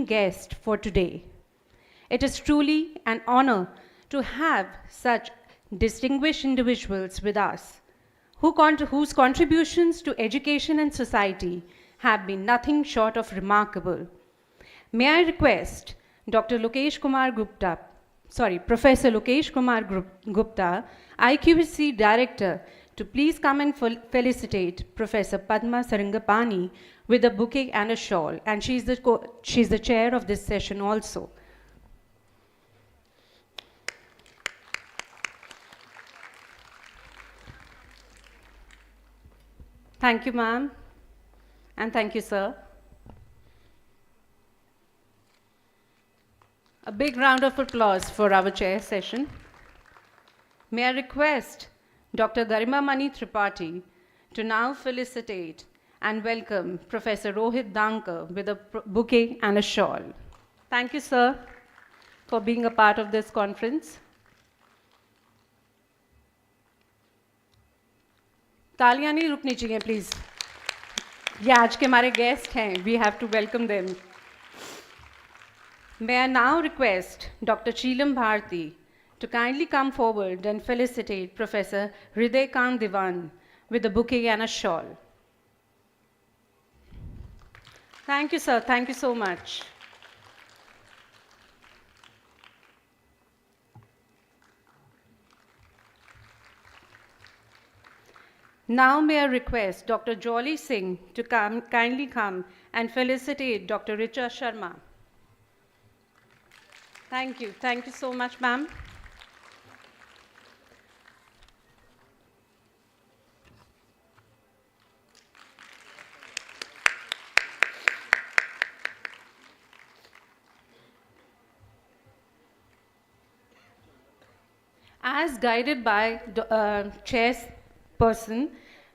guest for today. It is truly an honor to have such distinguished individuals with us, whose contributions to education and society have been nothing short of remarkable. May I request Dr. Lokesh Kumar Gupta, Professor Lokesh Kumar Gupta, IQVC Director, to please come and felicitate Professor Padma Sarangapani with a bouquet and a shawl. And she's the chair of this session also. Thank you, ma'am. And thank you, sir. A big round of applause for our chair session. May I request Dr. Garima Mani Tripathi to now felicitate and welcome Professor Rohit Dankar with a bouquet and a shawl. Thank you, sir, for being a part of this conference. तालियां नहीं रुकनी चाहिए, please. ये आज के हमारे guest हैं. We have to welcome them. May I now request Dr. Cheelam Bharti to kindly come forward and felicitate Professor Hriday Kant Diwan with a bouquet and a shawl. Thank you, sir. Thank you so much. Now may I request Dr. Jolly Singh to kindly come and felicitate Dr. Richa Sharma. Thank you. Thank you so much, ma'am. As guided by chairperson,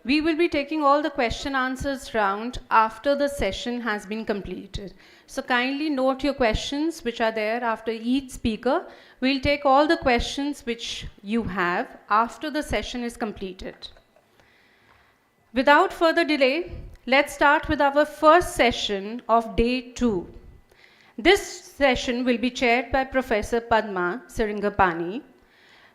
we will be taking all the question answers round after the session has been completed. So kindly note your questions which are there after each speaker. We'll take all the questions which you have after the session is completed. Without further delay, let's start with our first session of day 2. This session will be chaired by Professor Padma Sarangapani.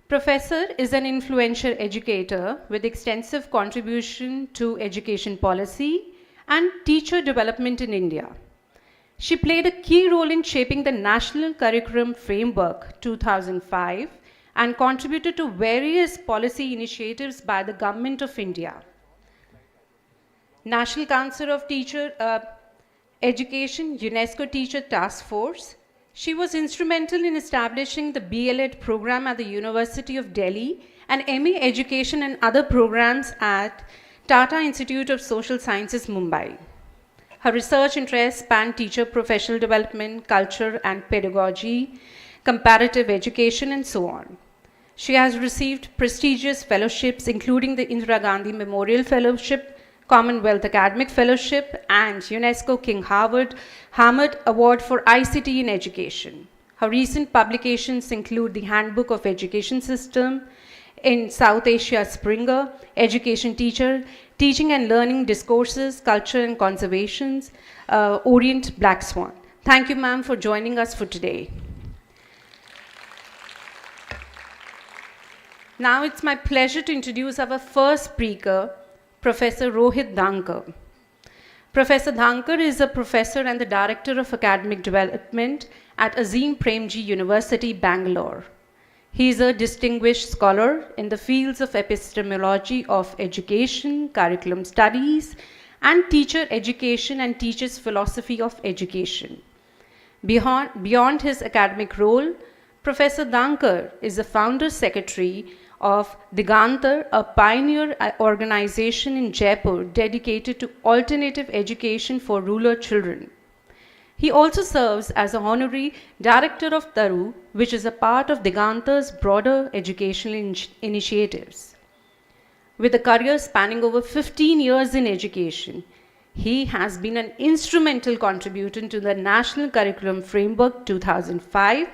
Professor is an influential educator with extensive contribution to education policy and teacher development in India. She played a key role in shaping the National Curriculum Framework 2005 and contributed to various policy initiatives by the Government of India. National Council of Teacher Education, UNESCO Teacher Task Force. She was instrumental in establishing the BLEd program at the University of Delhi and MA Education and other programs at Tata Institute of Social Sciences, Mumbai. Her research interests span teacher professional development, culture and pedagogy, comparative education, and so on. She has received prestigious fellowships, including the Indira Gandhi Memorial Fellowship, Commonwealth Academic Fellowship, and UNESCO King Hamad Award for ICT in Education. Her recent publications include the Handbook of Education System in South Asia Springer, Education Teacher, Teaching and Learning Discourses, Culture and Conservations, Orient Black Swan. Thank you, ma'am, for joining us for today. Now it's my pleasure to introduce our first speaker, Professor Rohit Dankar. Professor Dankar is a professor and the Director of Academic Development at Azim Premji University, Bangalore. He is a distinguished scholar in the fields of epistemology of education, curriculum studies, and teacher education, and teaches philosophy of education. Beyond his academic role, Professor Dankar is the founder secretary of Digantar, a pioneer organization in Jaipur dedicated to alternative education for rural children. He also serves as an honorary director of Taru, which is a part of Digantar's broader educational initiatives. With a career spanning over 15 years in education, he has been an instrumental contributor to the National Curriculum Framework 2005,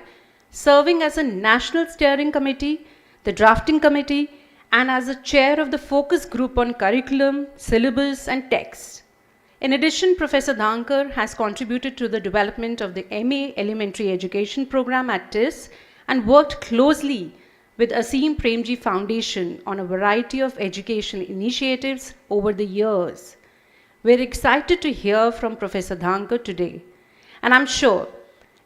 serving as a National Steering Committee, the Drafting Committee, and as a chair of the Focus Group on Curriculum, Syllabus, and Text. In addition, Professor Dhankar has contributed to the development of the MA Elementary Education program at TIS and worked closely with Aseem Premji Foundation on a variety of education initiatives over the years. We're excited to hear from Professor Dhankar today, and I'm sure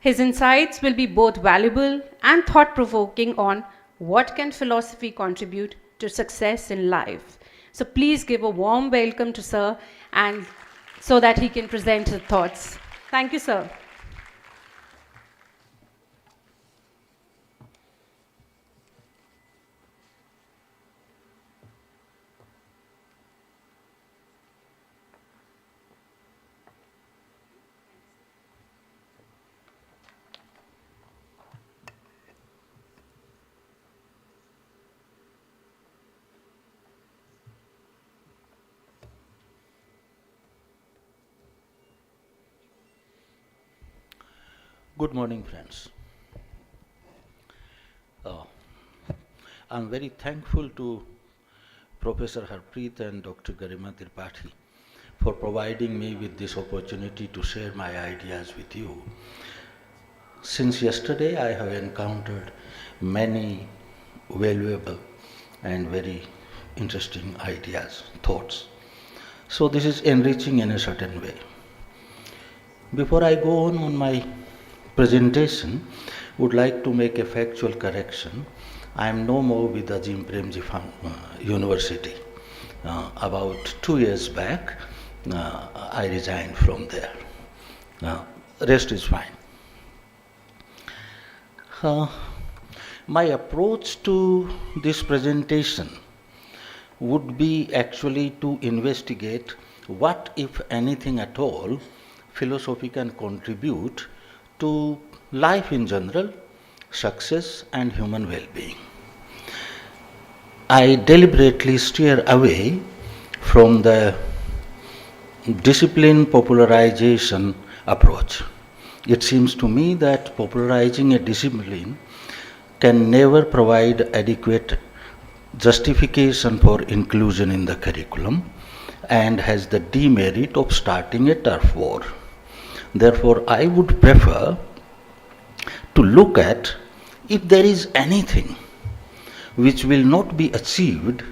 his insights will be both valuable and thought-provoking on what can philosophy contribute to success in life. So please give a warm welcome to Sir, and so that he can present his thoughts. Thank you, sir. Good morning, friends. I'm very thankful to Professor Harpreet and Dr. Garima Tripathi for providing me with this opportunity to share my ideas with you. Since yesterday, I have encountered many valuable and very interesting ideas, thoughts. So this is enriching in a certain way. Before I go on my presentation, would like to make a factual correction. I am no more with Aseem Premji University. About 2 years back, I resigned from there. Rest is fine. My approach to this presentation would be actually to investigate what, if anything at all, philosophy can contribute to life in general, success and human well-being. I deliberately steer away from the discipline popularization approach. It seems to me that popularizing a discipline can never provide adequate justification for inclusion in the curriculum and has the demerit of starting a turf war. Therefore, I would prefer to look at if there is anything which will not be achieved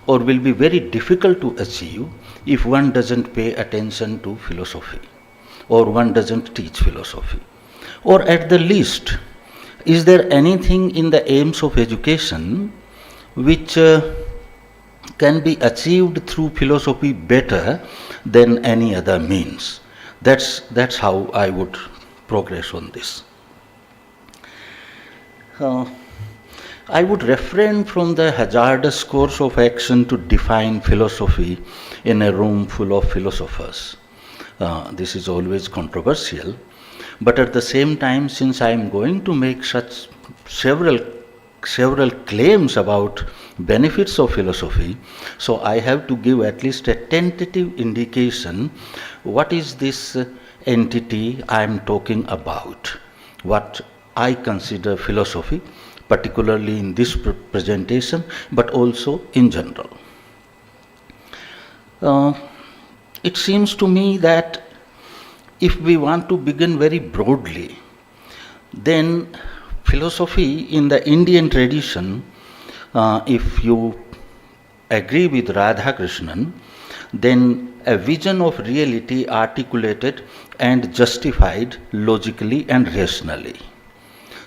or will be very difficult to achieve if one doesn't pay attention to philosophy or one doesn't teach philosophy. Or at the least, is there anything in the aims of education which can be achieved through philosophy better than any other means? That's how I would progress on this. I would refrain from the hazardous course of action to define philosophy in a room full of philosophers. This is always controversial, but at the same time, since I am going to make such several claims about benefits of philosophy, so I have to give at least a tentative indication what is this entity I am talking about, what I consider philosophy, particularly in this presentation, but also in general. It seems to me that if we want to begin very broadly, then philosophy in the Indian tradition, if you agree with Radhakrishnan, then a vision of reality articulated and justified logically and rationally.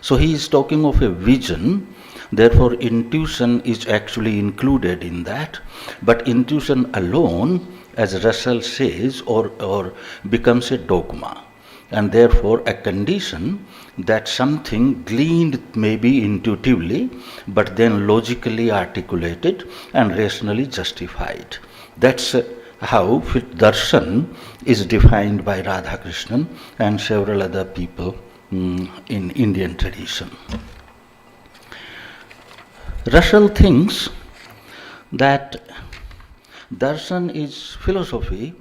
So he is talking of a vision, therefore intuition is actually included in that, but intuition alone, as Russell says, or becomes a dogma, and therefore a condition that something gleaned maybe intuitively, but then logically articulated and rationally justified. That's how darshan is defined by Radhakrishnan and several other people in Indian tradition. Russell thinks that darshan is philosophy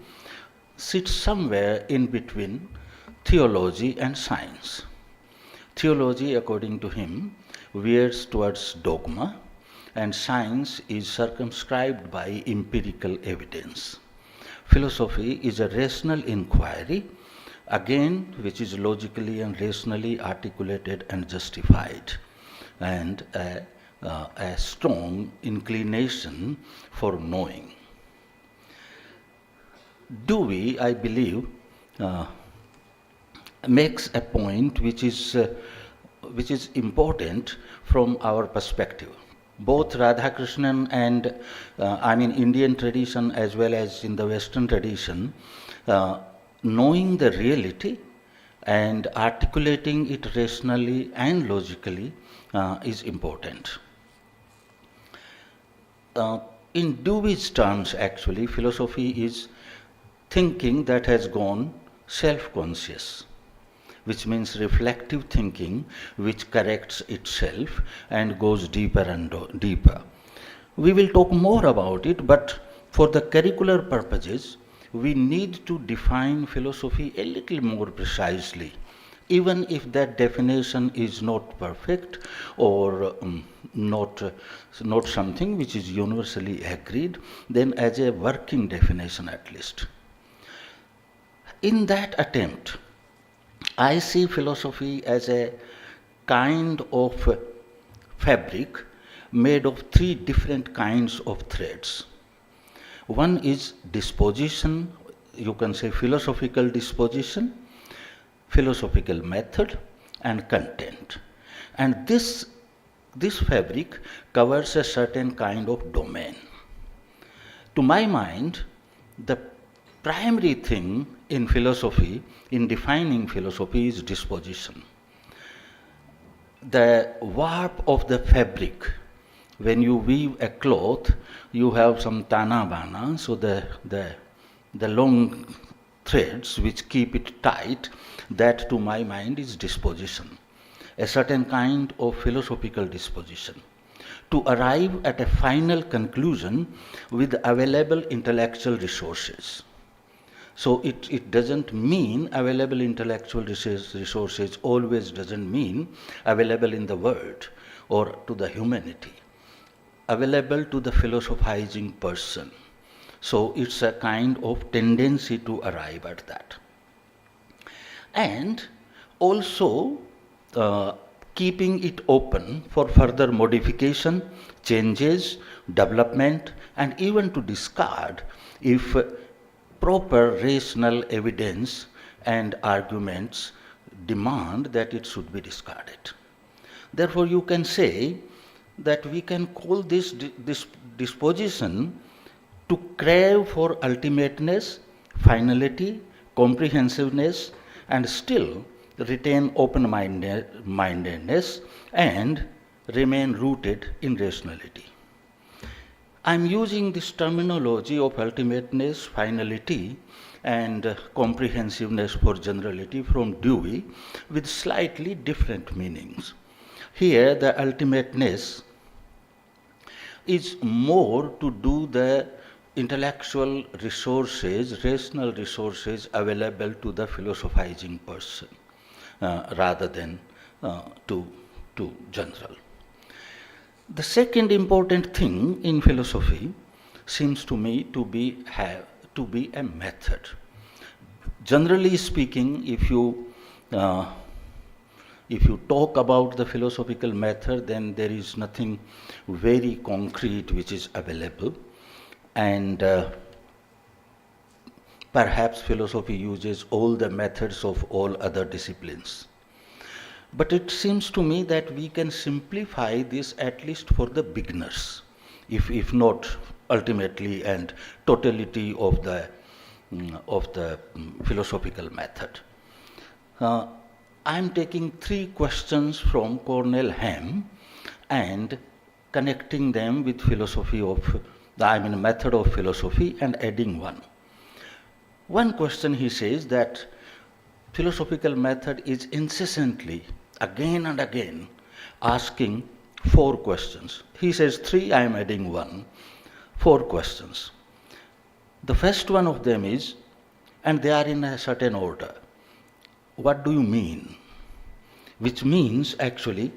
sits somewhere in between theology and science. Theology, according to him, veers towards dogma, and science is circumscribed by empirical evidence. philosophy is a rational inquiry, again, which is logically and rationally articulated and justified, and a strong inclination for knowing. Dewey, I believe, makes a point which is important from our perspective. Both Radhakrishnan and Indian tradition as well as in the Western tradition, knowing the reality and articulating it rationally and logically is important. In Dewey's terms, actually, philosophy is thinking that has gone self-conscious, which means reflective thinking which corrects itself and goes deeper and deeper. We will talk more about it, but for the curricular purposes, we need to define philosophy a little more precisely, even if that definition is not perfect or not something which is universally agreed, then as a working definition at least. In that attempt, I see philosophy as a kind of fabric made of three different kinds of threads. One is disposition, you can say philosophical disposition, philosophical method, and content. And this fabric covers a certain kind of domain. To my mind, the primary thing in philosophy, in defining philosophy, is disposition. The warp of the fabric, when you weave a cloth, you have some tana bana, so the long threads which keep it tight, that to my mind is disposition, a certain kind of philosophical disposition, to arrive at a final conclusion with available intellectual resources. So it doesn't mean available intellectual resources always doesn't mean available in the world or to the humanity, available to the philosophizing person. So it's a kind of tendency to arrive at that. And also keeping it open for further modification, changes, development, and even to discard if proper rational evidence and arguments demand that it should be discarded. Therefore, you can say that we can call this disposition to crave for ultimateness, finality, comprehensiveness, and still retain open-mindedness and remain rooted in rationality. I am using this terminology of ultimateness, finality, and comprehensiveness for generality from Dewey with slightly different meanings. Here, the ultimateness is more to do the intellectual resources, rational resources available to the philosophizing person rather than to general. The second important thing in philosophy seems to me to be a method. Generally speaking, if you talk about the philosophical method, then there is nothing very concrete which is available, and perhaps philosophy uses all the methods of all other disciplines. But it seems to me that we can simplify this at least for the beginners, if not ultimately and totality of the philosophical method. I am taking three questions from Cornell Ham and connecting them with method of philosophy and adding one. One question, he says that philosophical method is incessantly, again and again, asking four questions. He says three, I am adding one. 4 questions. The first one of them is, and they are in a certain order, what do you mean? Which means actually,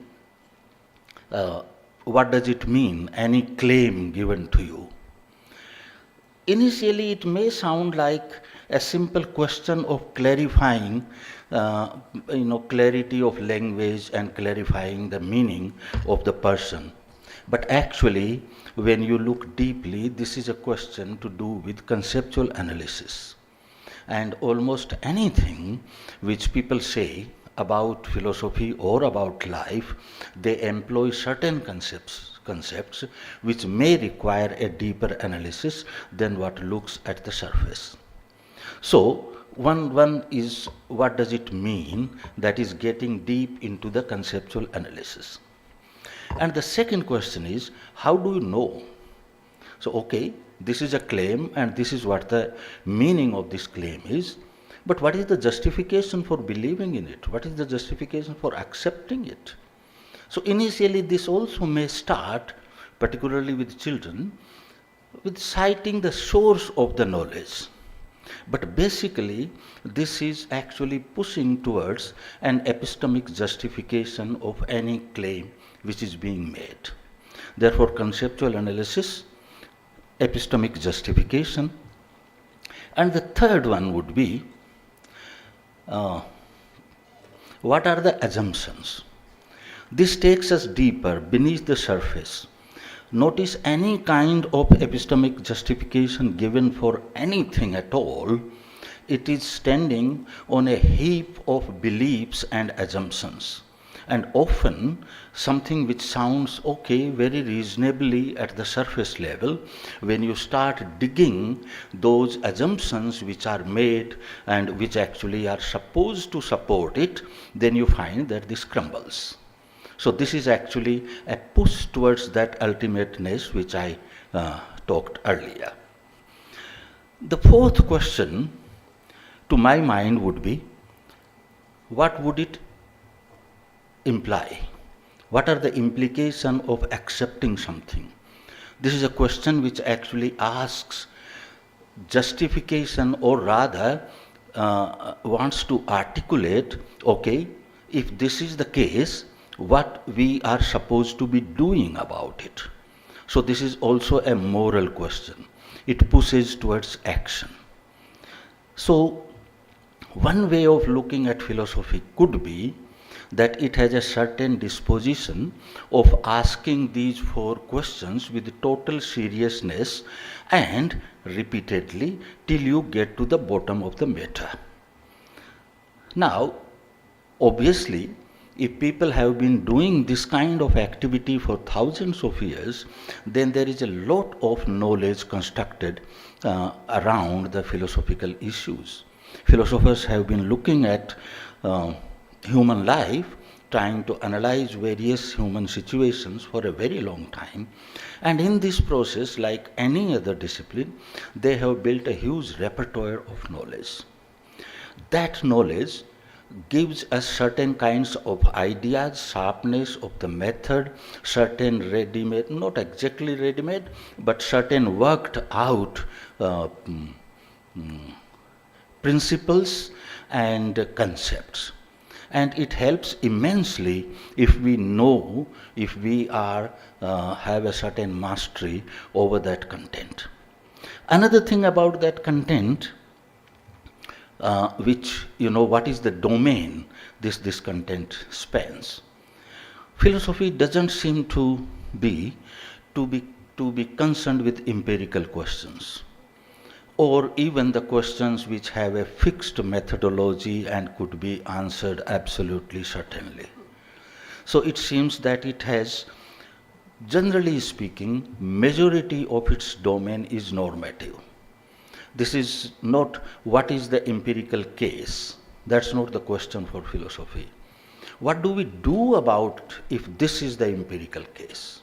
what does it mean? Any claim given to you. Initially, it may sound like a simple question of clarifying, clarity of language and clarifying the meaning of the person. But actually, when you look deeply, this is a question to do with conceptual analysis. And almost anything which people say about philosophy or about life, they employ certain concepts which may require a deeper analysis than what looks at the surface. So, one is what does it mean, that is getting deep into the conceptual analysis. And the second question is, how do you know? So, okay, this is a claim and this is what the meaning of this claim is, but what is the justification for believing in it? What is the justification for accepting it? So, initially, this also may start, particularly with children, with citing the source of the knowledge. But basically, this is actually pushing towards an epistemic justification of any claim which is being made. Therefore, conceptual analysis, epistemic justification, and the third one would be what are the assumptions? This takes us deeper beneath the surface. Notice any kind of epistemic justification given for anything at all, it is standing on a heap of beliefs and assumptions. And often something which sounds okay very reasonably at the surface level, when you start digging those assumptions which are made and which actually are supposed to support it, then you find that this crumbles. So this is actually a push towards that ultimateness which I talked earlier. The fourth question to my mind would be, what would it imply? What are the implications of accepting something? This is a question which actually asks justification, or rather wants to articulate, okay, if this is the case, what we are supposed to be doing about it. So this is also a moral question. It pushes towards action. So one way of looking at philosophy could be that it has a certain disposition of asking these four questions with total seriousness and repeatedly till you get to the bottom of the matter. Now, obviously, if people have been doing this kind of activity for thousands of years, then there is a lot of knowledge constructed around the philosophical issues. Philosophers have been looking at human life, trying to analyze various human situations for a very long time. And in this process, like any other discipline, they have built a huge repertoire of knowledge. That knowledge gives us certain kinds of ideas, sharpness of the method, certain ready-made, not exactly ready-made, but certain worked out principles and concepts. And it helps immensely if we know, if we are have a certain mastery over that content. Another thing about that content, which, what is the domain this content spans. Philosophy doesn't seem to be concerned with empirical questions, or even the questions which have a fixed methodology and could be answered absolutely certainly. So it seems that it has, generally speaking, majority of its domain is normative. This is not what is the empirical case. That's not the question for philosophy. What do we do about if this is the empirical case?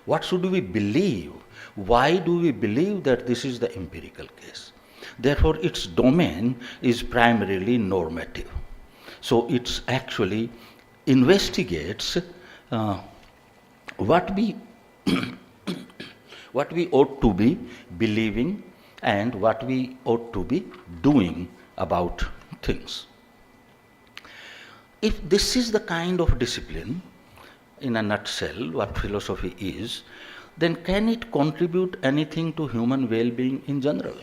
What should we believe? Why do we believe that this is the empirical case? Therefore, its domain is primarily normative. So it actually investigates what we what we ought to be believing and what we ought to be doing about things. If this is the kind of discipline, in a nutshell, what philosophy is, then can it contribute anything to human well-being in general?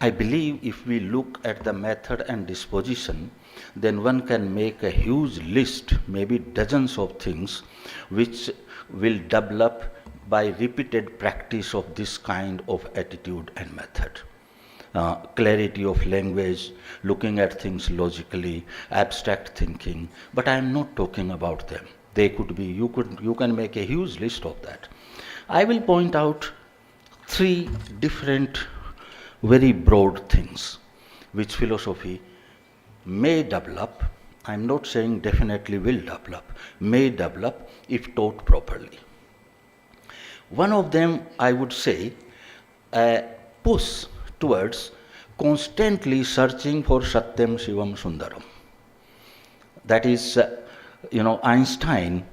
I believe if we look at the method and disposition, then one can make a huge list, maybe dozens of things, which will develop by repeated practice of this kind of attitude and method. Clarity of language, looking at things logically, abstract thinking, but I am not talking about them. They could be, you can make a huge list of that. I will point out three different, very broad things which philosophy may develop. I am not saying definitely will develop, may develop if taught properly. One of them, I would say, a push towards constantly searching for Satyam Shivam Sundaram. That is, Einstein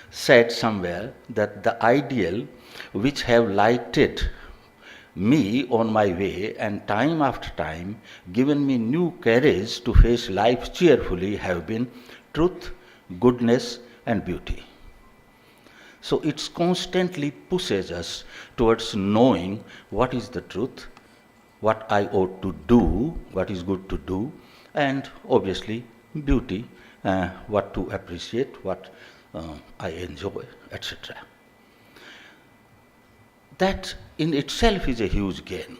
said somewhere that the ideal which have lighted me on my way and time after time given me new courage to face life cheerfully have been truth, goodness and beauty. So it constantly pushes us towards knowing what is the truth, what I ought to do, what is good to do, and obviously beauty, what to appreciate, what I enjoy, etc. That in itself is a huge gain.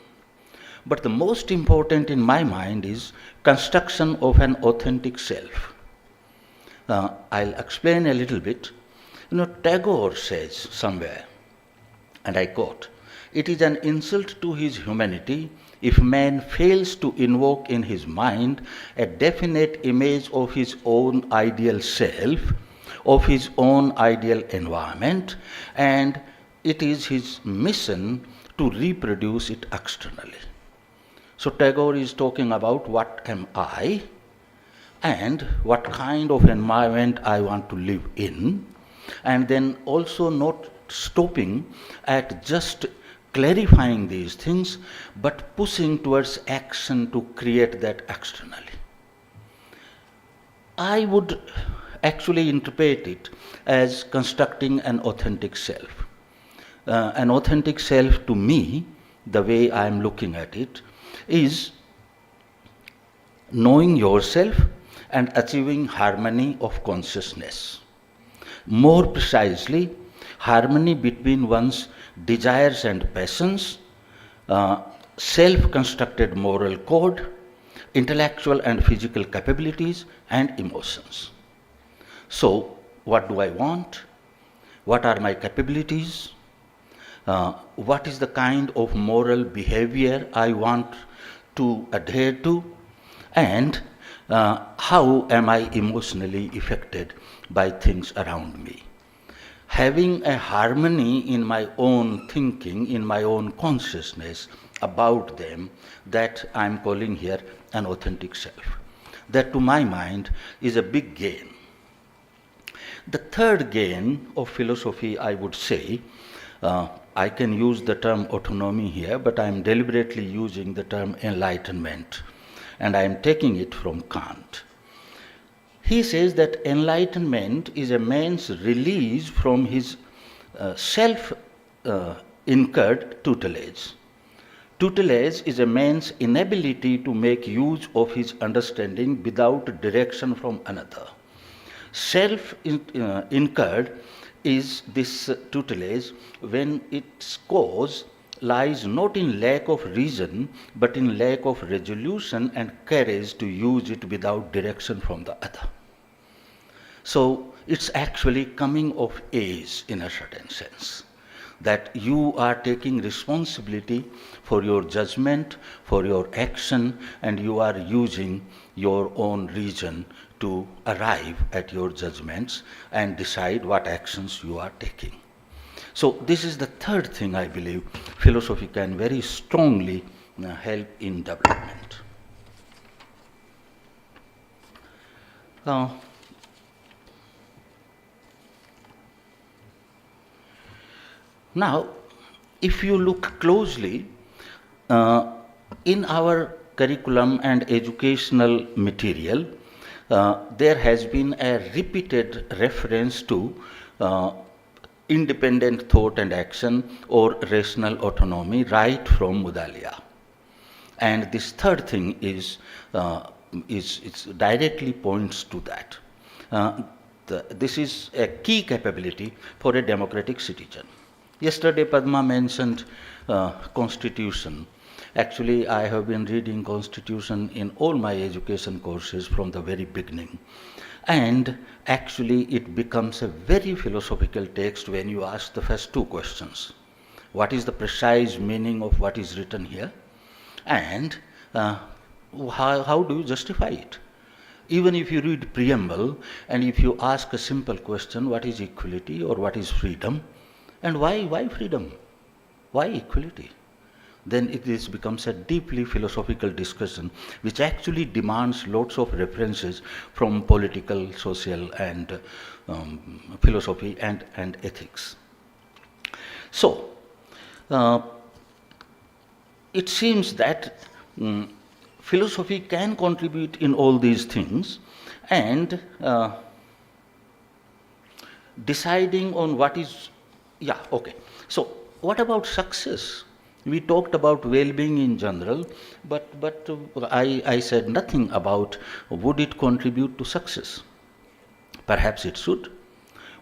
But the most important in my mind is construction of an authentic self. I'll explain a little bit. Tagore says somewhere, and I quote, "It is an insult to his humanity if man fails to invoke in his mind a definite image of his own ideal self, of his own ideal environment, and it is his mission to reproduce it externally." So Tagore is talking about what am I and what kind of environment I want to live in, and then also not stopping at just clarifying these things, but pushing towards action to create that externally. I would actually interpret it as constructing an authentic self. An authentic self to me, the way I am looking at it, is knowing yourself and achieving harmony of consciousness. More precisely, harmony between one's desires and passions, self-constructed moral code, intellectual and physical capabilities, and emotions. So, what do I want? What are my capabilities? What is the kind of moral behavior I want to adhere to? And how am I emotionally affected by things around me? Having a harmony in my own thinking, in my own consciousness about them, that I'm calling here an authentic self. That to my mind is a big gain. The third gain of philosophy, I would say, I can use the term autonomy here, but I'm deliberately using the term enlightenment, and I'm taking it from Kant. He says that enlightenment is a man's release from his self-incurred tutelage. Tutelage is a man's inability to make use of his understanding without direction from another. Self-incurred is this tutelage when its cause lies not in lack of reason, but in lack of resolution and courage to use it without direction from the other. So it's actually coming of age in a certain sense, that you are taking responsibility for your judgment, for your action, and you are using your own reason to arrive at your judgments and decide what actions you are taking. So this is the third thing I believe philosophy can very strongly help in development. Now, if you look closely, in our curriculum and educational material, there has been a repeated reference to uh, independent thought and action, or rational autonomy, right from Mudalia. And this third thing is directly points to that. Uh, this is a key capability for a democratic citizen. Yesterday, Padma mentioned Constitution. Actually, I have been reading Constitution in all my education courses from the very beginning. And actually, it becomes a very philosophical text when you ask the first two questions. What is the precise meaning of what is written here? And how do you justify it? Even if you read preamble and if you ask a simple question, what is equality or what is freedom, and why freedom? Why equality? Then it becomes a deeply philosophical discussion which actually demands lots of references from political, social, and philosophy and ethics. So, it seems that philosophy can contribute in all these things, and deciding on what is, So, what about success? We talked about well-being in general, but I said nothing about would it contribute to success. Perhaps it should.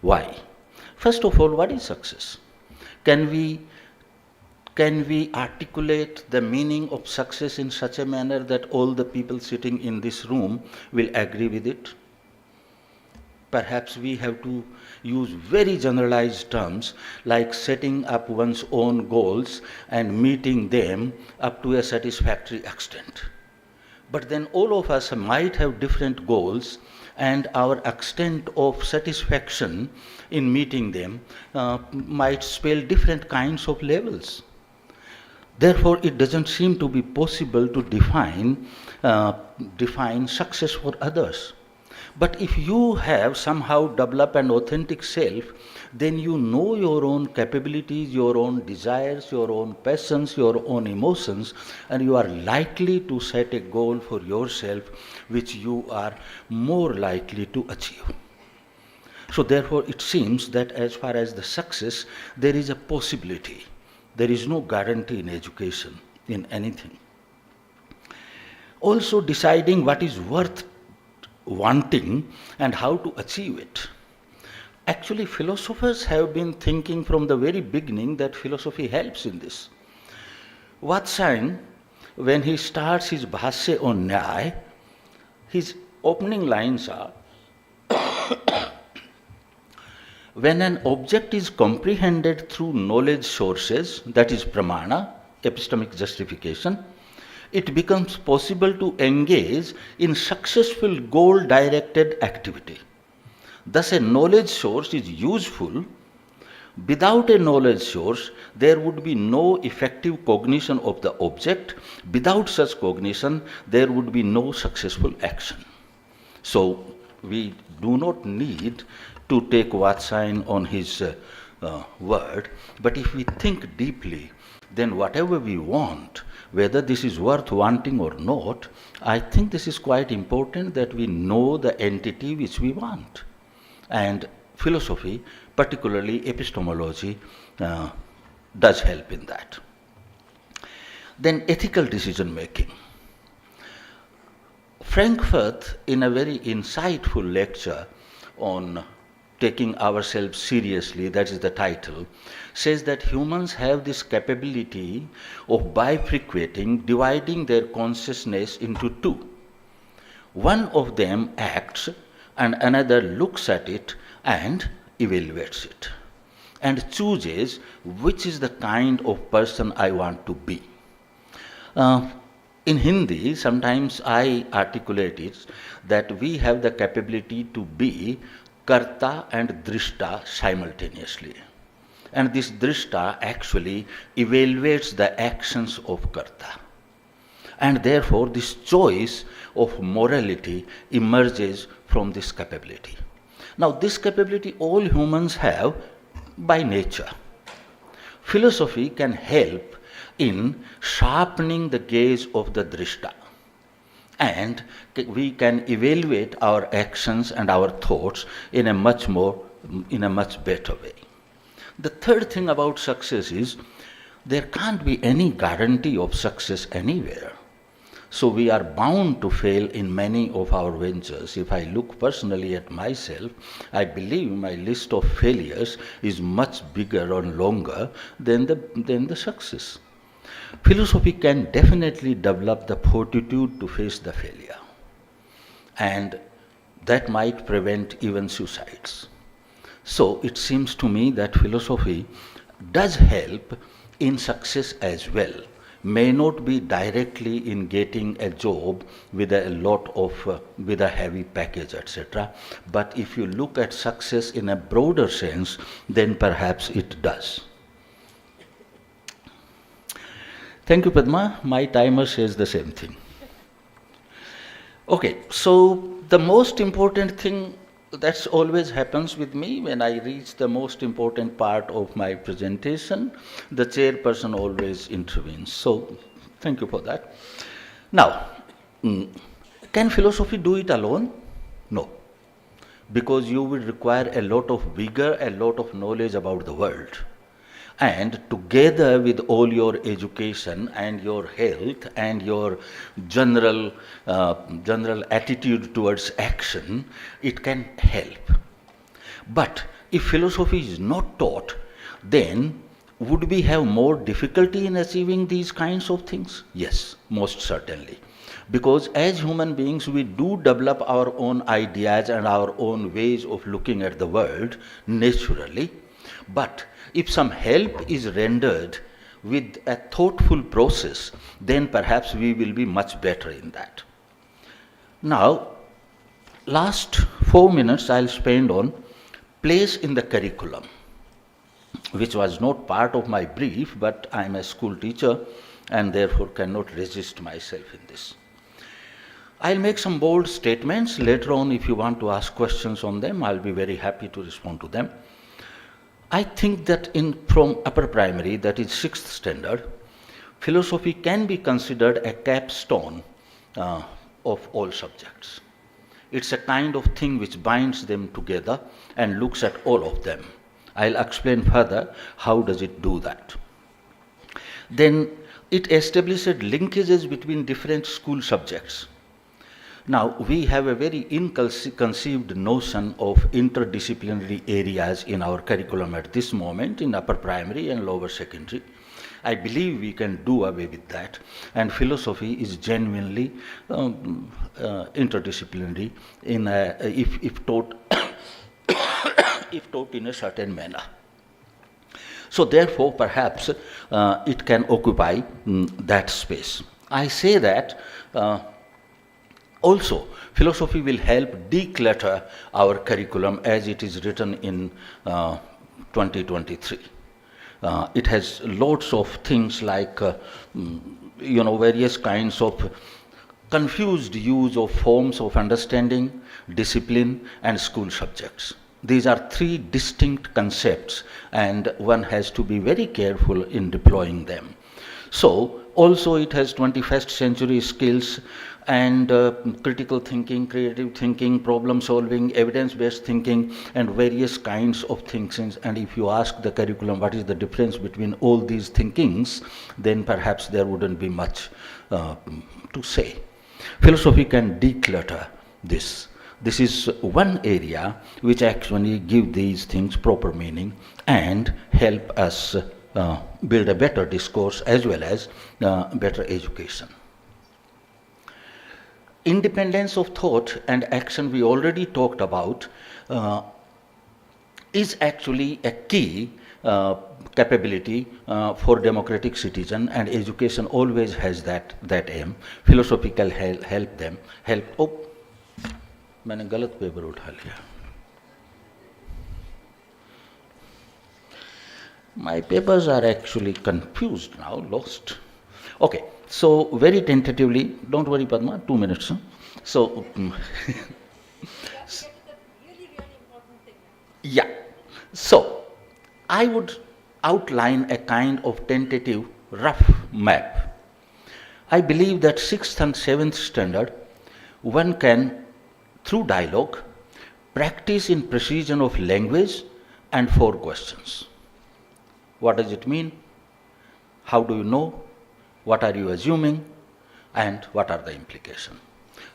Why? First of all, what is success? Can we articulate the meaning of success in such a manner that all the people sitting in this room will agree with it? Perhaps we have to use very generalized terms like setting up one's own goals and meeting them up to a satisfactory extent. But then all of us might have different goals, and our extent of satisfaction in meeting them might spell different kinds of levels. Therefore, it doesn't seem to be possible to define success for others. But if you have somehow developed an authentic self, then you know your own capabilities, your own desires, your own passions, your own emotions, and you are likely to set a goal for yourself which you are more likely to achieve. So therefore, it seems that as far as the success, there is a possibility. There is no guarantee in education, in anything. Also, deciding what is worth wanting and how to achieve it. Actually, philosophers have been thinking from the very beginning that philosophy helps in this. Vatsayan, when he starts his Bhasya on Nyaya, his opening lines are, when an object is comprehended through knowledge sources, that is pramana, epistemic justification, it becomes possible to engage in successful goal-directed activity. Thus, a knowledge source is useful. Without a knowledge source, there would be no effective cognition of the object. Without such cognition, there would be no successful action. So, we do not need to take Vatsayan on his word, but if we think deeply, then whatever we want, whether this is worth wanting or not, I think this is quite important that we know the entity which we want. And philosophy, particularly epistemology, does help in that. Then ethical decision making. Frankfurt, in a very insightful lecture on taking ourselves seriously, that is the title, says that humans have this capability of bifurcating, dividing their consciousness into two. One of them acts and another looks at it and evaluates it and chooses which is the kind of person I want to be. In Hindi, sometimes I articulate it that we have the capability to be karta and drishta simultaneously. And this drishta actually evaluates the actions of karta. And therefore, this choice of morality emerges from this capability. Now, this capability all humans have by nature. Philosophy can help in sharpening the gaze of the drishta, and we can evaluate our actions and our thoughts in a much more in a much better way. The third thing about success is there can't be any guarantee of success anywhere. So we are bound to fail in many of our ventures. If I look personally at myself, I believe my list of failures is much bigger and longer than the success. Philosophy can definitely develop the fortitude to face the failure, and that might prevent even suicides. So it seems to me that philosophy does help in success as well. May not be directly in getting a job with a lot of, with a heavy package, etc. But if you look at success in a broader sense, then perhaps it does. Thank you, Padma. My timer says the same thing. Okay, so the most important thing that's always happens with me when I reach the most important part of my presentation, the chairperson always intervenes. So, thank you for that. Now, can philosophy do it alone? No, because you will require a lot of vigor, a lot of knowledge about the world. And together with all your education and your health and your general attitude towards action, it can help. But if philosophy is not taught, then would we have more difficulty in achieving these kinds of things? Yes, most certainly. Because as human beings, we do develop our own ideas and our own ways of looking at the world naturally. But if some help is rendered with a thoughtful process, then perhaps we will be much better in that. Now, last 4 minutes I'll spend on place in the curriculum, which was not part of my brief, but I'm a school teacher and therefore cannot resist myself in this. I'll make some bold statements. Later on, if you want to ask questions on them, I'll be very happy to respond to them. I think that from upper primary, that is 6th standard, philosophy can be considered a capstone of all subjects. It's a kind of thing which binds them together and looks at all of them. I'll explain further how does it do that. Then it establishes linkages between different school subjects. Now, we have a very conceived notion of interdisciplinary areas in our curriculum at this moment in upper primary and lower secondary. I believe we can do away with that, and philosophy is genuinely interdisciplinary if taught if taught in a certain manner. So therefore, perhaps it can occupy that space. I say that also, philosophy will help declutter our curriculum as it is written in 2023. It has lots of things like, various kinds of confused use of forms of understanding, discipline, and school subjects. These are 3 distinct concepts, and one has to be very careful in deploying them. So, also it has 21st century skills and critical thinking, creative thinking, problem solving, evidence-based thinking, and various kinds of thinkings. And if you ask the curriculum what is the difference between all these thinkings, then perhaps there wouldn't be much to say. Philosophy can declutter this. This is one area which actually give these things proper meaning and help us build a better discourse as well as better education. Independence of thought and action we already talked about is actually a key capability for democratic citizen, and education always has that aim. Philosophy can help them. Oh, मैंने गलत paper उठा लिया. My papers are actually confused now, lost. Okay, so very tentatively, don't worry Padma, 2 minutes. So, yeah, so I would outline a kind of tentative rough map. I believe that 6th and 7th standard, one can, through dialogue, practice in precision of language, and 4 questions. What does it mean? How do you know? What are you assuming? And what are the implications?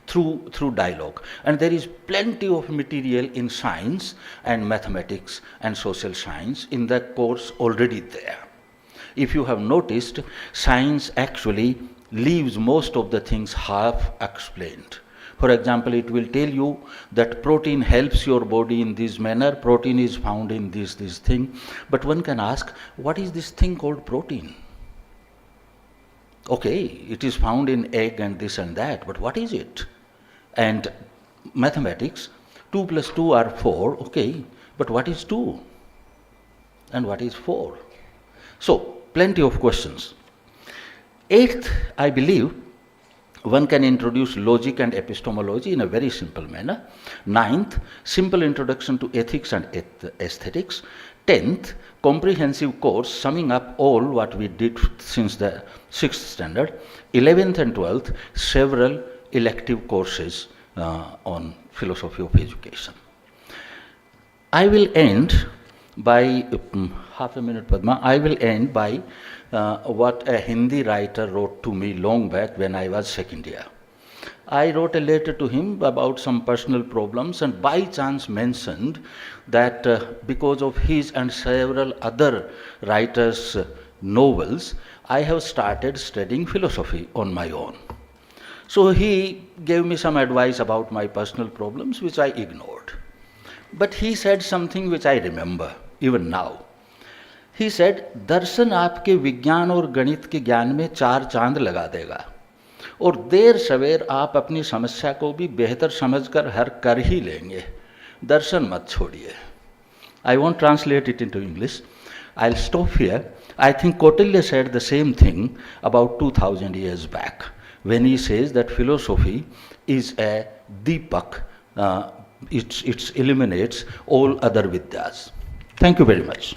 Through dialogue. And there is plenty of material in science and mathematics and social science in the course already there. If you have noticed, science actually leaves most of the things half explained. For example, it will tell you that protein helps your body in this manner, protein is found in this thing. But one can ask, what is this thing called protein? Okay, it is found in egg and this and that, but what is it? And mathematics, 2 plus 2 are 4, okay, but what is 2? And what is 4? So, plenty of questions. 8th, I believe, one can introduce logic and epistemology in a very simple manner. 9th, simple introduction to ethics and aesthetics. 10th, comprehensive course summing up all what we did since the 6th standard. 11th and 12th, several elective courses on philosophy of education. I will end by, half a minute Padma, I will end by what a Hindi writer wrote to me long back when I was second year. I wrote a letter to him about some personal problems and by chance mentioned that because of his and several other writers' novels, I have started studying philosophy on my own. So he gave me some advice about my personal problems, which I ignored. But he said something which I remember, even now. He said, दर्शन आपके विज्ञान और गणित के ज्ञान में 4 चांद लगा देगा और देर सवेर आप अपनी समस्या को भी बेहतर समझकर हल कर ही लेंगे. दर्शन मत छोड़िए. I won't translate it into English. I'll stop here. I think Kautilya said the same thing about 2000 years back when he says that philosophy is a deepak, it illuminates all other vidyas. Thank you very much.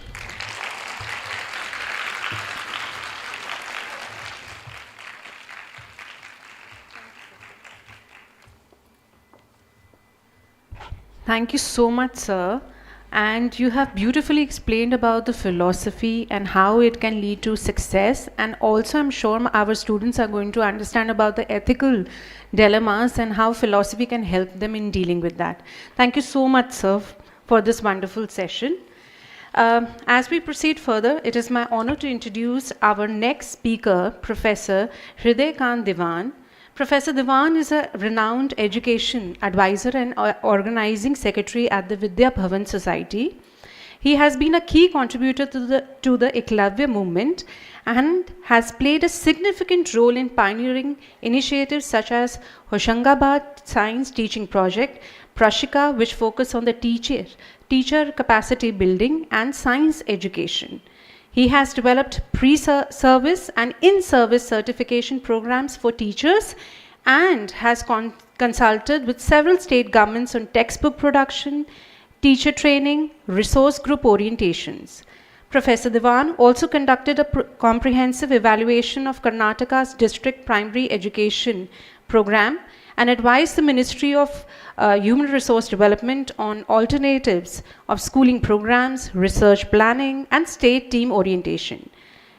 Thank you so much, sir. And you have beautifully explained about the philosophy and how it can lead to success. And also, I'm sure our students are going to understand about the ethical dilemmas and how philosophy can help them in dealing with that. Thank you so much, sir, for this wonderful session. As we proceed further, it is my honor to introduce our next speaker, Professor Hriday Kant Diwan. Professor Diwan is a renowned education advisor and organizing secretary at the Vidya Bhavan Society. He has been a key contributor to the Eklavya movement and has played a significant role in pioneering initiatives such as Hoshangabad Science Teaching Project, Prashika, which focus on the teacher capacity building and science education. He has developed pre-service and in-service certification programs for teachers and has consulted with several state governments on textbook production, teacher training, resource group orientations. Professor Diwan also conducted a comprehensive evaluation of Karnataka's district primary education program and advised the Ministry of Human Resource Development on alternatives of schooling programs, research planning, and state team orientation.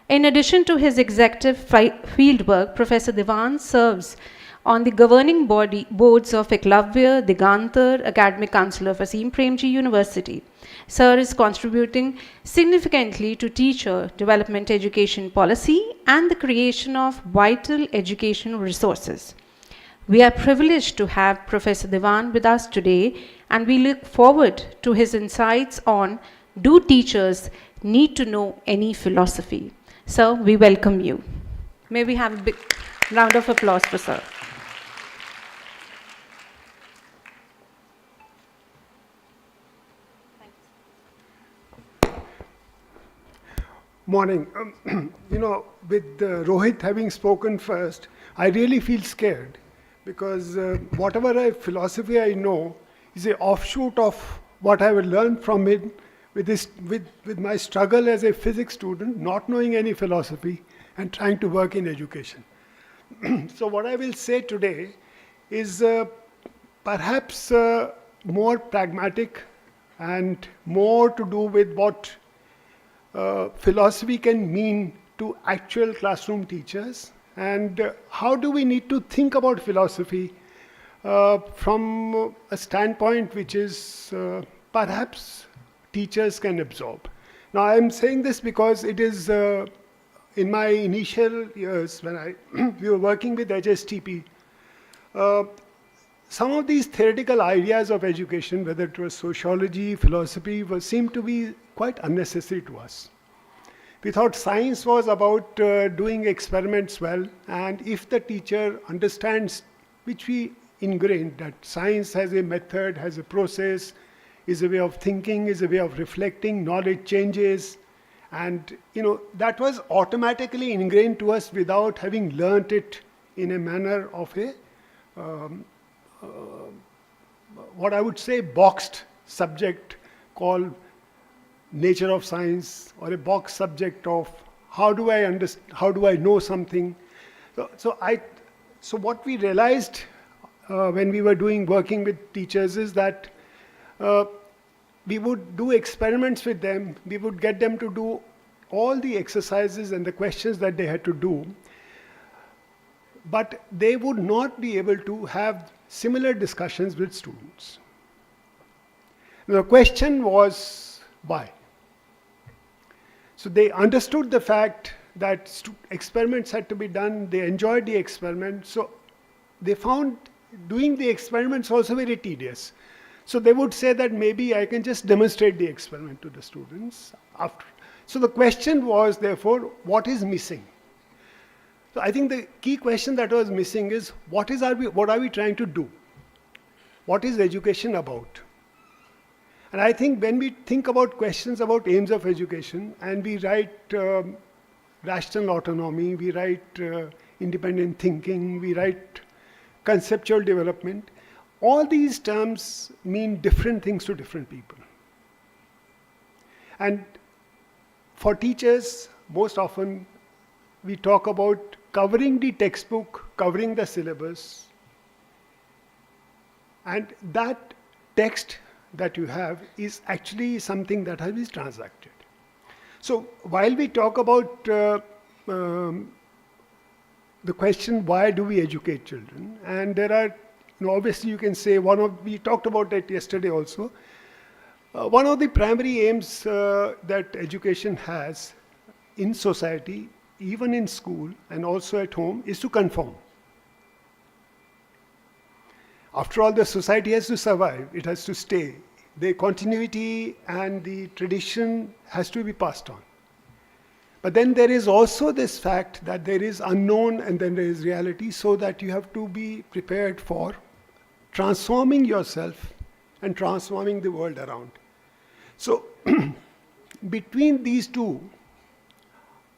In addition to his executive fieldwork, Professor Diwan serves on the governing boards of Eklavya, Digantar, Academic Council of Asim Premji University. Sir is contributing significantly to teacher development education policy and the creation of vital educational resources. We are privileged to have Professor Diwan with us today, and we look forward to his insights on do teachers need to know any philosophy? Sir, we welcome you. May we have a big round of applause for sir. Morning. With Rohit having spoken first, I really feel scared because whatever philosophy I know is an offshoot of what I will learn from it with my struggle as a physics student, not knowing any philosophy and trying to work in education. So what I will say today is perhaps more pragmatic and more to do with what philosophy can mean to actual classroom teachers, and how do we need to think about philosophy from a standpoint which is perhaps teachers can absorb. Now I'm saying this because it is in my initial years when we were working with HSTP, some of these theoretical ideas of education, whether it was sociology, philosophy, seemed to be quite unnecessary to us. We thought science was about doing experiments well, and if the teacher understands, which we ingrained, that science has a method, has a process, is a way of thinking, is a way of reflecting, knowledge changes, and that was automatically ingrained to us without having learnt it in a manner of a what I would say boxed subject called nature of science, or a boxed subject of how do I know something. So what we realized when we were working with teachers is that we would do experiments with them, we would get them to do all the exercises and the questions that they had to do, but they would not be able to have similar discussions with students. The question was why? So they understood the fact that experiments had to be done, they enjoyed the experiment, so they found doing the experiments also very tedious. So they would say that maybe I can just demonstrate the experiment to the students after. So the question was, therefore, what is missing? So I think the key question that was missing is, what are we trying to do? What is education about? And I think when we think about questions about aims of education, and we write rational autonomy, we write independent thinking, we write conceptual development, all these terms mean different things to different people. And for teachers, most often we talk about covering the textbook, covering the syllabus, and that text that you have is actually something that has been transacted. So while we talk about the question, why do we educate children? And there are, obviously you can say, we talked about that yesterday also. One of the primary aims that education has in society, even in school and also at home, is to conform. After all, the society has to survive, it has to stay. The continuity and the tradition has to be passed on. But then there is also this fact that there is unknown and then there is reality, so that you have to be prepared for transforming yourself and transforming the world around. So between these two,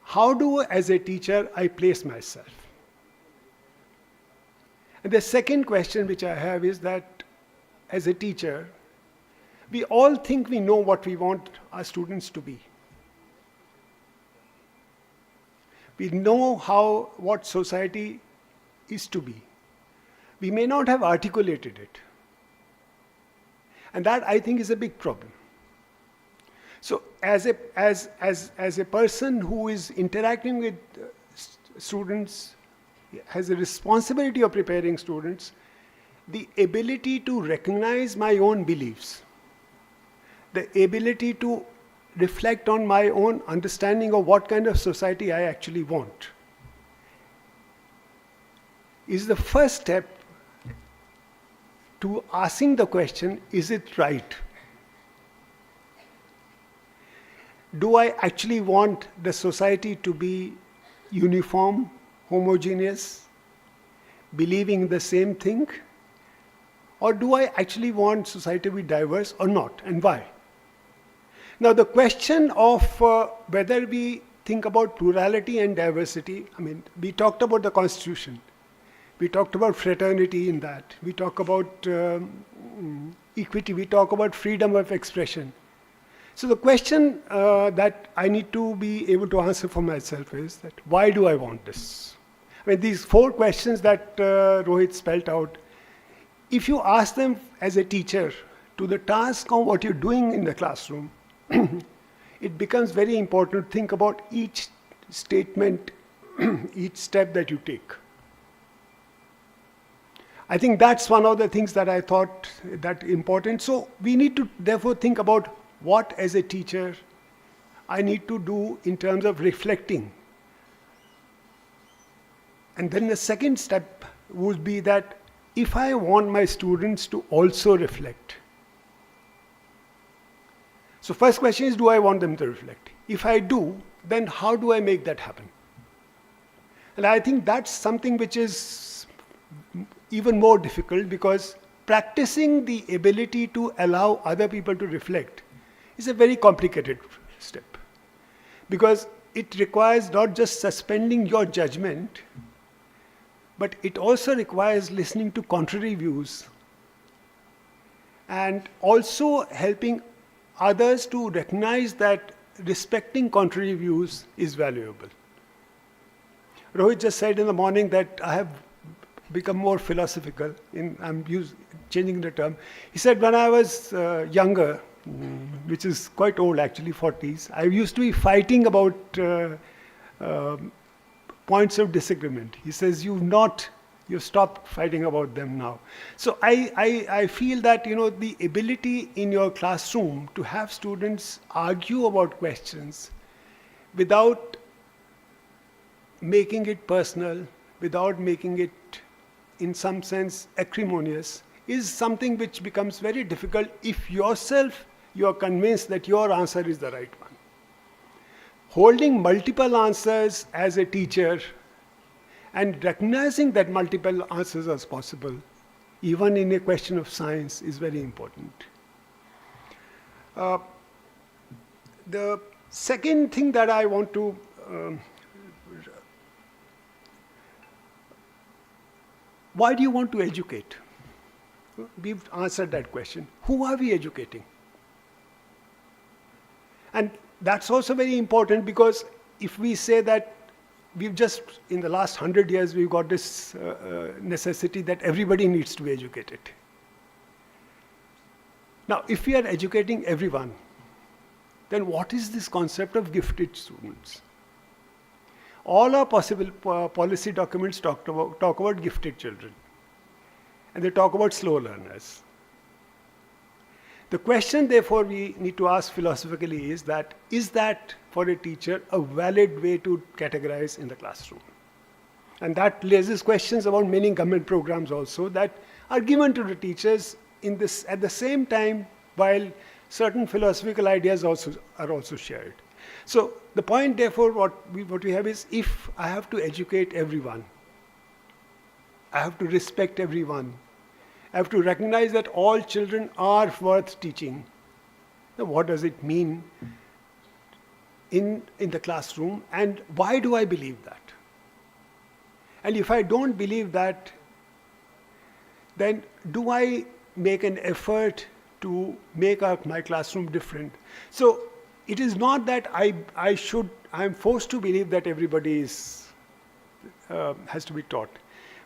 how do, as a teacher, I place myself? And the second question which I have is that, as a teacher, we all think we know what we want our students to be. We know what society is to be. We may not have articulated it. And that, I think, is a big problem. So as a person who is interacting with students, has a responsibility of preparing students, the ability to recognize my own beliefs, the ability to reflect on my own understanding of what kind of society I actually want, is the first step to asking the question, is it right? Do I actually want the society to be uniform, homogeneous, believing the same thing? Or do I actually want society to be diverse or not, and why? Now the question of whether we think about plurality and diversity, we talked about the Constitution. We talked about fraternity in that. We talk about equity. We talk about freedom of expression. So the question that I need to be able to answer for myself is that, why do I want this? These 4 questions that Rohit spelled out, if you ask them as a teacher to the task of what you're doing in the classroom, it becomes very important to think about each statement, each step that you take. I think that's one of the things that I thought that important. So we need to therefore think about what, as a teacher, I need to do in terms of reflecting. And then the second step would be that if I want my students to also reflect. So first question is, do I want them to reflect? If I do, then how do I make that happen? And I think that's something which is even more difficult, because practicing the ability to allow other people to reflect is a very complicated step. Because it requires not just suspending your judgment, but it also requires listening to contrary views and also helping others to recognize that respecting contrary views is valuable. Rohit just said in the morning that I have become more philosophical. I'm changing the term. He said when I was younger, which is quite old actually, 40s, I used to be fighting about points of disagreement. He says, you've stopped fighting about them now. So I feel that, the ability in your classroom to have students argue about questions without making it personal, without making it in some sense acrimonious, is something which becomes very difficult if yourself you are convinced that your answer is the right one. Holding multiple answers as a teacher and recognizing that multiple answers are possible, even in a question of science, is very important. The second thing that I want to why do you want to educate? We've answered that question. Who are we educating? And that's also very important, because if we say that we've just, in the last 100 years, we've got this necessity that everybody needs to be educated. Now, if we are educating everyone, then what is this concept of gifted students? All our possible policy documents talk about gifted children. And they talk about slow learners. The question, therefore, we need to ask philosophically is that for a teacher a valid way to categorize in the classroom? And that raises questions about many government programs also that are given to the teachers at the same time, while certain philosophical ideas are also shared. So the point, therefore, what we have is, if I have to educate everyone, I have to respect everyone, I have to recognize that all children are worth teaching. Now, what does it mean in the classroom, and why do I believe that? And if I don't believe that, then do I make an effort to make my classroom different? So it is not that I am forced to believe that everybody has to be taught.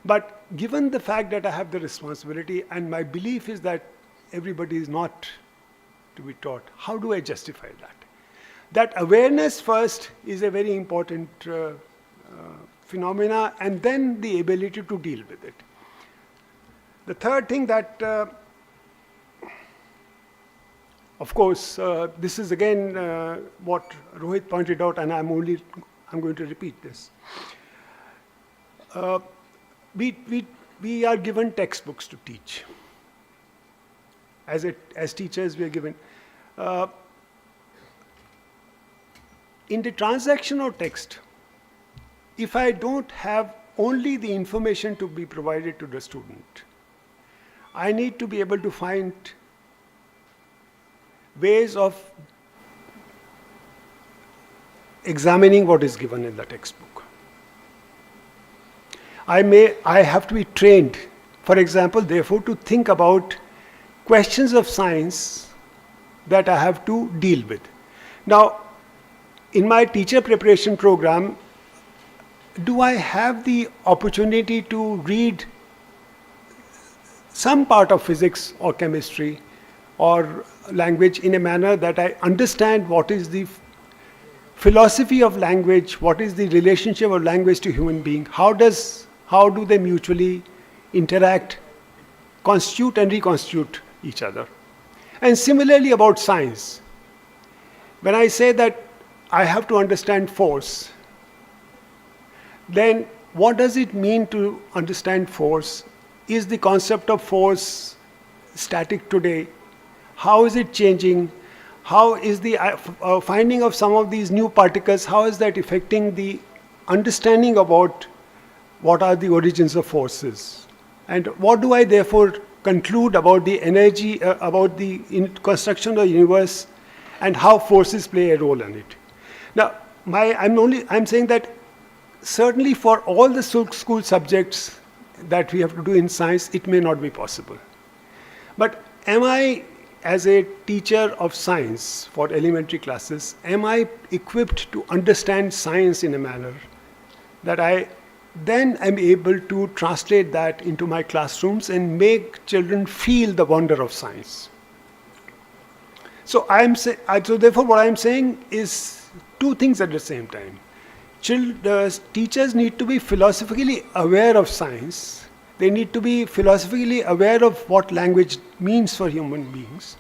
But given the fact that I have the responsibility and my belief is that everybody is not to be taught, how do I justify that? That awareness first is a very important phenomena, and then the ability to deal with it. The third thing that, of course, this is again what Rohit pointed out, and I'm going to repeat this. We are given textbooks to teach. As teachers, we are given. In the transaction of text, if I don't have only the information to be provided to the student, I need to be able to find ways of examining what is given in the textbook. I have to be trained, for example, therefore, to think about questions of science that I have to deal with. Now, in my teacher preparation program, do I have the opportunity to read some part of physics or chemistry or language in a manner that I understand what is the philosophy of language, what is the relationship of language to human being, how do they mutually interact, constitute and reconstitute each other. And similarly about science. When I say that I have to understand force, then what does it mean to understand force? Is the concept of force static today? How is it changing? How is the finding of some of these new particles, how is that affecting the understanding about what are the origins of forces? And what do I therefore conclude about the energy, about the construction of the universe, and how forces play a role in it? Now, I'm saying that certainly for all the school subjects that we have to do in science, it may not be possible. But am I, as a teacher of science for elementary classes, am I equipped to understand science in a manner that I then am able to translate that into my classrooms and make children feel the wonder of science? So therefore what I'm saying is two things at the same time. Teachers need to be philosophically aware of science. They need to be philosophically aware of what language means for human beings.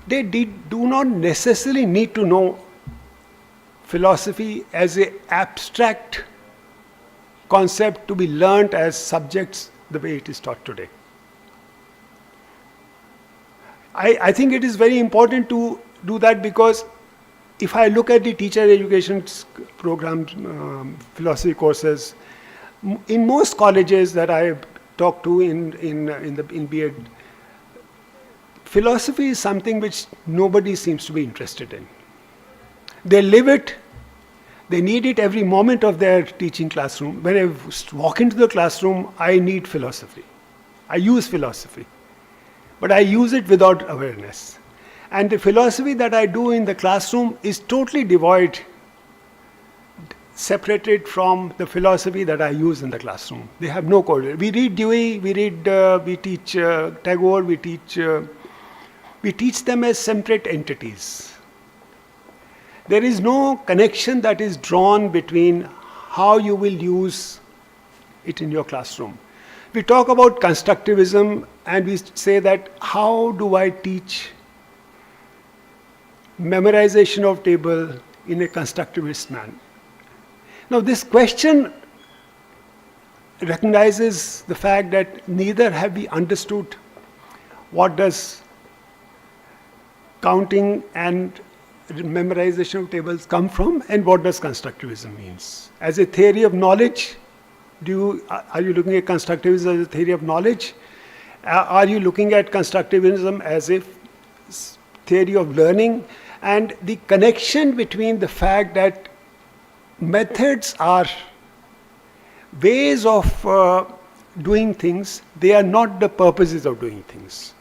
They do not necessarily need to know philosophy as an abstract concept to be learnt as subjects the way it is taught today. I think it is very important to do that, because if I look at the teacher education programs, philosophy courses, in most colleges that I have talked to in B.Ed, philosophy is something which nobody seems to be interested in. They live it, they need it every moment of their teaching classroom. When I walk into the classroom, I need philosophy. I use philosophy, but I use it without awareness. And the philosophy that I do in the classroom is totally devoid, separated from the philosophy that I use in the classroom. They have no correlation. We read Dewey, we teach Tagore, we teach them as separate entities. There is no connection that is drawn between how you will use it in your classroom. We talk about constructivism and we say that how do I teach memorization of table in a constructivist manner? Now this question recognizes the fact that neither have we understood what does counting and memorization of tables come from, and what does constructivism means. As a theory of knowledge, are you looking at constructivism as a theory of knowledge? Are you looking at constructivism as a theory of learning? And the connection between the fact that methods are ways of doing things, they are not the purposes of doing things.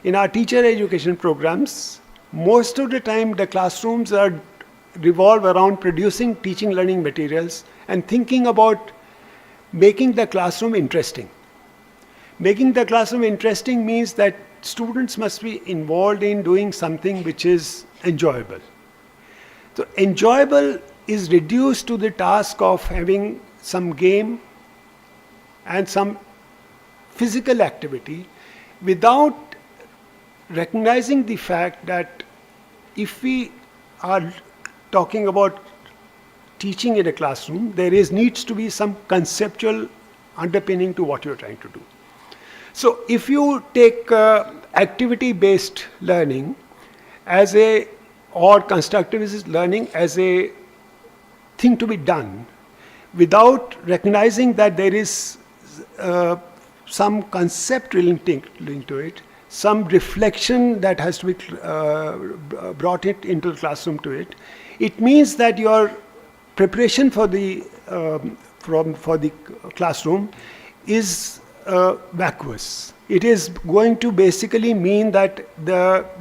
In our teacher education programs, most of the time the classrooms revolve around producing teaching learning materials and thinking about making the classroom interesting. Making the classroom interesting means that students must be involved in doing something which is enjoyable. So enjoyable is reduced to the task of having some game and some physical activity without recognizing the fact that if we are talking about teaching in a classroom, there needs to be some conceptual underpinning to what you're trying to do. So if you take activity-based learning or constructivist learning as a thing to be done, without recognizing that there is some concept linked to it, some reflection that has to be brought into the classroom to it, it means that your preparation for the classroom is vacuous. It is going to basically mean that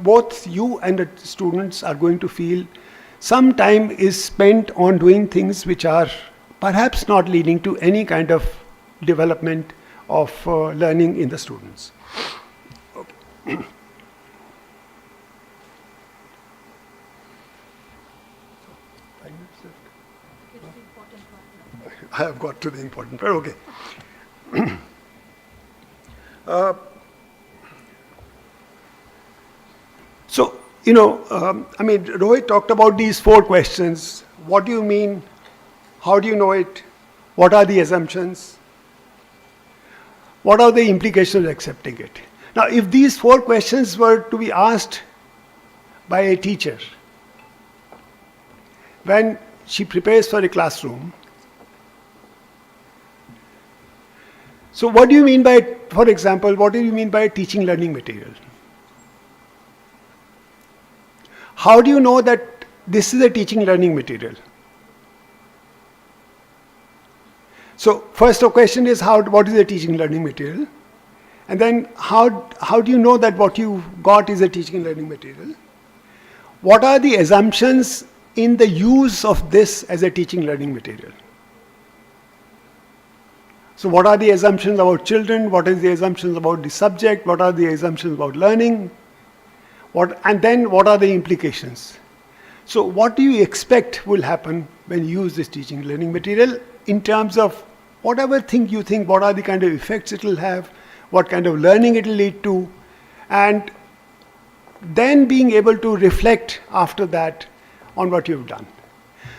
both you and the students are going to feel some time is spent on doing things which are perhaps not leading to any kind of development of learning in the students. Okay. I have got to the important part. Okay. So, Rohit talked about these 4 questions. What do you mean? How do you know it? What are the assumptions? What are the implications of accepting it? Now, if these 4 questions were to be asked by a teacher when she prepares for a classroom, so what do you mean by, for example, what do you mean by teaching learning material? How do you know that this is a teaching learning material? So first the question is what is a teaching learning material? And then how do you know that what you got is a teaching learning material? What are the assumptions in the use of this as a teaching learning material? So what are the assumptions about children? What is the assumptions about the subject? What are the assumptions about learning? And then what are the implications? So what do you expect will happen when you use this teaching learning material in terms of whatever thing you think, what are the kind of effects it will have, what kind of learning it will lead to, and then being able to reflect after that on what you've done.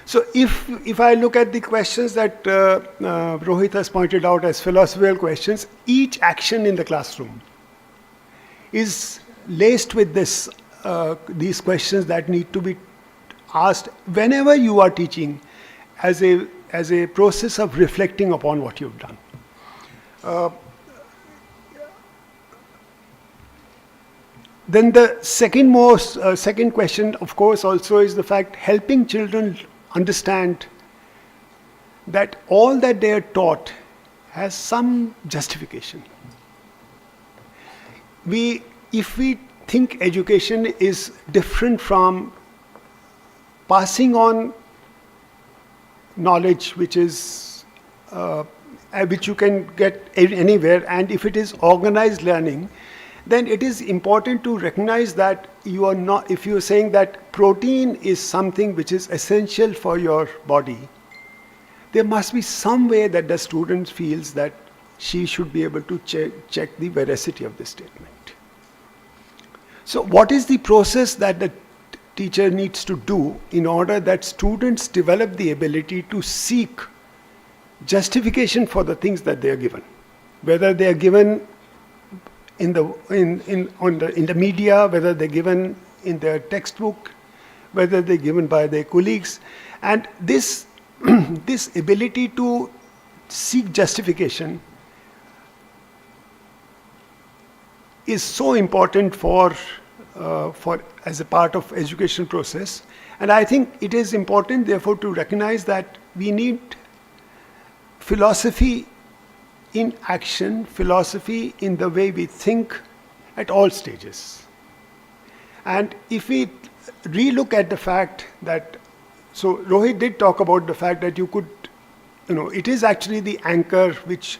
So if I look at the questions that Rohit has pointed out as philosophical questions, each action in the classroom is laced with these questions that need to be asked whenever you are teaching as a process of reflecting upon what you've done. Then the second question, of course, also is the fact helping children understand that all that they are taught has some justification. If we think education is different from passing on knowledge which you can get anywhere, and if it is organized learning, then it is important to recognize that you are not, if you are saying that protein is something which is essential for your body, there must be some way that the student feels that she should be able to check the veracity of this statement. So what is the process that the teacher needs to do in order that students develop the ability to seek justification for the things that they are given? Whether they are given in the media, whether they're given in their textbook, whether they're given by their colleagues. And this ability to seek justification is so important for as a part of education process. And I think it is important, therefore, to recognize that we need philosophy in action, philosophy in the way we think at all stages. And if we relook at the fact that, so Rohit did talk about the fact that you could, it is actually the anchor which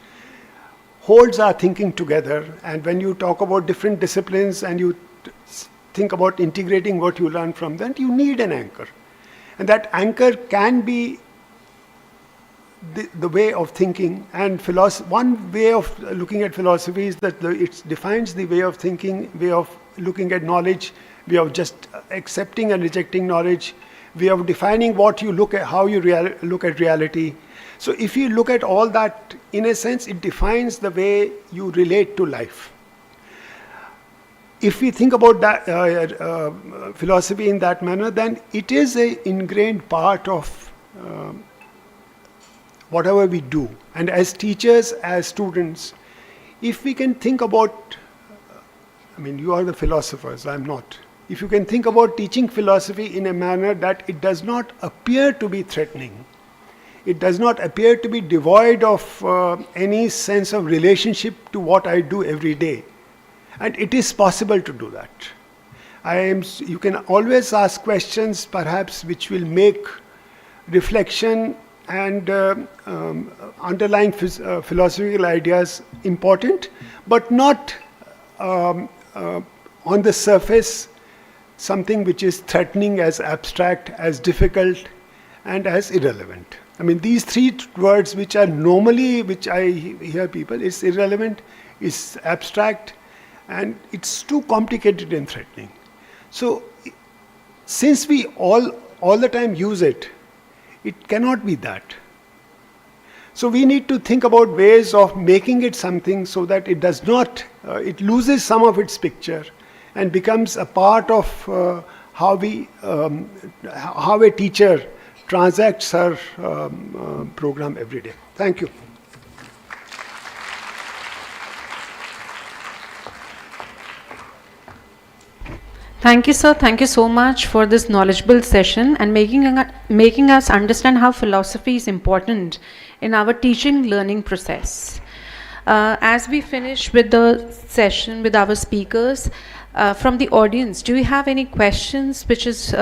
holds our thinking together. And when you talk about different disciplines and you think about integrating what you learn from them, you need an anchor. And that anchor can be the way of thinking. And one way of looking at philosophy is that it defines the way of thinking, way of looking at knowledge, way of just accepting and rejecting knowledge, way of defining what you look at, how you look at reality. So if you look at all that, in a sense, it defines the way you relate to life. If we think about that philosophy in that manner, then it is an ingrained part of whatever we do. And as teachers, as students, if we can think about, you are the philosophers, I'm not. If you can think about teaching philosophy in a manner that it does not appear to be threatening, it does not appear to be devoid of any sense of relationship to what I do every day. And it is possible to do that. You can always ask questions, perhaps, which will make reflection and underlying philosophical ideas important, but not on the surface something which is threatening, as abstract, as difficult, and as irrelevant. I mean, these three words which are normally, which I hear people, it's irrelevant, it's abstract, and it's too complicated and threatening. So, since we all the time use it, it cannot be that. So we need to think about ways of making it something so that it does not, it loses some of its picture and becomes a part of how a teacher transacts her program every day. Thank you. Thank you, sir. Thank you so much for this knowledgeable session and making us understand how philosophy is important in our teaching learning process. As we finish with the session with our speakers, from the audience, do you have any questions which is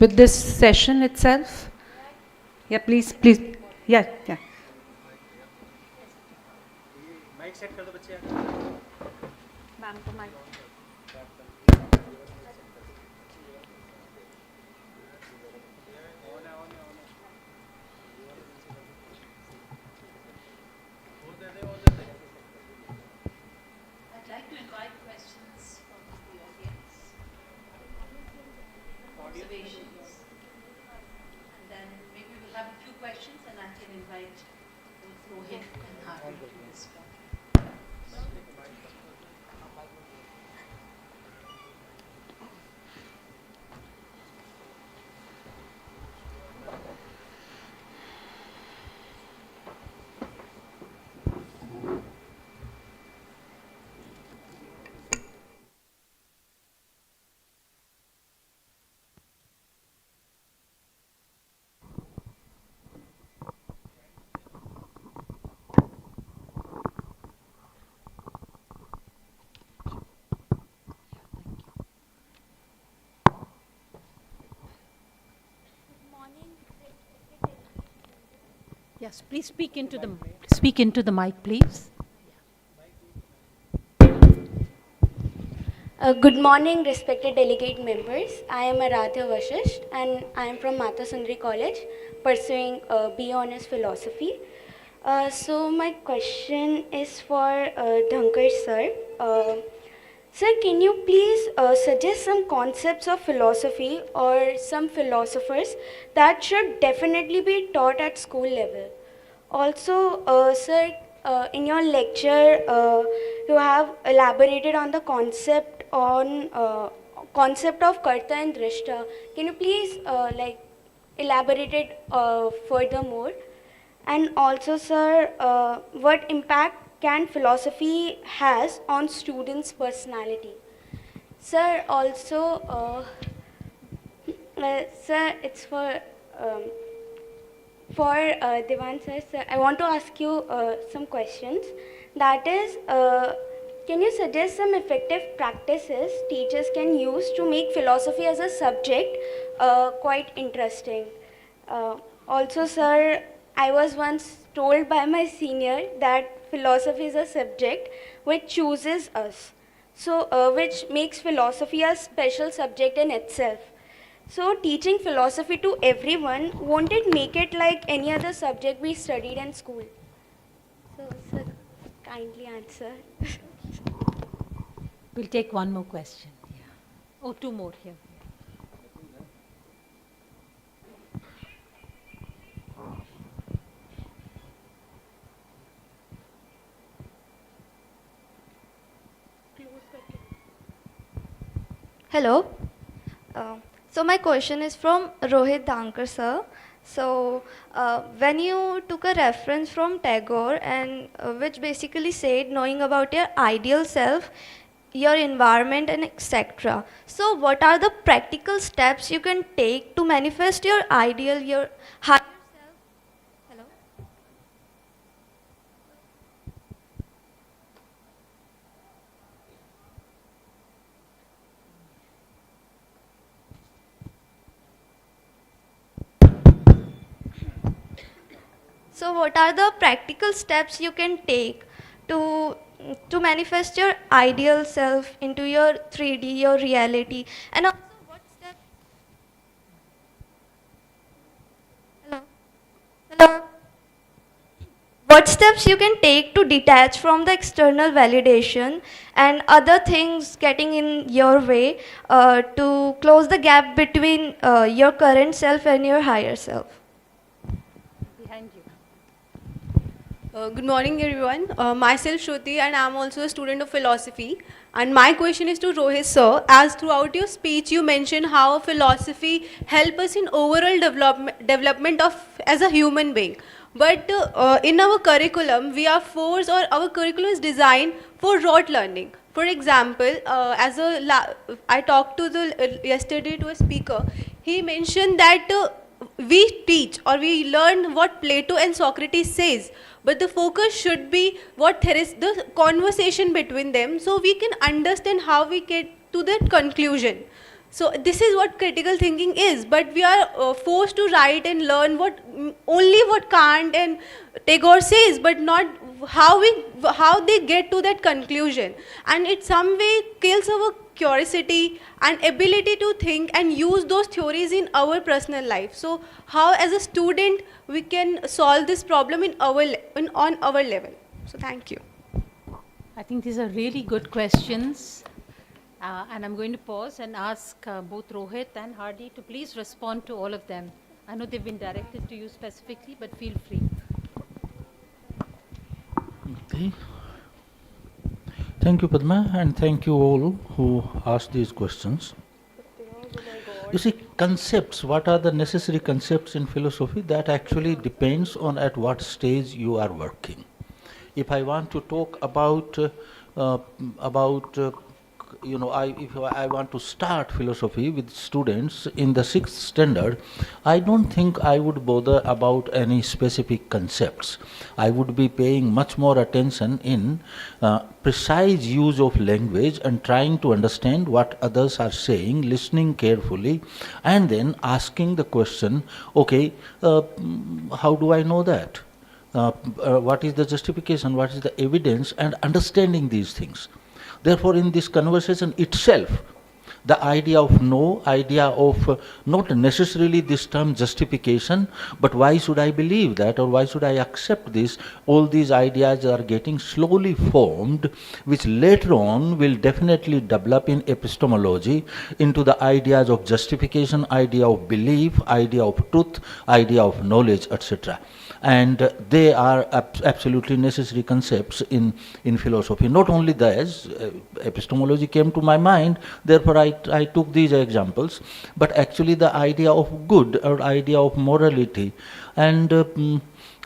with this session itself? Yeah, please. Yeah. Ma'am, to mic. I'd like to invite questions from the audience. Observations. And then maybe we'll have a few questions and I can invite both Rohit and Harvey to respond. Yes, please speak into the mic, please. Good morning, respected delegate members. I am Aradhya Vashish and I am from Mata Sundri College pursuing BA Honours Philosophy. So my question is for Dhankar sir. Sir, can you please suggest some concepts of philosophy or some philosophers that should definitely be taught at school level? Also, sir, in your lecture, you have elaborated on the concept of karta and drishta. Can you please elaborate it furthermore? And also, sir, what impact can philosophy has on students' personality? Sir, also, sir, it's for Devan sir, sir, I want to ask you some questions. That is, can you suggest some effective practices teachers can use to make philosophy as a subject quite interesting? Also, sir, I was once told by my senior that philosophy is a subject which chooses us. So, which makes philosophy a special subject in itself. So, teaching philosophy to everyone, won't it make it like any other subject we studied in school? So, sir, kindly answer. We'll take one more question. Yeah. Oh, two more here. Hello. So my question is from Rohit Dhankar sir. So when you took a reference from Tagore and which basically said knowing about your ideal self, your environment and etc. So what are the practical steps you can take to manifest your ideal, your higher self? Hello. So what are the practical steps you can take to to manifest your ideal self into your 3D, your reality? And also what steps? Hello? Hello? what steps you can take to detach from the external validation and other things getting in your way to close the gap between your current self and your higher self? Behind you. Good morning, everyone. Myself Shruti, and I'm also a student of philosophy. And my question is to Rohit sir. As throughout your speech, you mentioned how philosophy help us in overall development of as a human being. But in our curriculum, we are forced, or our curriculum is designed for rote learning. For example, I talked to yesterday to a speaker. He mentioned that. We teach or we learn what Plato and Socrates says, but the focus should be what there is the conversation between them, so we can understand how we get to that conclusion. So this is what critical thinking is, but we are forced to write and learn only what Kant and Tagore says, but not how they get to that conclusion, and it some way kills our curiosity and ability to think and use those theories in our personal life. So how as a student we can solve this problem on our level? So thank you. I think these are really good questions. And I'm going to pause and ask both Rohit and Hardy to please respond to all of them. I know they've been directed to you specifically, but feel free. Okay. Thank you, Padma, and thank you all who asked these questions. You see, concepts, what are the necessary concepts in philosophy? That actually depends on at what stage you are working. If I want to talk about if I want to start philosophy with students in the 6th standard, I don't think I would bother about any specific concepts. I would be paying much more attention in precise use of language and trying to understand what others are saying, listening carefully, and then asking the question, okay, how do I know that? What is the justification, what is the evidence, and understanding these things. Therefore, in this conversation itself, the idea of not necessarily this term justification, but why should I believe that or why should I accept this, all these ideas are getting slowly formed, which later on will definitely develop in epistemology into the ideas of justification, idea of belief, idea of truth, idea of knowledge, etc. And they are absolutely necessary concepts in philosophy. Not only that, epistemology came to my mind, therefore I took these examples, but actually the idea of good or idea of morality and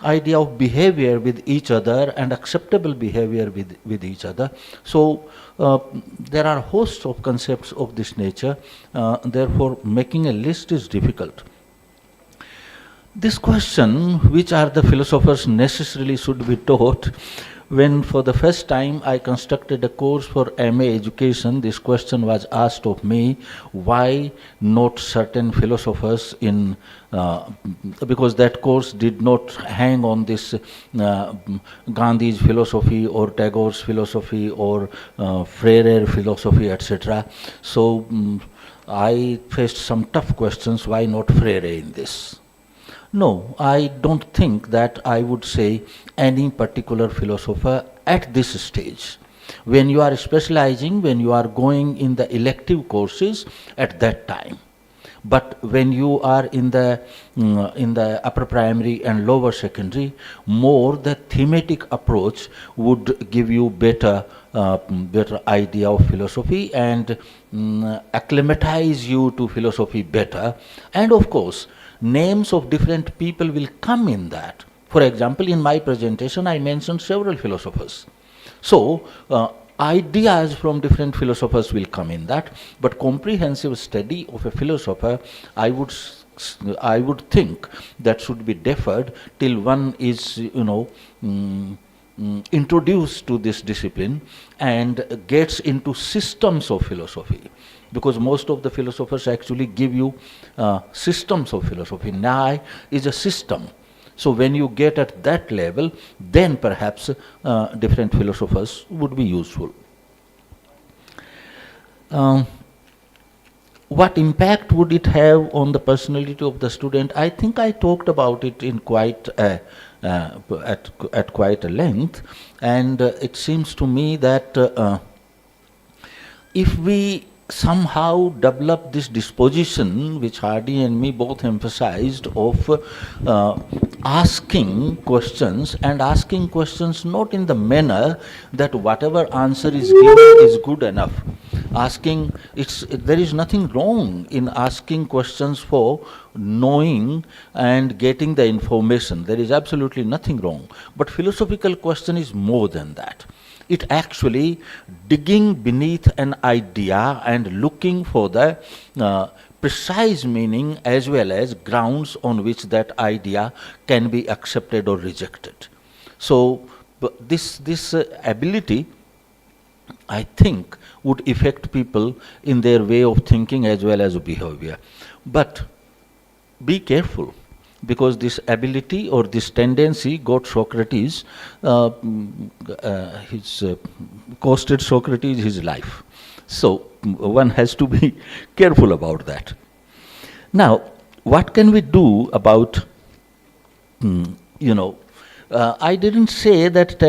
idea of behavior with each other and acceptable behavior with each other. So there are hosts of concepts of this nature, therefore making a list is difficult. This question, which are the philosophers necessarily should be taught, when for the first time I constructed a course for MA education, this question was asked of me, why not certain philosophers because that course did not hang on this Gandhi's philosophy or Tagore's philosophy or Freire philosophy, etc. So I faced some tough questions, why not Freire in this? No, I don't think that I would say any particular philosopher at this stage. When you are specializing, when you are going in the elective courses, at that time. But when you are in the upper primary and lower secondary, more the thematic approach would give you better idea of philosophy and acclimatize you to philosophy better. And of course, names of different people will come in that. For example, in my presentation, I mentioned several philosophers. So, ideas from different philosophers will come in that, but comprehensive study of a philosopher, I would think that should be deferred till one is, introduced to this discipline and gets into systems of philosophy. Because most of the philosophers actually give you systems of philosophy. Nyaya is a system. So when you get at that level, then perhaps different philosophers would be useful. What impact would it have on the personality of the student? I think I talked about it in quite a at quite a length, and it seems to me that if we somehow develop this disposition, which Hardy and me both emphasized, of asking questions, and asking questions not in the manner that whatever answer is given is good enough. Asking, there is nothing wrong in asking questions for knowing and getting the information. There is absolutely nothing wrong. But philosophical question is more than that. It actually digging beneath an idea and looking for the precise meaning as well as grounds on which that idea can be accepted or rejected. So this ability, I think, would affect people in their way of thinking as well as behavior. But be careful, because this ability or this tendency got Socrates, costed Socrates his life. So one has to be careful about that. Now, what can we do about, I didn't say that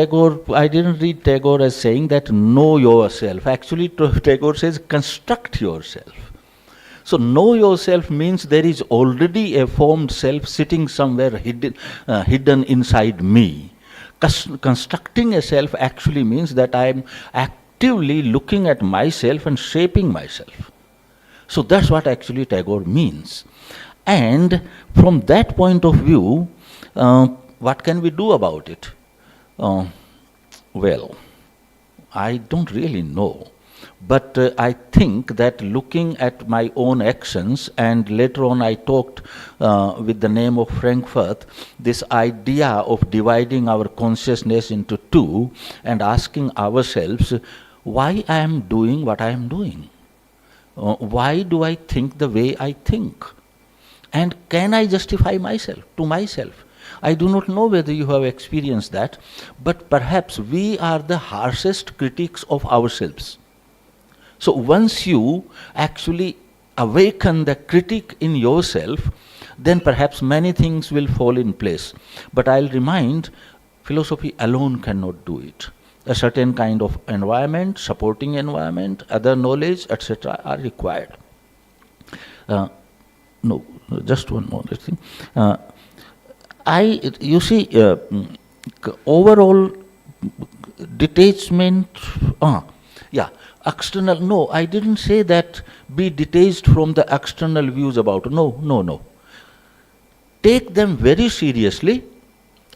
I didn't read Tagore as saying that know yourself. Actually, Tagore says construct yourself. So know yourself means there is already a formed self sitting somewhere hidden inside me. Constructing a self actually means that I am actively looking at myself and shaping myself. So that's what actually Tagore means. And from that point of view, what can we do about it? Well, I don't really know. But I think that looking at my own actions, and later on I talked with the name of Frankfurt, this idea of dividing our consciousness into two and asking ourselves why I am doing what I am doing. Why do I think the way I think? And can I justify myself to myself? I do not know whether you have experienced that, but perhaps we are the harshest critics of ourselves. So once you actually awaken the critic in yourself, then perhaps many things will fall in place. But I'll remind, philosophy alone cannot do it. A certain kind of environment, supporting environment, other knowledge, etc. are required. No, just one more thing. Overall detachment, external, no, I didn't say that be detached from the external views about, no. Take them very seriously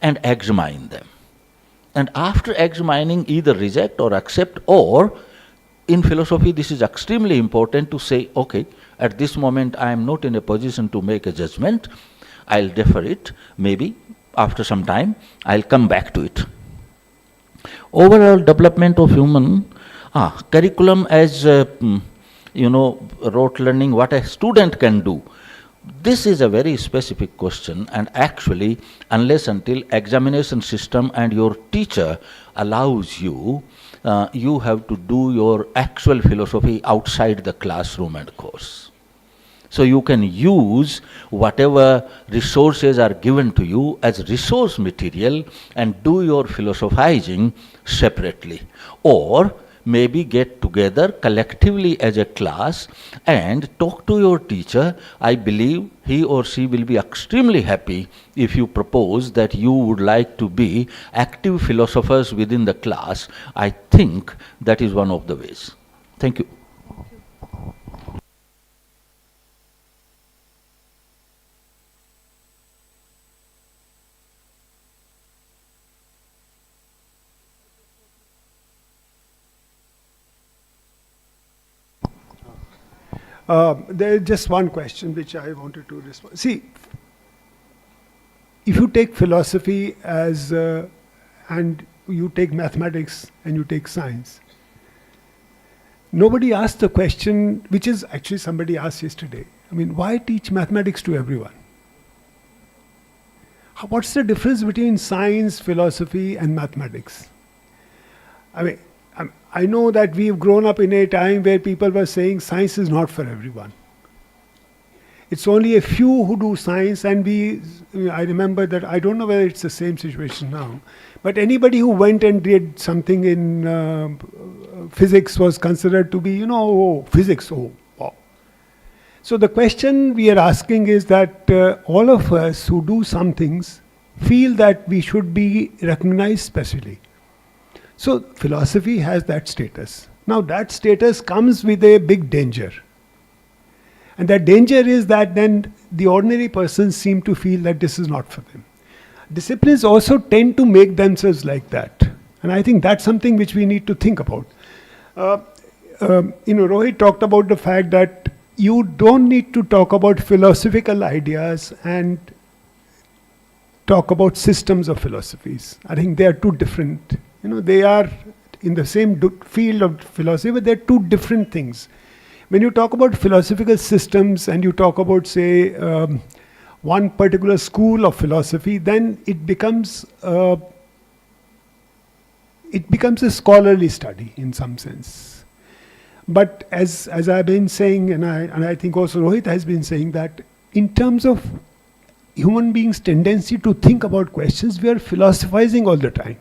and examine them. And after examining, either reject or accept, or in philosophy this is extremely important to say, okay, at this moment I am not in a position to make a judgment, I'll defer it, maybe after some time I'll come back to it. Overall development of human curriculum as, rote learning, what a student can do. This is a very specific question, and actually, unless until examination system and your teacher allows you, you have to do your actual philosophy outside the classroom and course. So you can use whatever resources are given to you as resource material and do your philosophizing separately. Or maybe get together collectively as a class and talk to your teacher. I believe he or she will be extremely happy if you propose that you would like to be active philosophers within the class. I think that is one of the ways. Thank you. There is just one question which I wanted to respond. See, if you take philosophy as, and you take mathematics and you take science, nobody asked the question, which is actually somebody asked yesterday. I mean, why teach mathematics to everyone? What's the difference between science, philosophy, and mathematics? I mean, I know that we've grown up in a time where people were saying science is not for everyone. It's only a few who do science, and I remember that, I don't know whether it's the same situation now, but anybody who went and did something in physics was considered to be, oh, physics, oh, wow. So the question we are asking is that all of us who do some things feel that we should be recognized specially. So philosophy has that status. Now that status comes with a big danger. And that danger is that then the ordinary persons seem to feel that this is not for them. Disciplines also tend to make themselves like that. And I think that's something which we need to think about. Rohit talked about the fact that you don't need to talk about philosophical ideas and talk about systems of philosophies. I think they are two different. They are in the same field of philosophy, but they're two different things. When you talk about philosophical systems and you talk about, say, one particular school of philosophy, then it becomes a scholarly study in some sense. But as I've been saying, and I think also Rohit has been saying, that in terms of human beings' tendency to think about questions, we are philosophizing all the time.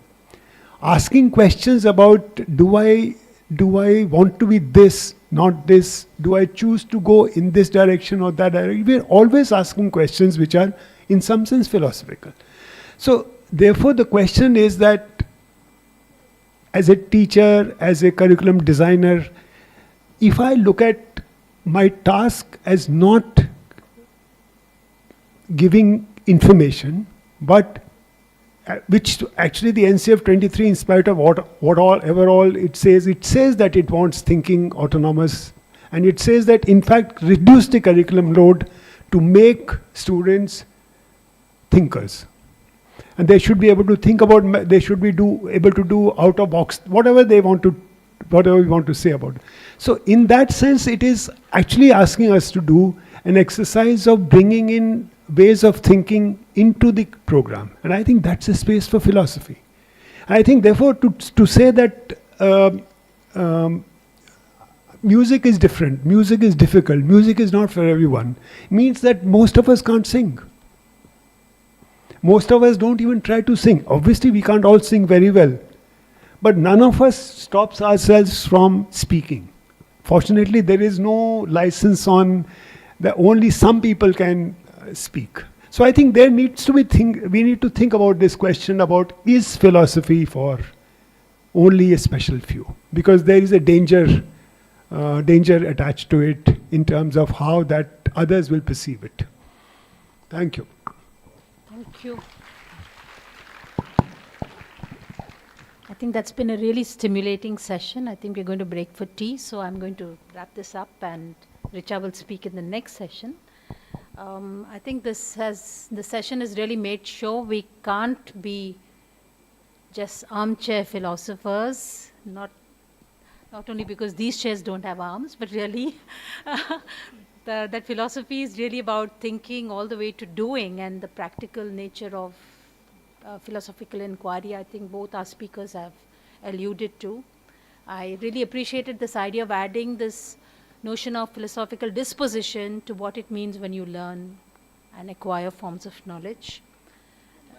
Asking questions about, do I want to be this, not this? Do I choose to go in this direction or that direction? We're always asking questions which are in some sense philosophical. So therefore the question is that as a teacher, as a curriculum designer, if I look at my task as not giving information, but which actually the NCF 23, in spite of whatever all it says that it wants thinking autonomous, and it says that in fact reduce the curriculum load to make students thinkers. And they should be able to think about, they should be able to do out of box, whatever we want to say about it. So in that sense, it is actually asking us to do an exercise of bringing in ways of thinking into the program. And I think that's a space for philosophy. I think therefore to say that music is different, music is difficult, music is not for everyone, means that most of us can't sing. Most of us don't even try to sing. Obviously we can't all sing very well, but none of us stops ourselves from speaking. Fortunately, there is no license on that only some people can speak. So I think we need to think about this question about, is philosophy for only a special few? Because there is a danger attached to it in terms of how that others will perceive it. Thank you. Thank you. I think that's been a really stimulating session. I think we're going to break for tea, so I'm going to wrap this up and Richa will speak in the next session. I think the session has really made sure we can't be just armchair philosophers, not only because these chairs don't have arms, but really that philosophy is really about thinking all the way to doing, and the practical nature of philosophical inquiry, I think both our speakers have alluded to. I really appreciated this idea of adding this notion of philosophical disposition to what it means when you learn and acquire forms of knowledge.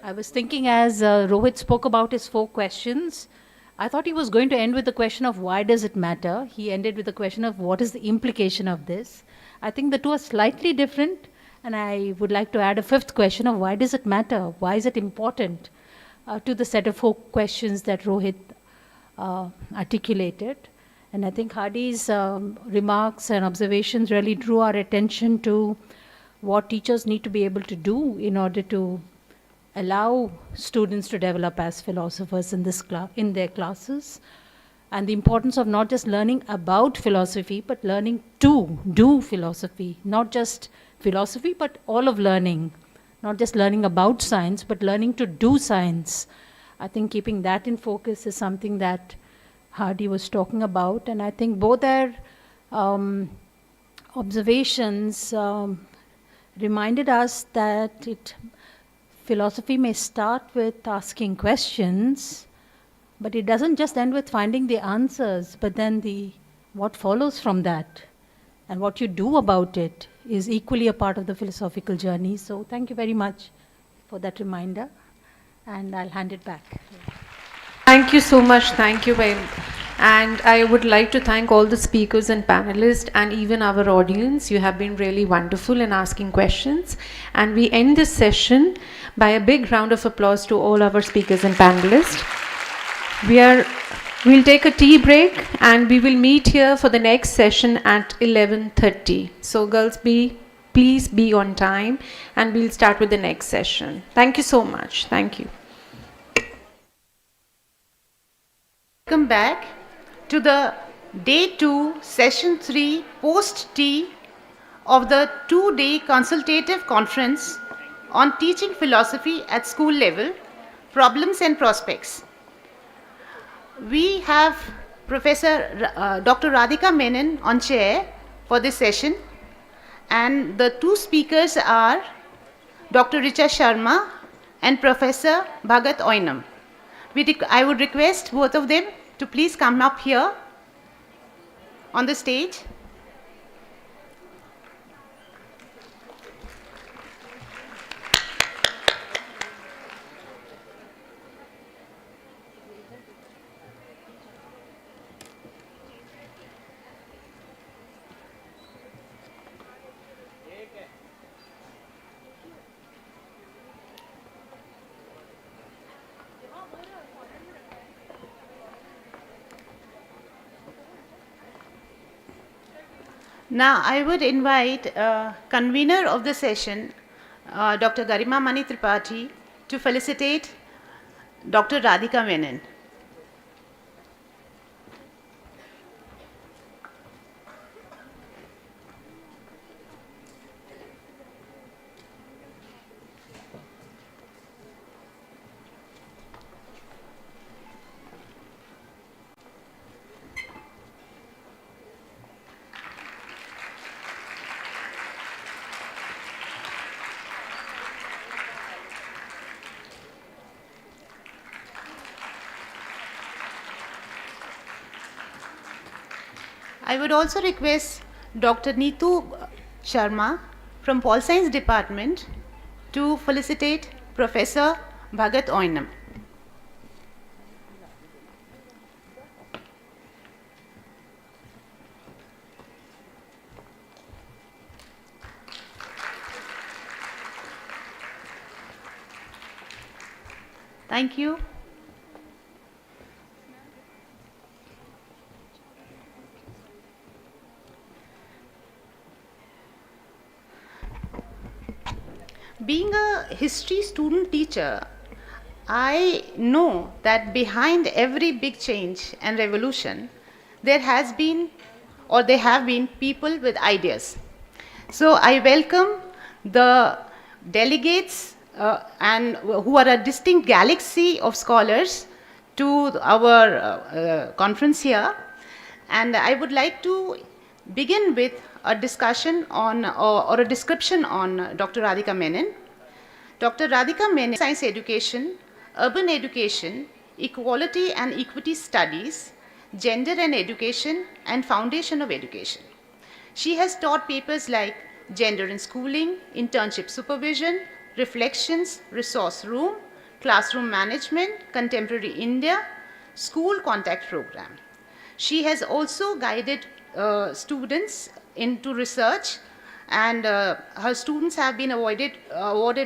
I was thinking as Rohit spoke about his 4 questions, I thought he was going to end with the question of why does it matter? He ended with the question of what is the implication of this? I think the two are slightly different, and I would like to add a 5th question of why does it matter? Why is it important to the set of 4 questions that Rohit articulated? And I think Hardy's remarks and observations really drew our attention to what teachers need to be able to do in order to allow students to develop as philosophers in their classes, and the importance of not just learning about philosophy, but learning to do philosophy, not just philosophy, but all of learning, not just learning about science, but learning to do science. I think keeping that in focus is something that Hardy was talking about, and I think both our observations reminded us that philosophy may start with asking questions, but it doesn't just end with finding the answers, but then what follows from that and what you do about it is equally a part of the philosophical journey. So thank you very much for that reminder, and I'll hand it back. Thank you so much. Thank you very much. And I would like to thank all the speakers and panelists and even our audience. You have been really wonderful in asking questions. And we end this session by a big round of applause to all our speakers and panelists. We'll take a tea break and we will meet here for the next session at 11:30. So girls, please be on time and we'll start with the next session. Thank you so much. Thank you. Welcome back to the day 2, session 3, post-tea of the 2-day consultative conference on teaching philosophy at school level, problems and prospects. We have Professor Dr. Radhika Menon on chair for this session, and the two speakers are Dr. Richa Sharma and Professor Bhagat Oinam. I would request both of them to please come up here on the stage. Now, I would invite convener of the session, Dr. Garima Mani Tripathi, to felicitate Dr. Radhika Menon. I would also request Dr. Neetu Sharma from Pol Science Department to felicitate Professor Bhagat Oinam. Thank you. Being a history student teacher, I know that behind every big change and revolution, there have been people with ideas. So I welcome the delegates and who are a distinct galaxy of scholars to our conference here. And I would like to begin with a discussion on or a description on Dr. Radhika Menon. Dr. Radhika Menon, science education, urban education, equality and equity studies, gender and education, and foundation of education. She has taught papers like gender in schooling, internship supervision, reflections, resource room, classroom management, contemporary India, school contact program. She has also guided students into research, and her students have been awarded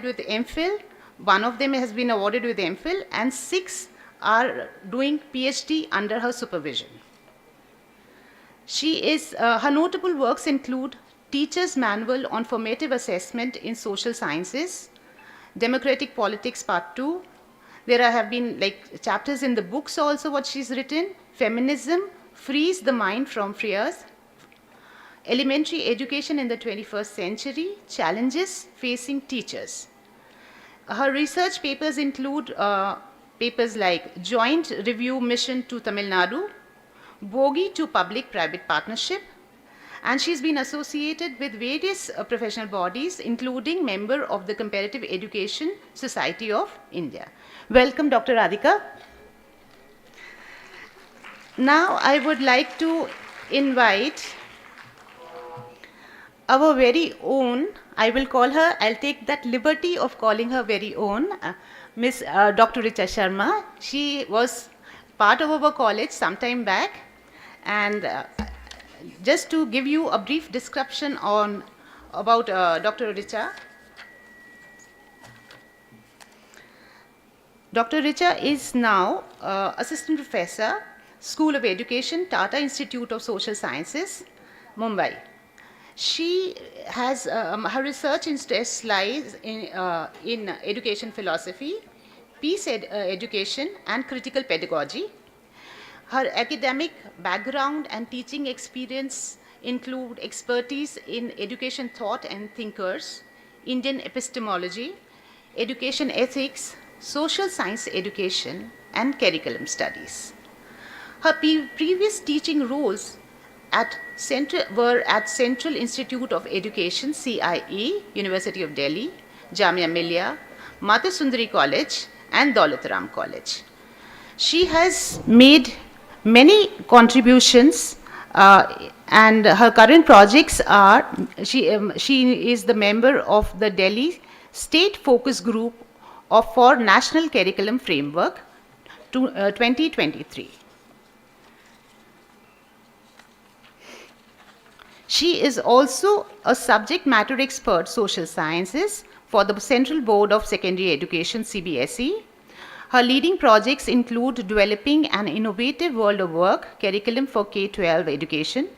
with MPhil. One of them has been awarded with MPhil, and 6 are doing PhD under her supervision. Her notable works include Teacher's Manual on Formative Assessment in Social Sciences, Democratic Politics Part 2. There have been chapters in the books also what she's written, Feminism, Frees the Mind from Fears, Elementary Education in the 21st Century, Challenges Facing Teachers. Her research papers include papers like Joint Review Mission to Tamil Nadu, Bogie to Public-Private Partnership, and she's been associated with various professional bodies, including member of the Comparative Education Society of India. Welcome, Dr. Radhika. Now I would like to invite our very own, I will call her, I'll take that liberty of calling her very own, Miss Dr. Richa Sharma. She was part of our college sometime back, and just to give you a brief description on about Dr. Richa. Dr. Richa is now Assistant Professor, School of Education, Tata Institute of Social Sciences, Mumbai. She has, her research interests lies in education philosophy, peace education, and critical pedagogy. Her academic background and teaching experience include expertise in education thought and thinkers, Indian epistemology, education ethics, social science education, and curriculum studies. Her previous teaching roles were at Central Institute of Education, CIE, University of Delhi, Jamia Millia, Mata Sundri College, and Daulat Ram College. She has made many contributions, and her current projects are, she is the member of the Delhi State Focus Group for National Curriculum Framework 2023. She is also a subject matter expert social sciences for the Central Board of Secondary Education CBSE. Her leading projects include developing an innovative world of work curriculum for K-12 education,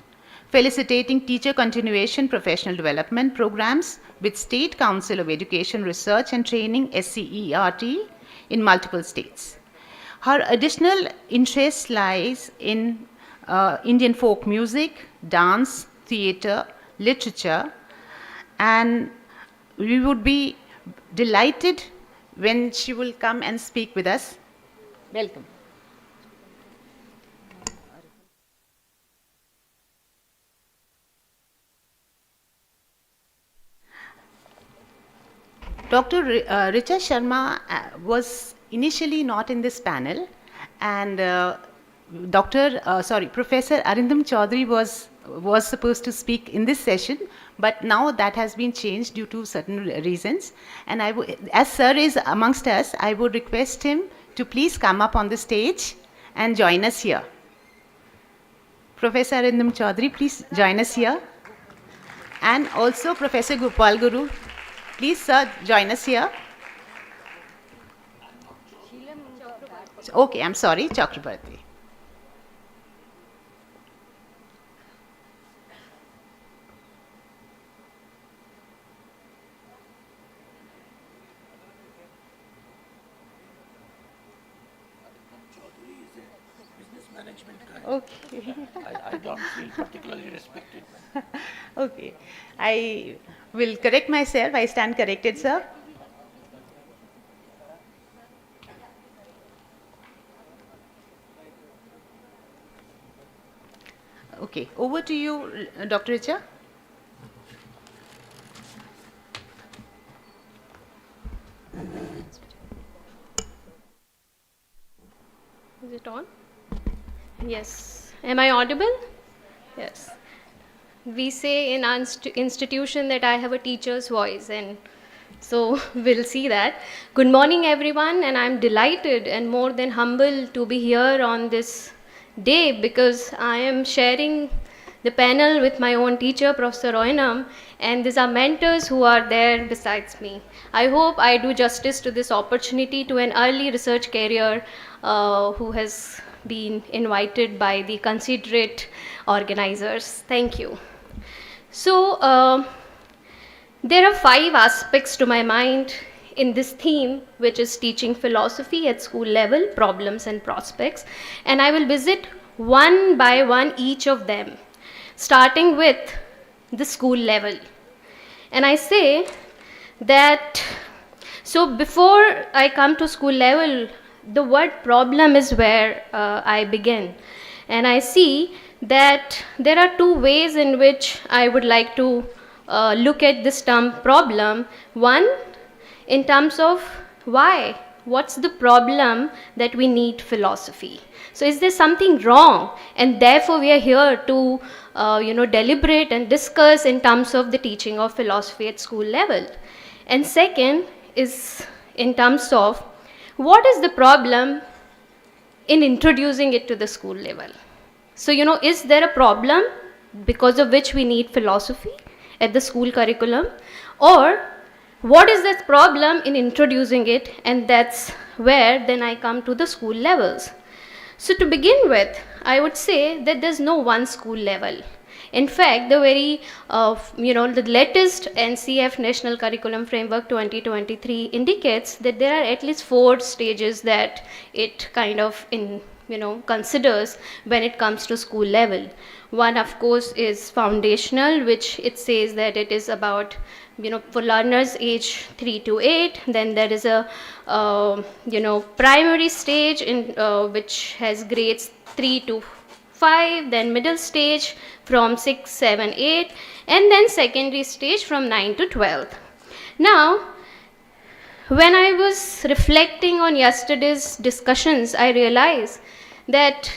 facilitating teacher continuation professional development programs with State Council of Education Research and Training SCERT in multiple states. Her additional interest lies in Indian folk music, dance, theatre, literature, and we would be delighted when she will come and speak with us. Welcome. Dr. Richa Sharma was initially not in this panel, and Professor Arindam Chaudhary was supposed to speak in this session, but now that has been changed due to certain reasons. And as Sir is amongst us, I would request him to please come up on the stage and join us here. Professor Arindam Chaudhary, please join us here. And also Professor Gopal Guru, please sir, join us here. Okay, I'm sorry, Chakrabarti. Okay. I don't feel particularly respected. Okay. I will correct myself. I stand corrected, sir. Okay. Over to you, Dr. Richa. Is it on? Yes. Am I audible? Yes. We say in our institution that I have a teacher's voice, and so we'll see that. Good morning, everyone, and I'm delighted and more than humbled to be here on this day because I am sharing the panel with my own teacher, Professor Roynam, and these are mentors who are there besides me. I hope I do justice to this opportunity to an early research career who has been invited by the considerate organizers. Thank you. So, there are 5 aspects to my mind in this theme, which is teaching philosophy at school level, problems and prospects, and I will visit one by one each of them, starting with the school level. And I say that, so before I come to school level, the word problem is where I begin. And I see that there are 2 ways in which I would like to look at this term problem. One, in terms of why what's the problem that we need philosophy? So is there something wrong? And therefore we are here to deliberate and discuss in terms of the teaching of philosophy at school level. And second is in terms of what is the problem in introducing it to the school level. So, is there a problem because of which we need philosophy at the school curriculum? Or what is that problem in introducing it? And that's where then I come to the school levels. So to begin with, I would say that there's no one school level. In fact, the very, the latest NCF National Curriculum Framework 2023 indicates that there are at least 4 stages that it kind of considers when it comes to school level. One, of course, is foundational, which it says that it is about, for learners age 3 to 8. Then there is a, primary stage in which has grades 3 to 5, then middle stage from 6, 7, 8, and then secondary stage from 9 to 12. Now, when I was reflecting on yesterday's discussions, I realized that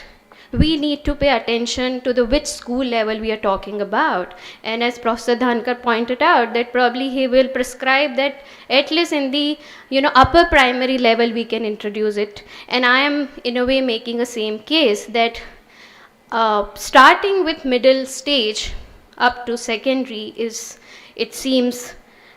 we need to pay attention to the which school level we are talking about. And as Professor Dhankar pointed out, that probably he will prescribe that at least in the upper primary level we can introduce it. And I am in a way making a same case that starting with middle stage up to secondary it seems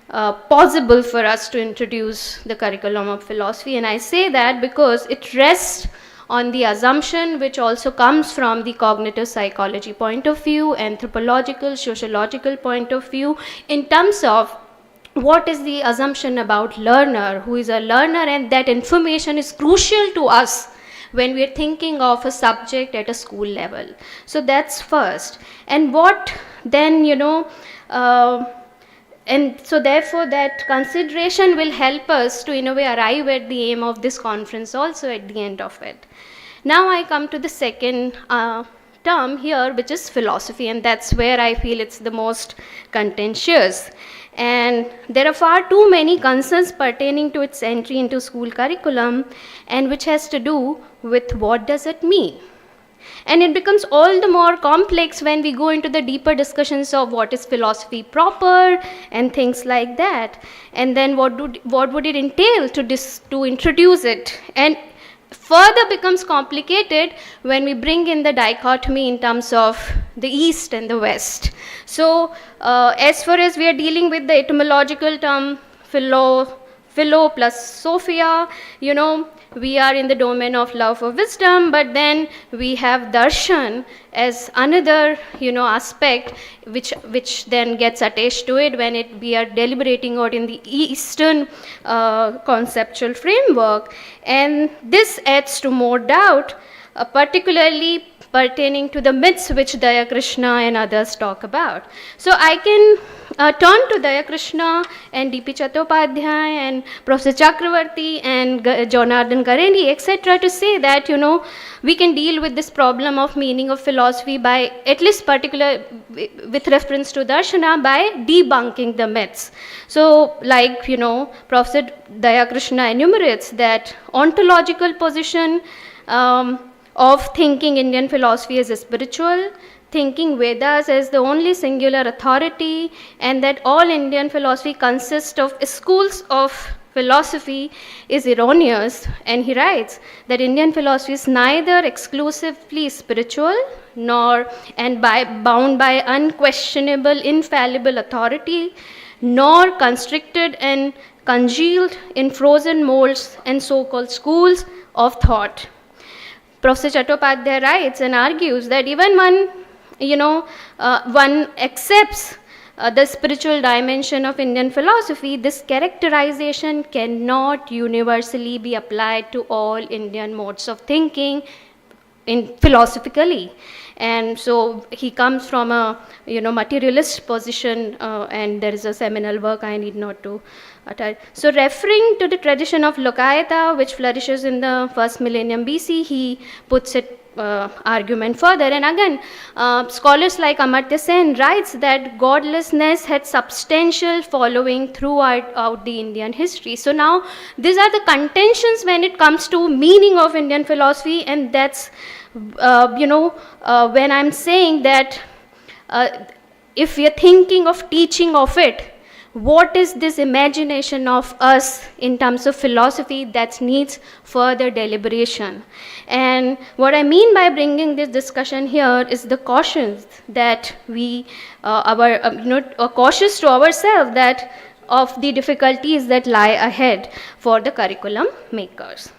possible for us to introduce the curriculum of philosophy. And I say that because it rests on the assumption which also comes from the cognitive psychology point of view, anthropological, sociological point of view, in terms of what is the assumption about learner, who is a learner, and that information is crucial to us when we are thinking of a subject at a school level. So that's first. And what then, and so therefore that consideration will help us to in a way arrive at the aim of this conference also at the end of it. Now I come to the second term here, which is philosophy, and that's where I feel it's the most contentious. And there are far too many concerns pertaining to its entry into school curriculum, and which has to do with what does it mean. And it becomes all the more complex when we go into the deeper discussions of what is philosophy proper and things like that. And then what would it entail to introduce it? And further becomes complicated when we bring in the dichotomy in terms of the East and the West. So as far as we are dealing with the etymological term philo plus sophia, we are in the domain of love for wisdom, but then we have darshan as another aspect which then gets attached to it when we are deliberating out in the Eastern conceptual framework. And this adds to more doubt, particularly pertaining to the myths which Daya Krishna and others talk about. So I can turn to Daya Krishna and D.P. Chattopadhyay and Professor Chakravarti and Jonathan Garendi, etc. to say that, we can deal with this problem of meaning of philosophy by, at least particular with reference to Darshana, by debunking the myths. So like, Professor Daya Krishna enumerates that ontological position of thinking Indian philosophy as a spiritual, thinking Vedas as the only singular authority, and that all Indian philosophy consists of schools of philosophy is erroneous. And he writes that Indian philosophy is neither exclusively spiritual nor bound by unquestionable, infallible authority, nor constricted and congealed in frozen molds and so-called schools of thought. Professor Chattopadhyay writes and argues that even one accepts the spiritual dimension of Indian philosophy, this characterization cannot universally be applied to all Indian modes of thinking philosophically. And so he comes from a materialist position, and there is a seminal work I need not to utter. So referring to the tradition of Lokayata, which flourishes in the first millennium BC, he puts it argument further. And again, scholars like Amartya Sen writes that godlessness had substantial following throughout the Indian history. So now these are the contentions when it comes to meaning of Indian philosophy, and that's when I'm saying that if we are thinking of teaching of it, what is this imagination of us in terms of philosophy that needs further deliberation. And what I mean by bringing this discussion here is the cautions that we are cautious to ourselves that of the difficulties that lie ahead for the curriculum makers.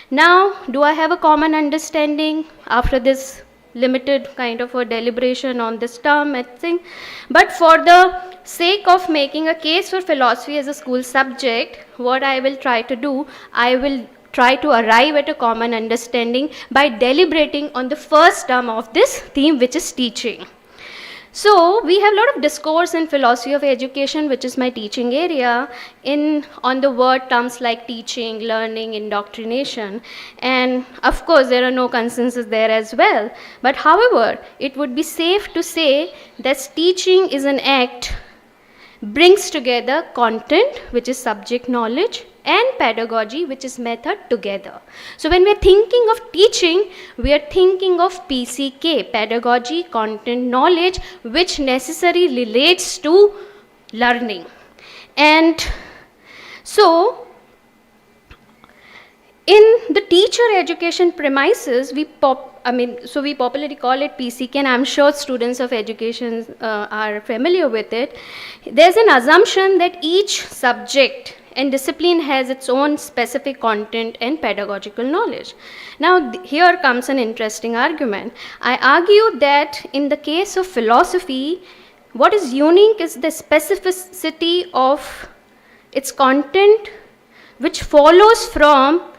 Now, do I have a common understanding after this limited kind of a deliberation on this term, I think? But for the sake of making a case for philosophy as a school subject, what I will try to do, I will try to arrive at a common understanding by deliberating on the first term of this theme, which is teaching. So we have a lot of discourse in philosophy of education, which is my teaching area, on the word terms like teaching, learning, indoctrination, and of course there are no consensus there as well. But however, it would be safe to say that teaching is an act brings together content, which is subject knowledge, and pedagogy, which is method, together. So when we are thinking of teaching, we are thinking of PCK, pedagogy, content, knowledge, which necessarily relates to learning. And so in the teacher education premises, we popularly call it PCK, and I'm sure students of education are familiar with it. There's an assumption that each subject and discipline has its own specific content and pedagogical knowledge. Now, here comes an interesting argument. I argue that in the case of philosophy, what is unique is the specificity of its content, which follows from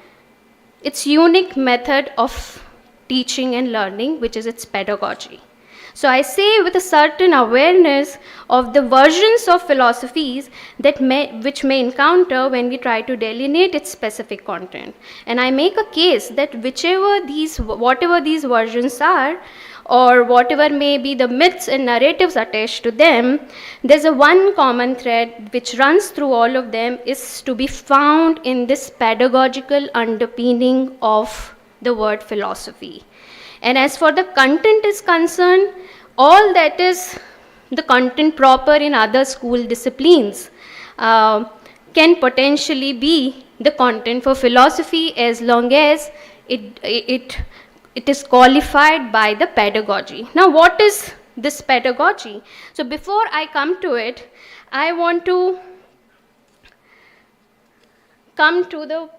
its unique method of teaching and learning, which is its pedagogy. So I say with a certain awareness of the versions of philosophies which may encounter when we try to delineate its specific content. And I make a case that whatever these versions are, or whatever may be the myths and narratives attached to them, there's a one common thread which runs through all of them is to be found in this pedagogical underpinning of the word philosophy. And as for the content is concerned, all that is the content proper in other school disciplines can potentially be the content for philosophy, as long as it is qualified by the pedagogy. Now, what is this pedagogy? So before I come to it, I want to come to the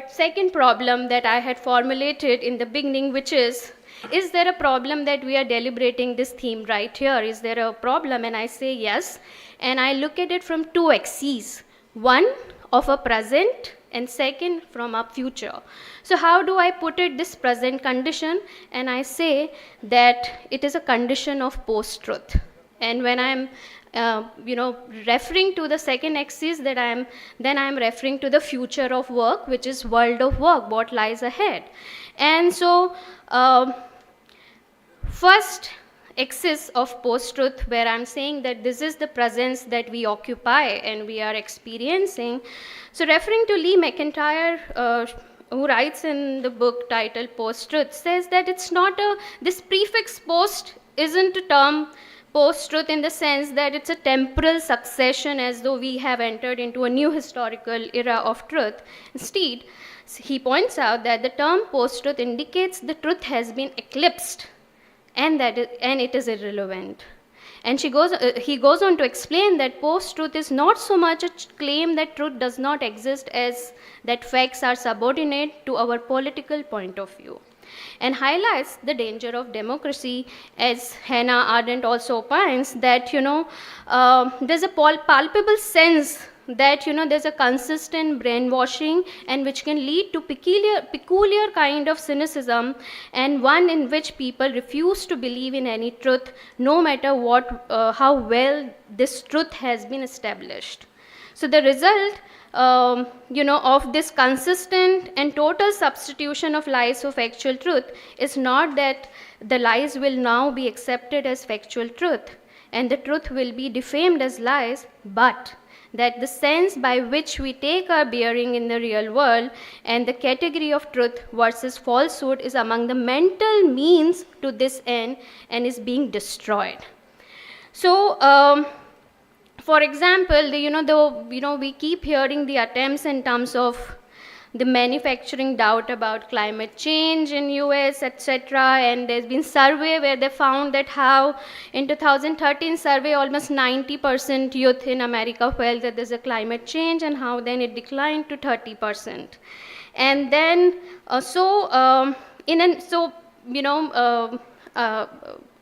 second problem that I had formulated in the beginning, which is there a problem that we are deliberating this theme right here? Is there a problem? And I say yes. And I look at it from two axes. One of a present, and second from a future. So how do I put it, this present condition? And I say that it is a condition of post-truth. And when I'm referring to the second axis, that then I'm referring to the future of work, which is world of work, what lies ahead. And so first axis of post-truth, where I'm saying that this is the presence that we occupy and we are experiencing. So referring to Lee McIntyre, who writes in the book titled Post-Truth, says that it's not this prefix post isn't a term post-truth in the sense that it's a temporal succession as though we have entered into a new historical era of truth. Instead, he points out that the term post-truth indicates the truth has been eclipsed and it is irrelevant. And he goes on to explain that post-truth is not so much a claim that truth does not exist as that facts are subordinate to our political point of view, and highlights the danger of democracy, as Hannah Arendt also opines that there's a palpable sense that there's a consistent brainwashing, and which can lead to peculiar kind of cynicism, and one in which people refuse to believe in any truth, no matter how well this truth has been established. So the result, of this consistent and total substitution of lies for factual truth is not that the lies will now be accepted as factual truth and the truth will be defamed as lies, but that the sense by which we take our bearing in the real world and the category of truth versus falsehood is among the mental means to this end and is being destroyed. So, for example, we keep hearing the attempts in terms of the manufacturing doubt about climate change in US, etc. And there's been survey where they found that how in 2013 survey almost 90% youth in America felt that there's a climate change, and how then it declined to 30%. And then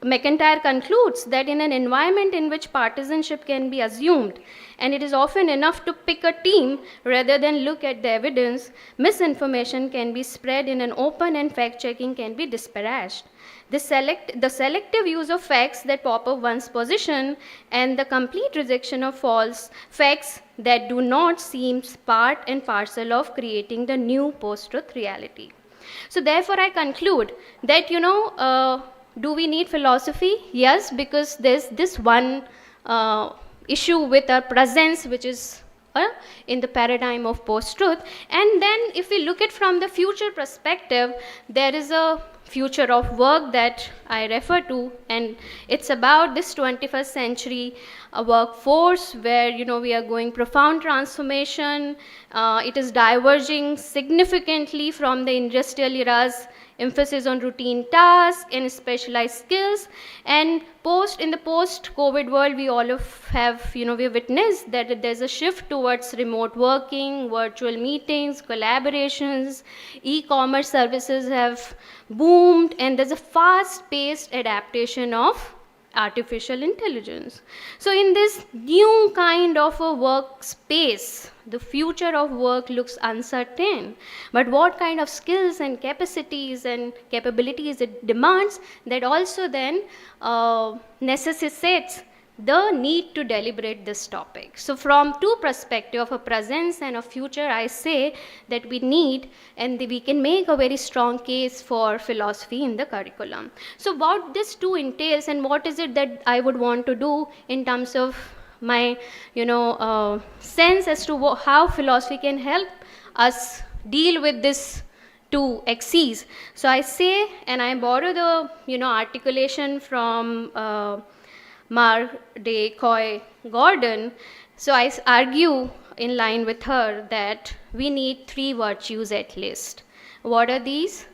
McIntyre concludes that in an environment in which partisanship can be assumed, and it is often enough to pick a team rather than look at the evidence, misinformation can be spread in an open and fact-checking can be disparaged. The selective use of facts that pop up one's position and the complete rejection of false facts that do not seem part and parcel of creating the new post-truth reality. So therefore I conclude that, do we need philosophy? Yes, because there's this one issue with our presence, which is in the paradigm of post-truth. And then if we look at from the future perspective, there is a future of work that I refer to, and it's about this 21st century workforce where we are going profound transformation. It is diverging significantly from the industrial era's emphasis on routine tasks and specialized skills. And in the post-COVID world, we all have witnessed that there's a shift towards remote working, virtual meetings, collaborations, e-commerce services have boomed, and there's a fast-paced adaptation of artificial intelligence. So in this new kind of a workspace, the future of work looks uncertain, but what kind of skills and capacities and capabilities it demands, that also then necessitates the need to deliberate this topic. So from two perspectives, of a presence and a future, I say that we need, and we can make a very strong case for philosophy in the curriculum. So what this two entails, and what is it that I would want to do in terms of my sense as to how philosophy can help us deal with this two axes. So I say, and I borrow the articulation from Mar de Coy Gordon. So I argue in line with her that we need three virtues at least. What are these?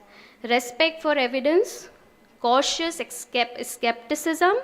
Respect for evidence, cautious skepticism,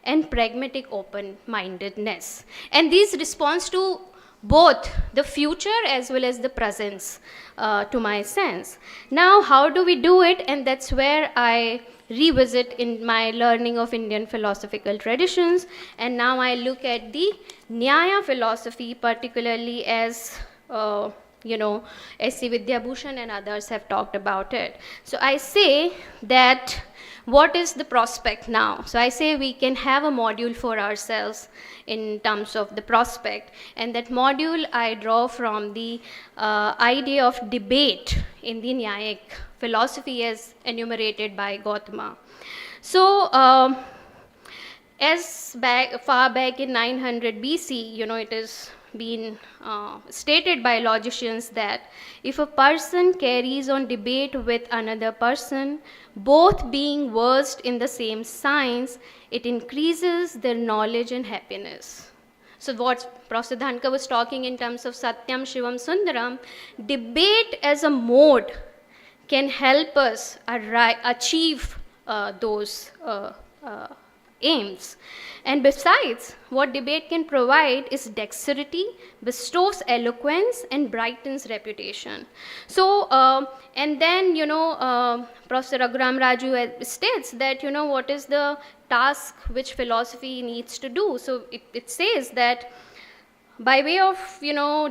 and pragmatic open-mindedness. And these responds to both the future as well as the presence, to my sense. Now, how do we do it? And that's where I revisit in my learning of Indian philosophical traditions, and now I look at the Nyaya philosophy, particularly as S.C. Vidyabhushan and others have talked about it. So I say that what is the prospect now? So I say we can have a module for ourselves in terms of the prospect, and that module I draw from the idea of debate in the Nyayic philosophy as enumerated by Gautama. So as far back in 900 BC, it is been stated by logicians that if a person carries on debate with another person, both being versed in the same science, it increases their knowledge and happiness. So what Professor Dhankar was talking in terms of Satyam, Shivam, Sundaram, debate as a mode can help us achieve those aims. And besides, what debate can provide is dexterity, bestows eloquence, and brightens reputation. So, and then, Professor Raghuram Raju states that, what is the task which philosophy needs to do. So, it says that by way of,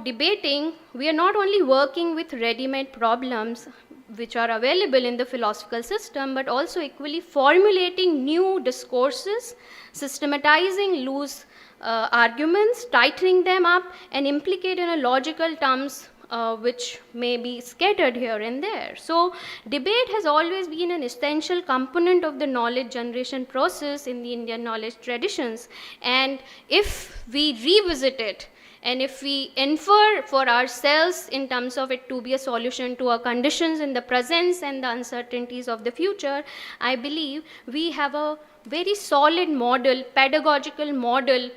debating, we are not only working with ready-made problems which are available in the philosophical system, but also equally formulating new discourses, systematizing loose arguments, tightening them up, and implicate in a logical terms which may be scattered here and there. So debate has always been an essential component of the knowledge generation process in the Indian knowledge traditions. And if we revisit it, and if we infer for ourselves in terms of it to be a solution to our conditions in the present and the uncertainties of the future, I believe we have a very solid model, pedagogical model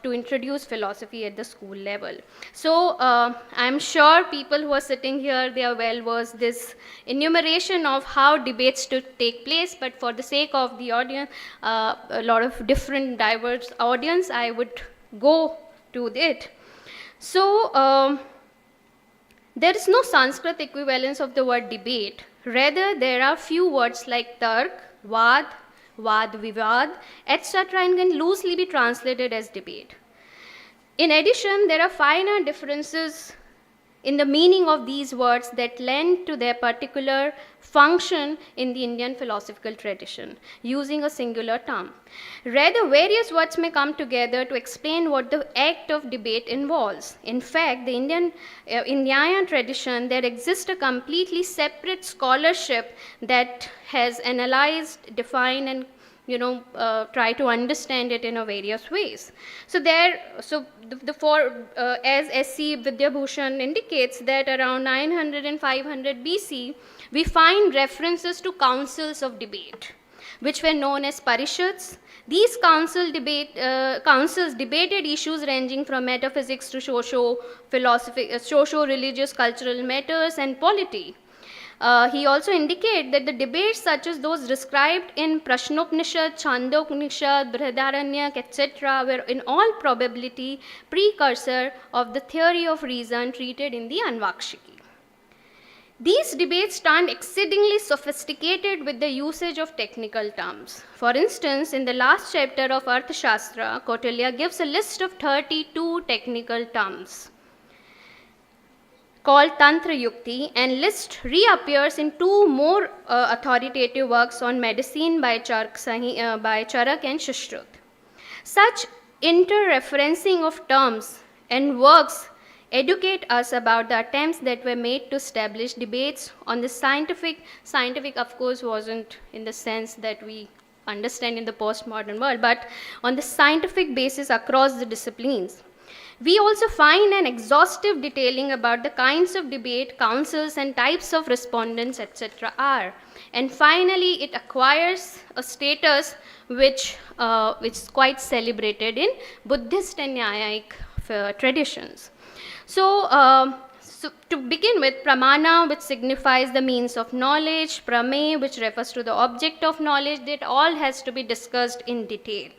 to introduce philosophy at the school level. So I'm sure people who are sitting here, they are well versed this enumeration of how debates to take place, but for the sake of the audience, a lot of different diverse audience, I would go to it. So there is no Sanskrit equivalence of the word debate. Rather, there are few words like tark, vad, vad vivad, etc., and can loosely be translated as debate. In addition, there are finer differences in the meaning of these words that lend to their particular function in the Indian philosophical tradition, using a singular term. Rather, various words may come together to explain what the act of debate involves. In fact, the in Nyaya tradition, there exists a completely separate scholarship that has analyzed, defined, and try to understand it in a various ways. So as S.C. Vidyabhushan indicates, that around 900 and 500 BC, we find references to councils of debate, which were known as parishads. These councils debated issues ranging from metaphysics to socio-religious, cultural matters, and polity. He also indicated that the debates such as those described in Prashnopanishad, Chandogyopanishad, Brihadaranyaka, etc. were in all probability precursor of the theory of reason treated in the Anvakshiki. These debates turned exceedingly sophisticated with the usage of technical terms. For instance, in the last chapter of Arthashastra, Kautilya gives a list of 32 technical terms called Tantra Yukti, and list reappears in two more authoritative works on medicine by Charak and Shishrut. Such interreferencing of terms and works educate us about the attempts that were made to establish debates on the scientific of course wasn't in the sense that we understand in the postmodern world, but on the scientific basis across the disciplines. We also find an exhaustive detailing about the kinds of debate, councils, and types of respondents, etc. are. And finally, it acquires a status which is quite celebrated in Buddhist and Nyayic traditions. So to begin with, pramana, which signifies the means of knowledge, prame, which refers to the object of knowledge, that all has to be discussed in detail.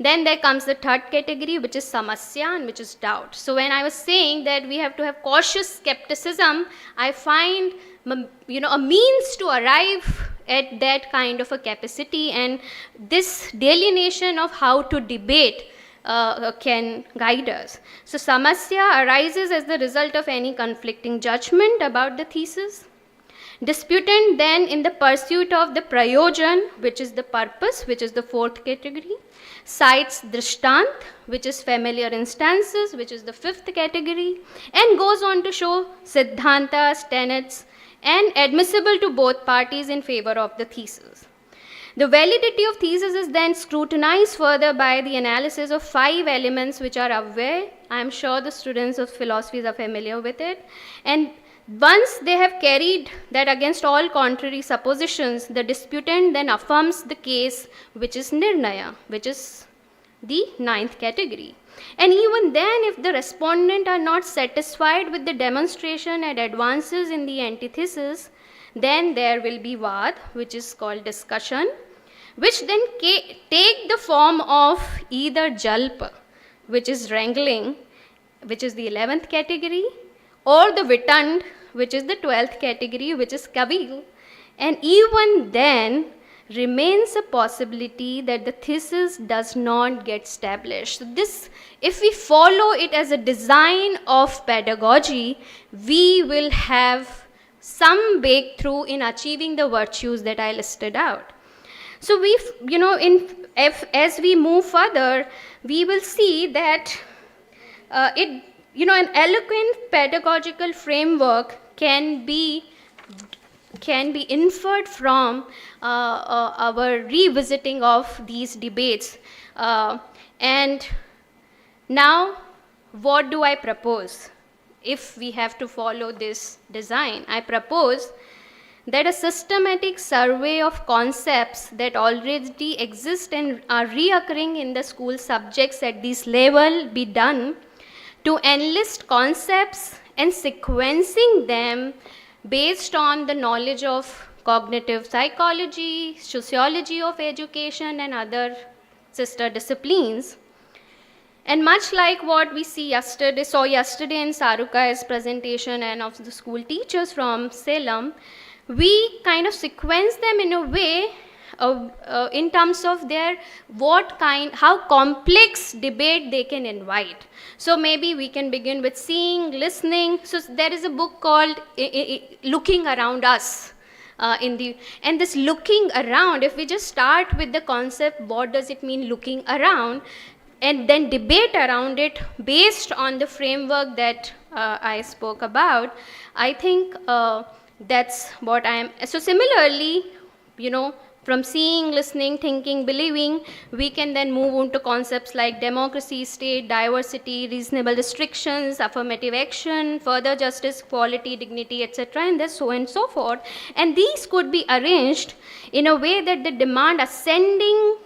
Then there comes the third category, which is samasya, and which is doubt. So when I was saying that we have to have cautious skepticism, I find a means to arrive at that kind of a capacity, and this delineation of how to debate can guide us. So samasya arises as the result of any conflicting judgment about the thesis. Disputant then in the pursuit of the prayojan, which is the purpose, which is the fourth category, cites drishtant, which is familiar instances, which is the fifth category, and goes on to show siddhantas, tenets, and admissible to both parties in favor of the thesis. The validity of thesis is then scrutinized further by the analysis of 5 elements which are aware. I am sure the students of philosophy are familiar with it. And once they have carried that against all contrary suppositions, the disputant then affirms the case, which is nirnaya, which is the 9th category. And even then, if the respondent are not satisfied with the demonstration and advances in the antithesis, then there will be vad, which is called discussion, which then take the form of either jalpa, which is wrangling, which is the 11th category, or the vitand, which is the 12th category, which is kavil. And even then remains a possibility that the thesis does not get established. So this, if we follow it as a design of pedagogy, we will have some breakthrough in achieving the virtues that I listed out. So as we move further, we will see that an eloquent pedagogical framework can be inferred from our revisiting of these debates. And now, what do I propose? If we have to follow this design, I propose that a systematic survey of concepts that already exist and are reoccurring in the school subjects at this level be done to enlist concepts and sequencing them based on the knowledge of cognitive psychology, sociology of education, and other sister disciplines. And much like what we saw yesterday in Sarukai's presentation and of the school teachers from Salem, we kind of sequence them in a way in terms of how complex debate they can invite. So maybe we can begin with seeing, listening. So there is a book called Looking Around Us. And this looking around, if we just start with the concept, what does it mean looking around, and then debate around it based on the framework that I spoke about, I think that's what I am. So similarly, from seeing, listening, thinking, believing, we can then move on to concepts like democracy, state, diversity, reasonable restrictions, affirmative action, further justice, equality, dignity, etc., and so on and so forth. And these could be arranged in a way that they demand ascending,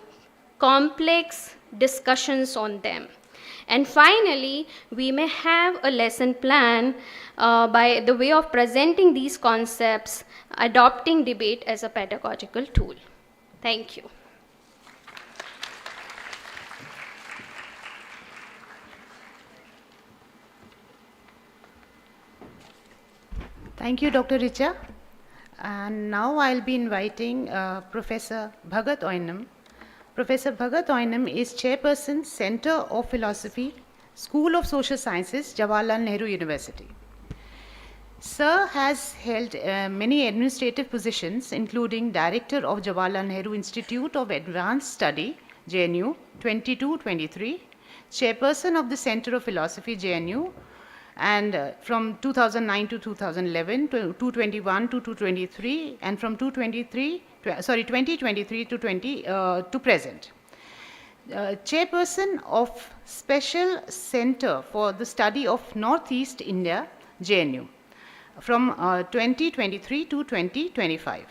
complex discussions on them. And finally, we may have a lesson plan by the way of presenting these concepts, adopting debate as a pedagogical tool. Thank you. Thank you, Dr. Richa. And now I'll be inviting Professor Bhagat Oinam. Professor Bhagat Oinam is Chairperson, Center of Philosophy, School of Social Sciences, Jawaharlal Nehru University. Sir has held many administrative positions, including Director of Jawaharlal Nehru Institute of Advanced Study, JNU, 22-23, Chairperson of the Center of Philosophy, JNU, and from 2009 to 2011, to 221 to 223, and from 2023 to present. Chairperson of Special Center for the Study of Northeast India, JNU, from 2023 to 2025.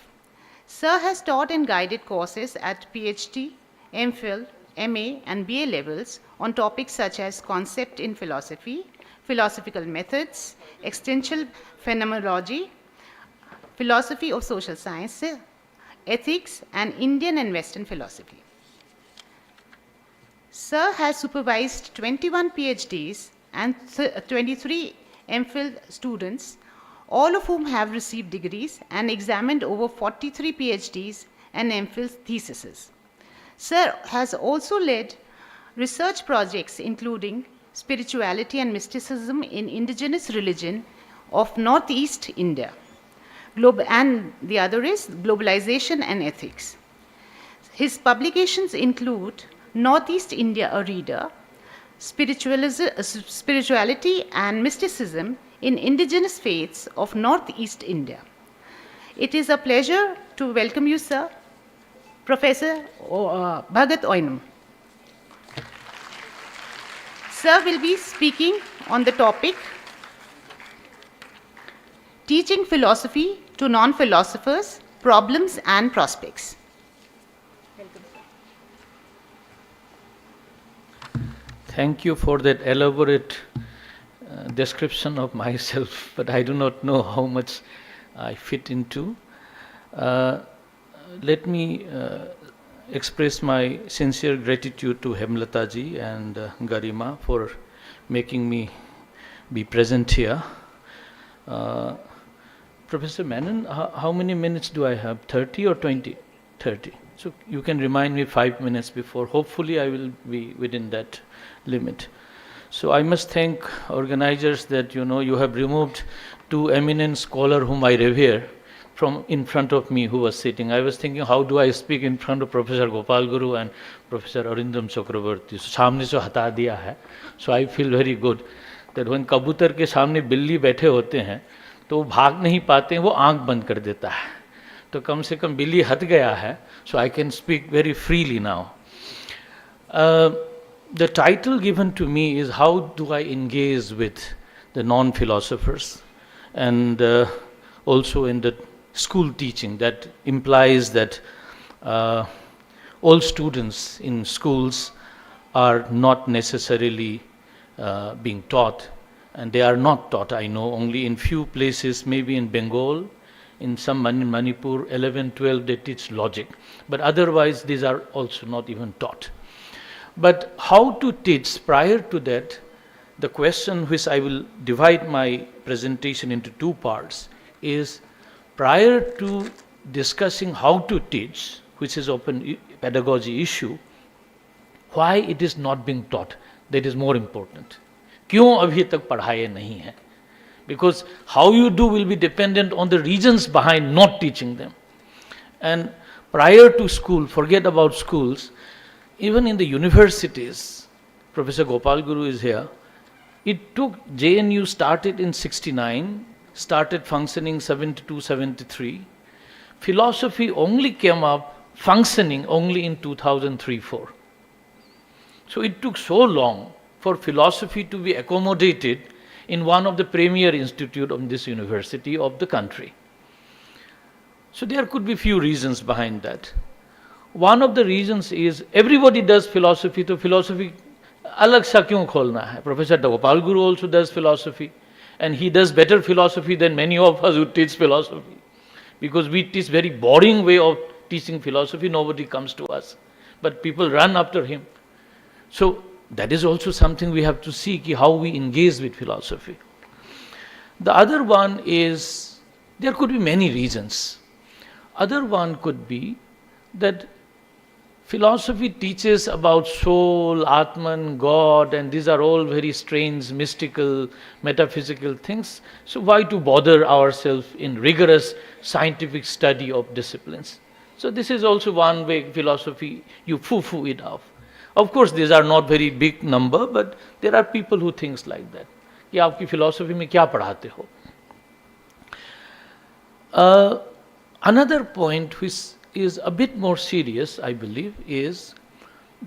Sir has taught and guided courses at PhD, MPhil, MA, and BA levels on topics such as concept in philosophy, philosophical methods, existential phenomenology, philosophy of social science, ethics, and Indian and Western philosophy. Sir has supervised 21 PhDs and 23 MPhil students, all of whom have received degrees, and examined over 43 PhDs and MPhil theses. Sir has also led research projects including spirituality and mysticism in indigenous religion of Northeast India, and the other is globalization and ethics. His publications include Northeast India, a Reader, Spirituality and Mysticism in Indigenous Faiths of Northeast India. It is a pleasure to welcome you, sir, Professor Bhagat Oinam. Sir will be speaking on the topic Teaching Philosophy to Non-Philosophers, Problems and Prospects. Thank you for that elaborate description of myself, but I do not know how much I fit into. Let me express my sincere gratitude to Hemlata ji and Garima for making me be present here. Professor Menon, how many minutes do I have? 30 or 20? 30. So you can remind me 5 minutes before. Hopefully I will be within that limit. So I must thank organizers that you have removed two eminent scholars whom I revere from in front of me who was sitting. I was thinking, how do I speak in front of Professor Gopal Guru and Professor Arindam Chakravarti? सामने से हटा दिया है. So I feel very good that when कबूतर के सामने बिल्ली बैठे होते हैं तो वो भाग नहीं पाते हैं, वो आंख बंद कर देता है. तो कम से कम बिल्ली हट गया है. So I can speak very freely now. The title given to me is How Do I Engage with the Non-Philosophers, and also in the school teaching. That implies that all students in schools are not necessarily being taught, and they are not taught, I know, only in few places, maybe in Bengal, in some Manipur, 11, 12, they teach logic. But otherwise, these are also not even taught. But how to teach, prior to that, the question which I will divide my presentation into two parts is, prior to discussing how to teach, which is open pedagogy issue, why it is not being taught, that is more important. क्यों अभी तक पढ़ाए नहीं है? Because how you do will be dependent on the reasons behind not teaching them. And prior to school, forget about schools, even in the universities, Professor Gopal Guru is here, it took, JNU started in 69, started functioning 72, 73. Philosophy only came up functioning only in 2003-4. So it took so long for philosophy to be accommodated in one of the premier institutes of this university of the country. So there could be few reasons behind that. One of the reasons is everybody does philosophy, so philosophy alag sa kyun kholna hai? Professor Gopal Guru also does philosophy, and he does better philosophy than many of us who teach philosophy. Because we teach very boring way of teaching philosophy, nobody comes to us. But people run after him. So that is also something we have to see, how we engage with philosophy. The other one is, there could be many reasons. Other one could be that philosophy teaches about soul, Atman, God, and these are all very strange, mystical, metaphysical things. So why to bother ourselves in rigorous scientific study of disciplines? So this is also one way philosophy, you foo-foo it off. Of course, these are not very big number, but there are people who think like that. कि आपकी philosophy में क्या पढ़ाते हो? Another point which is a bit more serious, I believe, is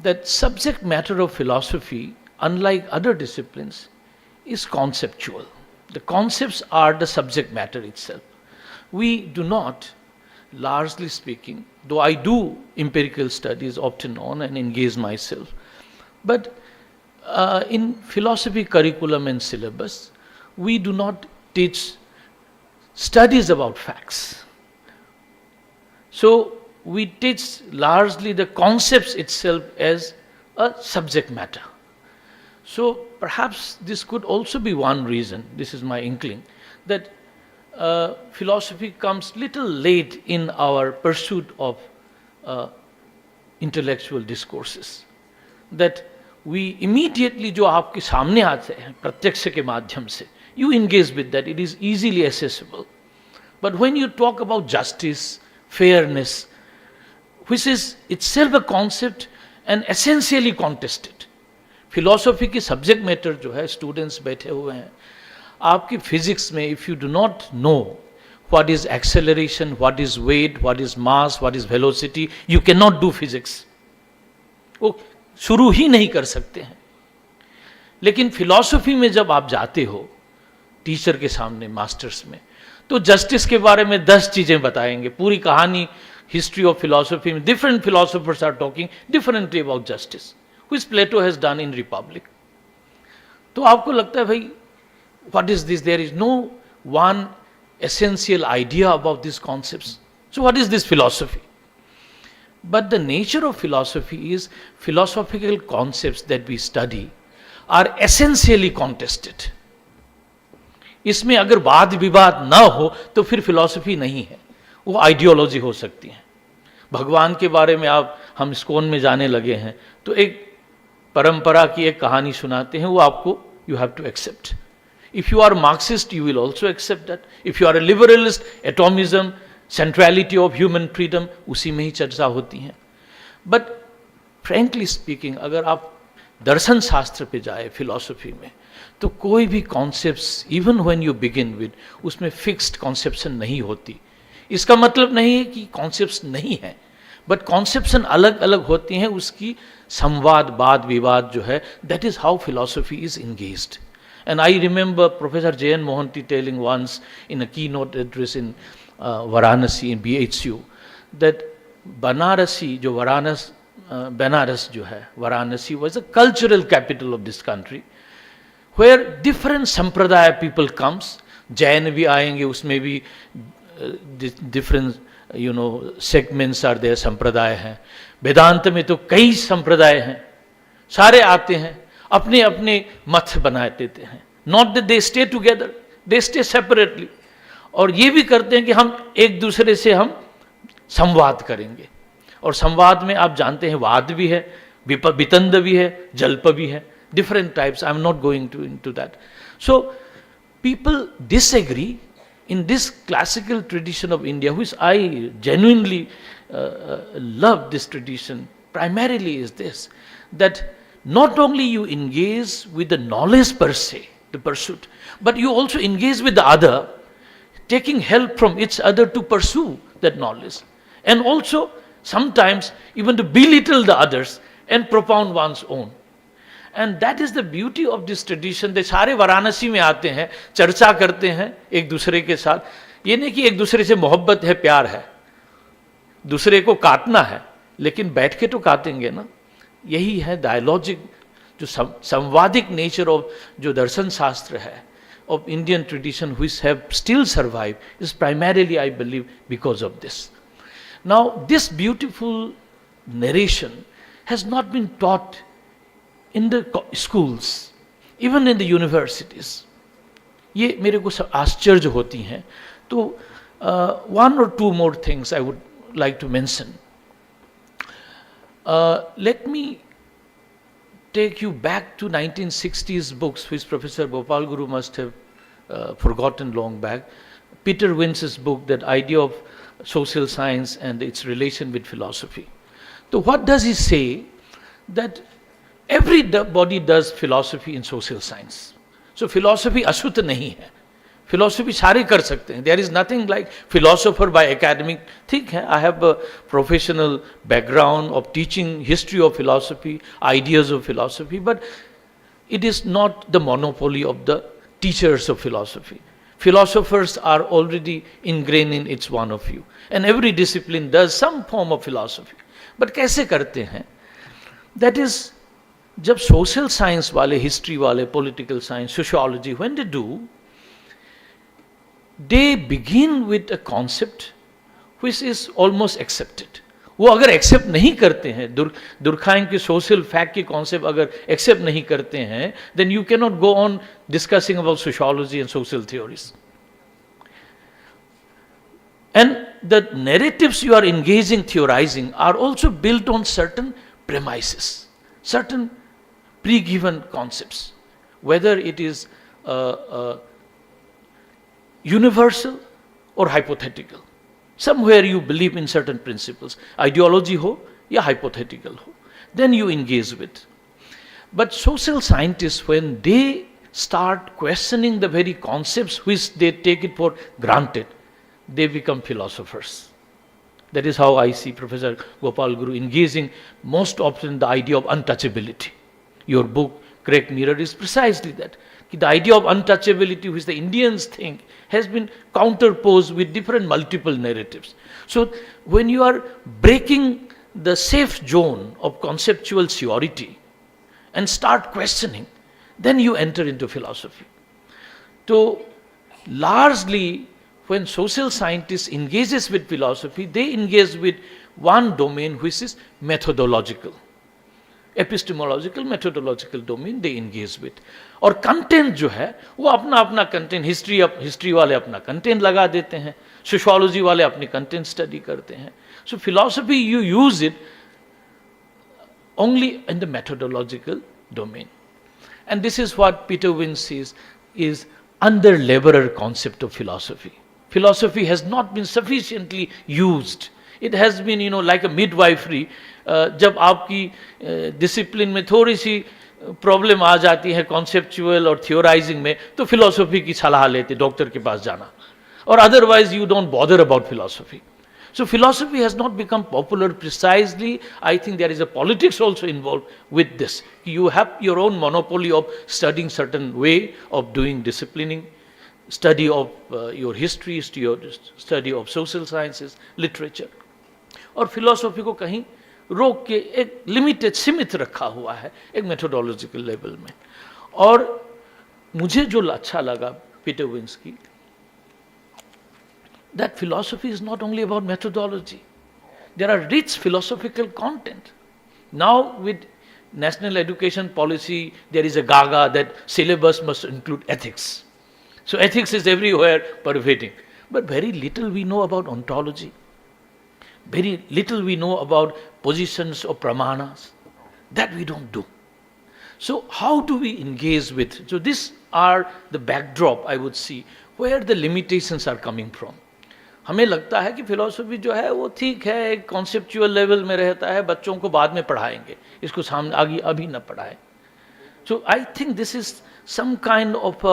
that subject matter of philosophy, unlike other disciplines, is conceptual. The concepts are the subject matter itself. We do not, largely speaking, though I do empirical studies often on and engage myself, but in philosophy curriculum and syllabus, we do not teach studies about facts. So we teach largely the concepts itself as a subject matter. So perhaps this could also be one reason, this is my inkling, that philosophy comes little late in our pursuit of intellectual discourses. That we immediately, जो आपके सामने आते हैं प्रत्यक्ष के माध्यम से, you engage with that, it is easily accessible. But when you talk about justice, fairness, which is itself a concept and essentially contested. Philosophy की subject matter जो है, students बैठे हुए हैं, आपकी physics में, if you do not know what is acceleration, what is weight, what is mass, what is velocity, you cannot do physics. वो शुरू ही नहीं कर सकते हैं. लेकिन philosophy में जब आप जाते हो, टीचर के सामने, मास्टर्स में, तो जस्टिस के बारे में 10 चीजें बताएंगे. पूरी कहानी history of philosophy में different philosophers are talking differently about justice, which Plato has done in Republic. तो आपको लगता है भाई, what is this? There is no one essential idea about these concepts. So what is this philosophy? But the nature of philosophy is philosophical concepts that we study are essentially contested. इसमें अगर वाद विवाद ना हो तो फिर philosophy नहीं है, वो आइडियोलॉजी हो सकती है. भगवान के बारे में आप, हम इस्कॉन में जाने लगे हैं, तो एक परंपरा की एक कहानी सुनाते हैं, वो आपको, you have to accept. If you are Marxist, you will also accept that. If you are a liberalist, atomism, centrality of human freedom उसी में ही चर्चा होती हैं. बट फ्रेंकली स्पीकिंग, अगर आप दर्शन शास्त्र पे जाए, फिलॉसफी में, तो कोई भी concepts even when you begin with, उसमें फिक्स्ड कॉन्सेप्शन नहीं होती. इसका मतलब नहीं है कि कॉन्सेप्ट्स नहीं है, बट कॉन्सेप्शन अलग अलग होती हैं. उसकी संवाद, वाद विवाद जो है, that is how philosophy is engaged. And I remember Professor J.N. Mohanty telling once in a keynote address in Varanasi in BHU that Banarasi, जो Banaras जो है, Varanasi was a cultural capital of this country where different sampradaya people comes. Jain भी आएंगे, उसमें भी different segments are there, संप्रदाय हैं. वेदांत में तो कई संप्रदाय हैं, सारे आते हैं, अपने अपने मत बना देते हैं. Not that they stay together, they stay separately. और ये भी करते हैं कि हम एक दूसरे से हम संवाद करेंगे. और संवाद में आप जानते हैं वाद भी है, वितंड भी है, जल्प भी है, different types. I am not going to into that. So people disagree in this classical tradition of India, which I genuinely love this tradition, primarily is this, that not only you engage with the knowledge per se, the pursuit, but you also engage with the other, taking help from each other to pursue that knowledge. And also, sometimes, even to belittle the others and propound one's own. And that is the beauty of this tradition. दे सारे वाराणसी में आते हैं, चर्चा करते हैं एक दूसरे के साथ. ये नहीं कि एक दूसरे से मोहब्बत है, प्यार है, दूसरे को काटना है, लेकिन बैठ के तो काटेंगे ना. यही है डायलॉजिक, जो संवादिक नेचर ऑफ जो दर्शन शास्त्र है of Indian tradition, which have still survived, is primarily, I believe, because of this. Now, this beautiful narration has not been taught in the schools, even in the universities. ये मेरे को आश्चर्य होती हैं. तो one or two more things I would like to mention. Let me take you back to 1960s books, which Professor Gopal Guru must have forgotten long back. Peter Wince's book, that idea of social science and its relation with philosophy. So what does he say? That everybody does philosophy in social science. So philosophy अशुद्ध नहीं है. Philosophy सारे कर सकते हैं. There is nothing like philosopher by academic. ठीक है, I have a professional background of teaching history of philosophy, ideas of philosophy, but it is not the monopoly of the teachers of philosophy. Philosophers are already ingrained in each one of you. And every discipline does some form of philosophy. But कैसे करते हैं? That is, जब social science वाले, history वाले, political science, sociology, when they do, they begin with a concept which is almost accepted. वो अगर accept नहीं करते हैं, दुर्खाइम की सोशल फैक्ट की कॉन्सेप्ट अगर एक्सेप्ट नहीं करते हैं, then you cannot go on discussing about sociology and social theories. And the narratives you are engaging, theorizing, are also built on certain premises, certain pre-given concepts, whether it is universal or hypothetical. Somewhere you believe in certain principles, ideology ho ya hypothetical ho, then you engage with. But social scientists, when they start questioning the very concepts which they take it for granted, they become philosophers. That is how I see Professor Gopal Guru engaging most often the idea of untouchability. Your book, Correct Mirror, is precisely that. The idea of untouchability, which the Indians think, has been counterposed with different multiple narratives. So when you are breaking the safe zone of conceptual surety and start questioning, then you enter into philosophy. So largely, when social scientists engages with philosophy, they engage with one domain which is methodological. Epistemological, methodological domain they engage with. और content जो है वो अपना अपना content, history वाले अपना content लगा देते हैं, सोशियोलॉजी वाले अपनी कंटेंट स्टडी करते हैं. So philosophy you use it only in the methodological domain. And this is what Peter Wynne says is under-laborer concept of philosophy. philosophy has not been sufficiently used. It has been, like a midwifery. जब आपकी discipline में थोड़ी सी problem आ जाती है conceptual और theorising में, तो philosophy की सलाह लेते डॉक्टर के पास जाना, और otherwise you don't bother about philosophy. So philosophy has not become popular precisely. I think there is a politics also involved with this. You have your own monopoly of studying certain way of doing disciplining, study of your history, study of social sciences, literature. और philosophy को कहीं रोक के एक limited सीमित रखा हुआ है एक मेथोडोलॉजिकल लेवल में. और मुझे जो अच्छा लगा Peter विंस्की, that philosophy is not only about methodology. There are rich philosophical content. Now with national education policy, there is a gaga that syllabus must include ethics. So ethics is everywhere pervading. But very little we know about ontology. Very little we know about positions of pramanas. That we don't do. So how do we engage with? So these are the backdrop, I would see, where the limitations are coming from. हमें लगता है कि philosophy जो है वो ठीक है, एक कॉन्सेप्चुअल लेवल में रहता है, बच्चों को बाद में पढ़ाएंगे, इसको सामने आगे अभी न पढ़ाएं. So I think this is some kind of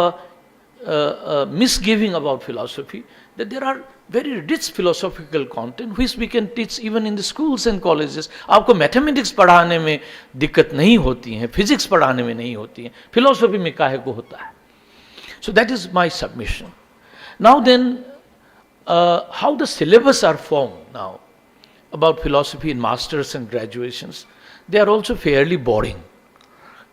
misgiving about philosophy, that there are very rich philosophical content which we can teach even in the schools and colleges. आपको मैथमेटिक्स पढ़ाने में दिक्कत नहीं होती है, फिजिक्स पढ़ाने में नहीं होती है, फिलॉसफी में काहे को होता है. So that is my submission. Now then, how the syllabus are formed now about philosophy in masters and graduations, they are also fairly boring.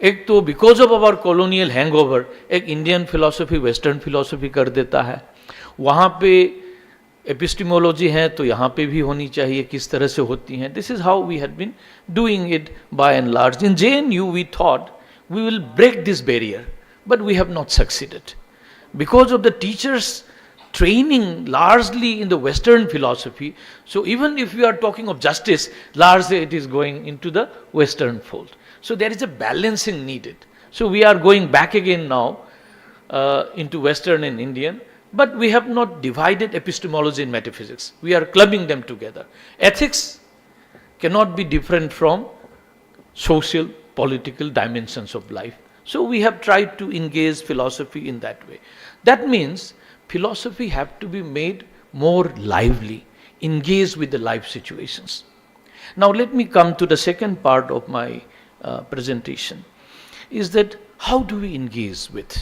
एक तो because of our colonial hangover एक इंडियन फिलॉसफी वेस्टर्न फिलॉसफी कर देता है. वहाँ पे एपिस्टिमोलॉजी है तो यहाँ पे भी होनी चाहिए, किस तरह से होती हैं. This is how we had been doing it by and large. In JNU we thought we will break this barrier, but we have not succeeded because of the teachers training largely in the Western philosophy. So even if we are talking of justice, largely it is going into the Western fold. So there is a balancing needed. So we are going back again now into Western and Indian, but we have not divided epistemology and metaphysics. We are clubbing them together. Ethics cannot be different from social, political dimensions of life. So we have tried to engage philosophy in that way. That means philosophy have to be made more lively, engaged with the life situations. Now let me come to the second part of my presentation, is that how do we engage with?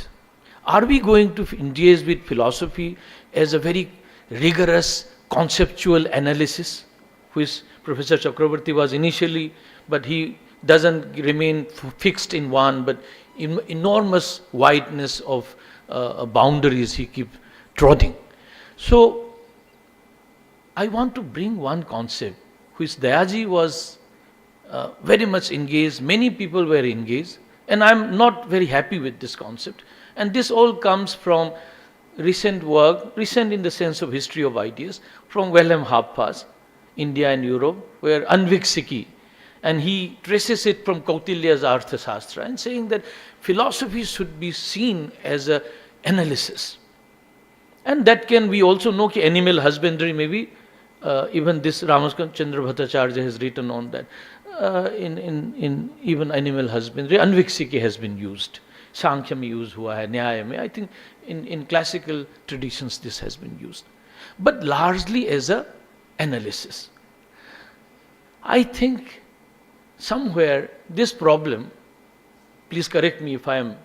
Are we going to engage with philosophy as a very rigorous conceptual analysis, which Professor Chakravarti was initially, but he doesn't remain fixed in one, but enormous wideness of boundaries he keeps trodding. So I want to bring one concept which Dayaji was very much engaged, many people were engaged, and I'm not very happy with this concept. And this all comes from recent work, recent in the sense of history of ideas, from Wilhelm Habermas, India and Europe, where Anviksiki, and he traces it from Kautilya's Arthashastra, and saying that philosophy should be seen as an analysis. And that can we also know that animal husbandry maybe even this Ramachandra Bhattacharya has written on that. In even animal husbandry, Anviksiki has been used. Sankhya में use हुआ है, न्याय में. I think in classical traditions this has been used, but largely as a analysis. I think somewhere this problem, please correct me if I am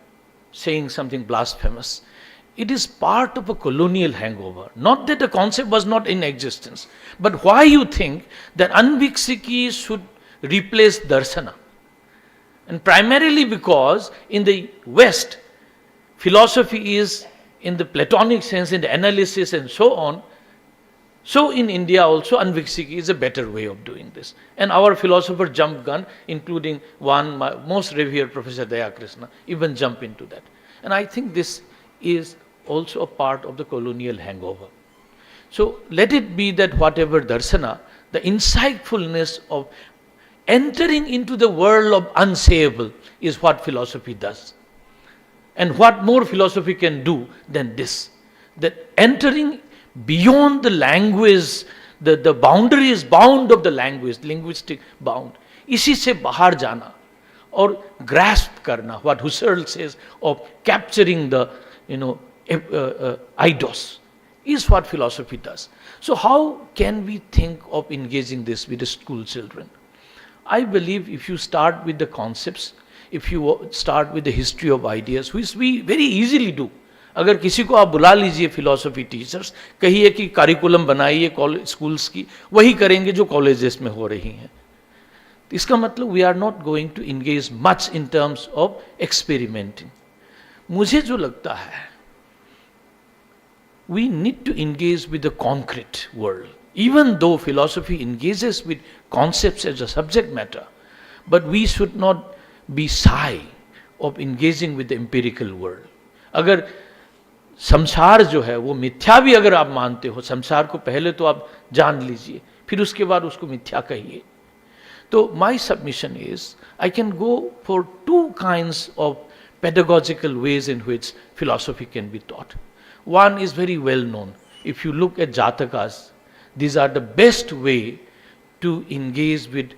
saying something blasphemous, it is part of a colonial hangover. Not that the concept was not in existence, but why you think that Anviksiki should replace Darsana? And primarily because in the West, philosophy is in the Platonic sense, in the analysis and so on. So in India also, Anviksiki is a better way of doing this. And our philosopher jump gun, including one, my most revered Professor Dayakrishna, even jump into that. And I think this is also a part of the colonial hangover. So let it be that whatever darsana, the insightfulness of entering into the world of unsayable is what philosophy does. And what more philosophy can do than this? That entering, beyond the language, the boundaries bound of the language, linguistic bound, इसी से बाहर जाना और grasp करना, what Husserl says of capturing the, eidos, is what philosophy does. So how can we think of engaging this with the school children? I believe if you start with the concepts, if you start with the history of ideas, which we very easily do. अगर किसी को आप बुला लीजिए philosophy teachers, कहिए कि curriculum बनाइए college schools की, वही करेंगे जो कॉलेजेस में हो रही हैं. इसका मतलब we are not going to engage much in terms of experimenting. मुझे जो लगता है, we need to engage with the concrete world, even though philosophy engages with concepts as a subject matter, but we should not be shy of engaging with the empirical world. अगर संसार जो है वो मिथ्या भी अगर आप मानते हो, संसार को पहले तो आप जान लीजिए, फिर उसके बाद उसको मिथ्या कहिए. तो my submission is, I can go for two kinds of pedagogical ways in which philosophy can be taught. One is very well known. If you look at Jatakas, these are the best way to engage with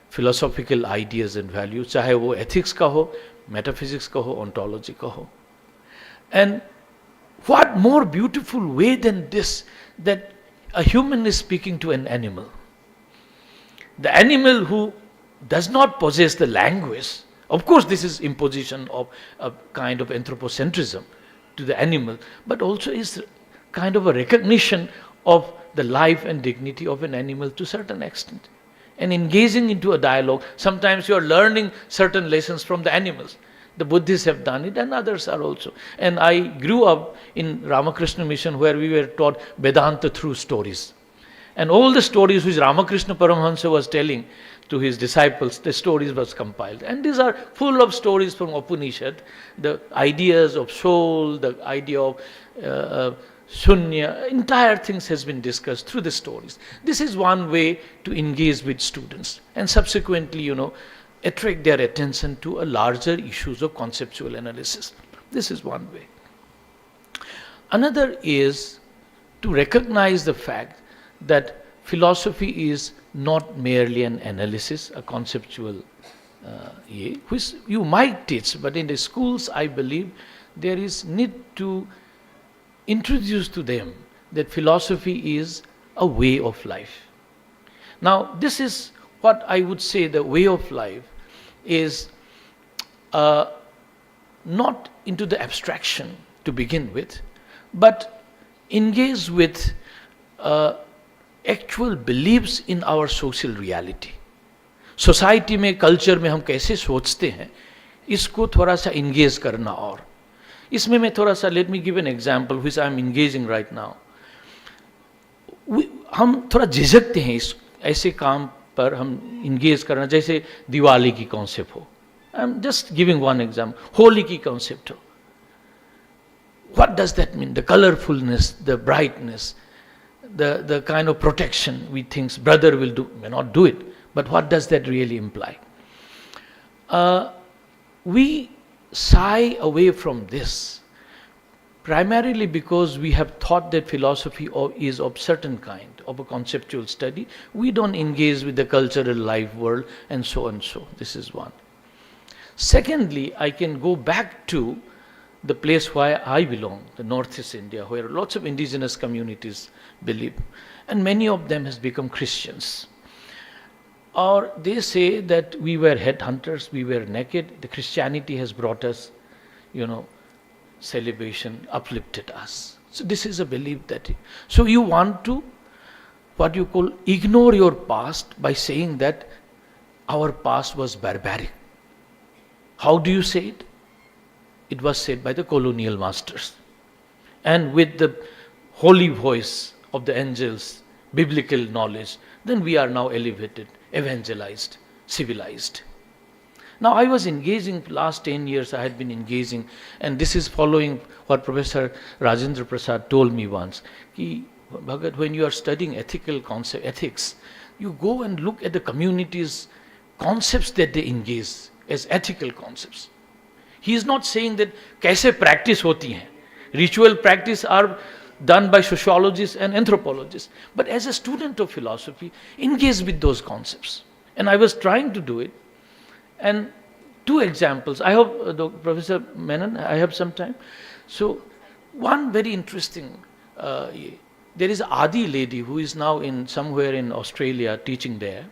philosophical ideas and values, चाहे वो ethics का हो, metaphysics का हो, ontology का हो. And what more beautiful way than this, that a human is speaking to an animal. The animal who does not possess the language, of course this is imposition of a kind of anthropocentrism to the animal, but also is kind of a recognition of the life and dignity of an animal to a certain extent. And engaging into a dialogue, sometimes you are learning certain lessons from the animals. The Buddhists have done it and others are also. And I grew up in Ramakrishna Mission where we were taught Vedanta through stories. And all the stories which Ramakrishna Paramahansa was telling to his disciples, the stories was compiled. And these are full of stories from Upanishad, the ideas of soul, the idea of shunya, entire things has been discussed through the stories. This is one way to engage with students and subsequently, attract their attention to a larger issues of conceptual analysis. This is one way. Another is to recognize the fact that philosophy is not merely an analysis, a conceptual which you might teach, but in the schools I believe there is need to introduce to them that philosophy is a way of life. Now this is what I would say the way of life is not into the abstraction to begin with, but engage with actual beliefs in our social reality. Society में culture में हम कैसे सोचते हैं इसको थोड़ा सा engage करना. और इसमें मैं थोड़ा सा let me give an example which I am engaging right now. हम थोड़ा झिझकते हैं इस ऐसे काम पर हम इंगेज करना, जैसे दिवाली की कॉन्सेप्ट हो. I am just giving one example. Holi की कॉन्सेप्ट हो. What does that mean? The colourfulness, the brightness, the kind of protection we think brother will do, may not do it, but what does that really imply? We shy away from this primarily because we have thought that philosophy is of certain kind of a conceptual study. We don't engage with the cultural life world and so and so. This is one. Secondly, I can go back to the place where I belong, the Northeast India, where lots of indigenous communities believe, and many of them has become Christians. Or they say that we were headhunters, we were naked, the Christianity has brought us, celebration, uplifted us. So this is a belief that, so you want to, what you call, ignore your past by saying that our past was barbaric. How do you say it? It was said by the colonial masters. And with the holy voice of the angels, biblical knowledge, then we are now elevated, evangelized, civilized. Now I was engaging, last 10 years I had been engaging, and this is following what Professor Rajendra Prasad told me once. Bhagat, when you are studying ethics, you go and look at the community's concepts that they engage as ethical concepts. He is not saying that कैसे practice होती हैं. Ritual practice are done by sociologists and anthropologists. But as a student of philosophy, engage with those concepts. And I was trying to do it. And two examples. I hope, Professor Menon, I have some time. So, one very interesting, there is Adi lady who is now somewhere in Australia teaching there.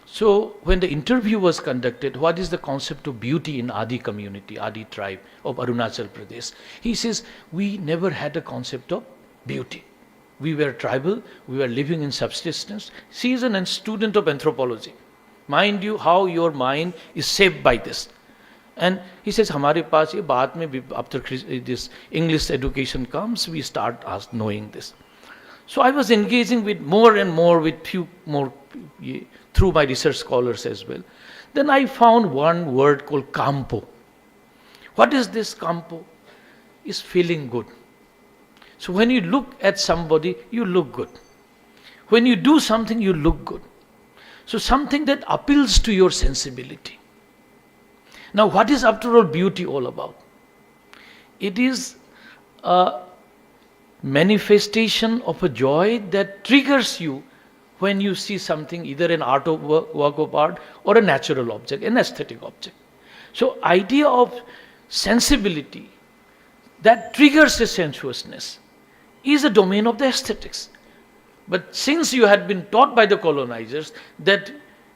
So, when the interview was conducted, what is the concept of beauty in Adi community, Adi tribe of Arunachal Pradesh? He says, we never had a concept of beauty. We were tribal, we were living in subsistence. She is a student of anthropology. Mind you, how your mind is shaped by this. And he says, "Hamare paas ye baat mein, after this English education comes, we start knowing this." So I was engaging with more and more with few more through my research scholars as well. Then I found one word called kampo. What is this kampo? Is feeling good. So when you look at somebody, you look good. When you do something, you look good. So something that appeals to your sensibility. Now what is after all beauty all about? It is a manifestation of a joy that triggers you when you see something, either an work of art or a natural object, an aesthetic object. So idea of sensibility that triggers a sensuousness is a domain of the aesthetics. But since you had been taught by the colonizers that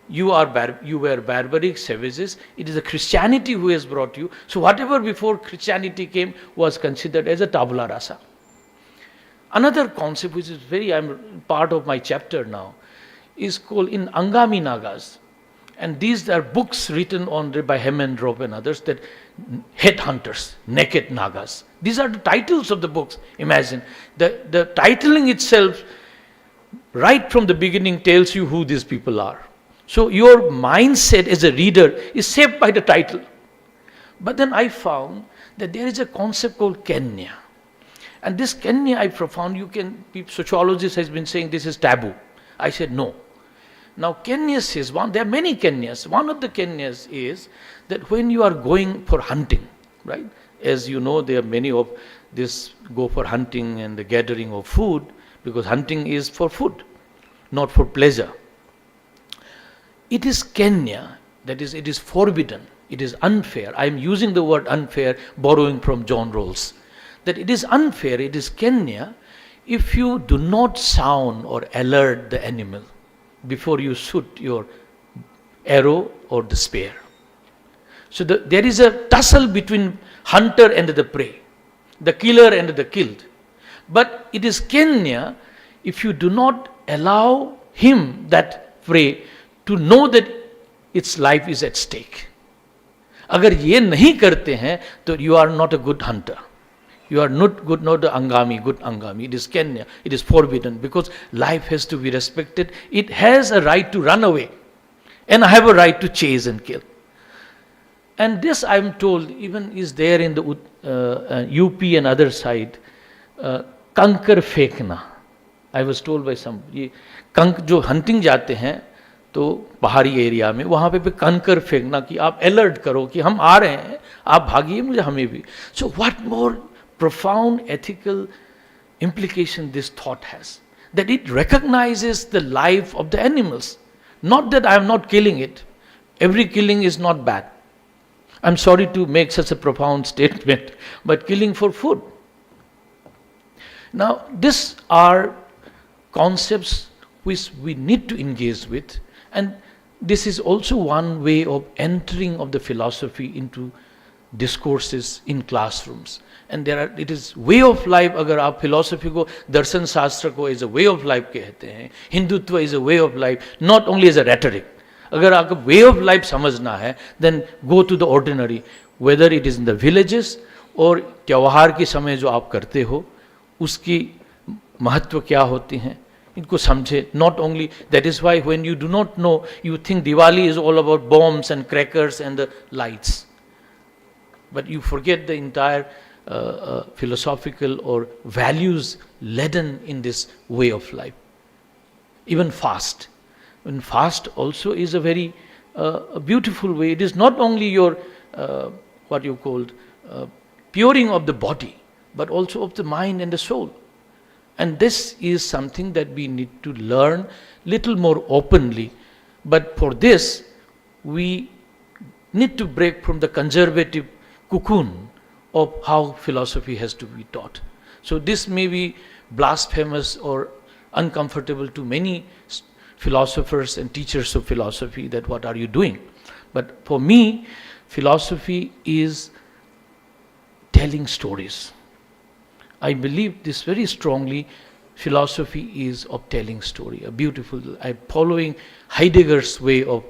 you were barbaric savages, it is a Christianity who has brought you. So whatever before Christianity came was considered as a tabula rasa. Another concept which is I'm part of my chapter now is called in Angami Nagas. And these are books written on by Hemendrop and others, that headhunters, naked Nagas. These are the titles of the books. Imagine the titling itself right from the beginning tells you who these people are. So your mindset as a reader is shaped by the title. But then I found that there is a concept called Kenya. And this Kenya I found, sociologists has been saying this is taboo. I said no. Now Kenya says, there are many Kenyas. One of the Kenyas is that when you are going for hunting, right? As you know, there are many of this go for hunting and the gathering of food, because hunting is for food, not for pleasure. It is Kenya, that is, it is forbidden, it is unfair. I am using the word unfair, borrowing from John Rawls. That it is unfair, it is Kenya, if you do not sound or alert the animal before you shoot your arrow or the spear. So there is a tussle between hunter and the prey, the killer and the killed. But it is Kenya if you do not allow him, that prey, to know that its life is at stake. अगर ये नहीं करते हैं तो you are not a good hunter. You are not good, not a good angami. It is Kenya. It is forbidden because life has to be respected. It has a right to run away, and I have a right to chase and kill. And this, I am told, even is there in the UP and other side. कंकर फेंकना, I was told by some, ये जो hunting जाते हैं तो पहाड़ी area में, वहाँ पे कंकर फेंकना कि आप अलर्ट करो कि हम आ रहे हैं, आप भागिए, मुझे हमें भी. So what more profound ethical implication this thought has, that it recognizes the life of the animals. Not that I am not killing it. Every killing is not bad. I'm sorry to make such a profound statement, but killing for food. Now, these are concepts which we need to engage with, and this is also one way of entering of the philosophy into discourses in classrooms. And it is way of life. अगर आप philosophy को, दर्शन शास्त्र को is a way of life कहते हैं, Hindutva is a way of life, not only as a rhetoric. अगर आपको way of life समझना है, then go to the ordinary, whether it is in the villages और त्योहार के समय जो आप करते हो, उसकी महत्व क्या होती हैं, इनको समझे. Not only, that is why when you do not know, you think Diwali is all about bombs and crackers and the lights. But you forget the entire philosophical or values laden in this way of life. Even fast. And fast also is a very beautiful way. It is not only your, what you called, puring of the body, but also of the mind and the soul. And this is something that we need to learn little more openly. But for this, we need to break from the conservative cocoon of how philosophy has to be taught. So this may be blasphemous or uncomfortable to many philosophers and teachers of philosophy, that what are you doing? But for me, philosophy is telling stories. I believe this very strongly. Philosophy is of telling story, a beautiful, following Heidegger's way of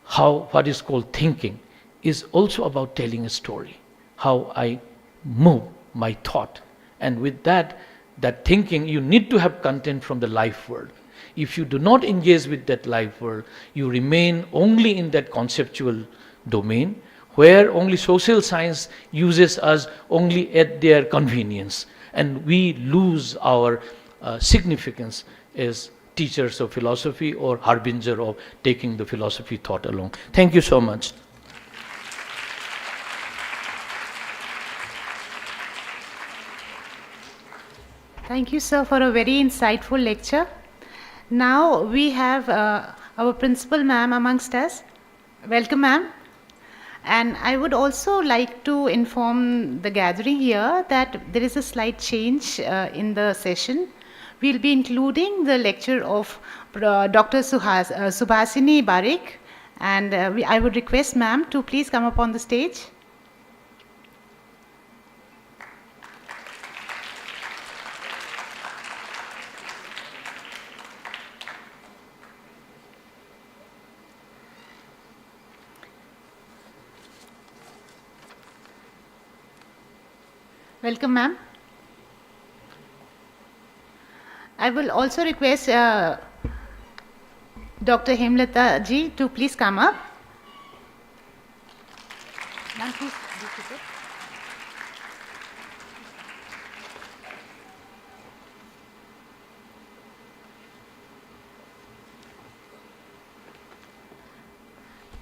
how what is called thinking is also about telling a story, how I move my thought. And with that thinking, you need to have content from the life world. If you do not engage with that life world, you remain only in that conceptual domain, where only social science uses us only at their convenience, and we lose our significance as teachers of philosophy or harbinger of taking the philosophy thought along. Thank you so much. Thank you, sir, for a very insightful lecture. Now we have our principal ma'am amongst us. Welcome, ma'am. And I would also like to inform the gathering here that there is a slight change in the session. We'll be including the lecture of Dr. Subhasini Barik, and I would request ma'am to please come up on the stage. Welcome, ma'am. I will also request Dr. Hemlata ji to please come up. Ma'am, please do sit.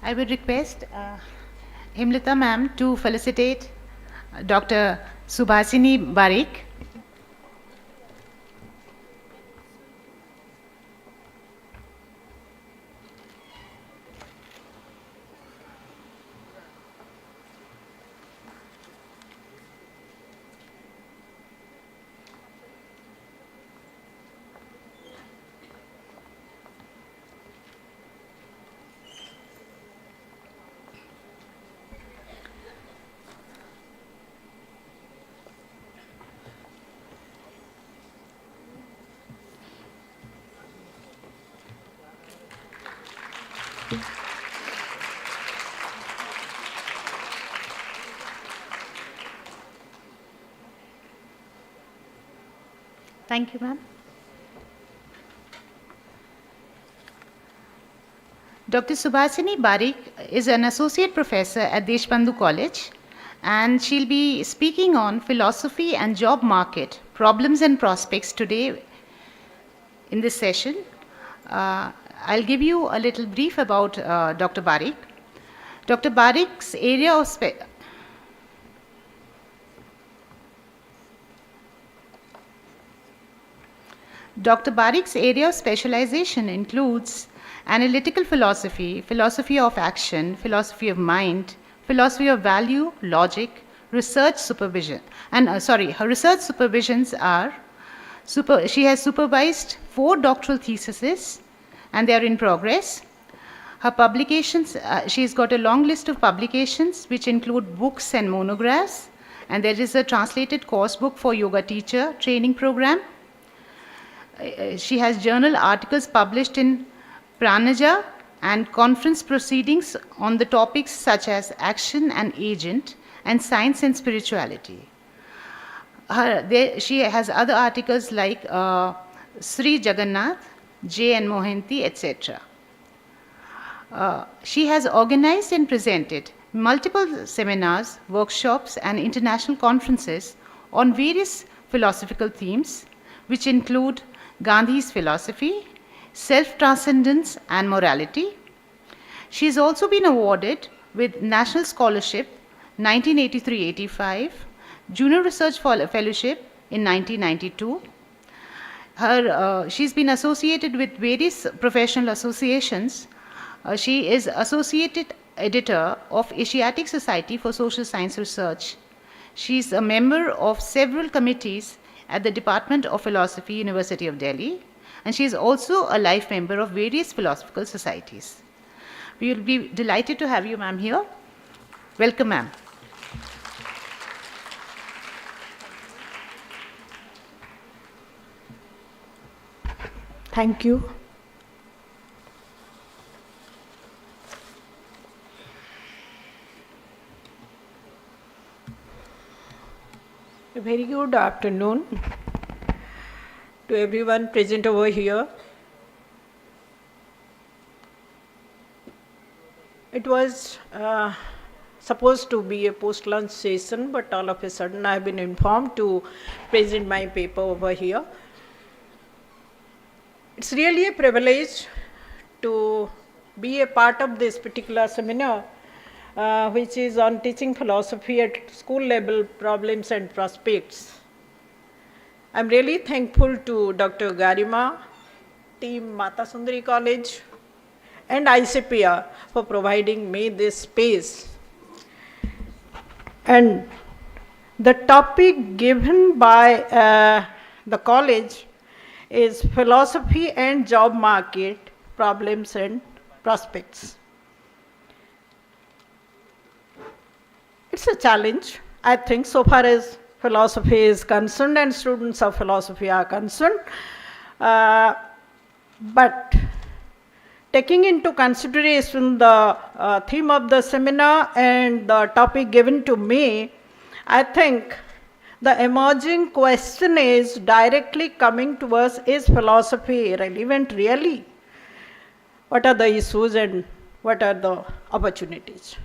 I would request Hemlata ma'am to felicitate Dr. Subhasini Barik. Thank you, ma'am. Dr. Subhasini Barik is an associate professor at Deshbandhu College, and she'll be speaking on philosophy and job market, problems and prospects today in this session. I'll give you a little brief about Dr. Barik. Dr. Barik's area of Dr. Barik's area of specialization includes analytical philosophy, philosophy of action, philosophy of mind, philosophy of value, logic, research supervision. And her research supervisions are, she has supervised 4 doctoral theses, and they are in progress. Her publications, she's got a long list of publications which include books and monographs, and there is a translated course book for yoga teacher training program. She has journal articles published in Pranaja and conference proceedings on the topics such as action and agent and science and spirituality. She has other articles like Sri Jagannath, J. N. Mohanty, etc. She has organized and presented multiple seminars, workshops, and international conferences on various philosophical themes, which include Gandhi's philosophy, self-transcendence, and morality. She has also been awarded with National Scholarship 1983-85, Junior Research Fellowship in 1992, She's been associated with various professional associations. She is Associated Editor of Asiatic Society for Social Science Research. She's a member of several committees at the Department of Philosophy, University of Delhi, and she is also a life member of various philosophical societies. We will be delighted to have you, ma'am, here. Welcome, ma'am. Thank you. A very good afternoon to everyone present over here. It was supposed to be a post-lunch session, but all of a sudden I have been informed to present my paper over here. It's really a privilege to be a part of this particular seminar, which is on teaching philosophy at school level, problems and prospects. I'm really thankful to Dr. Garima, team Mata Sundri College, and ICPR for providing me this space. And the topic given by the college is philosophy and job market, problems and prospects. It's a challenge, I think, so far as philosophy is concerned and students of philosophy are concerned. But taking into consideration the theme of the seminar and the topic given to me, I think the emerging question is directly coming to us, is philosophy relevant really? What are the issues and what are the opportunities?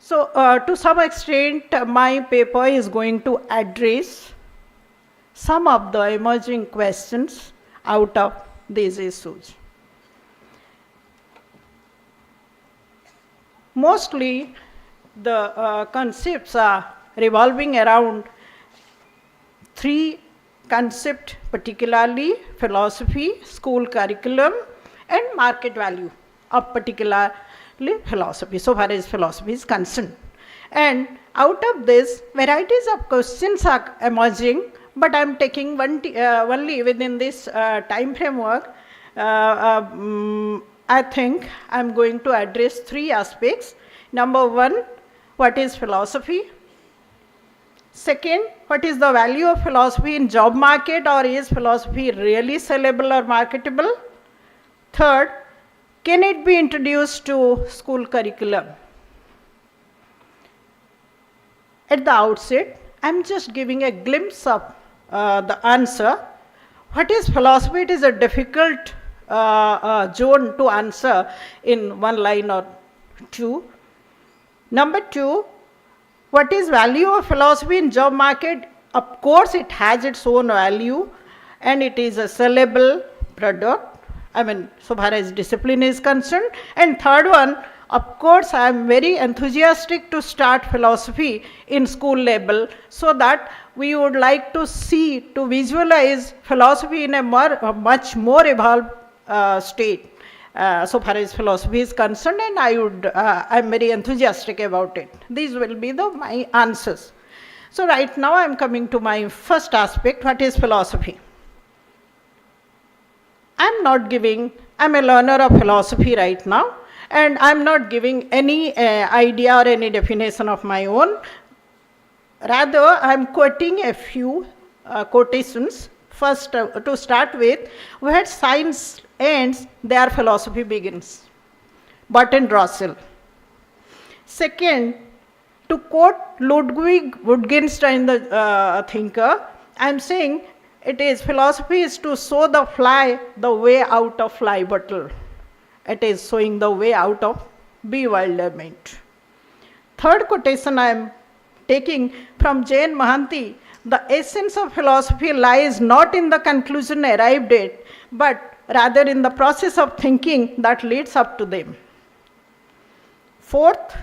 So to some extent, my paper is going to address some of the emerging questions out of these issues. Mostly the concepts are revolving around three concepts, particularly philosophy, school curriculum and market value of particularly philosophy, so far as philosophy is concerned. And out of this, varieties of questions are emerging, but I am taking only within this time framework. I think I am going to address three aspects. Number one, what is philosophy? Second, what is the value of philosophy in job market, or is philosophy really sellable or marketable? Third, can it be introduced to school curriculum? At the outset, I am just giving a glimpse of the answer. What is philosophy? It is a difficult zone to answer in one line or two. Number two, what is value of philosophy in job market? Of course, it has its own value and it is a sellable product. I mean, so far as discipline is concerned. And third one, of course, I am very enthusiastic to start philosophy in school level, so that we would like to see, to visualize philosophy in a much more evolved state. So far as philosophy is concerned, and I am very enthusiastic about it. These will be my answers. So right now I am coming to my first aspect, what is philosophy? I am a learner of philosophy right now, and I am not giving any idea or any definition of my own. Rather, I am quoting a few quotations. First, to start with, where science ends, there philosophy begins. Bertrand Russell. Second, to quote Ludwig Wittgenstein, the thinker, I am saying philosophy is to show the fly the way out of fly bottle. It is showing the way out of bewilderment. Third quotation I am taking from Jain Mohanty. The essence of philosophy lies not in the conclusion arrived at, but rather in the process of thinking that leads up to them. Fourth,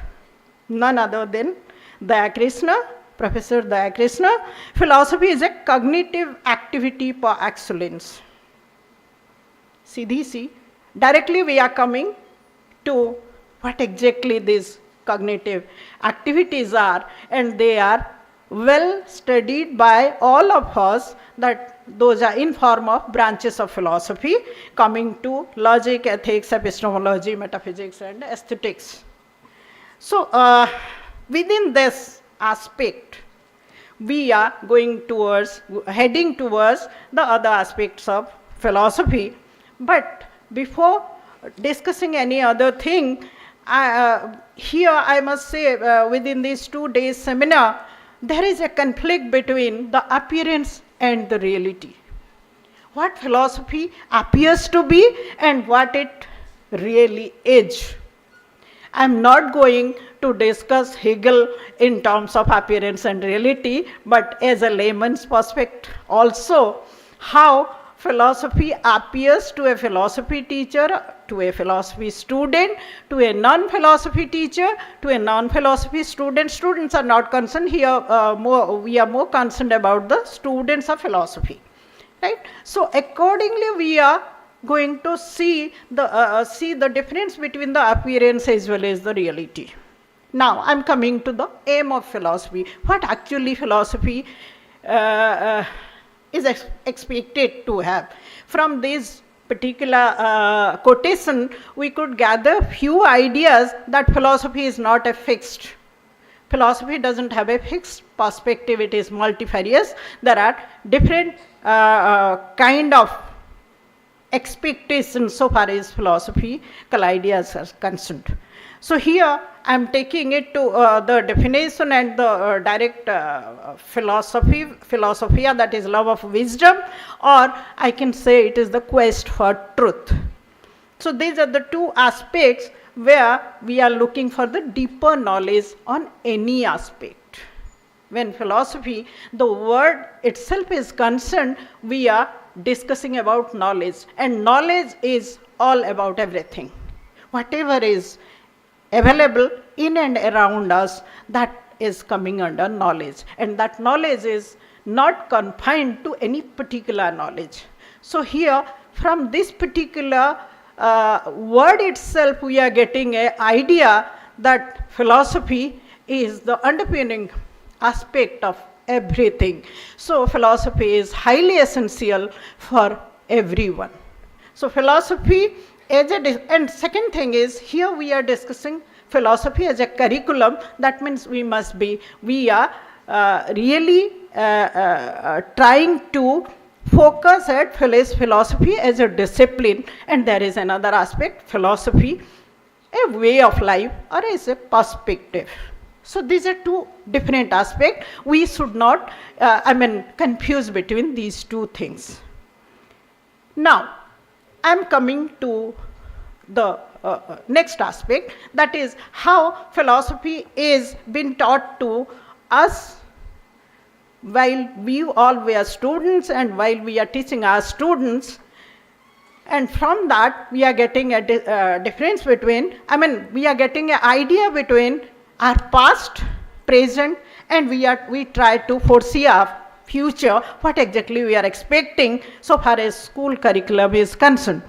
none other than Daya Krishna, Professor Dayakrishna, philosophy is a cognitive activity par excellence. CDC, directly we are coming to what exactly these cognitive activities are, and they are well studied by all of us, that those are in form of branches of philosophy coming to logic, ethics, epistemology, metaphysics and aesthetics. So within this aspect, we are heading towards the other aspects of philosophy. But before discussing any other thing, here I must say, within these 2 days seminar, there is a conflict between the appearance and the reality. What philosophy appears to be and what it really is. I am not going to discuss Hegel in terms of appearance and reality, but as a layman's perspective also, how philosophy appears to a philosophy teacher, to a philosophy student, to a non-philosophy teacher, to a non-philosophy student. Students are not concerned here, we are more concerned about the students of philosophy. Right? So accordingly we are going to see the difference between the appearance as well as the reality. Now I am coming to the aim of philosophy. What actually philosophy is expected to have. From this particular quotation, we could gather few ideas that philosophy is not a fixed. Philosophy doesn't have a fixed perspective, it is multifarious. There are different kind of expectations so far as philosophical ideas are concerned. So here I am taking it to the definition and the direct philosophia, that is love of wisdom, or I can say it is the quest for truth. So these are the two aspects where we are looking for the deeper knowledge on any aspect. When philosophy, the word itself is concerned, we are discussing about knowledge, and knowledge is all about everything. Whatever is available in and around us, that is coming under knowledge, and that knowledge is not confined to any particular knowledge. So here, from this particular word itself, we are getting an idea that philosophy is the underpinning aspect of everything. So philosophy is highly essential for everyone. So philosophy and second thing is, here we are discussing philosophy as a curriculum. That means we are really trying to focus at philosophy as a discipline, and there is another aspect, philosophy, a way of life or as a perspective. So these are two different aspects. We should not confuse between these two things. Now I am coming to the next aspect, that is how philosophy is being taught to us while we all were students and while we are teaching our students. And from that we are getting a difference between, we are getting an idea between our past, present, and we try to foresee our future, what exactly we are expecting so far as school curriculum is concerned.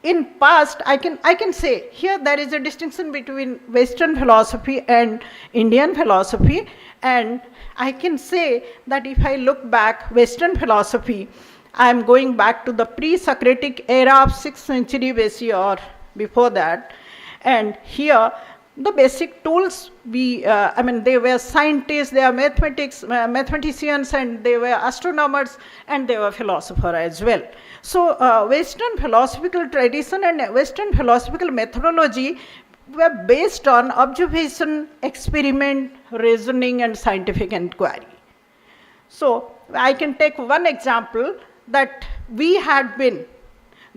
In past, I can say here there is a distinction between Western philosophy and Indian philosophy, and I can say that if I look back, Western philosophy, I am going back to the pre-Socratic era of 6th century BC or before that, and here the basic tools, they were scientists, they are mathematicians, and they were astronomers, and they were philosophers as well. So Western philosophical tradition and Western philosophical methodology were based on observation, experiment, reasoning, and scientific inquiry. So I can take one example, that we had been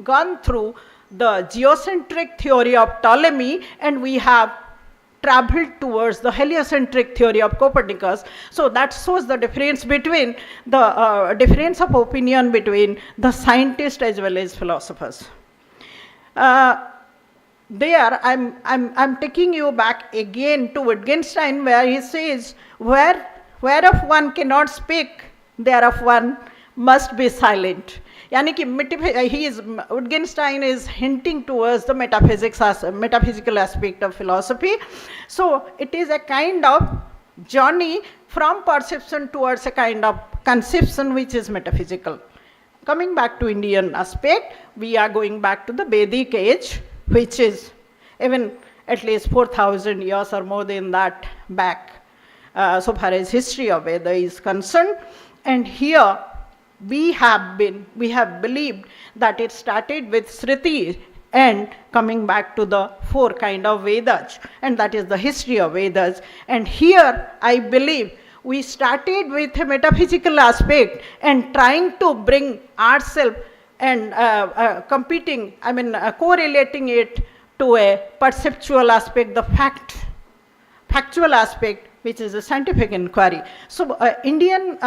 gone through the geocentric theory of Ptolemy, and we have traveled towards the heliocentric theory of Copernicus. So that shows the difference between the difference of opinion between the scientists as well as philosophers. there I'm taking you back again to Wittgenstein, where he says, whereof one cannot speak, thereof one must be silent. यानी कि Wittgenstein is hinting towards the metaphysical aspect of philosophy. So it is a kind of journey from perception towards a kind of conception which is metaphysical. Coming back to Indian aspect, we are going back to the Vedic age, which is even at least 4,000 years or more than that back, so far as history of Veda is concerned. And here we have believed that it started with Sriti and coming back to the four kind of Vedas, and that is the history of Vedas. And here I believe we started with a metaphysical aspect and trying to bring ourselves and correlating it to a perceptual aspect, the factual aspect, which is a scientific inquiry. So Indian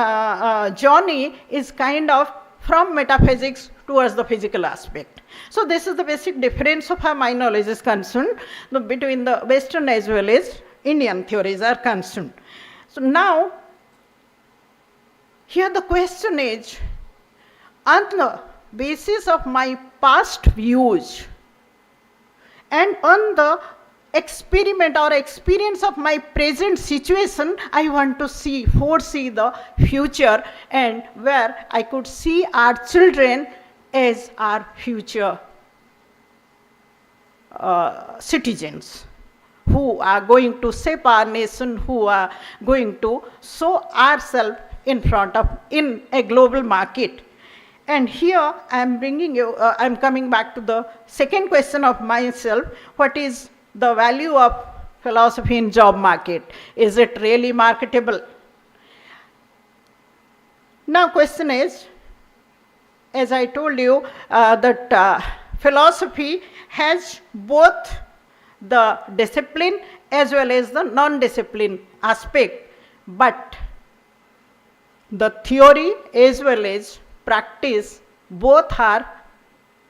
journey is kind of from metaphysics towards the physical aspect. So this is the basic difference of how my knowledge is concerned between the Western as well as Indian theories are concerned. So now, here the question is, on the basis of my past views and on the experiment or experience of my present situation, I want to foresee the future, and where I could see our children as our future citizens, who are going to shape our nation, who are going to show ourselves in a global market. And here I am coming back to the second question of myself: what is the value of philosophy in job market? Is it really marketable? Now question is, as I told you, that philosophy has both the discipline as well as the non-discipline aspect, but the theory as well as practice both are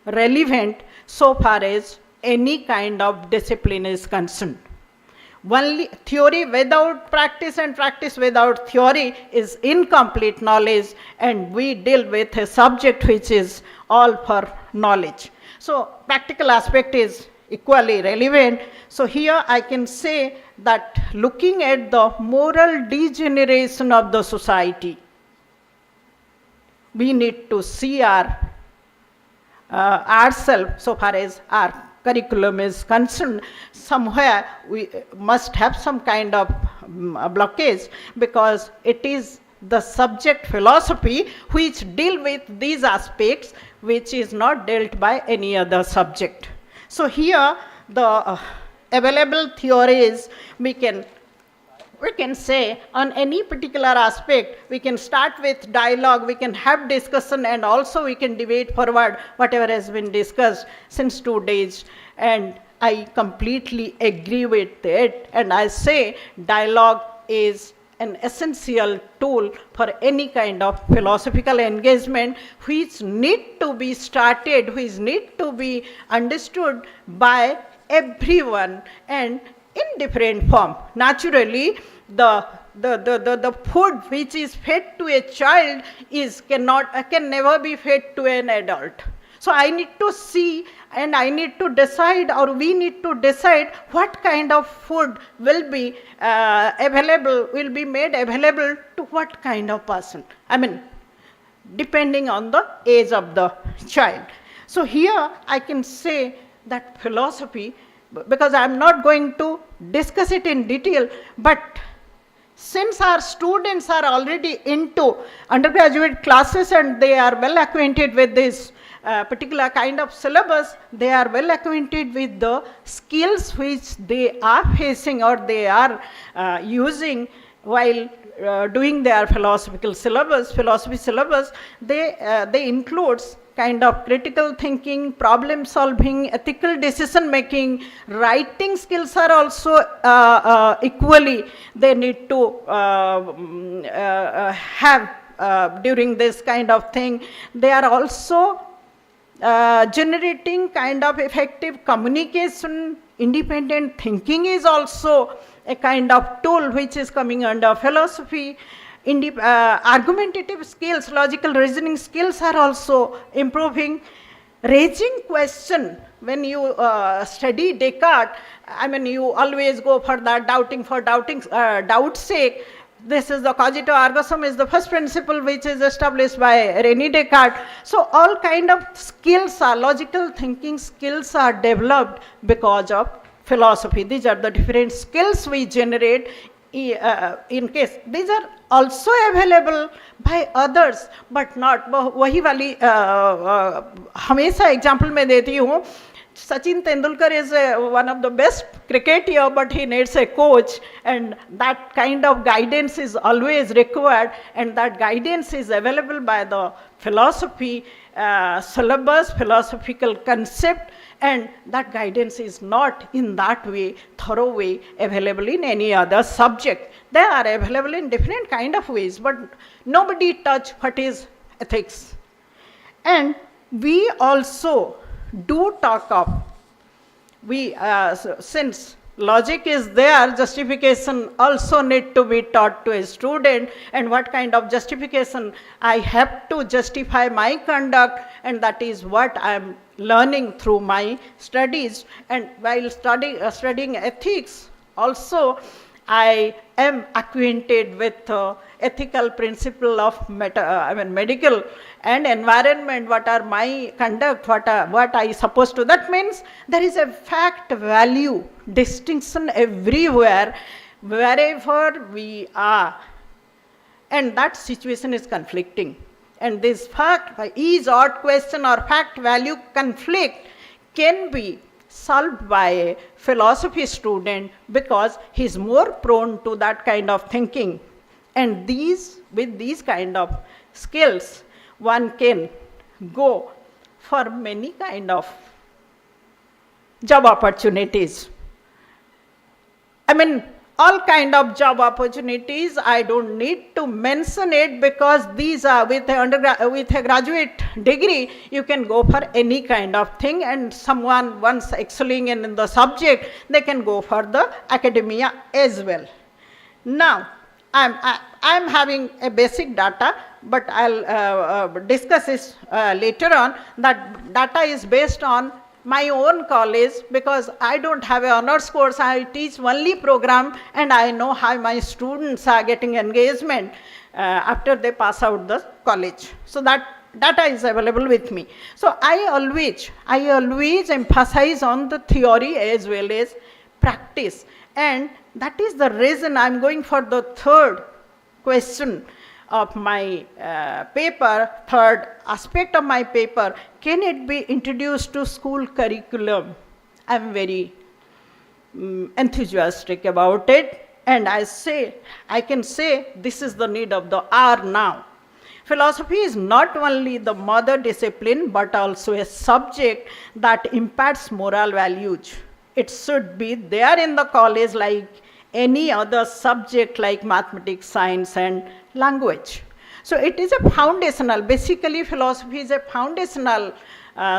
relevant so far as any kind of discipline is concerned. Only theory without practice and practice without theory is incomplete knowledge, and we deal with a subject which is all for knowledge. So practical aspect is equally relevant. So here I can say that looking at the moral degeneration of the society, we need to see ourselves, so far as our curriculum is concerned, somewhere we must have some kind of blockage, because it is the subject philosophy which deal with these aspects which is not dealt by any other subject. So here the available theories we can say on any particular aspect. We can start with dialogue, we can have discussion, and also we can debate forward whatever has been discussed since 2 days. And I completely agree with it, and I say dialogue is an essential tool for any kind of philosophical engagement, which need to be started, which need to be understood by everyone and in different form. Naturally, the food which is fed to a child can never be fed to an adult. So I need to see, and I need to decide, or we need to decide what kind of food will be made available to what kind of person. Depending on the age of the child. So here I can say that philosophy, because I am not going to discuss it in detail, but since our students are already into undergraduate classes and they are well acquainted with this particular kind of syllabus, they are well acquainted with the skills which they are facing or they are using while doing their philosophy syllabus. They includes kind of critical thinking, problem solving, ethical decision making. Writing skills are also equally they need to have during this kind of thing. They are also generating kind of effective communication. Independent thinking is also a kind of tool which is coming under philosophy. Argumentative skills, logical reasoning skills are also improving. Raising question, when you study Descartes, I mean, you always go for that doubting for doubt's sake. This is the cogito ergo sum is the first principle which is established by René Descartes. So all kind of skills are, logical thinking skills are developed because of philosophy. These are the different skills we generate in case. These are also available by others, but not वही वाली हमेशा example मैं देती हूँ. Sachin Tendulkar is one of the best cricketer, but he needs a coach, and that kind of guidance is always required, and that guidance is available by the philosophy syllabus, philosophical concept, and that guidance is not in that way, thorough way, available in any other subject. They are available in different kind of ways, but nobody touch what is ethics. And we also do talk of, since logic is there, justification also need to be taught to a student, and what kind of justification I have to justify my conduct, and that is what I am learning through my studies. And while studying ethics also, I am acquainted with ethical principle of medical and environment. What are my conduct, what I supposed to. That means there is a fact value distinction everywhere, wherever we are, and that situation is conflicting. And this fact is odd question or fact value conflict can be solved by a philosophy student because he is more prone to that kind of thinking. And with these kind of skills, one can go for many kind of job opportunities. I mean, all kind of job opportunities. I don't need to mention it because these are with a graduate degree, you can go for any kind of thing, and someone once excelling in the subject, they can go for the academia as well. Now, I'm having a basic data, but I'll discuss this later on. That data is based on my own college because I don't have an honors course. I teach only program, and I know how my students are getting engagement after they pass out the college. So that data is available with me. So I always emphasize on the theory as well as practice, and that is the reason I'm going for the third question of my paper, third aspect of my paper. Can it be introduced to school curriculum? I'm very enthusiastic about it, and I can say this is the need of the hour now. Philosophy is not only the mother discipline but also a subject that imparts moral values. It should be there in the college like any other subject like mathematics, science, and language. So it is a foundational, basically philosophy is a foundational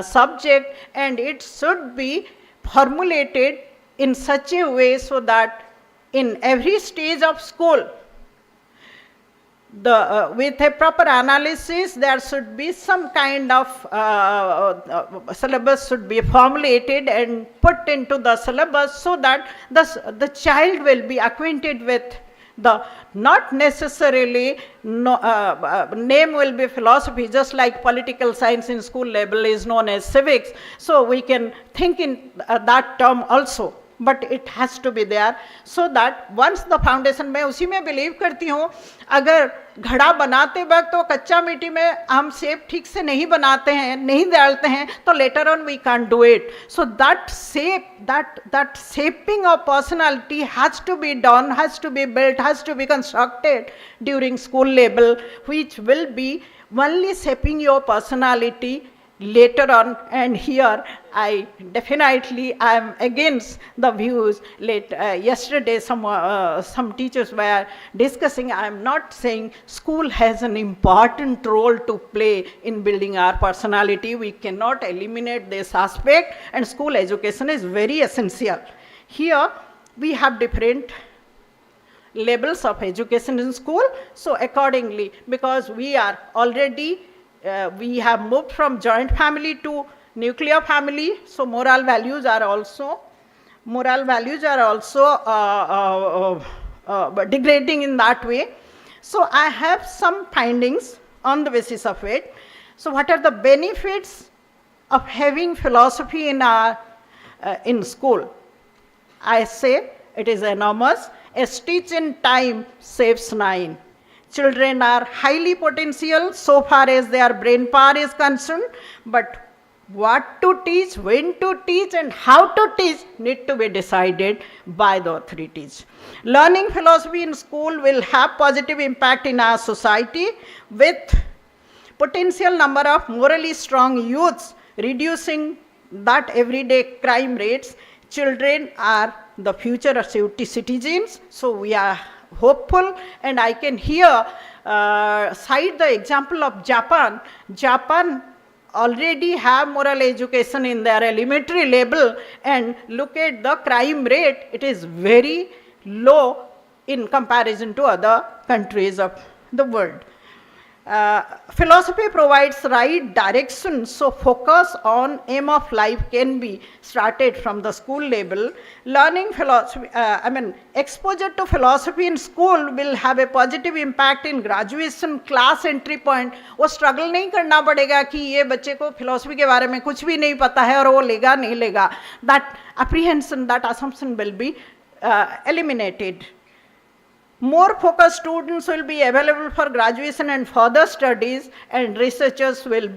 subject, and it should be formulated in such a way so that in every stage of school, with a proper analysis, there should be some kind of syllabus should be formulated and put into the syllabus so that the child will be acquainted with the, not necessarily name will be philosophy, just like political science in school level is known as civics. So we can think in that term also. But it has to be there so that once the foundation, मैं उसी में believe करती हूँ, अगर घड़ा बनाते वक्त तो कच्चा मिट्टी में हम शेप ठीक से नहीं बनाते हैं, नहीं डालते हैं, तो later on we can't do it. So that shape, that shaping of personality has to be done, has to be built, has to be constructed during school level, which will be only shaping your personality later on, and here I definitely am against the views. Yesterday some teachers were discussing, I am not saying school has an important role to play in building our personality. We cannot eliminate this aspect, and school education is very essential. Here we have different levels of education in school, so accordingly, because we are already we have moved from joint family to nuclear family, so moral values are also degrading in that way. So I have some findings on the basis of it. So what are the benefits of having philosophy in our in school? I say it is enormous. A stitch in time saves 9. Children are highly potential so far as their brain power is concerned, but what to teach, when to teach, and how to teach need to be decided by the authorities. Learning philosophy in school will have positive impact in our society with potential number of morally strong youths, reducing that everyday crime rates. Children are the future citizens, so we are hopeful, and I can here cite the example of Japan. Japan already have moral education in their elementary level, and look at the crime rate, it is very low in comparison to other countries of the world. Philosophy provides right direction, so focus on aim of life can be started from the school level. Learning philosophy, exposure to philosophy in school will have a positive impact in graduation class entry point. वो struggle नहीं करना पड़ेगा कि ये बच्चे को philosophy के बारे में कुछ भी नहीं पता है और वो लेगा नहीं लेगा. That apprehension, that assumption will be eliminated. More focused students will be available for graduation and further studies, and researchers will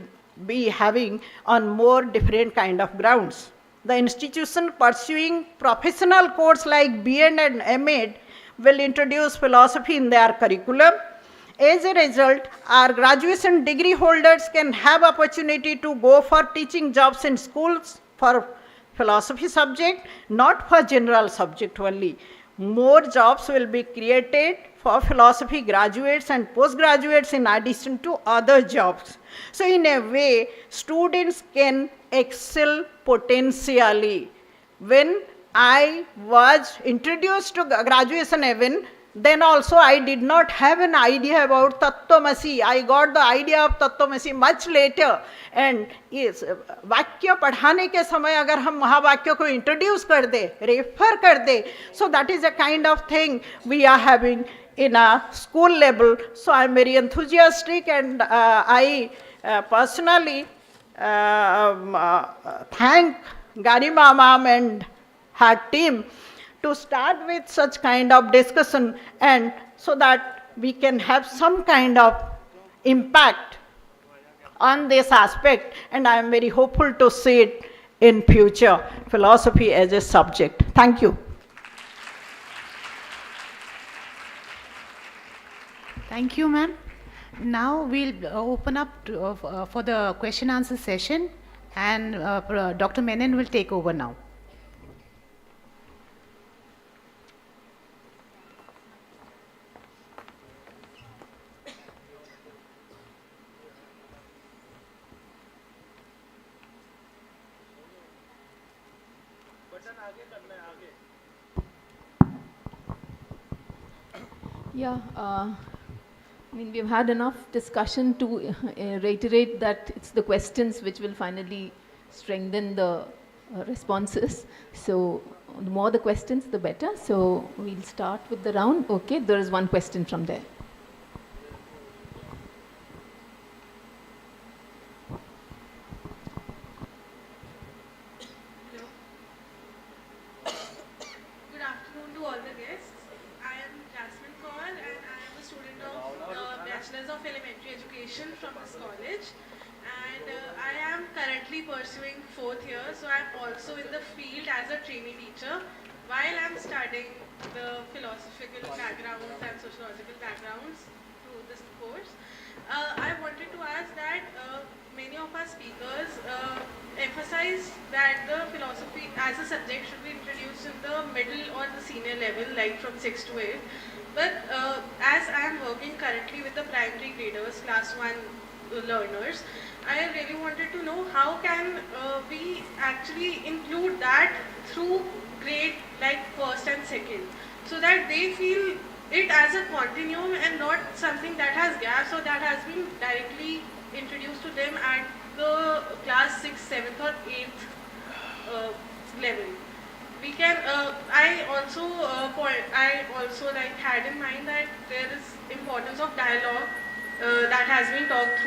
be having on more different kind of grounds. The institution pursuing professional course like B.Ed and M.Ed will introduce philosophy in their curriculum. As a result, our graduation degree holders can have opportunity to go for teaching jobs in schools for philosophy subject, not for general subject only. More jobs will be created for philosophy graduates and postgraduates in addition to other jobs. So in a way, students can excel potentially. When I was introduced to graduation even, then also I did not have an idea about Tattvamasi. I got the idea of Tattvamasi much later. And yes, वाक्य पढ़ाने के समय अगर हम महावाक्यों को introduce कर दे, refer कर दे, so that is a kind of thing we are having in a school level. So I am very enthusiastic, and I personally thank Garima ma'am and her team to start with such kind of discussion, and so that we can have some kind of impact on this aspect, and I am very hopeful to see it in future, philosophy as a subject. Thank you. Thank you, ma'am. Now we'll open up for the question answer session, and Dr. Menon will take over now. Yeah, I mean, we've had enough discussion to reiterate that it's the questions which will finally strengthen the responses. So the more the questions, the better. So we'll start with the round. Okay, there is one question from there. from this college, and I am currently pursuing 4th year, so I am also in the field as a trainee teacher while I am studying the philosophical backgrounds and sociological backgrounds to this course. I wanted to ask that many of our speakers advise that the philosophy as a subject should be introduced in the middle or the senior level, like from 6 to 8. But as I am working currently with the primary graders, class 1 learners, I really wanted to know how can we actually include that through grade like first and second, so that they feel it as a continuum and not something that has gaps or that has been directly introduced to them at the class 6th, 7th or 8th level. We can, I also like had in mind that there is importance of dialogue that has been talked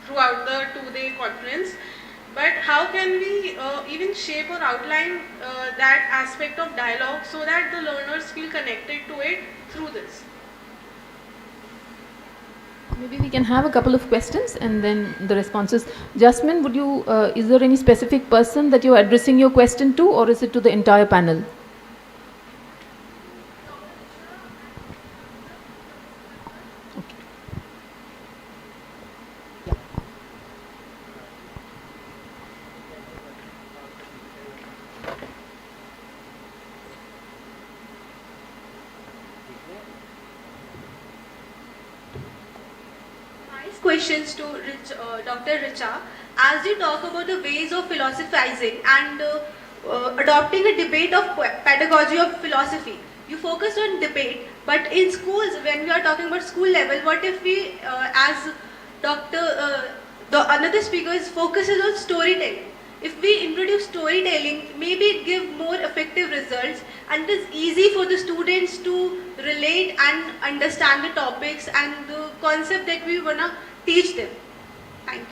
throughout the 2-day conference. But how can we even shape or outline that aspect of dialogue so that the learners feel connected to it through this? Maybe we can have a couple of questions and then the responses. Jasmine, would you, is there any specific person that you're addressing your question to, or is it to the entire panel? Questions to Dr. Richa. As you talk about the ways of philosophizing and adopting a debate of pedagogy of philosophy, you focus on debate, but in schools, when we are talking about school level, what if we, as another speaker focuses on storytelling? If we introduce storytelling, maybe it give more effective results, and it is easy for the students to relate and understand the topics and the concept that we want to teach them. Thank you.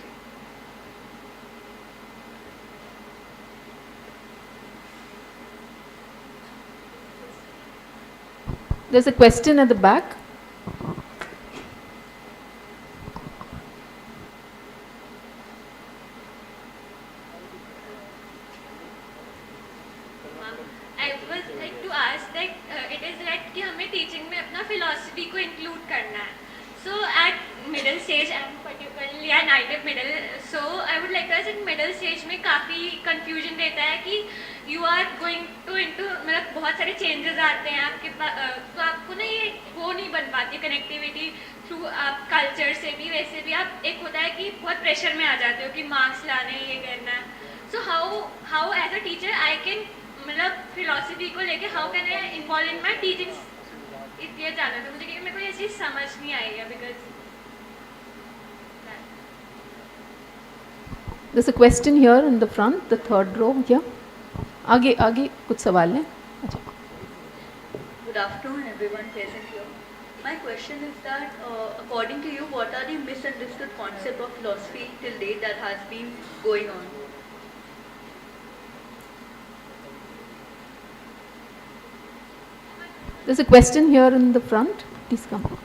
There's a question at the back. I would like to ask that it is that कि हमें teaching में अपना philosophy को include करना है. So at middle stage, and particularly at ITIP middle, so I would like to ask at middle stage में काफ़ी confusion रहता है कि you are going to into मतलब बहुत सारे changes आते हैं आपके पास, तो आपको ना ये वो नहीं बन पाती connectivity through आप culture से भी वैसे भी आप एक होता है कि बहुत pressure में आ जाते हो कि marks लाने ये करना. So how as a teacher I can मतलब philosophy को लेके how can I involve in my teaching? ये जाना था मुझे, क्योंकि मेरे को ये चीज़ समझ नहीं आई है because There's a question here in the front, the third row here. आगे कुछ सवाल हैं? अच्छा. Good afternoon, everyone present here. My question is that, according to you, what are the misunderstood concept of philosophy till date that has been going on? There's a question here in the front. Please come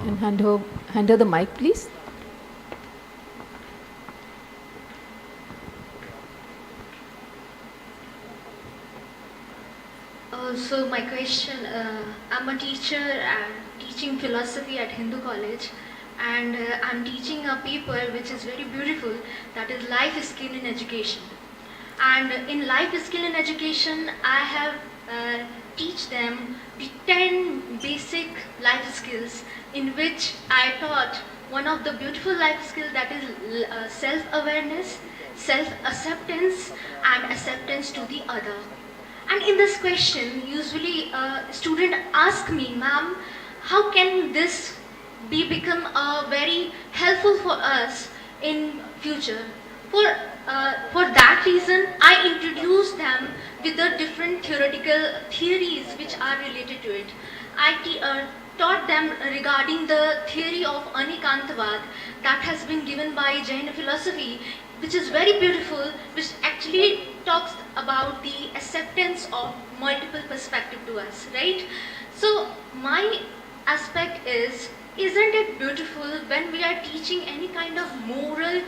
and hand her the mic, please. So my question, I'm a teacher and teaching philosophy at Hindu College, and I'm teaching a paper which is very beautiful, that is life skill in education. And in life skill in education, I have teach them the 10 basic life skills, in which I taught one of the beautiful life skills, that is self-awareness, self-acceptance and acceptance to the other. And in this question, usually student ask me, ma'am, how can this become very helpful for us in future? For that reason, I introduce them with the different theoretical theories which are related to it. I taught them regarding the theory of Anikantavad that has been given by Jain philosophy, which is very beautiful, which actually talks about the acceptance of multiple perspective to us, right? So my aspect is, isn't it beautiful when we are teaching any kind of moral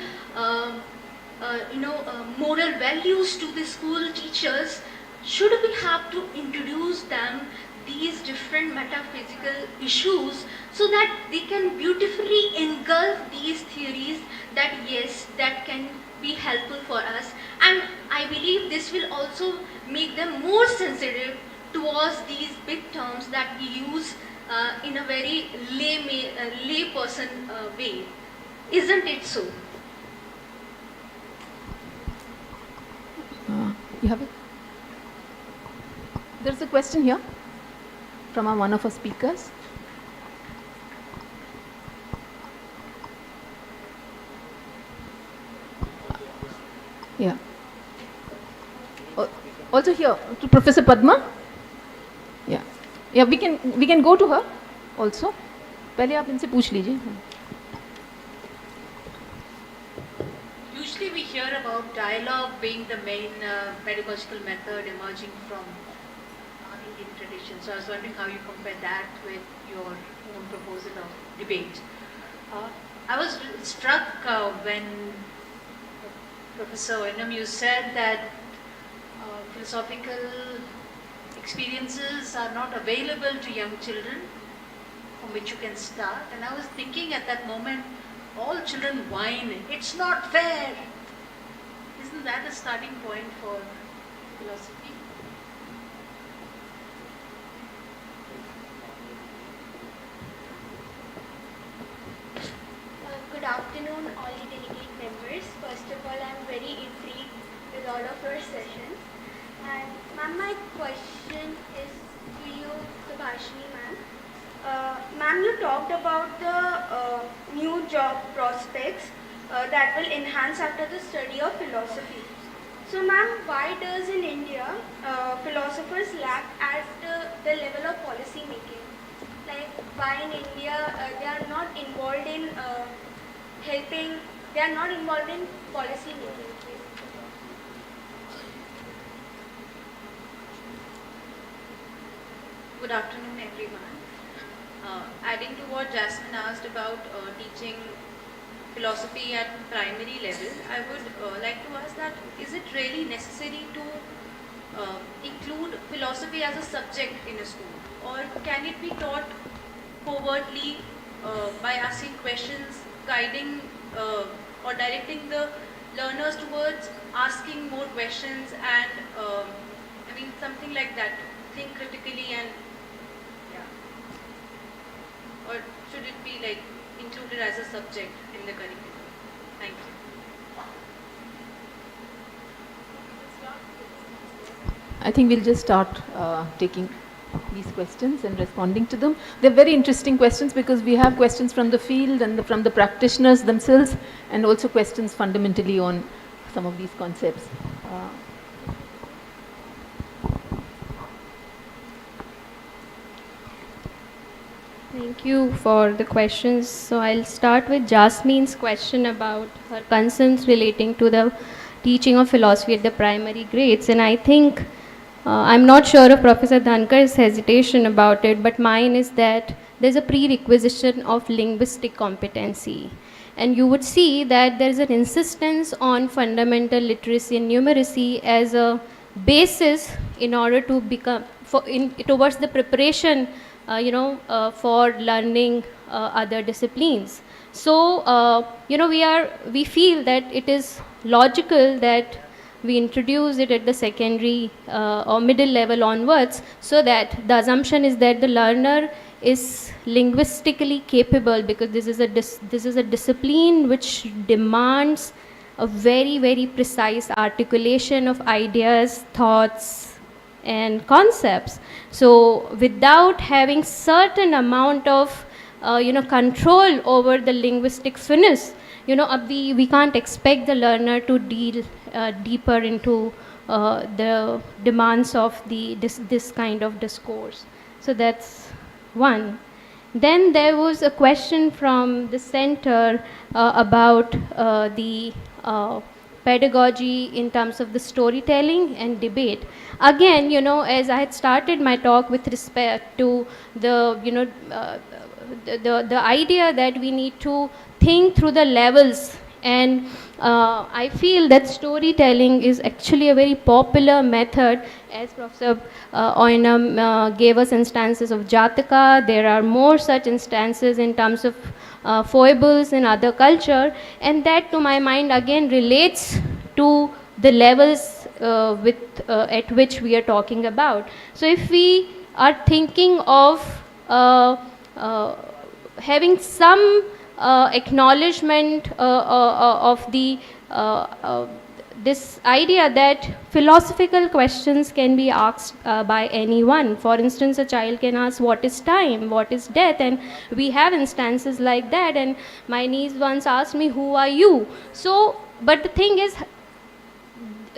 moral values to the school teachers, should we have to introduce them these different metaphysical issues so that they can beautifully engulf these theories, that yes, that can be helpful for us, and I believe this will also make them more sensitive towards these big terms that we use in a very lay person way. Isn't it so? You have it? There's a question here from one of our speakers. Yeah. Also here to Professor Padma. Yeah. Yeah, we can go to her also. पहले आप इनसे पूछ लीजिए. Usually we hear about dialogue being the main pedagogical method emerging from Indian tradition. So I was wondering how you compare that with your own proposal of debate. I was struck when Professor Enam, you said that philosophical experiences are not available to young children from which you can start. And I was thinking at that moment, all children whine, it's not fair. Isn't that a starting point for philosophy? Good afternoon, all the delegate members. First of all, I'm very intrigued with all of your sessions. And ma'am, my question is to you, Subhashini ma'am. Ma'am, you talked about the new job prospects that will enhance after the study of philosophy. So ma'am, why does in India philosophers lack at the level of policy making? Like why in India they are not involved in helping, they are not involved in policy making. Good afternoon, everyone. Adding to what Jasmine asked about teaching philosophy at primary level, I would like to ask that is it really necessary to include philosophy as a subject in a school, or can it be taught covertly by asking questions, guiding or directing the learners towards asking more questions and I mean something like that, think critically and or should it be like included as a subject in the curriculum? Thank you. I think we'll just start taking these questions and responding to them. They're very interesting questions because we have questions from the field and from the practitioners themselves, and also questions fundamentally on some of these concepts. Thank you for the questions. So I'll start with Jasmine's question about her concerns relating to the teaching of philosophy at the primary grades. And I think, I'm not sure of Professor Dhankar's hesitation about it, but mine is that there's a prerequisition of linguistic competency. And you would see that there's an insistence on fundamental literacy and numeracy as a basis in order to become, towards the preparation for learning other disciplines. So, we feel that it is logical that we introduce it at the secondary or middle level onwards, so that the assumption is that the learner is linguistically capable, because this is a discipline which demands a very, very precise articulation of ideas, thoughts, and concepts. So without having certain amount of control over the linguistic finesse, we can't expect the learner to deal deeper into the demands of this kind of discourse. So that's one. Then there was a question from the center about the pedagogy in terms of the storytelling and debate. Again, as I had started my talk with respect to the idea that we need to think through the levels And I feel that storytelling is actually a very popular method. As Professor Oinam gave us instances of Jataka, there are more such instances in terms of foibles in other culture, and that to my mind again relates to the levels at which we are talking about. So if we are thinking of having some acknowledgement of the this idea that philosophical questions can be asked by anyone. For instance, a child can ask, what is time, what is death, and we have instances like that. And my niece once asked me, who are you? So, but the thing is,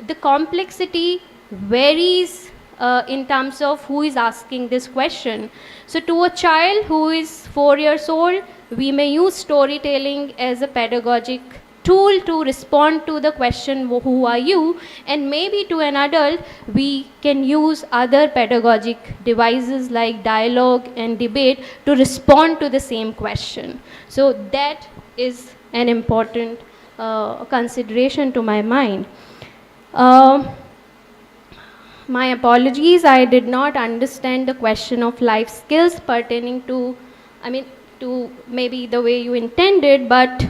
the complexity varies in terms of who is asking this question. So to a child who is 4 years old, we may use storytelling as a pedagogic tool to respond to the question, who are you? And maybe to an adult, we can use other pedagogic devices like dialogue and debate to respond to the same question. So that is an important consideration to my mind. My apologies, I did not understand the question of life skills pertaining to, to maybe the way you intended, but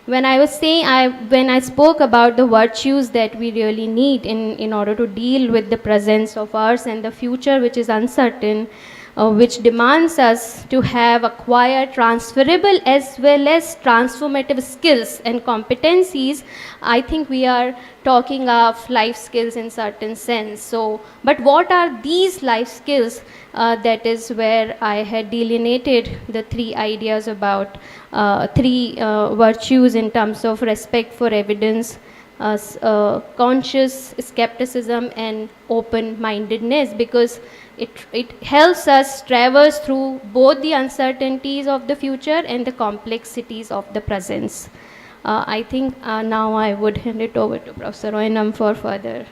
when I was saying, when I spoke about the virtues that we really need in order to deal with the presence of ours and the future which is uncertain, which demands us to have acquired transferable as well as transformative skills and competencies, I think we are talking of life skills in certain sense. So, but what are these life skills? That is where I had delineated the three ideas about three virtues in terms of respect for evidence, conscious skepticism, and open-mindedness, because it helps us traverse through both the uncertainties of the future and the complexities of the presence. I think now I would hand it over to Professor Oinam for further.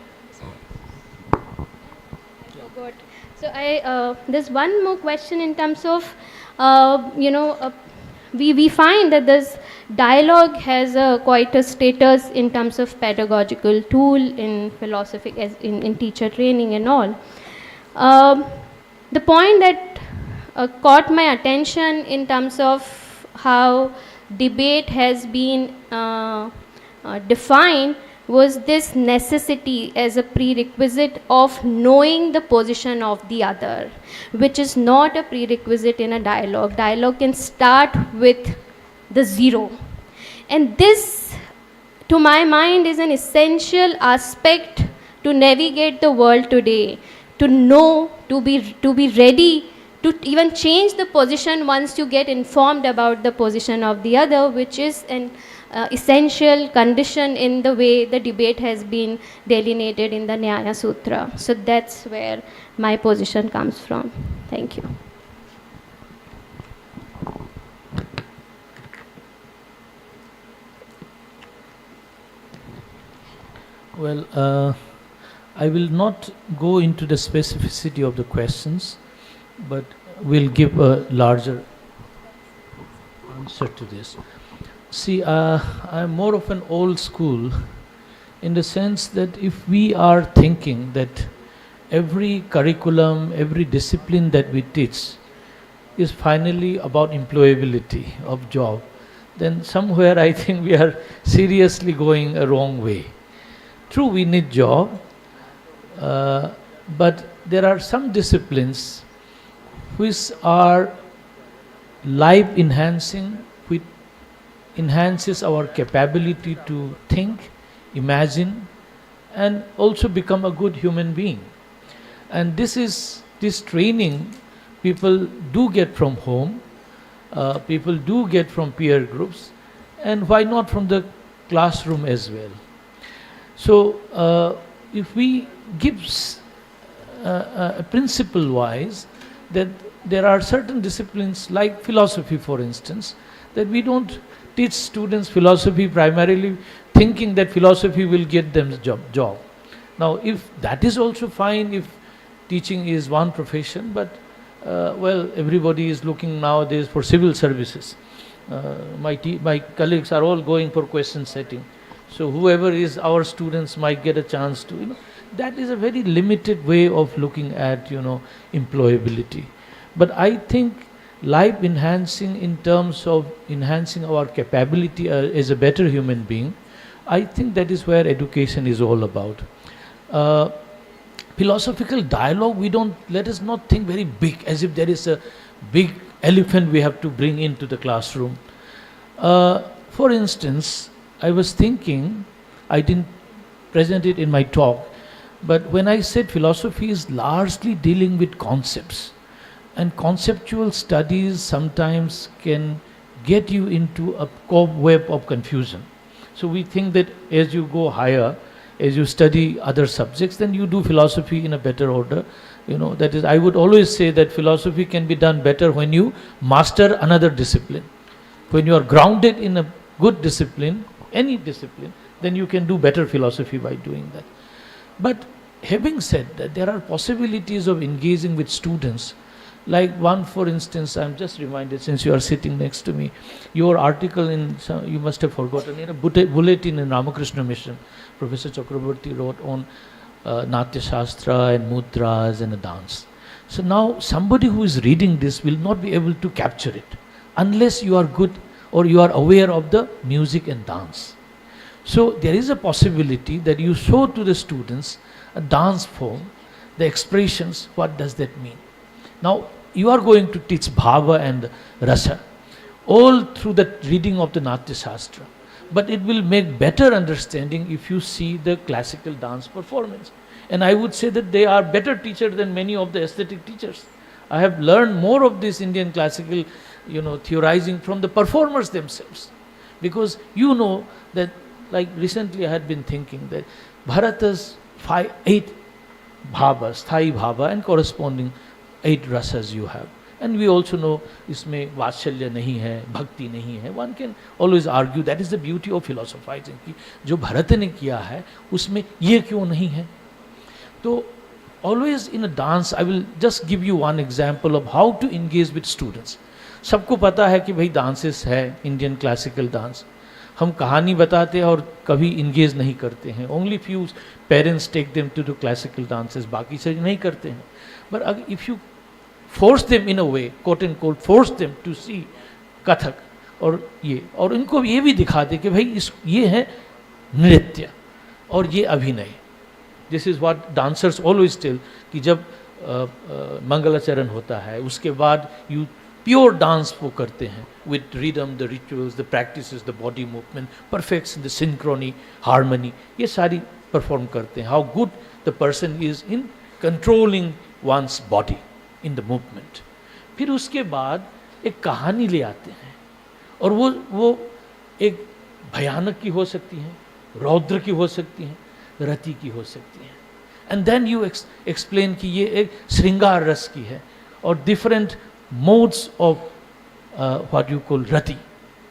So there's one more question in terms of, we find that this dialogue has quite a status in terms of pedagogical tool in philosophy, as in teacher training and all. The point that caught my attention in terms of how debate has been defined was this necessity as a prerequisite of knowing the position of the other, which is not a prerequisite in a dialogue. Dialogue can start with the zero. And this, to my mind, is an essential aspect to navigate the world today, to know, to be ready to even change the position once you get informed about the position of the other, which is an essential condition in the way the debate has been delineated in the Nyaya Sutra. So that's where my position comes from. Thank you. Well, I will not go into the specificity of the questions, but will give a larger answer to this. See, I'm more of an old school in the sense that if we are thinking that every curriculum, every discipline that we teach is finally about employability of job, then somewhere I think we are seriously going a wrong way. True, we need job, but there are some disciplines which are life enhancing, which enhances our capability to think, imagine, and also become a good human being. And this training people do get from home, people do get from peer groups, and why not from the classroom as well. So if we give principle wise that there are certain disciplines like philosophy, for instance, that we don't teach students philosophy primarily thinking that philosophy will get them a job. Now, if that is also fine, if teaching is one profession, but well, everybody is looking nowadays for civil services. My colleagues are all going for question setting. So whoever is our students might get a chance to, that is a very limited way of looking at, employability. But I think life enhancing in terms of enhancing our capability as a better human being, I think that is where education is all about. Uh, Philosophical dialogue, let us not think very big, as if there is a big elephant we have to bring into the classroom. For instance, I was thinking, I didn't present it in my talk, but when I said philosophy is largely dealing with concepts, and conceptual studies sometimes can get you into a cobweb of confusion. So we think that as you go higher, as you study other subjects, then you do philosophy in a better order. That is, I would always say that philosophy can be done better when you master another discipline. When you are grounded in a good discipline, any discipline, then you can do better philosophy by doing that. But having said that, there are possibilities of engaging with students. Like one, for instance, I'm just reminded, since you are sitting next to me, your article you must have forgotten, in a bulletin in Ramakrishna Mission, Professor Chakraborty wrote on Natya Shastra and mudras and a dance. So now somebody who is reading this will not be able to capture it unless you are good or you are aware of the music and dance. So there is a possibility that you show to the students a dance form, the expressions, what does that mean? Now you are going to teach bhava and rasa all through the reading of the Natya Shastra. But it will make better understanding if you see the classical dance performance. And I would say that they are better teachers than many of the aesthetic teachers. I have learned more of this Indian classical, theorizing from the performers themselves. Because that, like recently I had been thinking that Bharata's 8 bhavas, Thai bhava and corresponding 8 rasas you have. And we also know इसमें वात्सल्य नहीं है, भक्ति नहीं है. One can always argue that is the beauty of philosophizing कि जो भरत ने किया है उसमें ये क्यों नहीं है. तो always in a dance, I will just give you one example of how to engage with students. सबको पता है कि भाई dances है, Indian classical dance. हम कहानी बताते हैं और कभी engage नहीं करते हैं. Only few parents take them to do classical dances, बाकी से नहीं करते हैं. But if you force them in a way, quote unquote, force them to see Kathak और इनको ये भी दिखा दे कि भाई ये है नृत्य और ये अभिनय. This is what dancers always tell कि जब मंगलाचरण होता है उसके बाद you pure dance वो करते हैं with rhythm, the rituals, the practices, the body movement, perfects the synchrony, harmony, ये सारी perform करते हैं. How good the person is in controlling one's body in the movement. फिर उसके बाद एक कहानी ले आते हैं और वो एक भयानक की हो सकती है, रौद्र की हो सकती है, रति की हो सकती है. And then you explain कि ये एक श्रृंगार रस की है और different modes of what you call rati,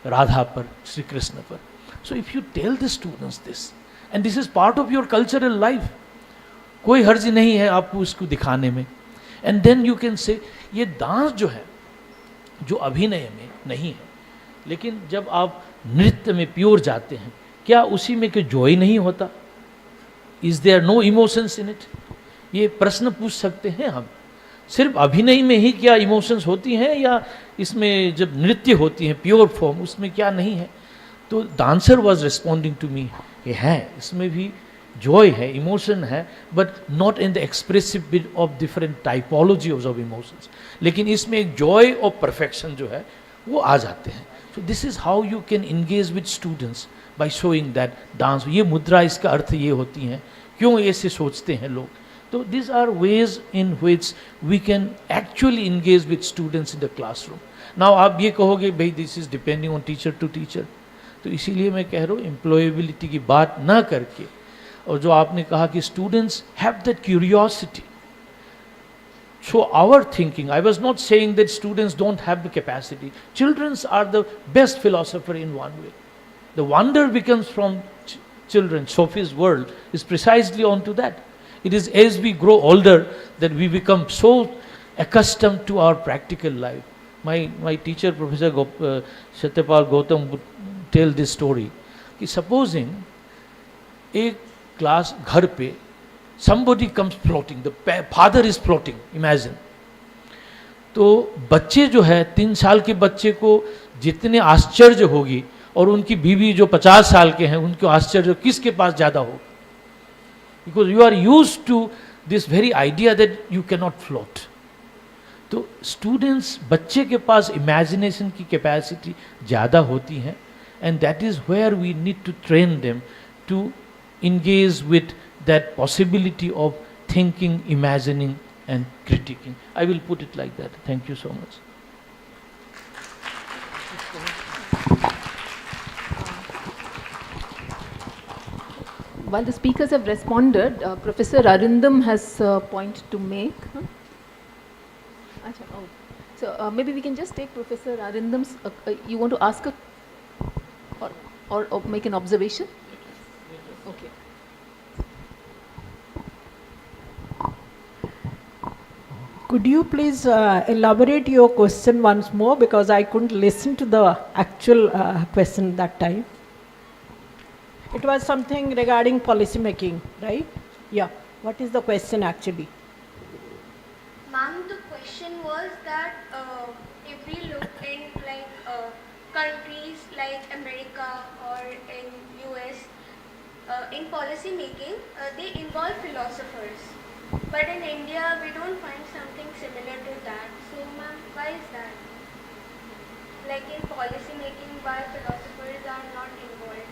Radha पर, श्री कृष्ण पर. So if you tell the students this, and this is part of your cultural life, कोई हर्ज नहीं है आपको इसको दिखाने में. And then you can say ये डांस जो है जो अभिनय में नहीं है, लेकिन जब आप नृत्य में प्योर जाते हैं, क्या उसी में कोई जॉय नहीं होता? Is there no emotions in it? ये प्रश्न पूछ सकते हैं हम. सिर्फ अभिनय में ही क्या इमोशंस होती हैं या इसमें जब नृत्य होती है प्योर फॉर्म उसमें क्या नहीं है? तो dancer was responding to me, ये है, इसमें भी joy है, emotion है, but not in the expressive bit of different typologies of emotions. लेकिन इसमें एक joy of perfection जो है वो आ जाते हैं. So this is how you can engage with students by showing that dance. ये मुद्रा इसका अर्थ ये होती हैं, क्यों ऐसे सोचते हैं लोग. So these are ways in which we can actually engage with students in the classroom. Now आप ये कहोगे भाई this is depending on teacher to teacher. तो इसीलिए मैं कह रहा हूँ employability की बात ना करके, और जो आपने कहा कि students have that curiosity. So our thinking, I was not saying that students don't have the capacity. Children are the best philosopher in one way. The wonder becomes from children. Sophie's world is precisely onto that. It is as we grow older that we become so accustomed to our practical life my teacher, Professor Satyapal Gautam, would tell this story. कि supposing एक class घर पे somebody comes floating, the father is floating, imagine. तो बच्चे जो है 3 साल के बच्चे को जितने आश्चर्य होगी और उनकी बीवी जो 50 साल के हैं उनको आश्चर्य किसके पास ज़्यादा हो, because you are use to this very idea that you can not float. तो स्टूडेंट्स, बच्चे के पास इमेजिनेशन की कैपेसिटी ज़्यादा होती है, and that is where we need to train them to engage with that possibility of thinking, imagining and critiquing. I will put it like that. Thank you so much. While the speakers have responded, Professor Arindam has a point to make. Acha, oh. So maybe we can just take Professor Arindam's, you want to ask or make an observation? Okay. Could you please elaborate your question once more, because I couldn't listen to the actual question that time. It was something regarding policy making, right? Yeah. What is the question actually? Ma'am, the question was that if we look in countries like America or in US, in policy making, they involve philosophers. But in India, we don't find something similar to that. So, ma'am, why is that? Like in policy making, why philosophers are not involved?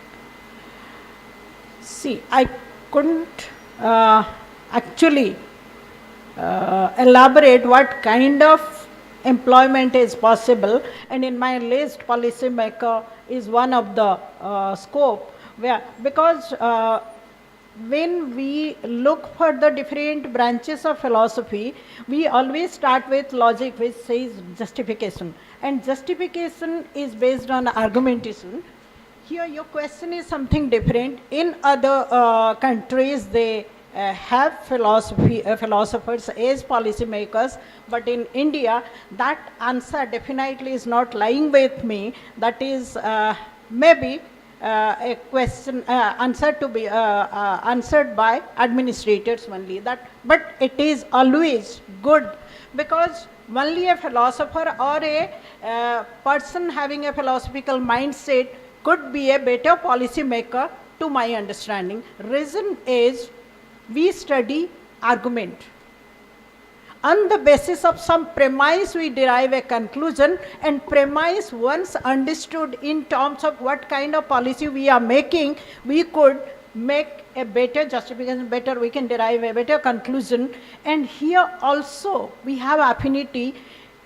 See, I couldn't actually elaborate what kind of employment is possible, and in my list, policy maker is one of the scope. Because when we look for the different branches of philosophy, we always start with logic, which says justification, and justification is based on argumentation. Here your question is something different. In other countries, they have philosophers as policy makers, but in India, that answer definitely is not lying with me. That is maybe a question answer to be answered by administrators only. But it is always good, because only a philosopher or a person having a philosophical mindset could be a better policy maker, to my understanding. Reason is, we study argument. On the basis of some premise, we derive a conclusion, and premise once understood in terms of what kind of policy we are making, we could make a better justification, we can derive a better conclusion. And here also we have affinity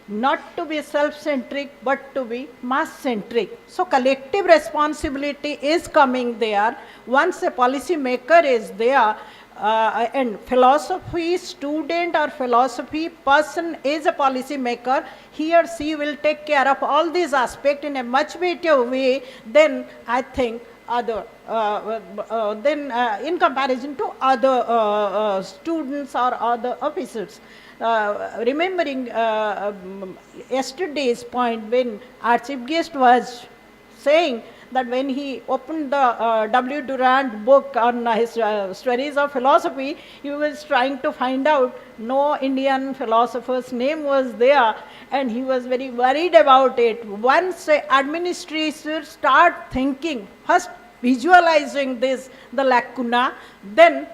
not to be self-centric but to be mass-centric. So collective responsibility is coming there. Once a policy maker is there, and philosophy student or philosophy person is a policy maker, he or she will take care of all these aspects in a much better way than, I think, other in comparison to other students or other officers. Remembering yesterday's point, when our chief guest was saying that when he opened the W. Durant book on his stories of philosophy, he was trying to find out no Indian philosopher's name was there, and he was very worried about it. Once administrators start thinking, first visualizing this, the lacuna, then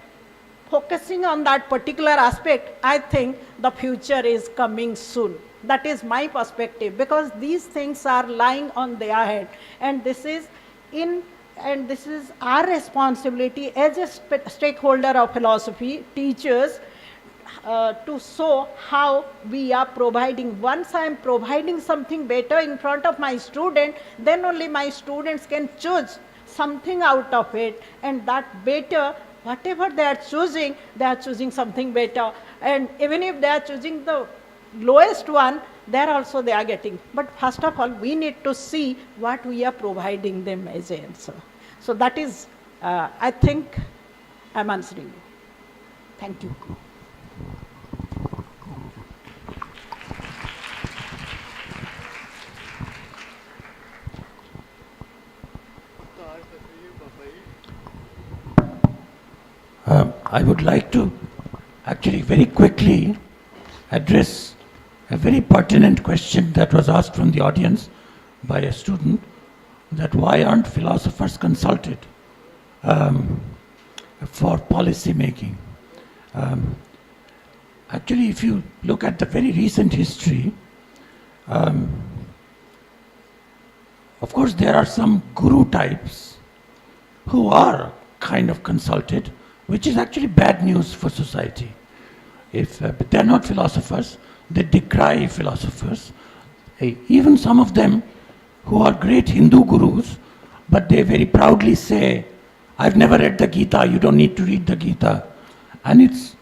focusing on that particular aspect, I think the future is coming soon. That is my perspective, because these things are lying on their head, and this is our responsibility as a stakeholder of philosophy, teachers, to show how we are providing. Once I am providing something better in front of my student, then only my students can choose something out of it, and that better, whatever they are choosing something better. And even if they are choosing the lowest one, there also they are getting. But first of all, we need to see what we are providing them as an answer. So that is, I think, I am answering you. Thank you. I would like to actually very quickly address a very pertinent question that was asked from the audience by a student, that why aren't philosophers consulted for policy making? Actually, if you look at the very recent history, of course there are some guru types who are kind of consulted, which is actually bad news for society. If they're not philosophers, they decry philosophers. Even some of them who are great Hindu gurus, but they very proudly say, I've never read the Gita, you don't need to read the Gita. And it's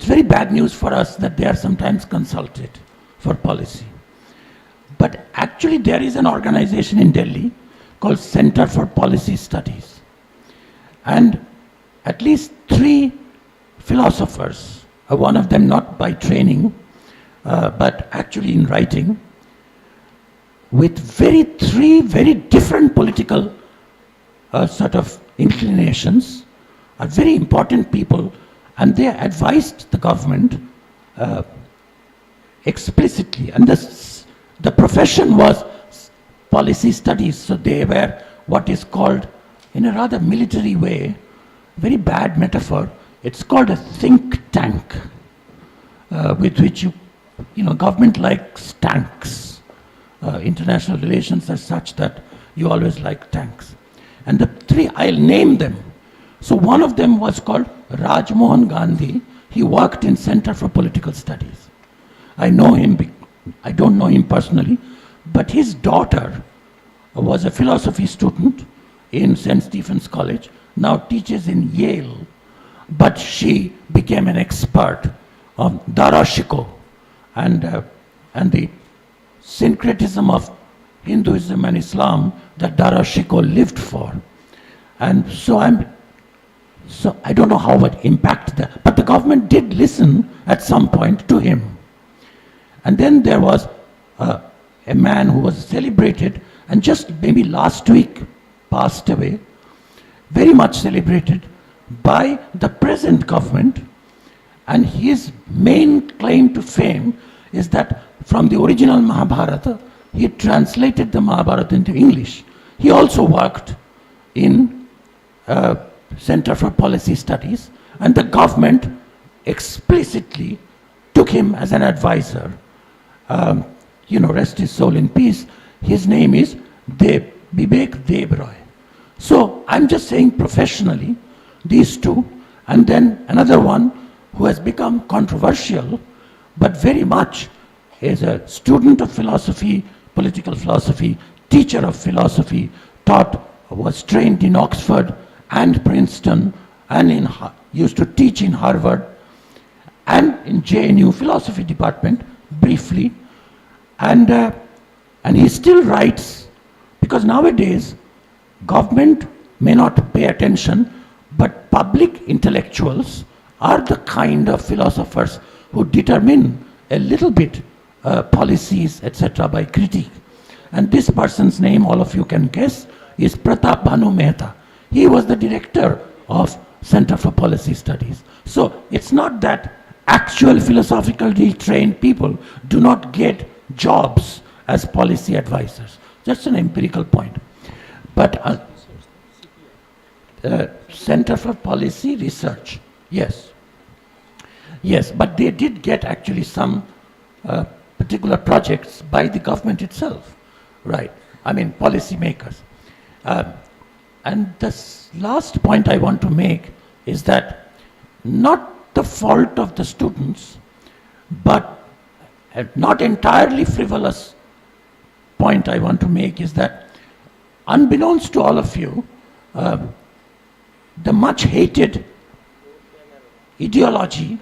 very bad news for us that they are sometimes consulted for policy. But actually there is an organization in Delhi called Center for Policy Studies. And at least 3 philosophers, one of them not by training, but actually in writing, with 3 very different political sort of inclinations, are very important people, and they advised the government explicitly. And the profession was policy studies, so they were what is called, in a rather military way, very bad metaphor, it's called a think tank, with which government likes tanks. International relations are such that you always like tanks. And the 3, I'll name them. So one of them was called Rajmohan Gandhi. He worked in Center for Political Studies. I know him, I don't know him personally, but his daughter was a philosophy student in St. Stephen's College, now teaches in Yale, but she became an expert on Darashiko and the syncretism of Hinduism and Islam that Darashiko lived for. And so I don't know how it impacted that, but the government did listen at some point to him. And then there was a man who was celebrated and just maybe last week passed away, very much celebrated by the present government, and his main claim to fame is that from the original Mahabharata, he translated the Mahabharata into English. He also worked in Center for Policy Studies, and the government explicitly took him as an advisor. Rest his soul in peace. His name is Vivek Dev Roy. So I'm just saying professionally, these 2, and then another one who has become controversial, but very much is a student of philosophy, political philosophy, teacher of philosophy, was trained in Oxford and Princeton, and used to teach in Harvard, and in JNU philosophy department, briefly, and he still writes, because nowadays, government may not pay attention, but public intellectuals are the kind of philosophers who determine a little bit policies, etc. by critique. And this person's name, all of you can guess, is Pratap Bhanu Mehta. He was the director of Center for Policy Studies. So it's not that actual philosophically trained people do not get jobs as policy advisors. Just an empirical point. But Center for Policy Research, yes. Yes, but they did get actually some particular projects by the government itself, right? I mean, policy makers. And this last point I want to make is that not the fault of the students, but not entirely frivolous point I want to make is that unbeknownst to all of you, the much hated ideology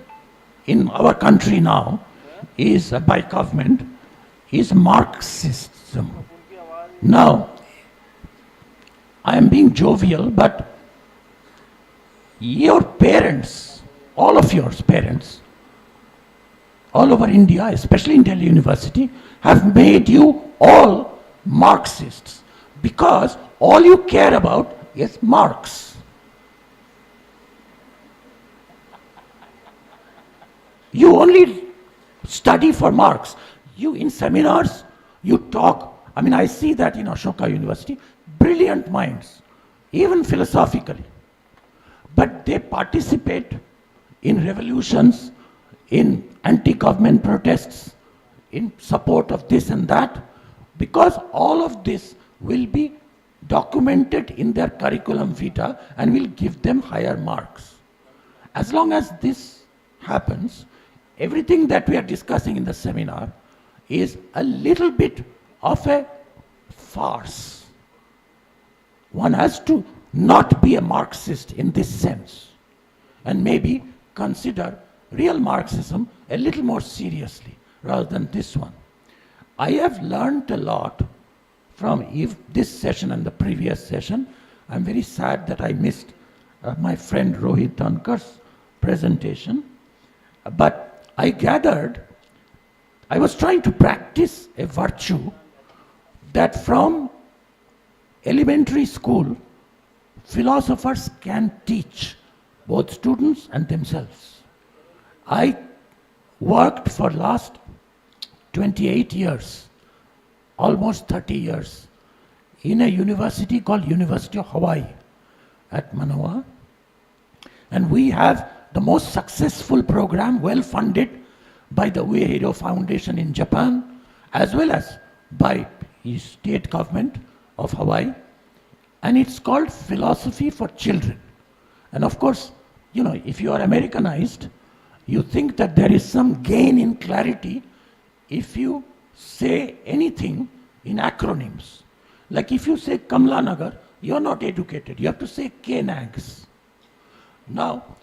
in our country now is by government is Marxism. Now, I am being jovial, but your parents, all of your parents, all over India, especially in Delhi University, have made you all Marxists because all you care about is Marx. You only study for marks. You, in seminars, you talk. I mean, I see that in Ashoka University, brilliant minds, even philosophically. But they participate in revolutions, in anti-government protests, in support of this and that, because all of this will be documented in their curriculum vitae and will give them higher marks. As long as this happens, everything that we are discussing in the seminar is a little bit of a farce. One has to not be a Marxist in this sense and maybe consider real Marxism a little more seriously rather than this one. I have learned a lot from this session and the previous session. I'm very sad that I missed my friend Rohit Dhankar's presentation, but I gathered, I was trying to practice a virtue that from elementary school, philosophers can teach both students and themselves. I worked for last 28 years, almost 30 years, in a university called University of Hawaii at Manoa. And we have the most successful program, well funded by the Uehiro Foundation in Japan, as well as by the state government of Hawaii. And it's called Philosophy for Children. And of course, you know, if you are Americanized, you think that there is some gain in clarity if you say anything in acronyms. Like if you say Kamla Nagar, you're not educated. You have to say KNAGS. Now,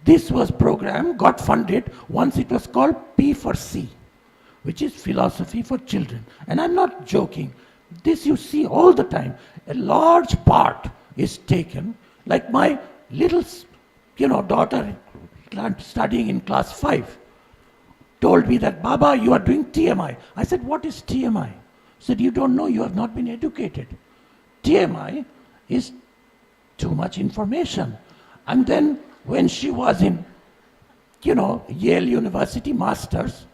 this was program, got funded once it was called P for C, which is Philosophy for Children. And I'm not joking. This you see all the time. A large part is taken, like my little, daughter studying in class 5 told me that, Baba, you are doing TMI. I said, what is TMI? He said, you don't know, you have not been educated. TMI is too much information. And then when she was in, Yale University Masters,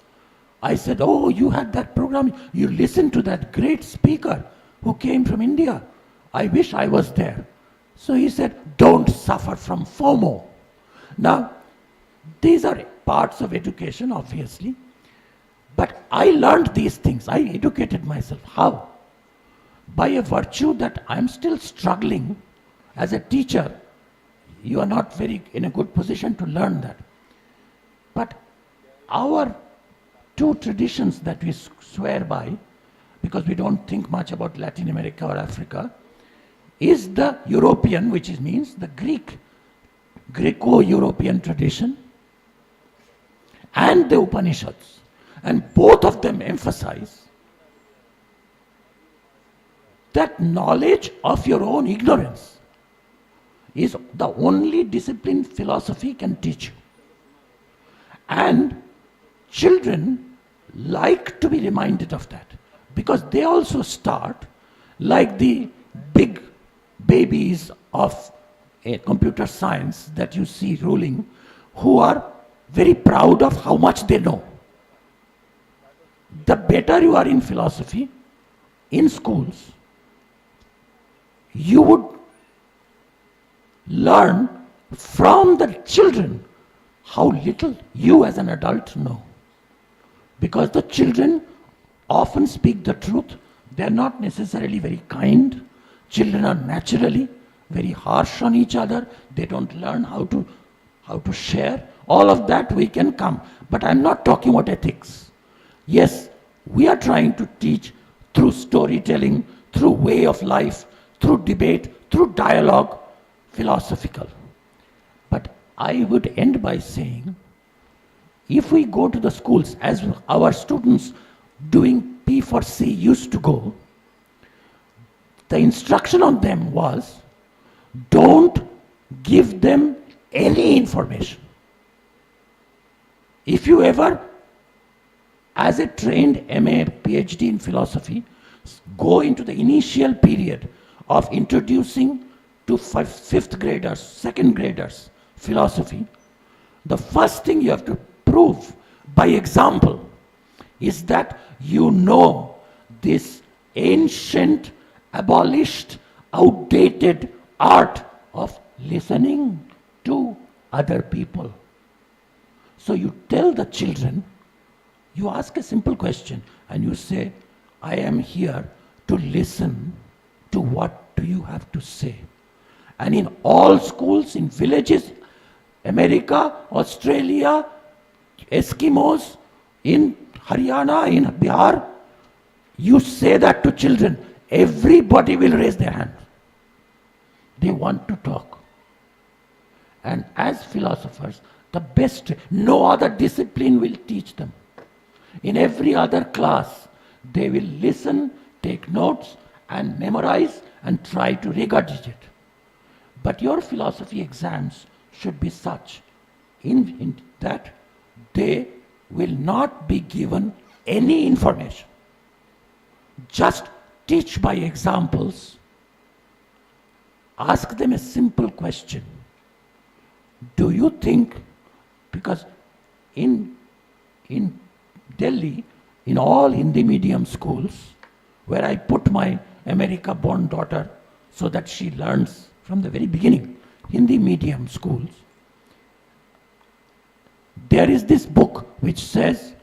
I said, oh, you had that program. You listened to that great speaker who came from India. I wish I was there. So he said, don't suffer from FOMO. Now, these are parts of education, obviously. But I learned these things. I educated myself. How? By a virtue that I'm still struggling as a teacher. You are not very in a good position to learn that. But our two traditions that we swear by, because we don't think much about Latin America or Africa, is the European, which means the Greco-European tradition, and the Upanishads. And both of them emphasize that knowledge of your own ignorance is the only discipline philosophy can teach you. And children like to be reminded of that, because they also start like the big babies of computer science that you see ruling, who are very proud of how much they know. The better you are in philosophy, in schools, you would learn from the children how little you as an adult know. Because the children often speak the truth. They are not necessarily very kind. Children are naturally very harsh on each other. They don't learn how to share. All of that we can come. But I'm not talking about ethics. Yes, we are trying to teach through storytelling, through way of life, through debate, through dialogue, philosophical. But I would end by saying, if we go to the schools, as our students doing P4C used to go, the instruction on them was, don't give them any information. If you ever, as a trained MA, PhD in philosophy, go into the initial period of introducing to fifth graders, second graders, philosophy, the first thing you have to prove by example, is that you know this ancient, abolished, outdated art of listening to other people. So you tell the children, you ask a simple question and you say, I am here to listen to what do you have to say. And in all schools, in villages, America, Australia, Eskimos, in Haryana, in Bihar, you say that to children, everybody will raise their hand. They want to talk. And as philosophers, the best, no other discipline will teach them. In every other class, they will listen, take notes, and memorize and try to regurgitate. But your philosophy exams should be such in that they will not be given any information. Just teach by examples. Ask them a simple question. Do you think, because in Delhi, in all Hindi medium schools, where I put my America-born daughter so that she learns from the very beginning, Hindi medium schools, there is this book which says,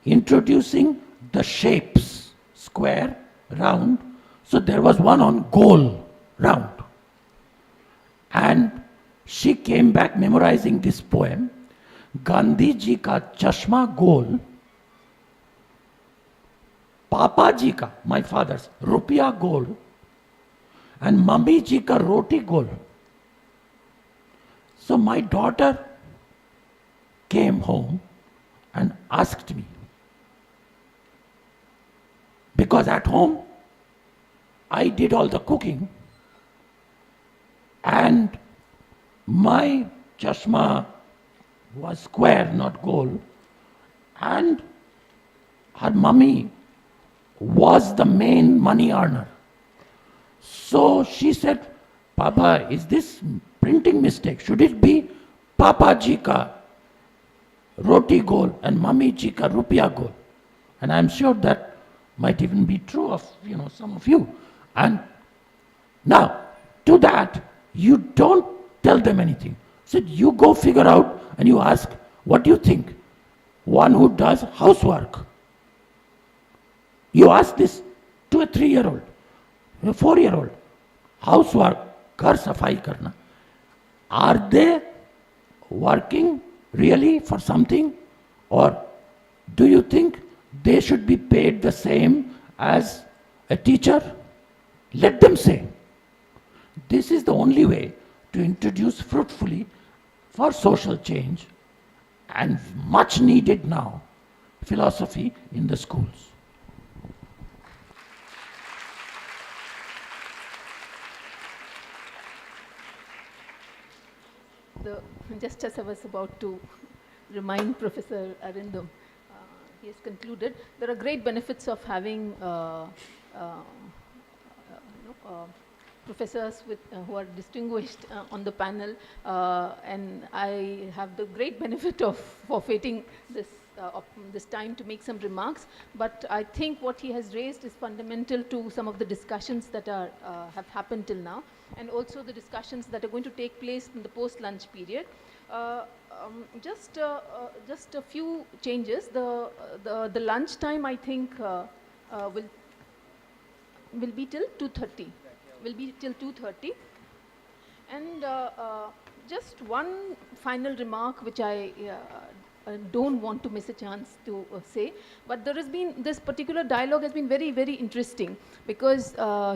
introducing the shapes, square, round. So there was one on goal, round. And she came back memorizing this poem, Gandhi ji ka chashma goal, Papa ji ka, my father's, rupiya goal, and Mummy ji ka roti goal. So my daughter came home and asked me, because at home I did all the cooking and my chashma was square, not goal, and her mummy was the main money earner. So she said, Papa, is this printing mistake? Should it be Papa ji ka roti goal and Mummy ji ka rupiya goal? And I'm sure that might even be true of some of you. And now, to that, you don't tell them anything. So you go figure out and you ask, what do you think? One who does housework. You ask this to a 3-year-old, a 4-year-old, housework, ghar safai karna. Are they working really for something? Or do you think they should be paid the same as a teacher? Let them say. This is the only way to introduce fruitfully for social change and much needed now philosophy in the schools. Just as I was about to remind Professor Arindam, he has concluded, there are great benefits of having professors who are distinguished on the panel, and I have the great benefit of forfeiting this time to make some remarks. But I think what he has raised is fundamental to some of the discussions that have happened till now, and also the discussions that are going to take place in the post-lunch period. Just a few changes. The lunch time, I think, will be till 2:30. Will be till 2:30. And just one final remark, which I don't want to miss a chance to say, but there has been, this particular dialogue has been very, very interesting, because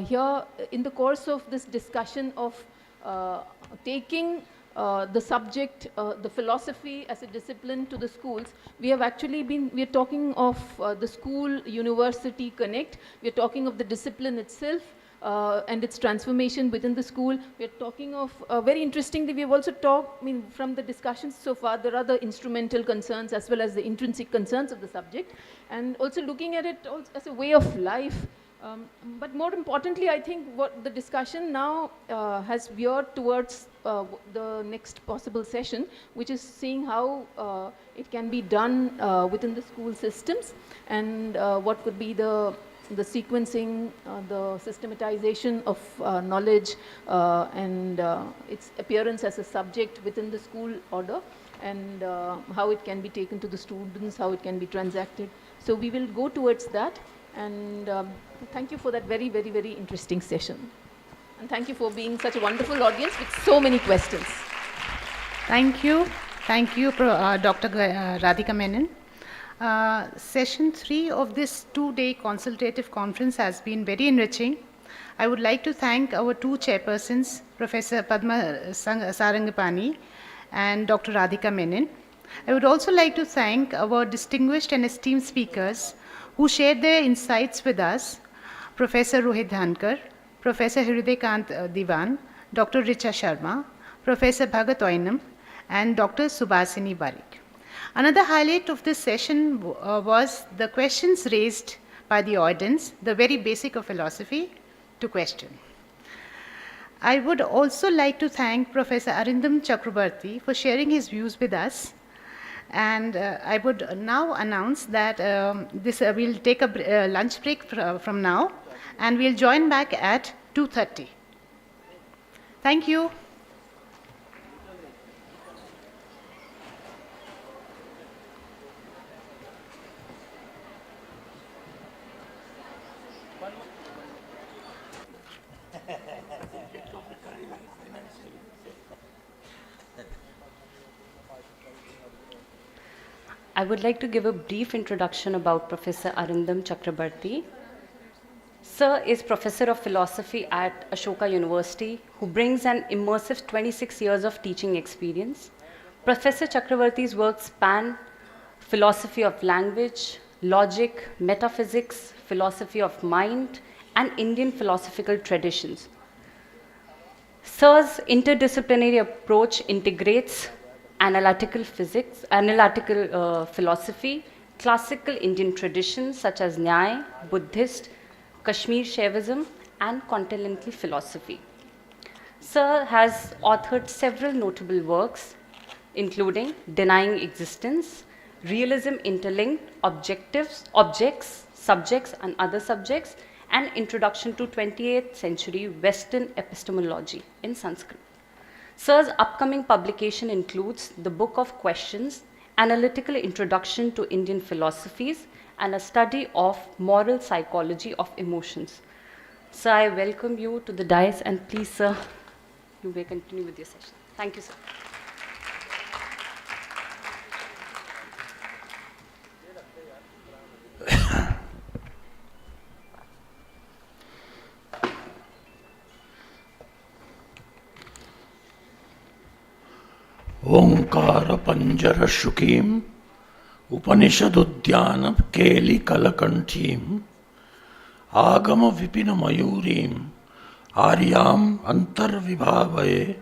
here in the course of this discussion of taking the subject, the philosophy as a discipline to the schools, we are talking of the school-university connect, we are talking of the discipline itself, and its transformation within the school. We are talking of, very interestingly, we have also talked, from the discussions so far, there are the instrumental concerns as well as the intrinsic concerns of the subject, and also looking at it as a way of life, But more importantly, I think what the discussion now has veered towards the next possible session, which is seeing how it can be done within the school systems, and what could be the sequencing, the systematization of knowledge, and its appearance as a subject within the school order, and how it can be taken to the students, how it can be transacted. So we will go towards that. And thank you for that very, very, very interesting session. And thank you for being such a wonderful audience with so many questions. Thank you. Thank you, Dr. Radhika Menon. Session 3 of this 2-day consultative conference has been very enriching. I would like to thank our two chairpersons, Professor Padma Sarangapani and Dr. Radhika Menon. I would also like to thank our distinguished and esteemed speakers who shared their insights with us, Professor Rohit Dhankar, Professor Hridayakant Diwan, Dr. Richa Sharma, Professor Bhagat Oinam, and Dr. Subhasini Barik. Another highlight of this session was the questions raised by the audience, the very basic of philosophy, to question. I would also like to thank Professor Arindam Chakrabarti for sharing his views with us. And I would now announce that we'll take a lunch break from now, and we'll join back at 2:30. Thank you. I would like to give a brief introduction about Professor Arindam Chakrabarti. Sir is Professor of Philosophy at Ashoka University, who brings an immersive 26 years of teaching experience. Professor Chakrabarti's work span philosophy of language, logic, metaphysics, philosophy of mind, and Indian philosophical traditions. Sir's interdisciplinary approach integrates analytical physics, philosophy, classical Indian traditions such as Nyaya, Buddhist, Kashmir Shaivism, and continental philosophy. Sir has authored several notable works, including Denying Existence, Realism Interlinked, Objects, Subjects, and Other Subjects, and Introduction to 28th Century Western Epistemology in Sanskrit. Sir's upcoming publication includes the Book of Questions, Analytical Introduction to Indian Philosophies, and a study of moral psychology of emotions. Sir, I welcome you to the dais, and please, sir, you may continue with your session. Thank you, sir. ओंकार पंजर शुकीम उपनिषद उद्यान केली कलकंठीम आगम Vipin मयूरीम Aryam अंतर्विभावये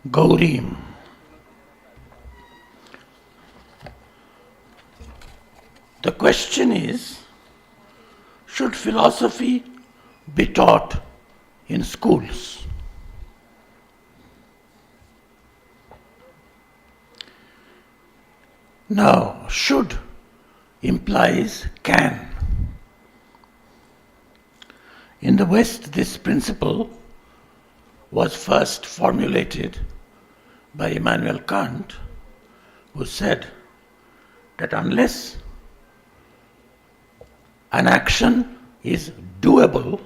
गौरीम. The question is, should philosophy be taught in schools? Now, should implies can. In the West, this principle was first formulated by Immanuel Kant, who said that unless an action is doable,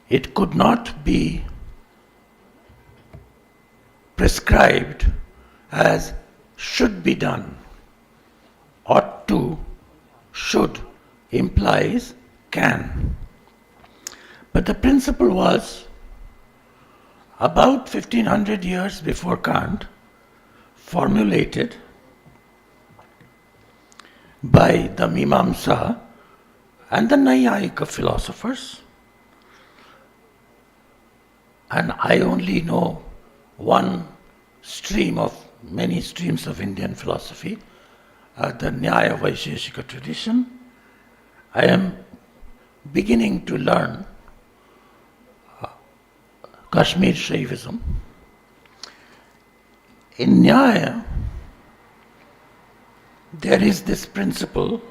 it could not be prescribed as should be done. Ought to, should implies can. But the principle was about 1500 years before Kant formulated by the Mimamsa and the Nayayika philosophers. And I only know one stream of many streams of Indian philosophy, the Nyaya Vaisheshika tradition. I am beginning to learn Kashmir Shaivism. In Nyaya, there is this principle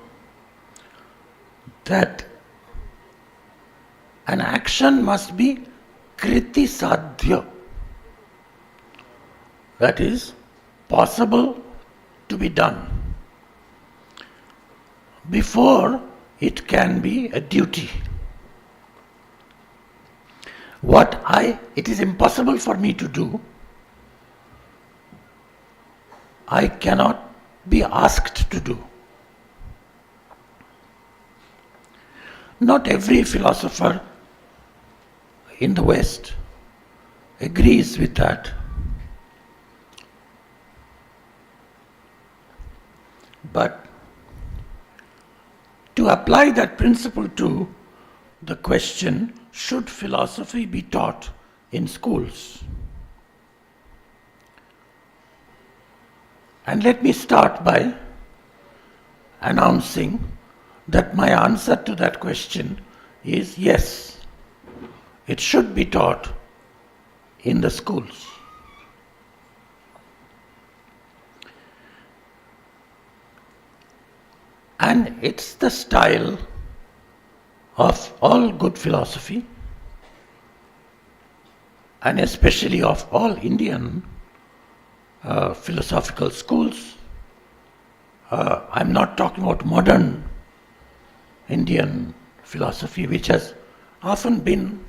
that an action must be kriti sadhya, that is, possible to be done, before it can be a duty. It is impossible for me to do, I cannot be asked to do. Not every philosopher in the West agrees with that. But to apply that principle to the question, should philosophy be taught in schools? And let me start by announcing that my answer to that question is yes, it should be taught in the schools. And it's the style of all good philosophy, and especially of all Indian philosophical schools. I'm not talking about modern Indian philosophy, which has often been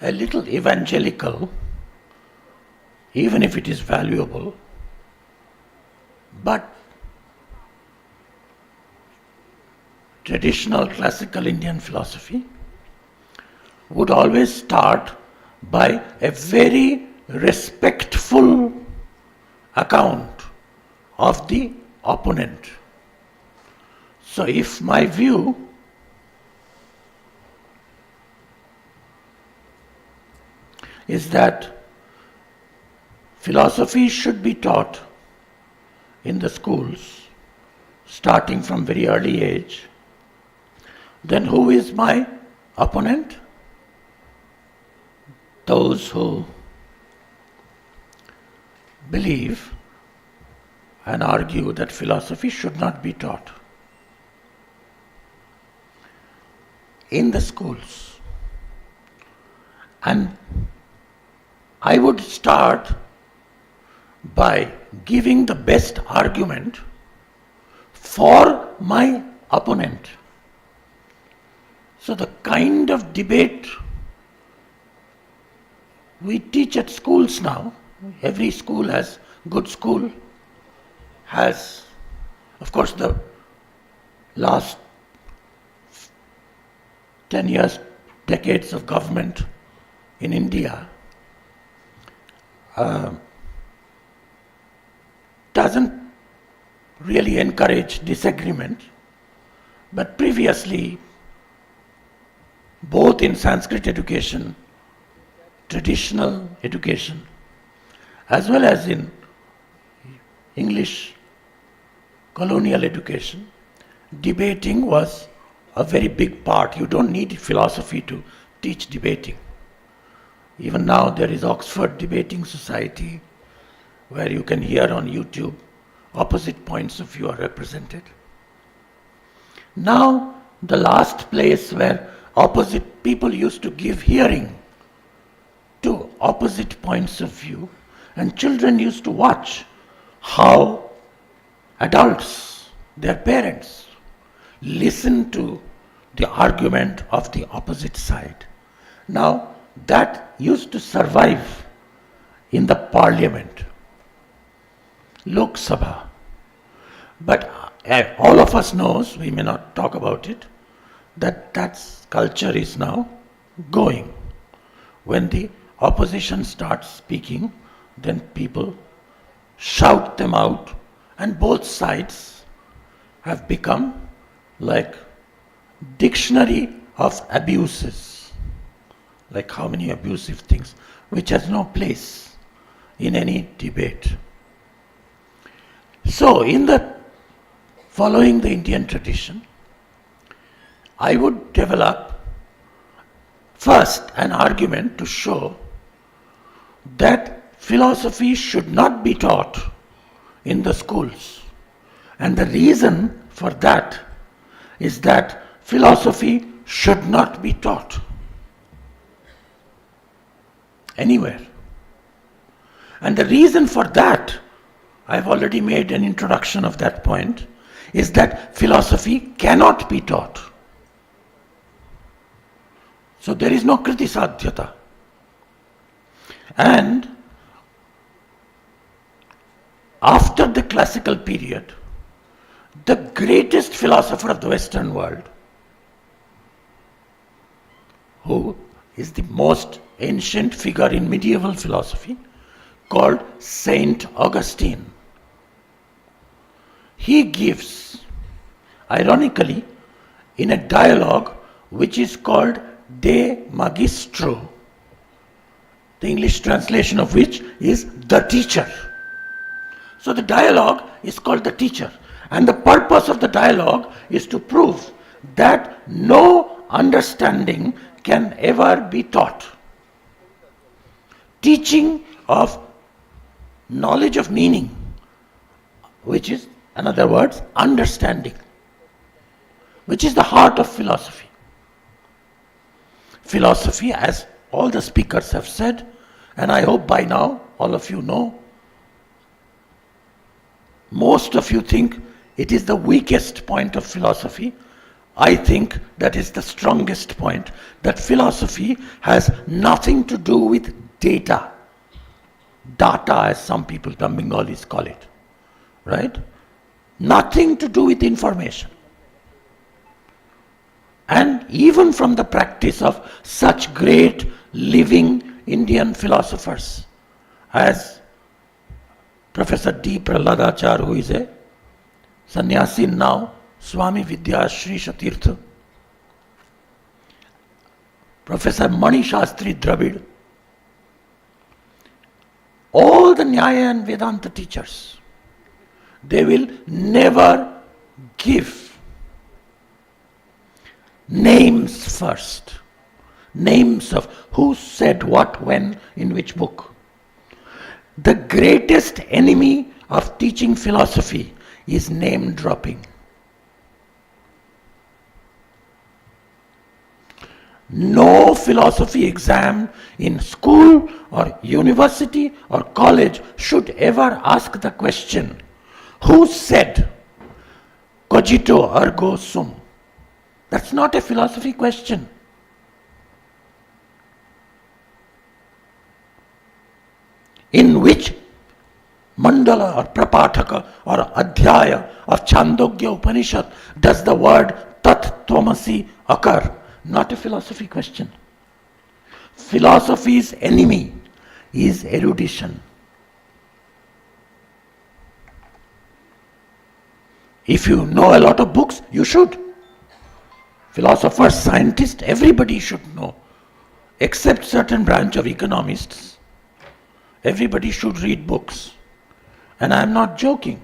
a little evangelical, even if it is valuable. But traditional classical Indian philosophy would always start by a very respectful account of the opponent. So if my view is that philosophy should be taught in the schools starting from very early age, then who is my opponent? Those who believe and argue that philosophy should not be taught in the schools. And I would start by giving the best argument for my opponent. So the kind of debate we teach at schools now, every school has, good school has, of course, the last 10 years, decades of government in India doesn't really encourage disagreement, but previously, both in Sanskrit education, traditional education, as well as in English colonial education, debating was a very big part. You don't need philosophy to teach debating. Even now there is Oxford Debating Society, where you can hear on YouTube opposite points of view are represented. Now the last place where opposite people used to give hearing to opposite points of view, and children used to watch how adults, their parents, listen to the argument of the opposite side. Now that used to survive in the parliament, Lok Sabha. But all of us knows, we may not talk about it, that culture is now going. When the opposition starts speaking, then people shout them out, and both sides have become like dictionary of abuses, like how many abusive things, which has no place in any debate. So, following the Indian tradition, I would develop first an argument to show that philosophy should not be taught in the schools. And the reason for that is that philosophy should not be taught anywhere. And the reason for that, I've already made an introduction of that point, is that philosophy cannot be taught. So there is no kritisadhyata. And after the classical period, the greatest philosopher of the Western world, who is the most ancient figure in medieval philosophy, called Saint Augustine. He gives, ironically, in a dialogue which is called De Magistro, the English translation of which is the teacher. So the dialogue is called the teacher, and the purpose of the dialogue is to prove that no understanding can ever be taught. Teaching of knowledge of meaning, which is, in other words, understanding, which is the heart of philosophy. Philosophy, as all the speakers have said, and I hope by now all of you know, most of you think it is the weakest point of philosophy. I think that is the strongest point, that philosophy has nothing to do with data. Data, as some people, the Bengalis call it, right? Nothing to do with information. And even from the practice of such great living Indian philosophers as Professor D. Prahladachar, who is a sannyasi now, Swami Vidyashri Shatirtha, Professor Mani Shastri Dravid, all the Nyaya and Vedanta teachers, they will never give names first. Names of who said what, when, in which book. The greatest enemy of teaching philosophy is name dropping. No philosophy exam in school or university or college should ever ask the question, who said cogito ergo sum? That's not a philosophy question. In which mandala or prapataka or adhyaya of Chandogya Upanishad does the word tat tvamasi occur? Not a philosophy question. Philosophy's enemy is erudition. If you know a lot of books, you should. Philosophers, scientists, everybody should know, except certain branch of economists. Everybody should read books. And I am not joking.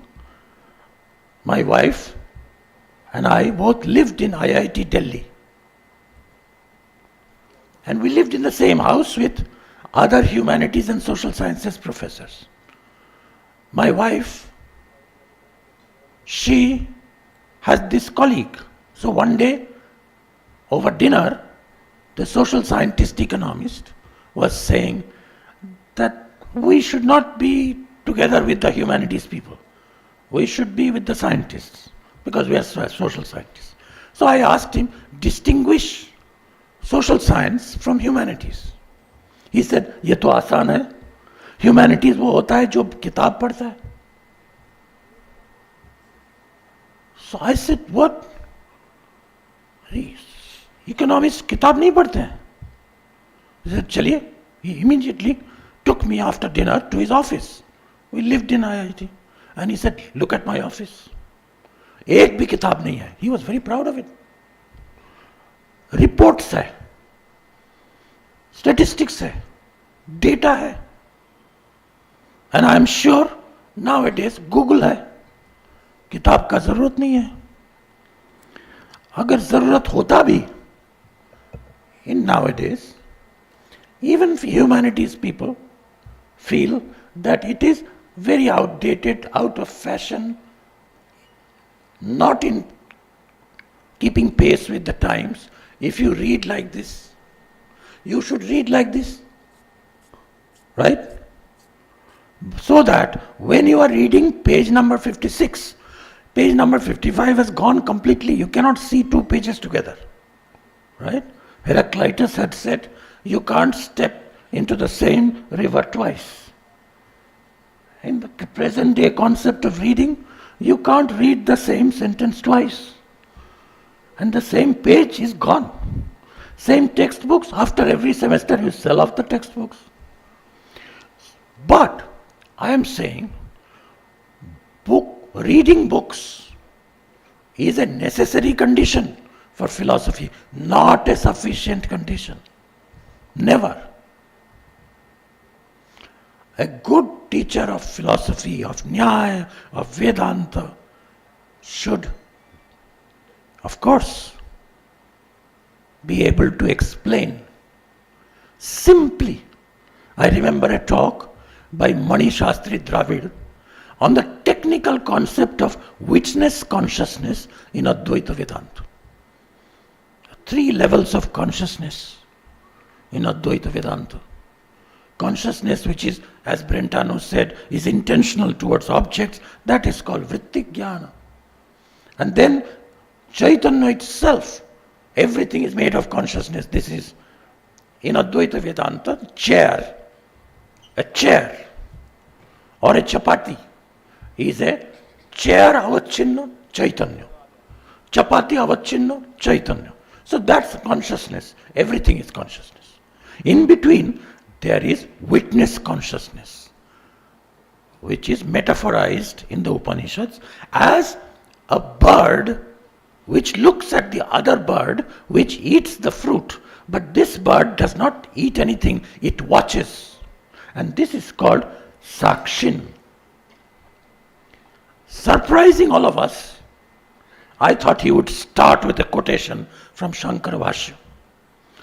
My wife and I both lived in IIT Delhi. And we lived in the same house with other humanities and social sciences professors. My wife, she has this colleague. So one day, over dinner, the social scientist economist was saying that we should not be together with the humanities people. We should be with the scientists, because we are social scientists. So I asked him, distinguish social science from humanities. He said, ये तो आसान है. Humanities वो होता है जो किताब पढ़ता है. So I said, what? Economists किताब नहीं पढ़ते हैं. He said, चलिए. He immediately took me after dinner to his office. We lived in IIT. And he said, look at my office. एक भी किताब नहीं है. He was very proud of it. Reports है. Statistics है. Data है. And I am sure nowadays Google है. किताब का जरूरत नहीं है. अगर जरूरत होता भी, in nowadays, even humanities people feel that it is very outdated, out of fashion, not in keeping pace with the times. If you read like this, you should read like this, right? So that when you are reading page number 56, page number 55 has gone completely. You cannot see two pages together, right? Heraclitus had said, you can't step into the same river twice. In the present day concept of reading, you can't read the same sentence twice. And the same page is gone. Same textbooks, after every semester you sell off the textbooks. But I am saying, reading books is a necessary condition for philosophy, not a sufficient condition. Never. A good teacher of philosophy, of Nyaya, of Vedanta should, of course, be able to explain simply. I remember a talk by Mani Shastri Dravid on the technical concept of witness consciousness in Advaita Vedanta. 3 levels of consciousness in Advaita Vedanta. Consciousness which is, as Brentano said, is intentional towards objects, that is called Vrittik Jnana. And then Chaitanya itself, everything is made of consciousness. This is, in Advaita Vedanta, a chair or a chapati is a chair avachinna Chaitanya. Chapati avachinna Chaitanya. So that's consciousness. Everything is consciousness. In between, there is witness consciousness, which is metaphorized in the Upanishads as a bird which looks at the other bird which eats the fruit. But this bird does not eat anything, it watches. And this is called Sakshin. Surprising all of us, I thought he would start with a quotation from Shankara Bhashya.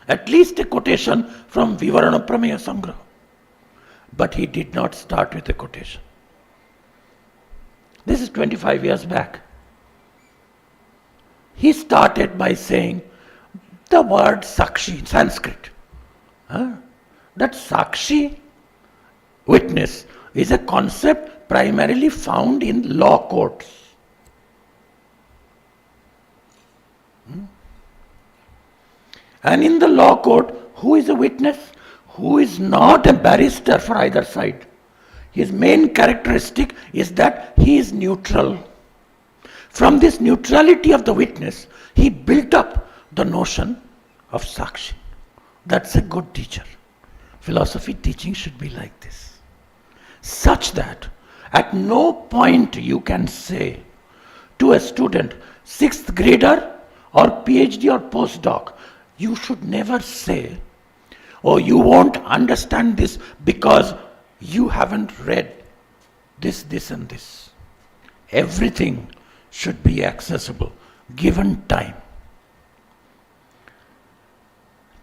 At least a quotation from Vivarana Prameya Sangraha. But he did not start with a quotation. This is 25 years back. He started by saying the word Sakshi in Sanskrit. That Sakshi, witness, is a concept primarily found in law courts. And in the law court, who is a witness? Who is not a barrister for either side. His main characteristic is that he is neutral. From this neutrality of the witness, he built up the notion of Sakshi. That's a good teacher. Philosophy teaching should be like this. Such that at no point you can say to a student, 6th grader or PhD or postdoc, you should never say, oh, you won't understand this because you haven't read this and this. Everything should be accessible, given time.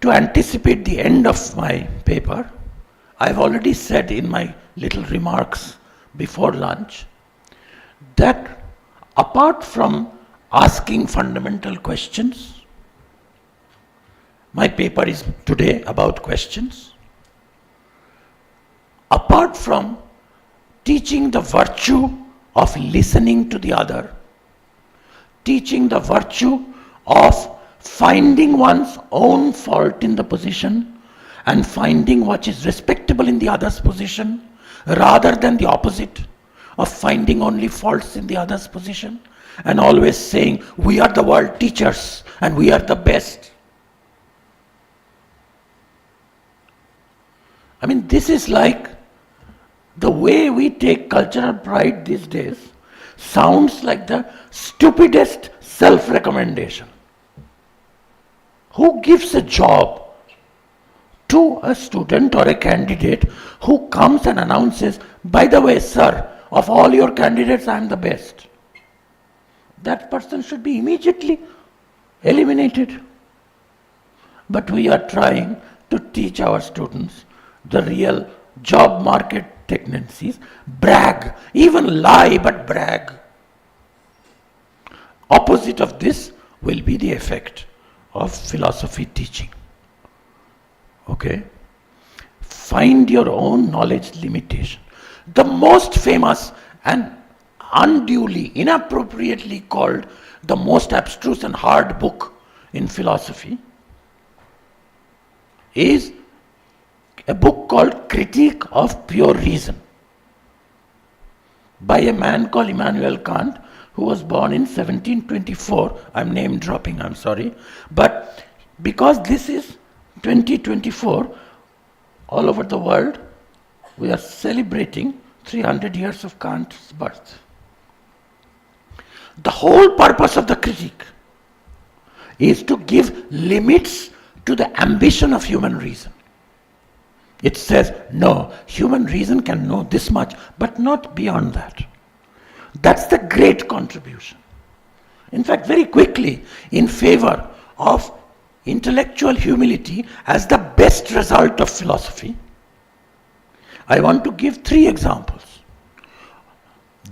To anticipate the end of my paper, I've already said in my little remarks before lunch that apart from asking fundamental questions, my paper is today about questions. Apart from teaching the virtue of listening to the other, teaching the virtue of finding one's own fault in the position and finding what is respectable in the other's position, rather than the opposite of finding only faults in the other's position and always saying, we are the world teachers and we are the best. I mean, this is like the way we take cultural pride these days sounds like the stupidest self-recommendation. Who gives a job to a student or a candidate who comes and announces, by the way, sir, of all your candidates, I am the best? That person should be immediately eliminated. But we are trying to teach our students the real job market tendencies, brag, even lie but brag. Opposite of this will be the effect of philosophy teaching. Okay? Find your own knowledge limitation. The most famous and unduly, inappropriately called the most abstruse and hard book in philosophy is a book called Critique of Pure Reason by a man called Immanuel Kant, who was born in 1724. I'm name dropping, I'm sorry. But because this is 2024, all over the world, we are celebrating 300 years of Kant's birth. The whole purpose of the critique is to give limits to the ambition of human reason. It says, no, human reason can know this much, but not beyond that. That's the great contribution. In fact, very quickly, in favor of intellectual humility as the best result of philosophy, I want to give 3 examples.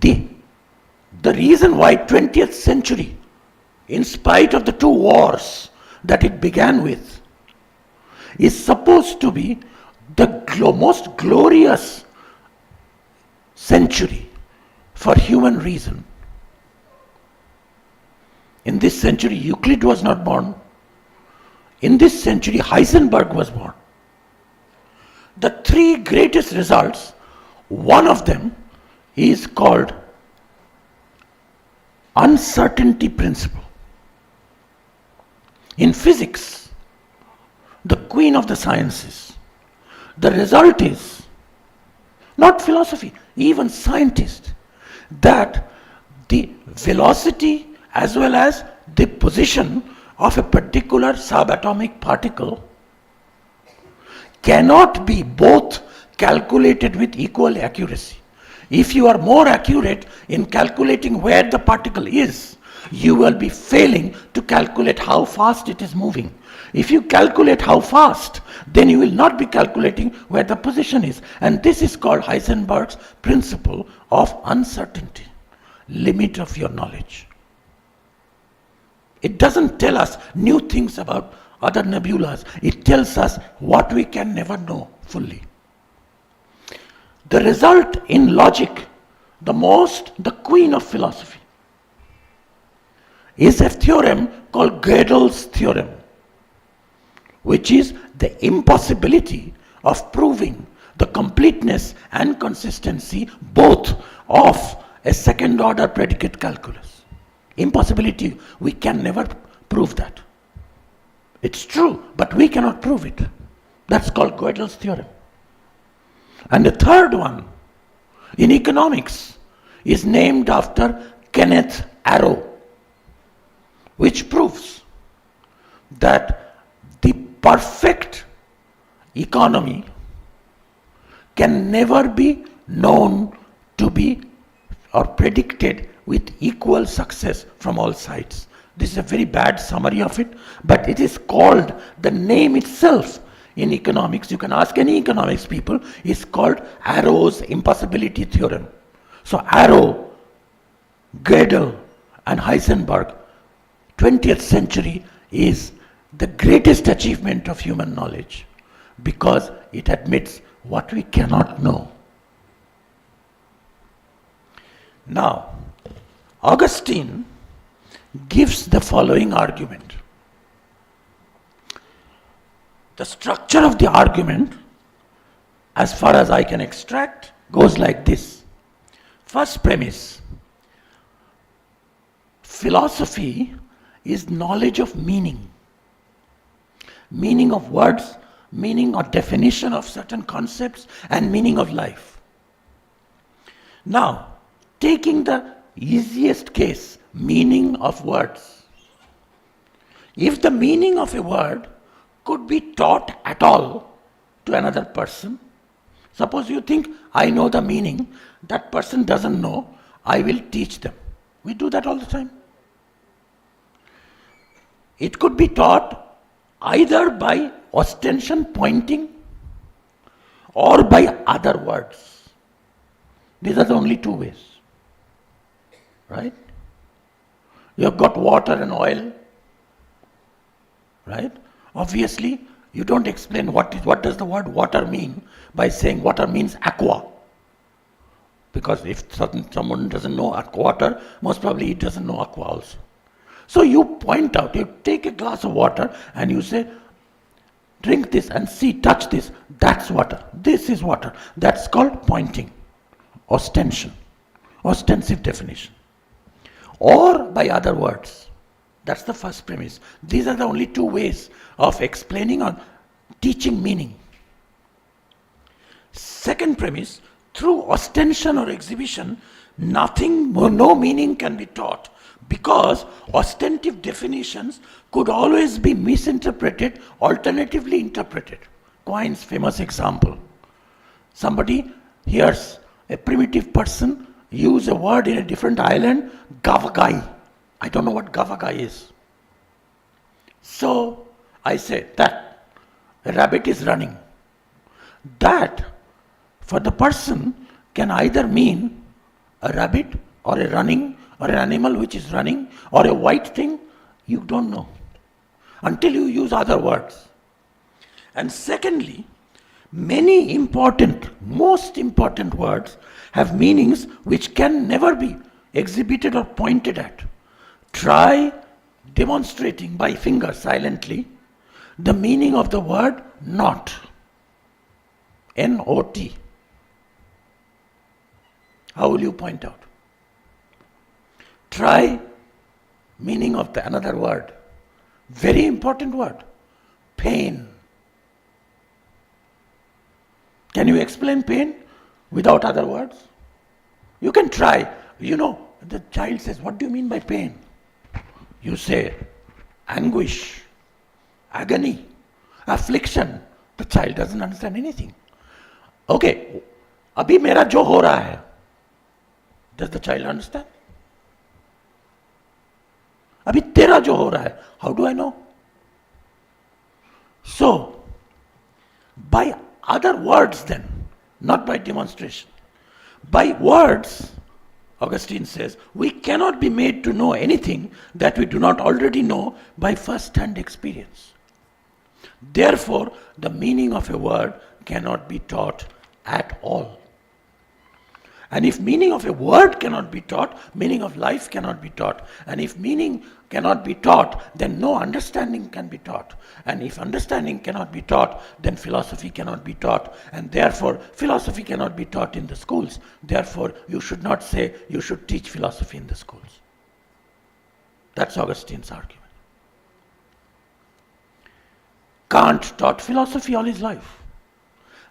The reason why 20th century, in spite of the 2 wars that it began with, is supposed to be the most glorious century for human reason. In this century, Euclid was not born. In this century, Heisenberg was born. The 3 greatest results, one of them is called uncertainty principle. In physics, the queen of the sciences, the result is, not philosophy, even scientists, that the velocity as well as the position of a particular subatomic particle cannot be both calculated with equal accuracy. If you are more accurate in calculating where the particle is, you will be failing to calculate how fast it is moving. If you calculate how fast, then you will not be calculating where the position is. And this is called Heisenberg's principle of uncertainty, limit of your knowledge. It doesn't tell us new things about other nebulas. It tells us what we can never know fully. The result in logic, the queen of philosophy, is a theorem called Gödel's theorem, which is the impossibility of proving the completeness and consistency both of a second order predicate calculus. Impossibility, we can never prove that. It's true, but we cannot prove it. That's called Gödel's theorem. And the third one, in economics, is named after Kenneth Arrow, which proves that the perfect economy can never be known to be or predicted with equal success from all sides. This is a very bad summary of it, but it is called, the name itself in economics, you can ask any economics people, is called Arrow's impossibility theorem. So Arrow, Gödel and Heisenberg, 20th century is the greatest achievement of human knowledge because it admits what we cannot know. Now, Augustine gives the following argument. The structure of the argument, as far as I can extract, goes like this. First premise, philosophy is knowledge of meaning. Meaning of words, meaning or definition of certain concepts, and meaning of life. Now, taking the easiest case, meaning of words. If the meaning of a word could be taught at all to another person, suppose you think, I know the meaning, that person doesn't know, I will teach them. We do that all the time. It could be taught either by ostension, pointing, or by other words. These are the only two ways. Right? You have got water and oil. Right? Obviously, you don't explain what does the word water mean by saying water means aqua. Because if someone doesn't know water, most probably he doesn't know aqua also. So you point out, you take a glass of water and you say, drink this and see, touch this. That's water. This is water. That's called pointing, ostension, ostensive definition. Or by other words. That's the first premise. These are the only two ways of explaining or teaching meaning. Second premise, through ostension or exhibition, no meaning can be taught, because ostensive definitions could always be misinterpreted, alternatively interpreted. Quine's famous example. Somebody hears a primitive person use a word in a different island, gavagai. I don't know what gavagai is. So I say that a rabbit is running. That for the person can either mean a rabbit or a running or an animal which is running or a white thing. You don't know until you use other words. And secondly, many important, most important words have meanings which can never be exhibited or pointed at. Try demonstrating by finger silently the meaning of the word not. N-O-T. How will you point out? Try meaning of another word. Very important word. Pain. Can you explain pain without other words? You can try. You know, the child says, what do you mean by pain? You say, anguish, agony, affliction. The child doesn't understand anything. Okay, abhi mera jo ho raha hai. Does the child understand? Abhi tera jo ho raha hai. How do I know? So, by other words then, not by demonstration. By words, Augustine says, we cannot be made to know anything that we do not already know by first-hand experience. Therefore, the meaning of a word cannot be taught at all. And if meaning of a word cannot be taught, meaning of life cannot be taught. And if meaning cannot be taught, then no understanding can be taught. And if understanding cannot be taught, then philosophy cannot be taught. And therefore, philosophy cannot be taught in the schools. Therefore, you should not say you should teach philosophy in the schools. That's Augustine's argument. Kant taught philosophy all his life.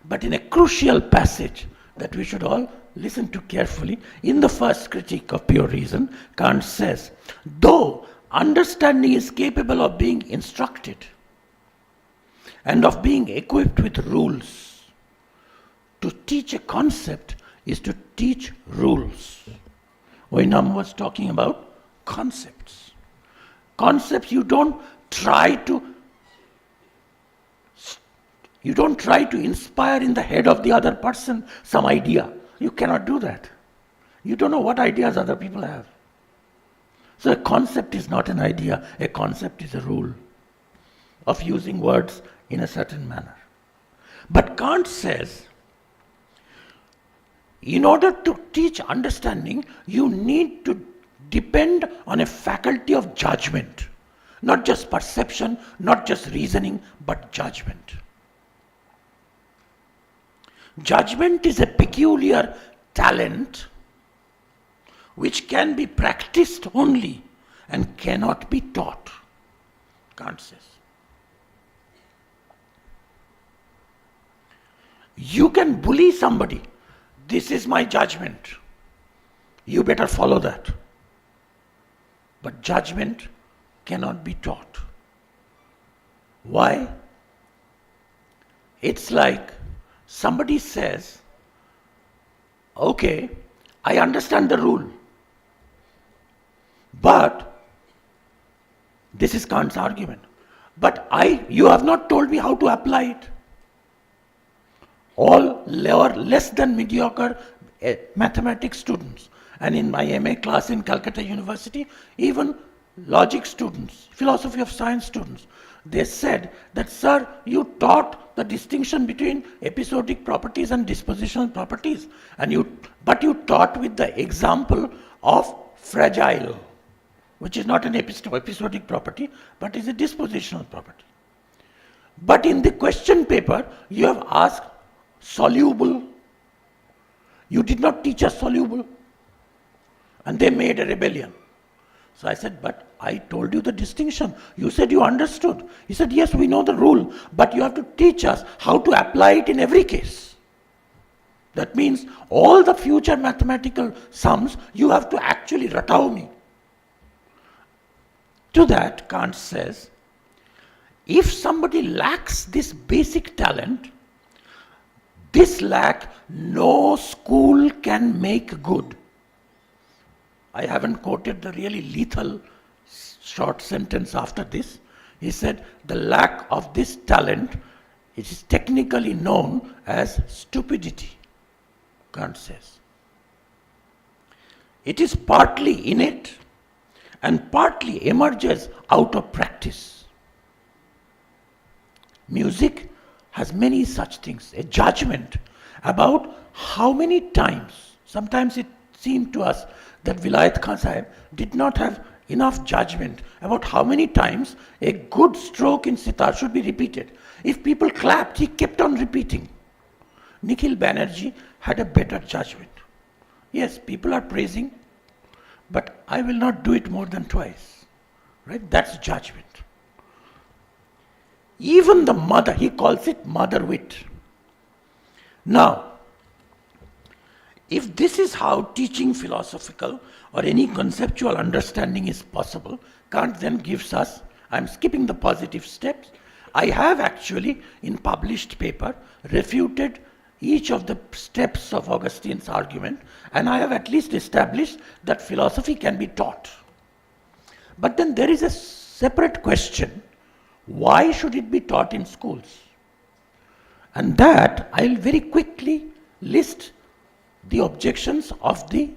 But in a crucial passage that we should all listen to carefully, in the first critique of pure reason, Kant says, though understanding is capable of being instructed and of being equipped with rules, to teach a concept is to teach rules. Oinam was talking about concepts. Concepts you don't try to inspire in the head of the other person some idea. You cannot do that. You don't know what ideas other people have. So a concept is not an idea. A concept is a rule of using words in a certain manner. But Kant says, in order to teach understanding, you need to depend on a faculty of judgment. Not just perception, not just reasoning, but judgment. Judgment is a peculiar talent which can be practiced only and cannot be taught, Kant says. You can bully somebody. This is my judgment. You better follow that. But judgment cannot be taught. Why? It's like somebody says, okay, I understand the rule, but This is Kant's argument. But you have not told me how to apply it. All lower, less than mediocre mathematics students, and in my MA class in Calcutta University, even logic students, philosophy of science students, they said that, sir, you taught the distinction between episodic properties and dispositional properties, but you taught with the example of fragile, which is not an episodic property, but is a dispositional property. But in the question paper, you have asked soluble. You did not teach us soluble. And they made a rebellion. So I said, but I told you the distinction. You said you understood. He said, yes, we know the rule, but you have to teach us how to apply it in every case. That means all the future mathematical sums, you have to actually ratao me. To that, Kant says, if somebody lacks this basic talent, this lack no school can make good. I haven't quoted the really lethal short sentence after this. He said, the lack of this talent, it is technically known as stupidity, Kant says. It is partly innate and partly emerges out of practice. Music has many such things, a judgment about how many times, sometimes it seemed to us that Vilayat Khan Sahib did not have enough judgment about how many times a good stroke in sitar should be repeated. If people clapped, he kept on repeating. Nikhil Banerjee had a better judgment. Yes, people are praising, but I will not do it more than twice. Right? That's judgment. Even the mother, he calls it mother wit. Now, if this is how teaching philosophical or any conceptual understanding is possible, Kant then gives us, I'm skipping the positive steps, I have actually in published paper refuted each of the steps of Augustine's argument, and I have at least established that philosophy can be taught. But then there is a separate question, why should it be taught in schools? And that I'll very quickly list the objections of the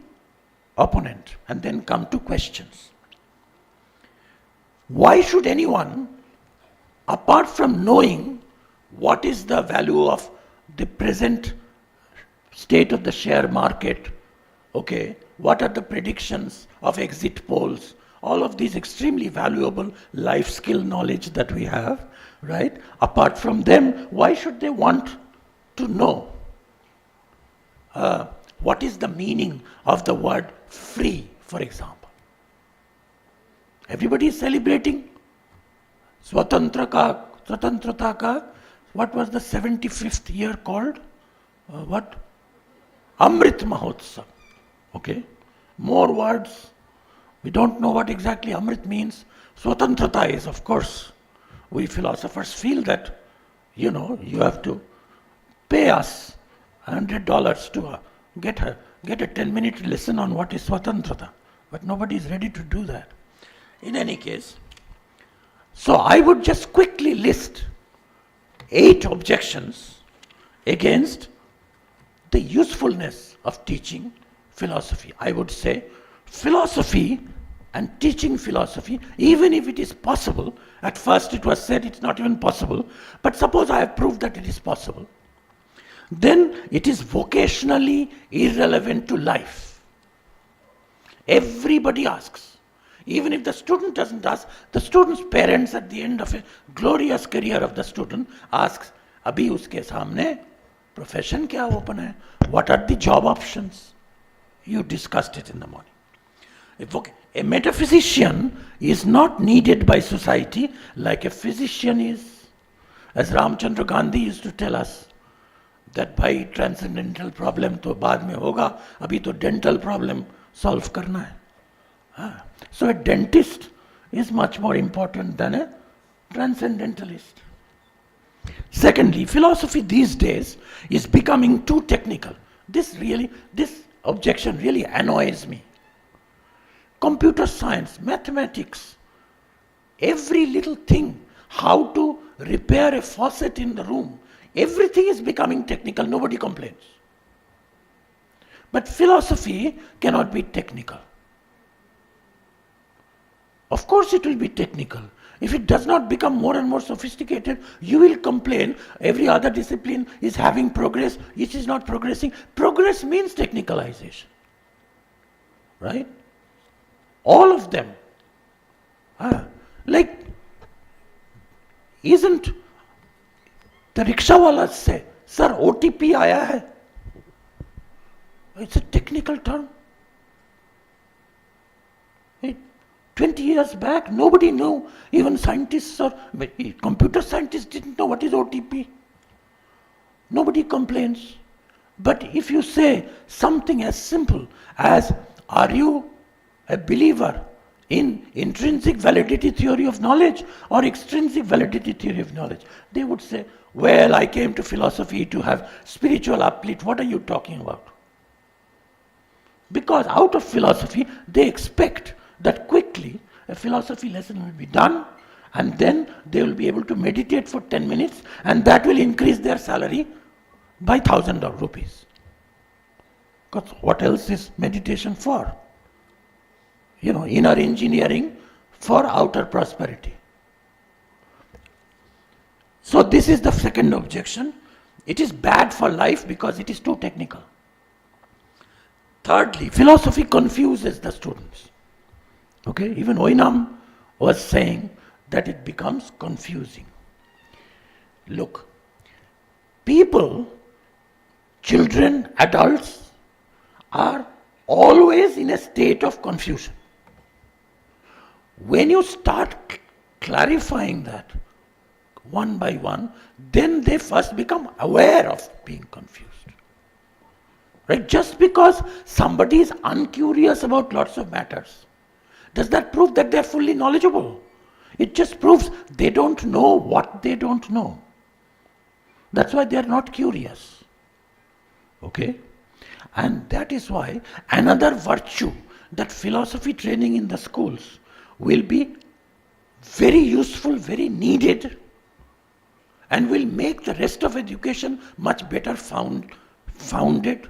opponent and then come to questions. Why should anyone, apart from knowing what is the value of the present state of the share market, okay, what are the predictions of exit polls, all of these extremely valuable life skill knowledge that we have, right? Apart from them, why should they want to know what is the meaning of the word free, for example? Everybody is celebrating Swatantrata ka, what was the 75th year called? What? Amrit Mahotsav. Okay? More words. We don't know what exactly Amrit means. Swatantrata is, of course. We philosophers feel that, you have to pay us $100 to get a 10-minute lesson on what is Swatantrata. But nobody is ready to do that. In any case, so I would just quickly list 8 objections against the usefulness of teaching philosophy. I would say philosophy and teaching philosophy, even if it is possible, at first it was said it's not even possible, but suppose I have proved that it is possible, then it is vocationally irrelevant to life. Everybody asks. Even if the student doesn't ask, the student's parents at the end of a glorious career of the student asks, Abhi uske samne profession kya open hai? What are the job options? You discussed it in the morning. A metaphysician is not needed by society like a physician is. As Ramchandra Gandhi used to tell us, that by transcendental problem to baad mein hoga, abhi to dental problem solve karna hai. So a dentist is much more important than a transcendentalist. Secondly, philosophy these days is becoming too technical. This objection really annoys me. Computer science, mathematics, every little thing, how to repair a faucet in the room, everything is becoming technical, nobody complains. But philosophy cannot be technical. Of course it will be technical. If it does not become more and more sophisticated, you will complain every other discipline is having progress, it is not progressing. Progress means technicalization. Right? All of them. Like, isn't the rickshawalas say, sir, OTP aaya hai? It's a technical term. 20 years back, nobody knew, even scientists or computer scientists didn't know what is OTP. Nobody complains. But if you say something as simple as, are you a believer in intrinsic validity theory of knowledge or extrinsic validity theory of knowledge? They would say, well, I came to philosophy to have spiritual uplift. What are you talking about? Because out of philosophy, they expect that quickly a philosophy lesson will be done and then they will be able to meditate for 10 minutes and that will increase their salary by 1,000 rupees. Because what else is meditation for? Inner engineering for outer prosperity. So this is the second objection. It is bad for life because it is too technical. Thirdly, philosophy confuses the students. Okay, even Oinam was saying that it becomes confusing. Look, people, children, adults are always in a state of confusion. When you start clarifying that one by one, then they first become aware of being confused. Right? Just because somebody is uncurious about lots of matters, does that prove that they're fully knowledgeable? It just proves they don't know what they don't know. That's why they're not curious. Okay? And that is why another virtue that philosophy training in the schools will be very useful, very needed, and will make the rest of education much better founded.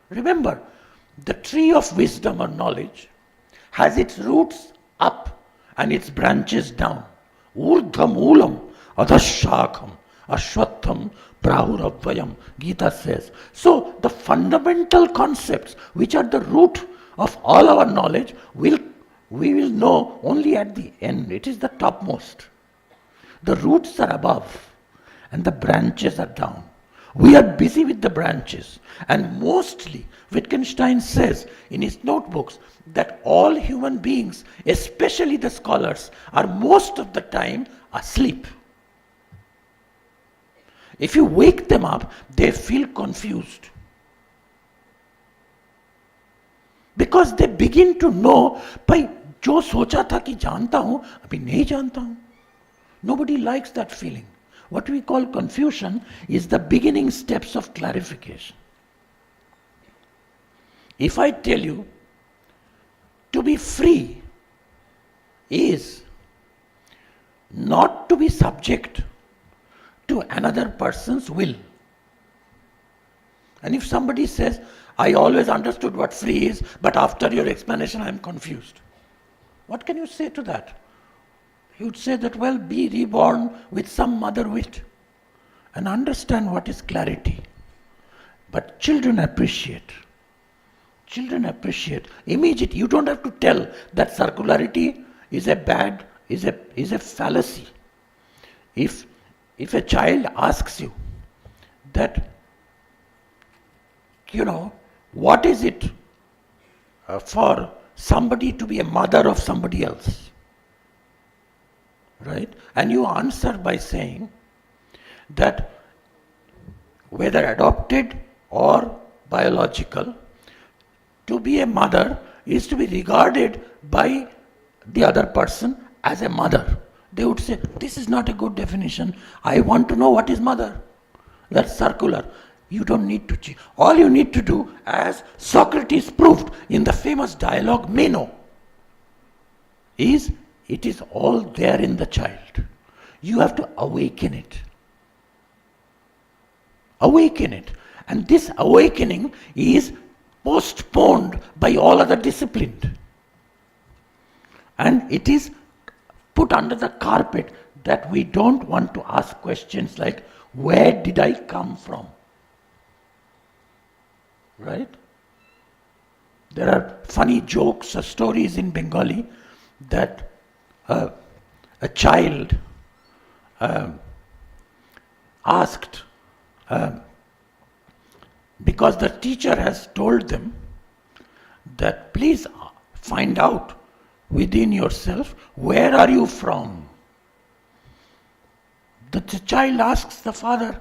Remember, the tree of wisdom or knowledge has its roots up and its branches down. Urdham ulam adhashakham ashwatham prahuravayam, Gita says. So the fundamental concepts which are the root of all our knowledge we will know only at the end. It is the topmost. The roots are above and the branches are down. We are busy with the branches, and mostly Wittgenstein says in his notebooks that all human beings, especially the scholars, are most of the time asleep. If you wake them up, they feel confused. Because they begin to know, भाई जो सोचा था कि जानता हूं, अभी नहीं जानता हूं. Nobody likes that feeling. What we call confusion is the beginning steps of clarification. If I tell you to be free is not to be subject to another person's will. And if somebody says, I always understood what free is, but after your explanation I am confused. What can you say to that? You would say that, well, be reborn with some mother wit and understand what is clarity. But children appreciate. Children appreciate. Immediately, you don't have to tell that circularity is a fallacy. If a child asks you that, what is it for somebody to be a mother of somebody else? Right? And you answer by saying that whether adopted or biological, to be a mother is to be regarded by the other person as a mother. They would say, this is not a good definition. I want to know what is mother. That's circular. You don't need to change. All you need to do, as Socrates proved in the famous dialogue Meno, is it is all there in the child. You have to awaken it. Awaken it. And this awakening is postponed by all other disciplines. And it is put under the carpet that we don't want to ask questions like, where did I come from? Right? There are funny jokes or stories in Bengali that a child asked, because the teacher has told them that please find out within yourself, where are you from? The child asks the father.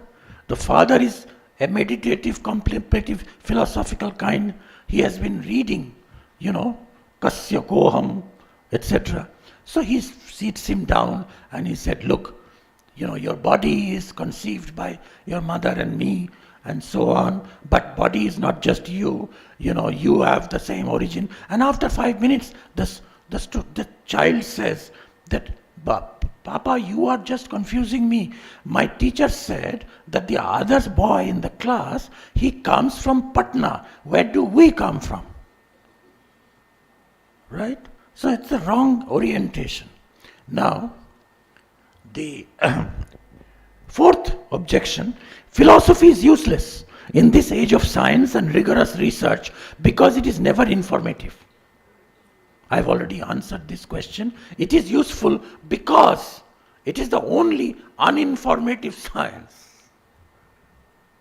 The father is a meditative, contemplative, philosophical kind. He has been reading, Kasya Koham, etc. So he sits him down and he said, look, your body is conceived by your mother and me and so on, but body is not just you, you have the same origin. And after 5 minutes, the child says that, Papa, you are just confusing me. My teacher said that the other boy in the class, he comes from Patna. Where do we come from? Right? So it's the wrong orientation. Now, the fourth objection, philosophy is useless in this age of science and rigorous research because it is never informative. I've already answered this question. It is useful because it is the only uninformative science.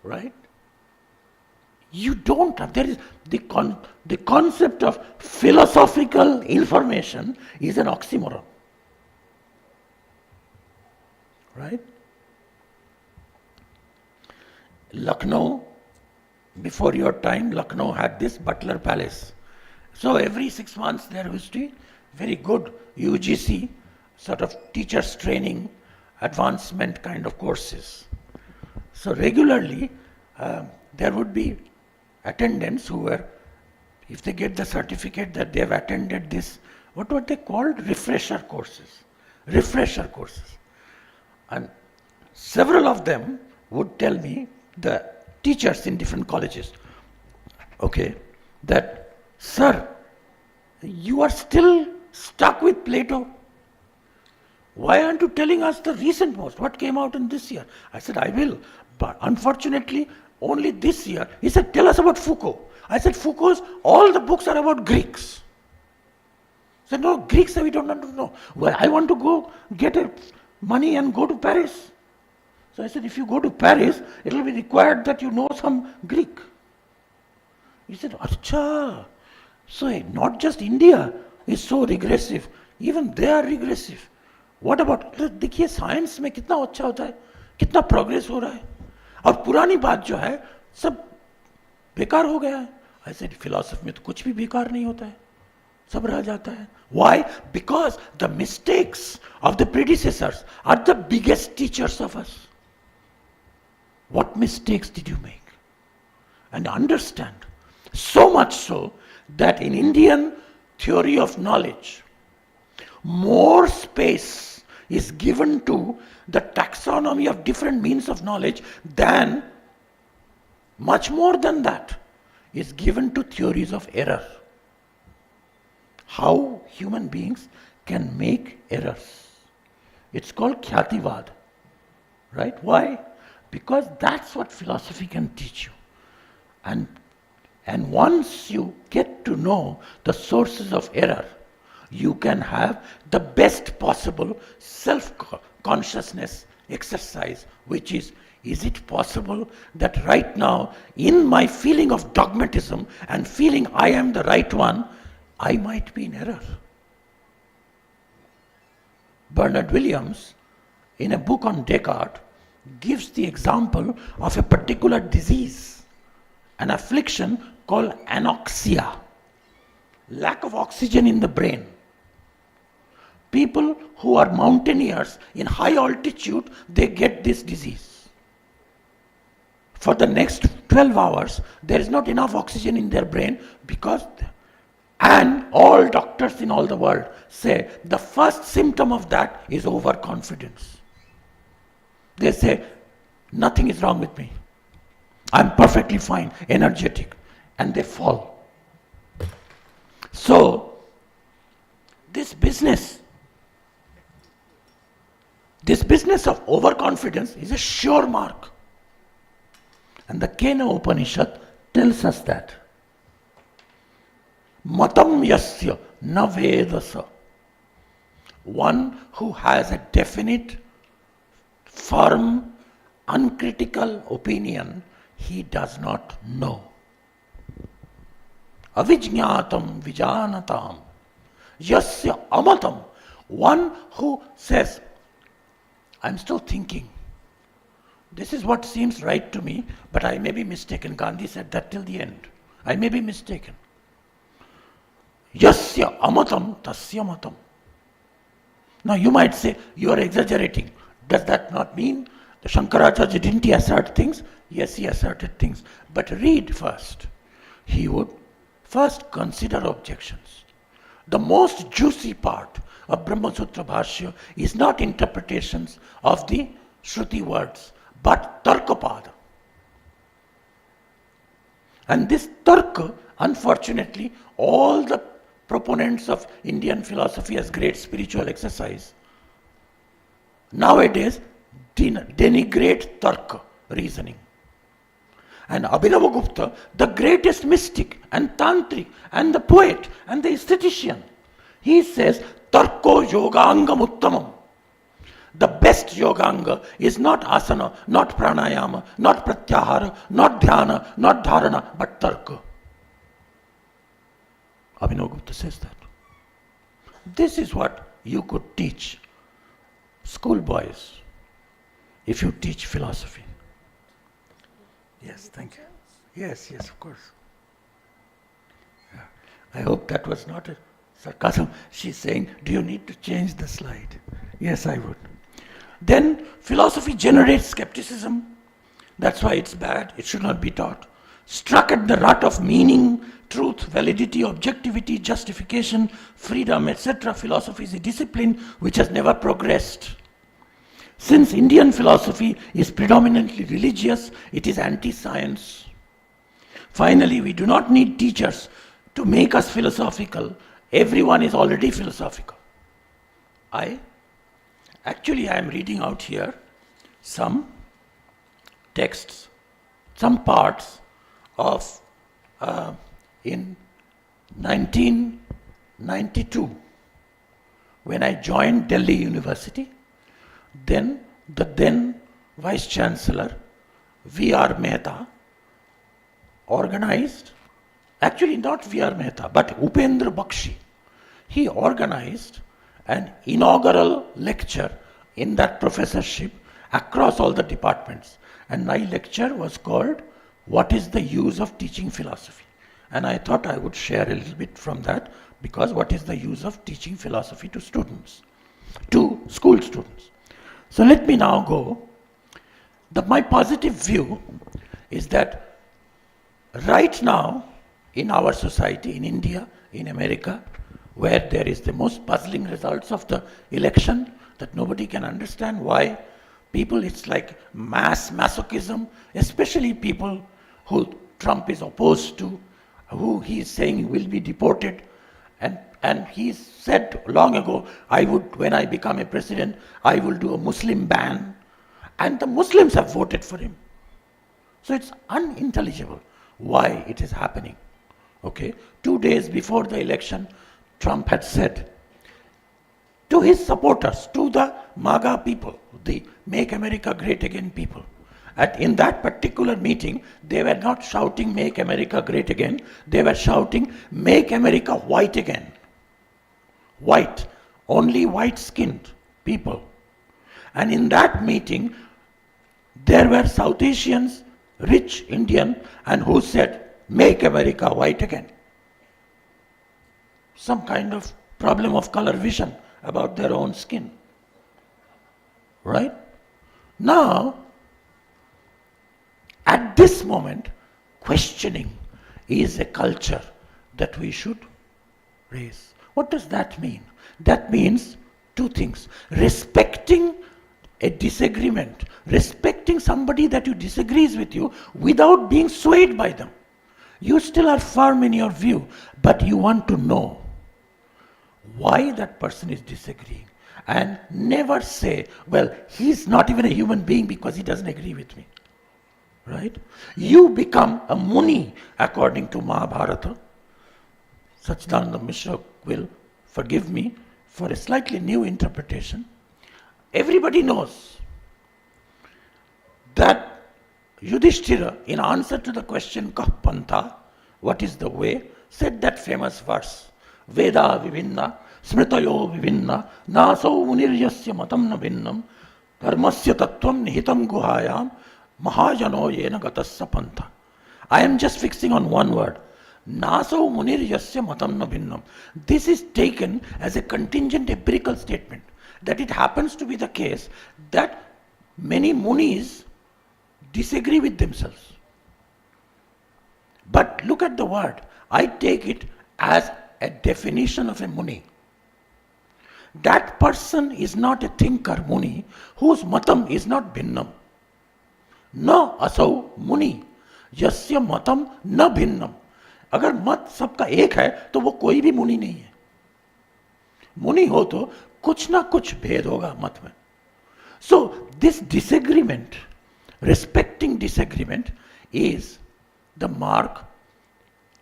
Right? You don't have, there is the concept of philosophical information is an oxymoron. Right? Lucknow, before your time, Lucknow had this Butler Palace. So every 6 months there used to be very good UGC sort of teachers training, advancement kind of courses. So regularly there would be attendants who were, if they get the certificate that they have attended this, what were they called? Refresher courses. Refresher courses. And several of them would tell me, the teachers in different colleges, okay, that, sir, you are still stuck with Plato. Why aren't you telling us the recent most? What came out in this year? I said, I will. But unfortunately, only this year. He said, tell us about Foucault. I said, Foucault's, all the books are about Greeks. He said, no, Greeks we don't want to know. Well, I want to go get money and go to Paris. So I said, if you go to Paris, it will be required that you know some Greek. He said, Acha. So not just India is so regressive, even they are regressive. What about, देखिए science में कितना अच्छा होता है, कितना progress हो रहा है, और पुरानी बात जो है सब बेकार हो गया है. I said, philosophy में तो कुछ भी बेकार नहीं होता है, सब रह जाता है. Why? Because the mistakes of the predecessors are the biggest teachers of us. What mistakes did you make? And understand, so much so that in Indian theory of knowledge, more space is given to the taxonomy of different means of knowledge than, much more than that, is given to theories of error. How human beings can make errors. It's called Khyativad. Right? Why? Because that's what philosophy can teach you. And once you get to know the sources of error, you can have the best possible self-consciousness exercise, which is it possible that right now, in my feeling of dogmatism and feeling I am the right one, I might be in error? Bernard Williams, in a book on Descartes, gives the example of a particular disease, an affliction called anoxia, lack of oxygen in the brain. People who are mountaineers in high altitude, they get this disease. For the next 12 hours, there is not enough oxygen in their brain because And all doctors in all the world say the first symptom of that is overconfidence. They say, nothing is wrong with me. I'm perfectly fine, energetic. And they fall. So, this business of overconfidence is a sure mark. And the Kena Upanishad tells us that. Matam yasya na vedasa. One who has a definite, firm, uncritical opinion, he does not know. Avijñātam vijānatam. Yasya amatam. One who says, I'm still thinking. This is what seems right to me, but I may be mistaken. Gandhi said that till the end. I may be mistaken. Yasya amatam tasya matam. Now you might say, you are exaggerating. Does that not mean the Shankaracharya didn't he assert things? Yes, he asserted things. But read first. He would first consider objections. The most juicy part of Brahma Sutra Bhashya is not interpretations of the Shruti words, but Tarkapada. And this Tarka, unfortunately, all the proponents of Indian philosophy as great spiritual exercise nowadays denigrate Tarka, reasoning. And Abhinavagupta, the greatest mystic and tantric and the poet and the aesthetician, he says, Tarko yogangam uttamam. The best yoganga is not asana, not pranayama, not pratyahara, not dhyana, not dharana, but tarka. Abhinavagupta says that. This is what you could teach schoolboys if you teach philosophy. Yes, thank you. Yes, of course. Yeah. I hope that was not a sarcasm. She's saying, do you need to change the slide? Yes, I would. Then philosophy generates skepticism. That's why it's bad. It should not be taught. Struck at the rut of meaning, truth, validity, objectivity, justification, freedom, etc., philosophy is a discipline which has never progressed. Since Indian philosophy is predominantly religious, it is anti-science. Finally, we do not need teachers to make us philosophical. Everyone is already philosophical. I am reading out here some texts, some parts of in 1992, when I joined Delhi University, then the then Vice Chancellor V.R. Mehta organized, actually not V.R. Mehta, but Upendra Bakshi. He organized an inaugural lecture in that professorship across all the departments. And my lecture was called, What is the Use of Teaching Philosophy? And I thought I would share a little bit from that, because what is the use of teaching philosophy to students, to school students? So let me now go. My positive view is that right now in our society, in India, in America, where there is the most puzzling results of the election, that nobody can understand why people, it's like mass masochism, especially people who Trump is opposed to, who he is saying will be deported. And he said long ago, when I become a president, I will do a Muslim ban. And the Muslims have voted for him. So it's unintelligible why it is happening. Okay? 2 days before the election, Trump had said to his supporters, to the MAGA people, the Make America Great Again people, in that particular meeting, they were not shouting Make America Great Again, they were shouting Make America White Again. White, only white-skinned people. And in that meeting, there were South Asians, rich Indian, and who said, Make America White Again. Some kind of problem of color vision about their own skin. Right? Now, at this moment, questioning is a culture that we should race. What does that mean? That means two things. Respecting a disagreement, respecting somebody that you disagrees with you without being swayed by them. You still are firm in your view, but you want to know why that person is disagreeing. And never say, well, he's not even a human being because he doesn't agree with me. Right? You become a Muni according to Mahabharata. Sachidananda Mishra will forgive me for a slightly new interpretation. Everybody knows that Yudhishthira, in answer to the question, Kah Pantha, what is the way, said that famous verse, Veda Vivinna, Smritayo Vivinna, Naso Muniryasya Matam na Vinnam, Dharmasya Tattvam Nihitam Guhayam, Mahajano Yena Gatasya Pantha. I am just fixing on one word. Naso Munir Yasya Matam na Vinnam. This is taken as a contingent empirical statement that it happens to be the case that many Munis disagree with themselves. But look at the word. I take it as a definition of a Muni. That person is not a thinker Muni whose matam is not Bhinnam. Na asau Muni. Yasya matam na Bhinnam. अगर मत सबका एक है तो वो कोई भी मुनि नहीं है. मुनि हो तो कुछ ना कुछ भेद होगा मत में. So this disagreement, respecting disagreement, is the mark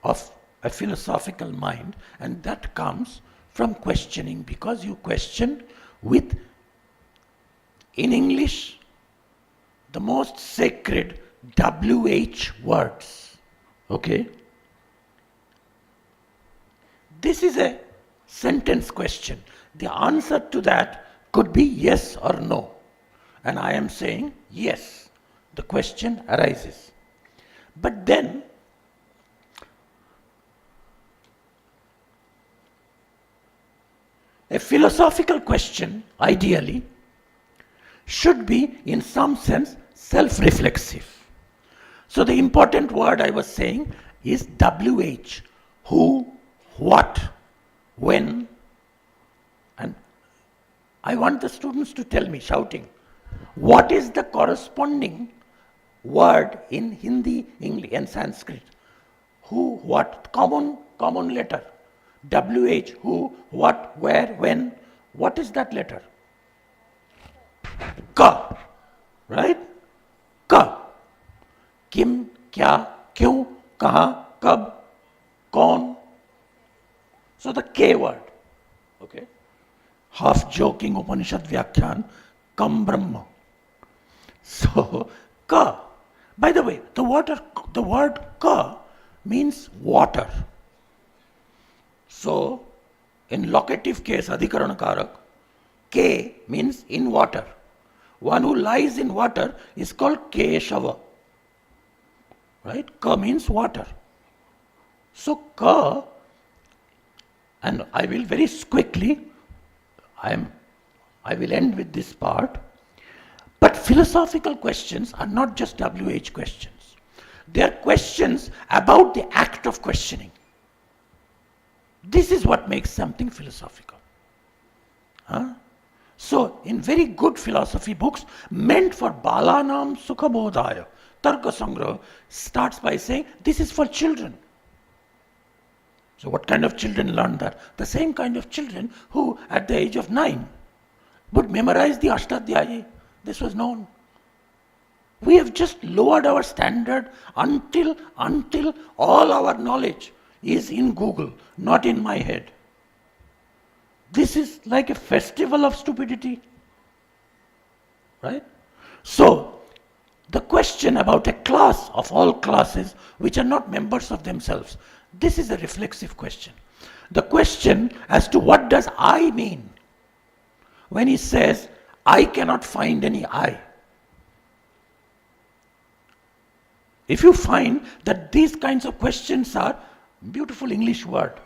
of a philosophical mind, and that comes from questioning, because you question with, in English, the most sacred WH words. Okay? This is a sentence question. The answer to that could be yes or no. And I am saying yes. The question arises. But then, a philosophical question, ideally, should be in some sense self-reflexive. So the important word I was saying is WH. Who, what, when, and I want the students to tell me, shouting, what is the corresponding word in Hindi, English and Sanskrit? Who, what, common letter. WH, who, what, where, when. What is that letter? Ka, right? Ka. Kim, kya, kyun, kaha, kab, kaun. So the K word, okay? Half joking Upanishad Vyakhyan, Kam Brahma. So, Ka. By the way, the word Ka means water. So, in locative case, Adhikarana Karak, K means in water. One who lies in water is called Keshava. Right? Ka means water. So, Ka, and I will very quickly, I will end with this part. But philosophical questions are not just WH questions. They are questions about the act of questioning. This is what makes something philosophical. Huh? So, in very good philosophy books, meant for Balanam Sukhabodhaya, Tarka Sangraha starts by saying, this is for children. So what kind of children learn that? The same kind of children who, at the age of 9, would memorize the Ashtadhyayi. This was known. We have just lowered our standard until all our knowledge is in Google, not in my head. This is like a festival of stupidity. Right? So, the question about a class of all classes which are not members of themselves, this is a reflexive question. The question as to what does I mean when he says, I cannot find any I. If you find that these kinds of questions are, beautiful English word,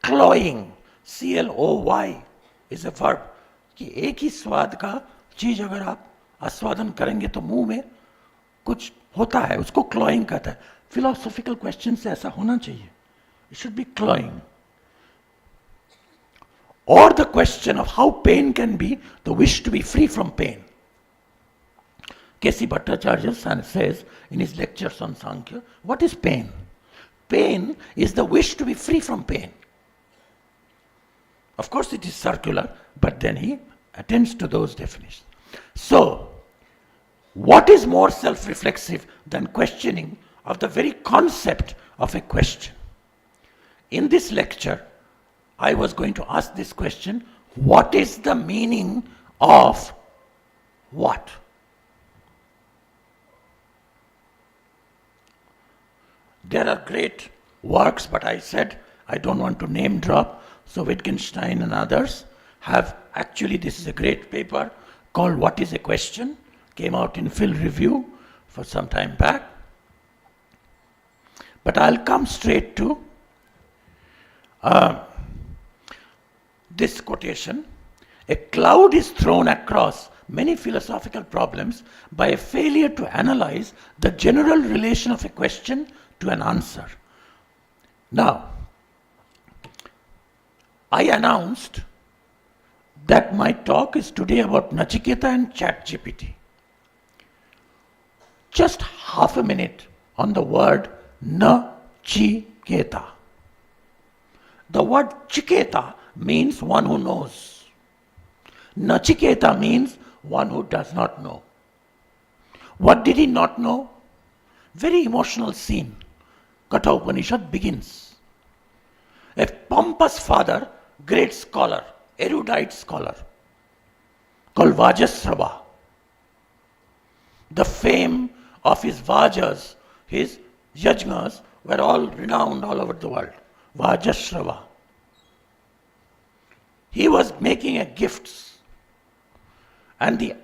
cloying, C-L-O-Y is a verb, कि एक ही स्वाद का चीज अगर आप आस्वादन करेंगे तो मुंह में कुछ होता है, उसको क्लॉइंग कहता है. फिलोसॉफिकल क्वेश्चन से ऐसा होना चाहिए. It should be cloying. or the question of how pain can be the wish to be free from pain. K.C. Bhattacharya says in his lectures on Sankhya, what is pain? Pain is the wish to be free from pain. Of course it is circular, but then he attends to those definitions. So, what is more self-reflexive than questioning of the very concept of a question? In this lecture, I was going to ask this question, what is the meaning of what? There are great works, but I said I don't want to name drop, so Wittgenstein and others have, actually this is a great paper called What is a Question? Came out in Phil Review for some time back. But I'll come straight to this quotation. A cloud is thrown across many philosophical problems by a failure to analyze the general relation of a question to an answer. Now, I announced that my talk is today about Nachiketa and ChatGPT. Just half a minute on the word Nachiketa. The word Chiketa means one who knows. Nachiketa means one who does not know. What did he not know? Very emotional scene. Katha Upanishad begins. A pompous father, great scholar, erudite scholar, called Vajasrava. The fame of his Vajas, his yajnas, were all renowned all over the world. Vajasrava. He was making a gifts, and the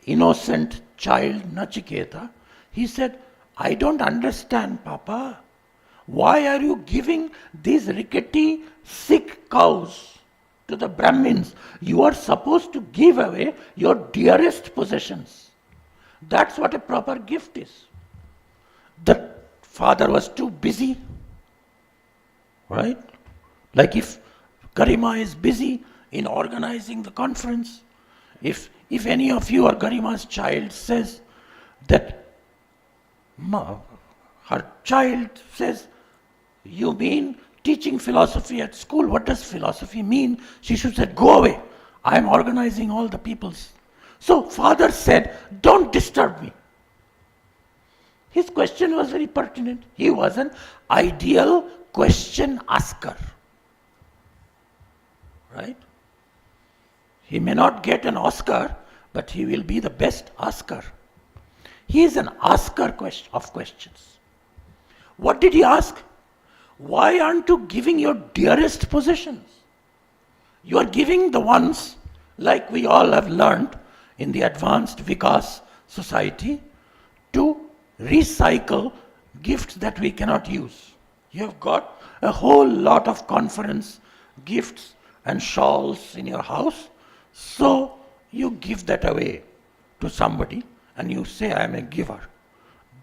innocent child Nachiketa, he said, I don't understand, Papa. Why are you giving these rickety, sick cows to the Brahmins? You are supposed to give away your dearest possessions. That's what a proper gift is. The father was too busy, right? Like if Garima is busy in organizing the conference, if any of you or Garima's child says that her child says, you mean teaching philosophy at school? What does philosophy mean? She should say, go away. I am organizing all the people's. So father said, don't disturb me. His question was very pertinent. He was an ideal question asker. Right? He may not get an Oscar, but he will be the best asker. He is an asker of questions. What did he ask? Why aren't you giving your dearest possessions? You are giving the ones, like we all have learned in the advanced Vikas society, to recycle gifts that we cannot use. You have got a whole lot of conference gifts and shawls in your house, so you give that away to somebody and you say, I am a giver.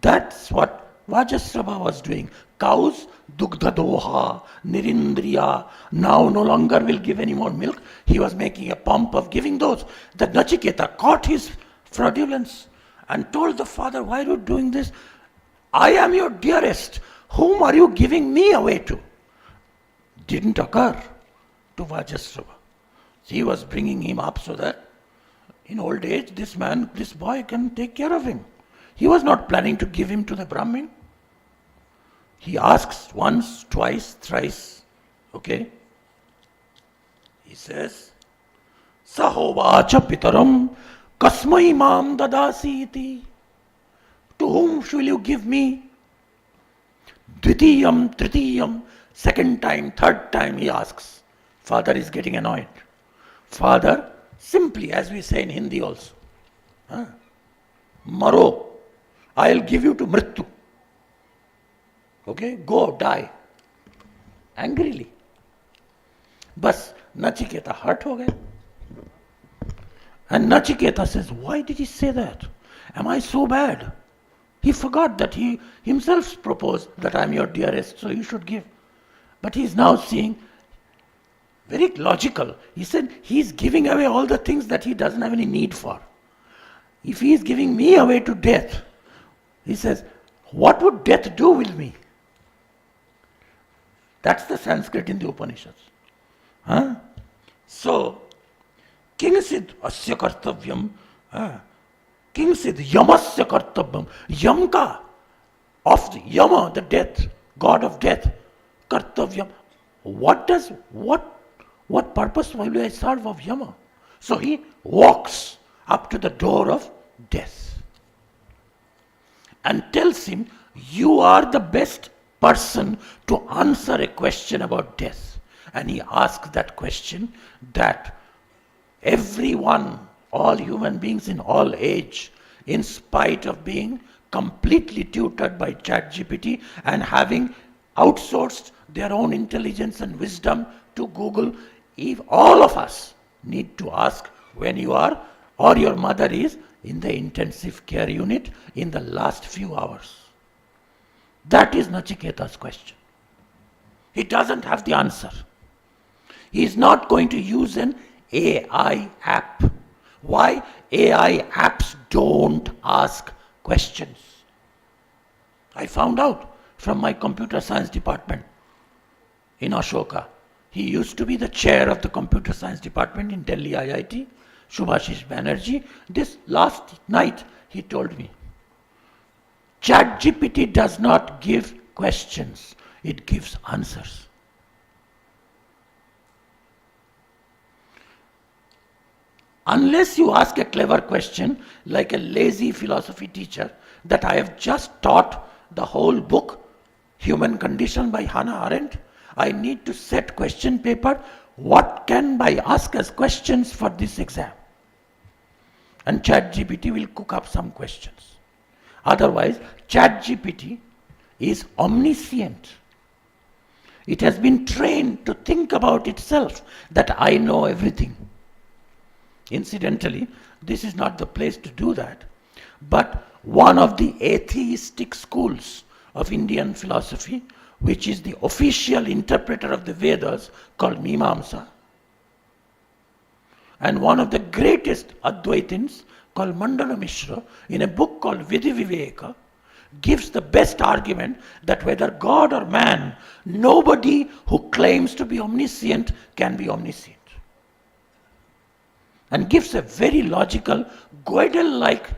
That's what Vajasrava was doing. Cows, dugdha doha, nirindriya, now no longer will give any more milk. He was making a pomp of giving those. The Nachiketa caught his fraudulence and told the father, why are you doing this? I am your dearest. Whom are you giving me away to? Didn't occur to Vajasrava. He was bringing him up so that in old age, this boy can take care of him. He was not planning to give him to the Brahmin. He asks once, twice, thrice. Okay? He says, Sahovacha pitaram kasmai mam dadasi iti. To whom shall you give me? Dvitiyam, tritiyam. Second time, third time he asks. Father is getting annoyed. Father, simply, as we say in Hindi also, Maro, I'll give you to Mrityu. Okay, go, die. Angrily. Bas, Nachiketa hurt ho gaya. And Nachiketa says, why did he say that? Am I so bad? He forgot that he himself proposed that I am your dearest, so you should give. But he is now seeing very logical. He said, he's giving away all the things that he doesn't have any need for. If he is giving me away to death, he says, what would death do with me? That's the Sanskrit in the Upanishads. Huh? So, Kingsid asya kartavyam, Kingsid yamasya kartavyam, Yamka, of the Yama, the death, god of death, kartavyam. What purpose will I serve of Yama? So he walks up to the door of death and tells him, you are the best person to answer a question about death. And he asks that question that everyone, all human beings in all age, in spite of being completely tutored by ChatGPT and having outsourced their own intelligence and wisdom to Google, if all of us need to ask when you are or your mother is in the intensive care unit in the last few hours. That is Nachiketa's question. He doesn't have the answer. He is not going to use an AI app. Why? AI apps don't ask questions. I found out from my computer science department in Ashoka. He used to be the chair of the computer science department in Delhi IIT, Subhashish Banerjee. This last night he told me, ChatGPT does not give questions, it gives answers. Unless you ask a clever question, like a lazy philosophy teacher, that I have just taught the whole book, Human Condition by Hannah Arendt, I need to set question paper, what can I ask as questions for this exam? And ChatGPT will cook up some questions. Otherwise, ChatGPT is omniscient. It has been trained to think about itself, that I know everything. Incidentally, this is not the place to do that, but one of the atheistic schools of Indian philosophy, which is the official interpreter of the Vedas, called Mimamsa, and one of the greatest Advaitins, called Mandana Mishra, in a book called Vidhi Viveka, gives the best argument that whether God or man, nobody who claims to be omniscient can be omniscient. And gives a very logical, Gödel-like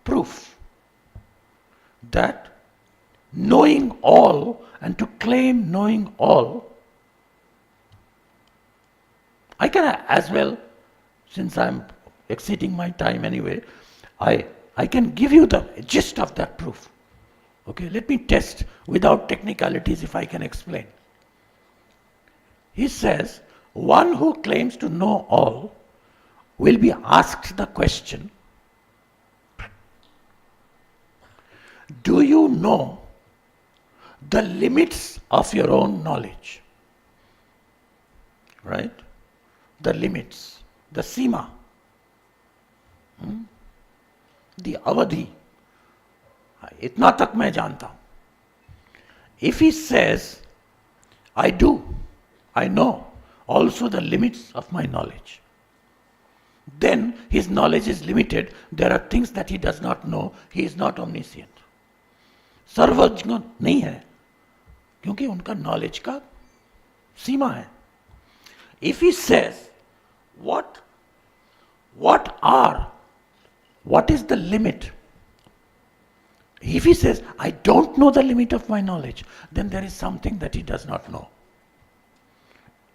proof that knowing all and to claim knowing all, I can as well, since I'm exceeding my time anyway, I can give you the gist of that proof. Okay, let me test without technicalities if I can explain. He says, one who claims to know all will be asked the question, do you know the limits of your own knowledge? Right? The limits, the sima, the avadhi. Itna tak main janta hu. If he says, I do, I know also the limits of my knowledge, then his knowledge is limited. There are things that he does not know. He is not omniscient. सर्वज्ञ नहीं है क्योंकि उनका knowledge का सीमा है. If he says, what is the limit? If he says, I don't know the limit of my knowledge, then there is something that he does not know.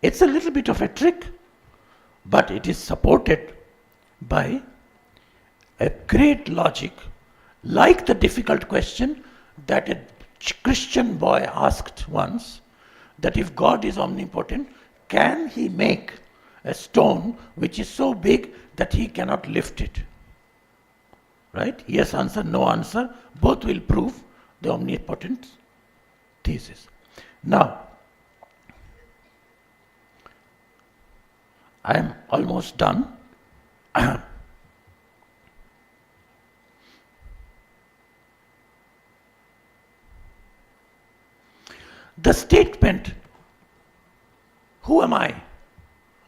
It's a little bit of a trick, but it is supported by a great logic, like the difficult question that a Christian boy asked once, that if God is omnipotent, can he make a stone which is so big that he cannot lift it? Right? Yes answer, no answer, both will prove the omnipotent thesis. Now, I am almost done. The statement, who am I?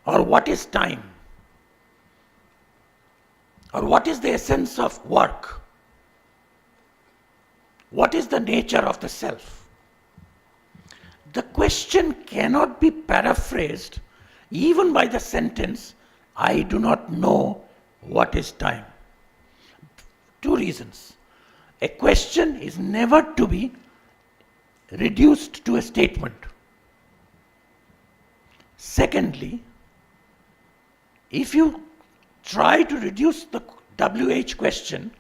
Or what is time? Or what is the essence of work? What is the nature of the self? The question cannot be paraphrased even by the sentence, I do not know what is time. Two reasons. A question is never to be reduced to a statement. Secondly, if you try to reduce the WH question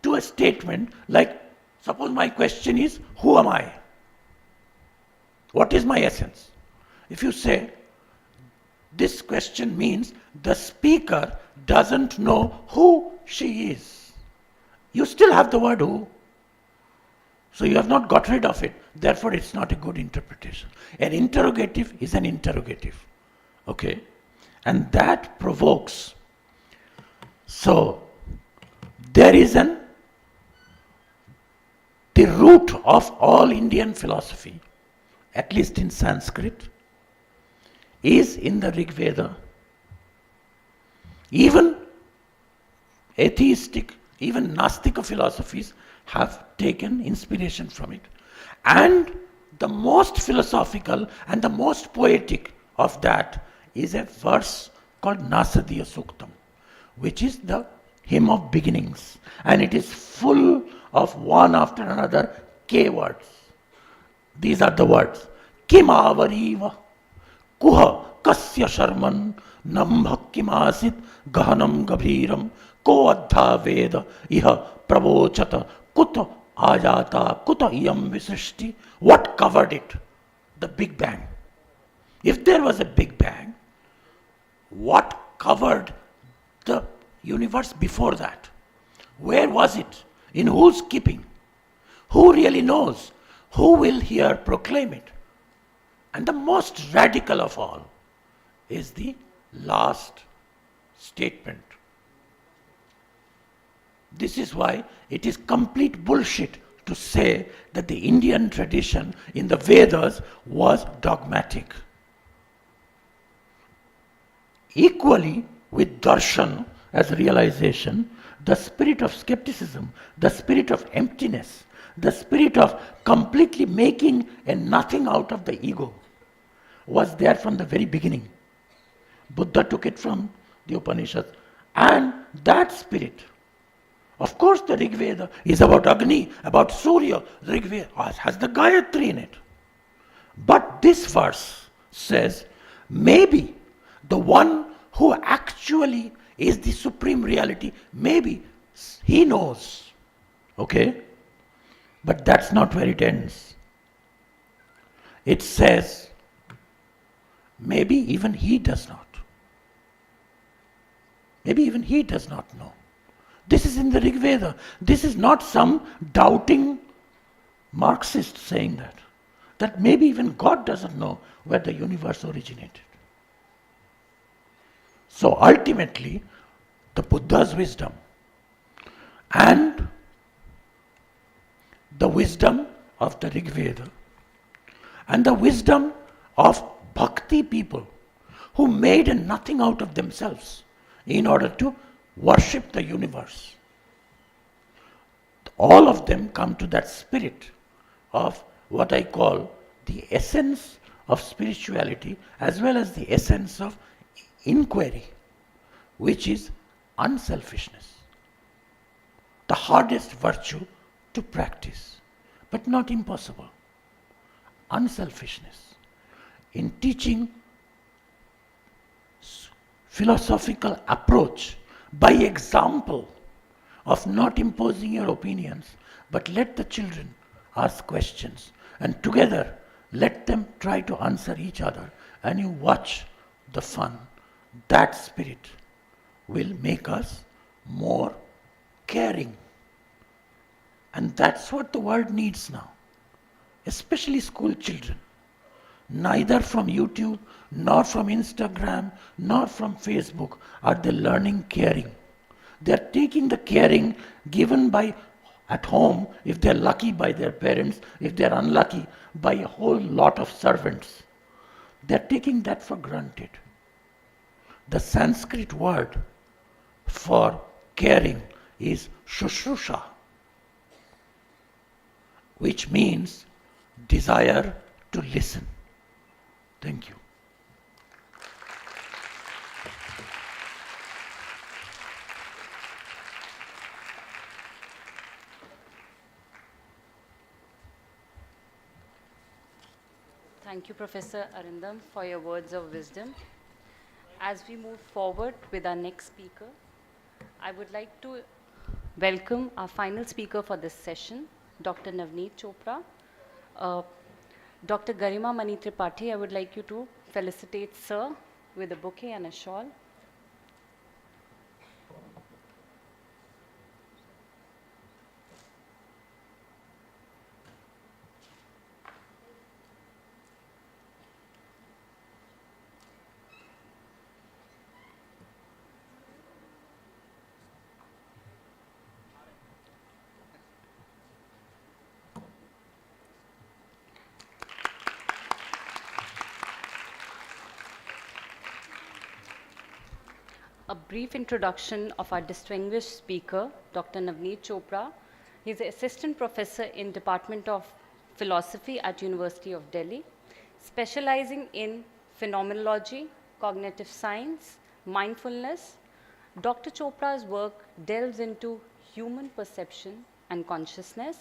to a statement like, suppose my question is, who am I? What is my essence? If you say, this question means the speaker doesn't know who she is. You still have the word who. So you have not got rid of it. Therefore, it's not a good interpretation. An interrogative is an interrogative. Okay? And that provokes. So, there is the root of all Indian philosophy, at least in Sanskrit, is in the Rig Veda. Even atheistic, even Nastika philosophies have taken inspiration from it. And the most philosophical and the most poetic of that is a verse called Nasadiya Suktam, which is the hymn of beginnings. And it is full of one after another K words. These are the words. Kimavariva kuha kasya sharman nambha kimasit gahanam gabhiram ko adha veda iha pravochata kuta ajata kuta iyam visrishti. What covered it? The Big Bang. If there was a Big Bang, what covered the universe before that? Where was it? In whose keeping? Who really knows? Who will here proclaim it? And the most radical of all is the last statement. This is why it is complete bullshit to say that the Indian tradition in the Vedas was dogmatic. Equally with darshan as realization, the spirit of skepticism, the spirit of emptiness, the spirit of completely making a nothing out of the ego was there from the very beginning. Buddha took it from the Upanishads. And that spirit, of course the Rig Veda is about Agni, about Surya. Rig Veda has the Gayatri in it. But this verse says, maybe the one who actually is the supreme reality, maybe he knows. Okay? But that's not where it ends. It says, maybe even he does not. Maybe even he does not know. This is in the Rig Veda. This is not some doubting Marxist saying that. That maybe even God doesn't know where the universe originated. So ultimately, the Buddha's wisdom and the wisdom of the Rig Veda and the wisdom of bhakti people who made a nothing out of themselves in order to worship the universe. All of them come to that spirit of what I call the essence of spirituality as well as the essence of inquiry, which is unselfishness. The hardest virtue to practice, but not impossible. Unselfishness. In teaching philosophical approach by example of not imposing your opinions, but let the children ask questions and together let them try to answer each other and you watch the fun. That spirit will make us more caring. And that's what the world needs now, especially school children. Neither from YouTube, nor from Instagram, nor from Facebook are they learning caring. They are taking the caring given by at home, if they are lucky by their parents, if they are unlucky by a whole lot of servants. They are taking that for granted. The Sanskrit word for caring is shushrusha, which means desire to listen. Thank you. Thank you, Professor Arindam, for your words of wisdom. As we move forward with our next speaker, I would like to welcome our final speaker for this session, Dr. Navneet Chopra. Dr. Garima Mani Tripathi, I would like you to felicitate Sir with a bouquet and a shawl. A brief introduction of our distinguished speaker, Dr. Navneet Chopra. He is an assistant professor in Department of Philosophy at University of Delhi, specializing in phenomenology, cognitive science, mindfulness. Dr. Chopra's work delves into human perception and consciousness.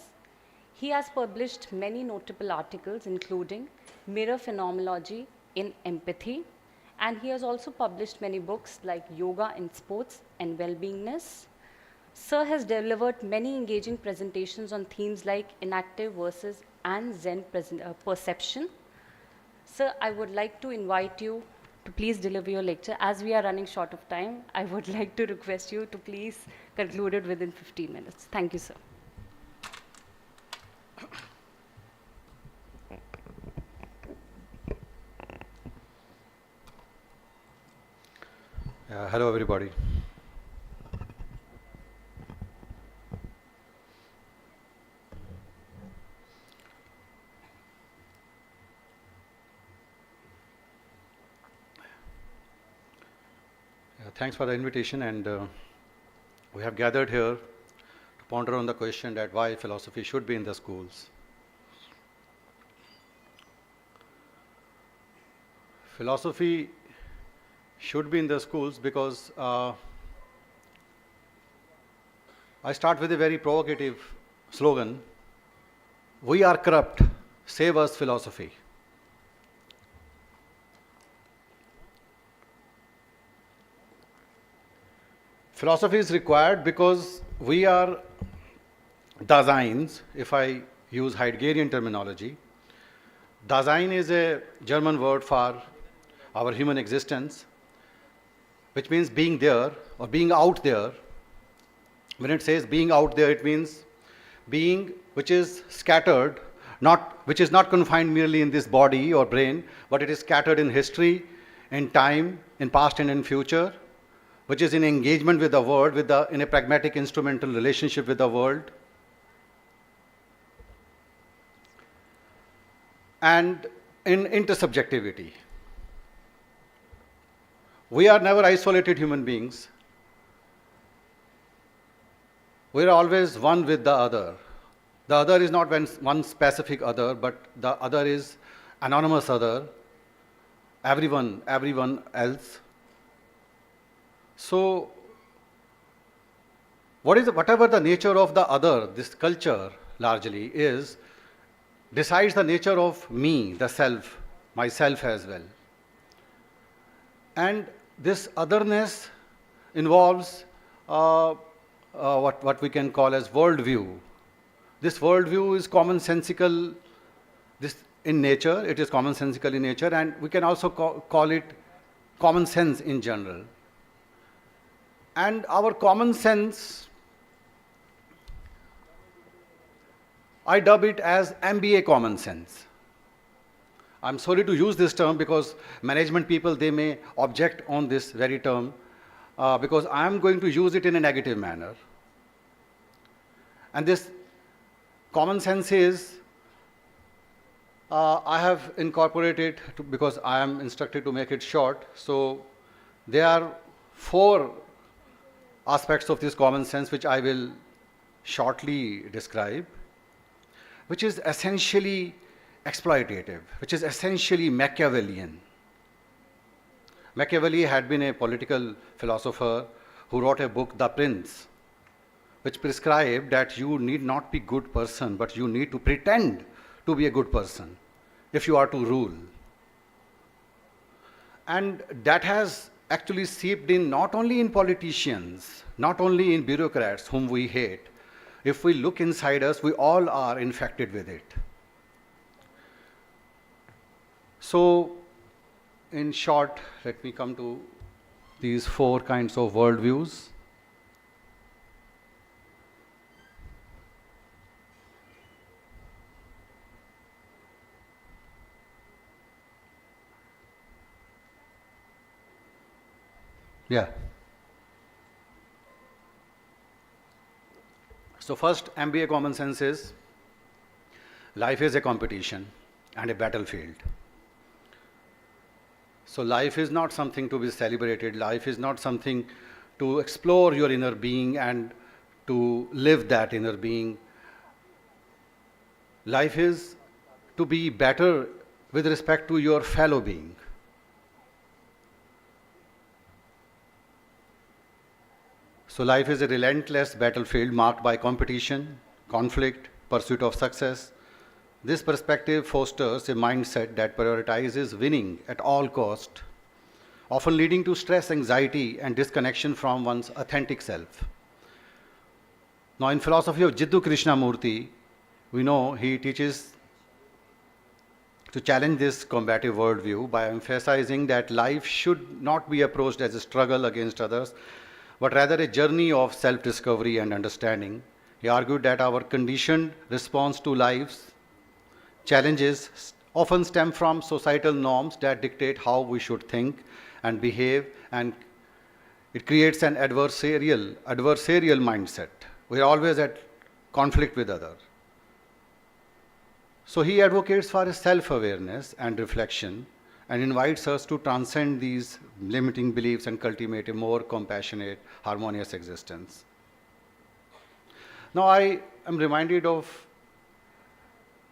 He has published many notable articles, including Mirror Phenomenology in Empathy, and he has also published many books like Yoga in Sports and Wellbeingness. Sir has delivered many engaging presentations on themes like inactive versus and Zen perception. Sir, I would like to invite you to please deliver your lecture. As we are running short of time, I would like to request you to please conclude it within 15 minutes. Thank you, sir. Hello, everybody. Thanks for the invitation, and we have gathered here to ponder on the question that why philosophy should be in the schools. Philosophy should be in the schools because I start with a very provocative slogan: we are corrupt, save us philosophy. Philosophy is required because we are Daseins, if I use Heideggerian terminology. Dasein is a German word for our human existence, which means being there or being out there. When it says being out there, it means being which is scattered, which is not confined merely in this body or brain, but it is scattered in history, in time, in past and in future, which is in engagement with the world, in a pragmatic instrumental relationship with the world. And in intersubjectivity. We are never isolated human beings. We are always one with the other. The other is not one specific other, but the other is anonymous other, everyone else. So, whatever the nature of the other, this culture largely decides the nature of me, the self, myself as well. And this otherness involves what we can call as worldview. This worldview is commonsensical in nature, it is commonsensical in nature, and we can also call it common sense in general. And our common sense, I dub it as MBA common sense. I'm sorry to use this term because management people, they may object on this very term because I'm going to use it in a negative manner. And this common sense is, I have incorporated, because I am instructed to make it short, so There are 4 aspects of this common sense which I will shortly describe, which is essentially exploitative, which is essentially Machiavellian. Machiavelli had been a political philosopher who wrote a book, The Prince, which prescribed that you need not be a good person, but you need to pretend to be a good person if you are to rule. And that has actually seeped in not only in politicians, not only in bureaucrats whom we hate. If we look inside us, we all are infected with it. So, in short, let me come to these 4 kinds of worldviews. Yeah. So first, MBA common sense is life is a competition and a battlefield. So life is not something to be celebrated. Life is not something to explore your inner being and to live that inner being. Life is to be better with respect to your fellow being. So life is a relentless battlefield marked by competition, conflict, pursuit of success. This perspective fosters a mindset that prioritizes winning at all cost, often leading to stress, anxiety, and disconnection from one's authentic self. Now, in philosophy of Jiddu Krishnamurti, we know he teaches to challenge this combative worldview by emphasizing that life should not be approached as a struggle against others, but rather a journey of self-discovery and understanding. He argued that our conditioned response to life's challenges often stem from societal norms that dictate how we should think and behave, and it creates an adversarial mindset. We are always at conflict with others. So he advocates for a self-awareness and reflection and invites us to transcend these limiting beliefs and cultivate a more compassionate, harmonious existence. Now I am reminded of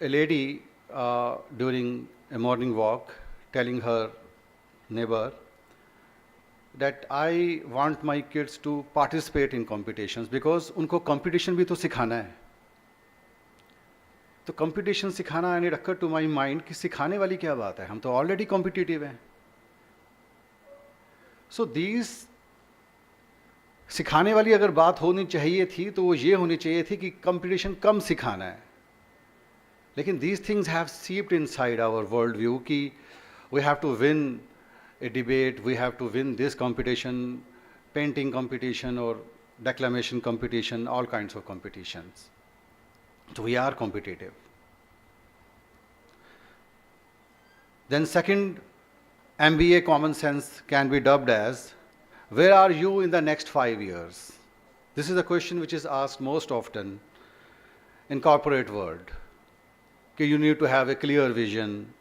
a lady during a morning walk telling her neighbor that I want my kids to participate in competitions because उनको competition भी तो सिखाना है. तो competition सिखाना, and it occurred to my mind कि सिखाने वाली क्या बात है, हम तो already competitive हैं. So these सिखाने वाली अगर बात होनी चाहिए थी तो वो ये होनी चाहिए थी कि competition कम सिखाना है. लेकिन these things have seeped inside our worldview कि we have to win a debate, we have to win this competition, painting competition or declamation competition, all kinds of competitions. So we are competitive. Then second, MBA common sense can be dubbed as, where are you in the next 5 years? This is a question which is asked most often in corporate world. कि you need to have a clear vision.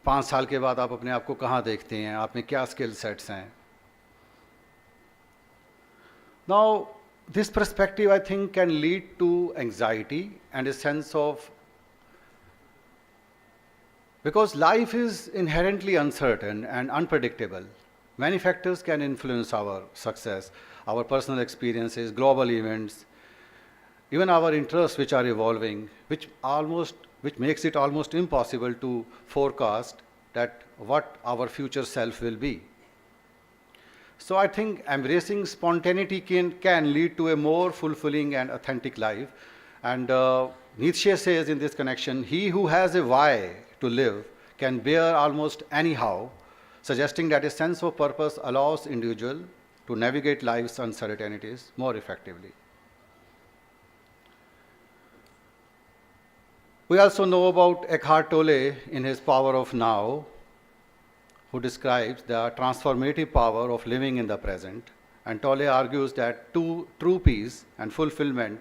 5 साल के बाद आप अपने आप को कहाँ देखते हैं, आप में क्या skill sets हैं. Now, this perspective, I think, can lead to anxiety and a sense of, because life is inherently uncertain and unpredictable. Many factors can influence our success, our personal experiences, global events, even our interests which are evolving, which makes it almost impossible to forecast that what our future self will be. So I think embracing spontaneity can lead to a more fulfilling and authentic life. And Nietzsche says in this connection, he who has a why to live can bear almost anyhow, suggesting that a sense of purpose allows individual to navigate life's uncertainties more effectively. We also know about Eckhart Tolle in his Power of Now, who describes the transformative power of living in the present. And Tolle argues that true peace and fulfillment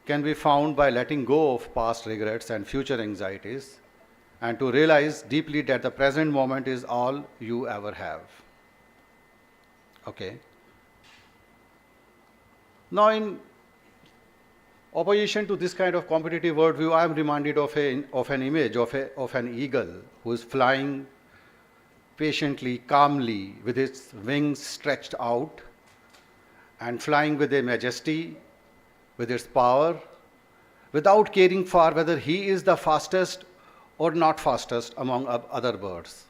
can be found by letting go of past regrets and future anxieties, and to realize deeply that the present moment is all you ever have. Okay. Now, in opposition to this kind of competitive worldview, I am reminded of an image of an eagle who is flying patiently, calmly, with its wings stretched out, and flying with a majesty, with its power, without caring for whether he is the fastest or not fastest among other birds.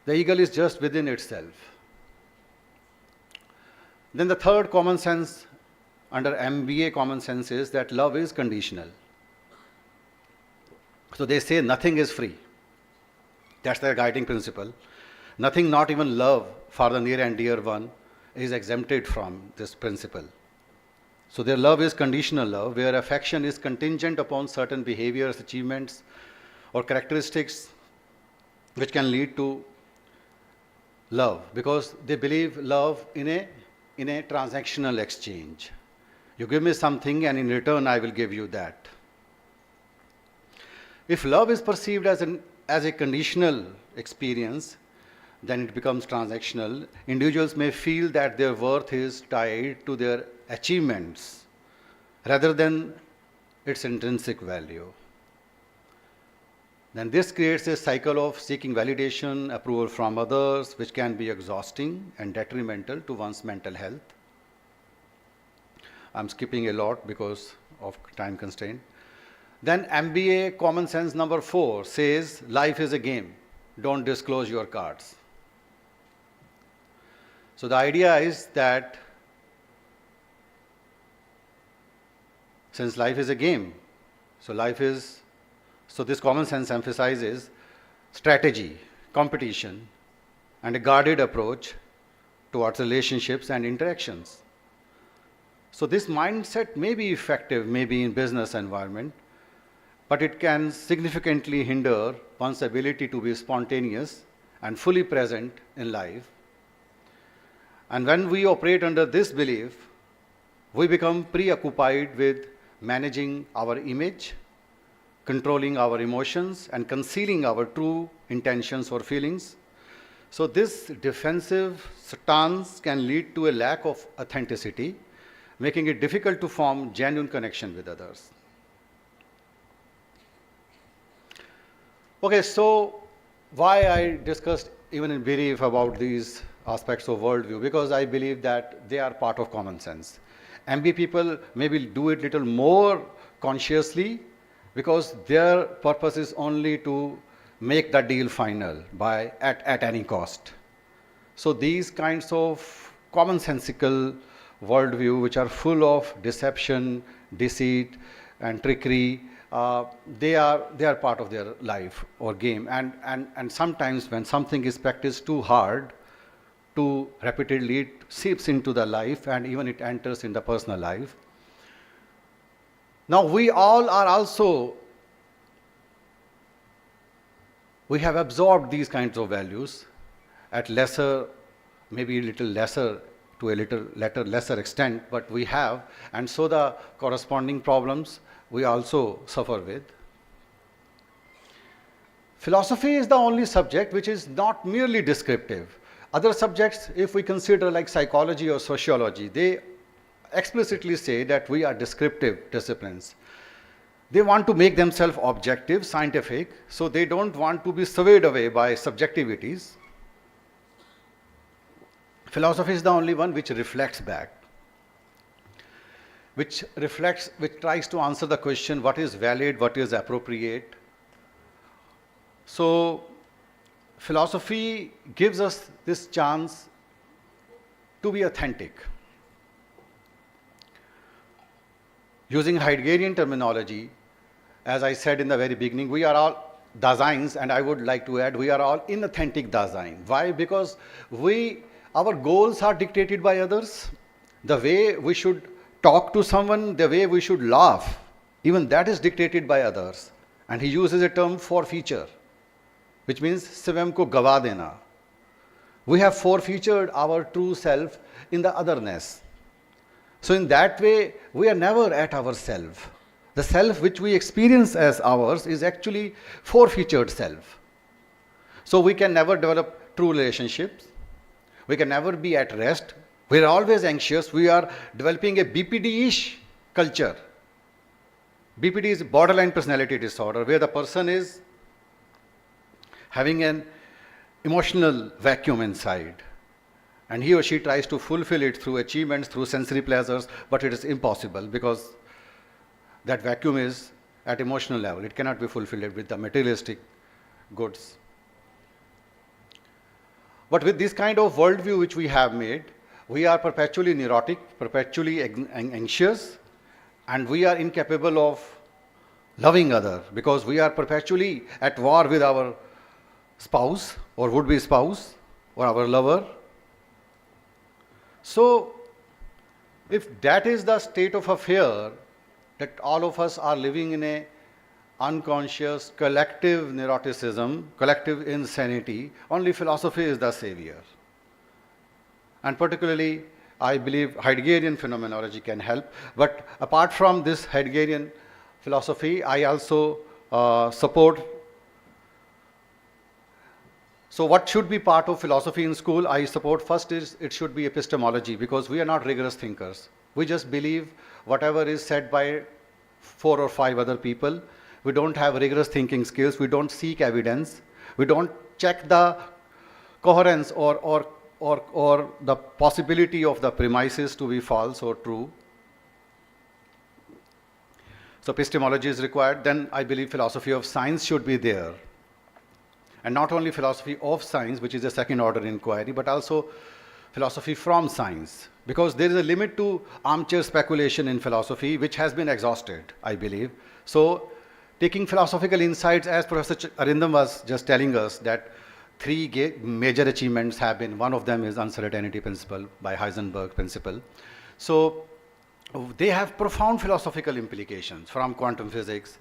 The eagle is just within itself. Then the third common sense under MBA common sense is that love is conditional. So they say nothing is free. That's their guiding principle. Nothing, not even love for the near and dear one, is exempted from this principle. So their love is conditional love, where affection is contingent upon certain behaviors, achievements, or characteristics which can lead to love, because they believe love in a transactional exchange. You give me something and in return I will give you that. If love is perceived as a conditional experience, then it becomes transactional. Individuals may feel that their worth is tied to their achievements rather than its intrinsic value. Then this creates a cycle of seeking validation, approval from others, which can be exhausting and detrimental to one's mental health. I'm skipping a lot because of time constraint. Then MBA common sense number 4 says life is a game. Don't disclose your cards. So the idea is that since life is a game, so this common sense emphasizes strategy, competition, and a guarded approach towards relationships and interactions. So this mindset may be effective, maybe in business environment, but it can significantly hinder one's ability to be spontaneous and fully present in life. And when we operate under this belief, we become preoccupied with managing our image, controlling our emotions, and concealing our true intentions or feelings. So this defensive stance can lead to a lack of authenticity, making it difficult to form genuine connection with others. Okay, so why I discussed even in brief about these aspects of worldview? Because I believe that they are part of common sense. MB people maybe do it little more consciously because their purpose is only to make the deal final at any cost. So these kinds of commonsensical worldview, which are full of deception, deceit, and trickery, they are part of their life or game. And sometimes when something is practiced too hard, too repeatedly, it seeps into the life and even it enters in the personal life. Now we all are also, we have absorbed these kinds of values at lesser, maybe a little lesser, to a lesser extent, but we have, and so the corresponding problems we also suffer with. Philosophy is the only subject which is not merely descriptive. Other subjects, if we consider like psychology or sociology, they explicitly say that we are descriptive disciplines. They want to make themselves objective, scientific, so they don't want to be swayed away by subjectivities. Philosophy is the only one which reflects back, which tries to answer the question, what is valid, what is appropriate. So philosophy gives us this chance to be authentic. Using Heideggerian terminology, as I said in the very beginning, we are all Daseins, and I would like to add, we are all inauthentic Dasein. Why? Because our goals are dictated by others. The way we should talk to someone, the way we should laugh, even that is dictated by others. And he uses a term forfeiture, which means swam ko gawa dena. We have forfeited our true self in the otherness. So in that way, we are never at ourselves. The self which we experience as ours is actually forfeited self. So we can never develop true relationships. We can never be at rest. We are always anxious. We are developing a BPD-ish culture. BPD is borderline personality disorder, where the person is having an emotional vacuum inside. And he or she tries to fulfill it through achievements, through sensory pleasures, but it is impossible because that vacuum is at emotional level. It cannot be fulfilled with the materialistic goods. But with this kind of worldview which we have made, we are perpetually neurotic, perpetually anxious, and we are incapable of loving others because we are perpetually at war with our spouse or would-be spouse or our lover. So, if that is the state of affair, that all of us are living in a unconscious, collective neuroticism, collective insanity, only philosophy is the savior. And particularly, I believe Heideggerian phenomenology can help. But apart from this Heideggerian philosophy, I also support. So what should be part of philosophy in school? I support first is it should be epistemology, because we are not rigorous thinkers. We just believe whatever is said by 4 or 5 other people. We don't have rigorous thinking skills. We don't seek evidence. We don't check the coherence or the possibility of the premises to be false or true. So epistemology is required. Then I believe philosophy of science should be there. And not only philosophy of science, which is a second order inquiry, but also philosophy from science. Because there is a limit to armchair speculation in philosophy, which has been exhausted, I believe. So taking philosophical insights, as Professor Arindam was just telling us, that 3 major achievements have been, one of them is uncertainty principle by Heisenberg principle. So they have profound philosophical implications from quantum physics.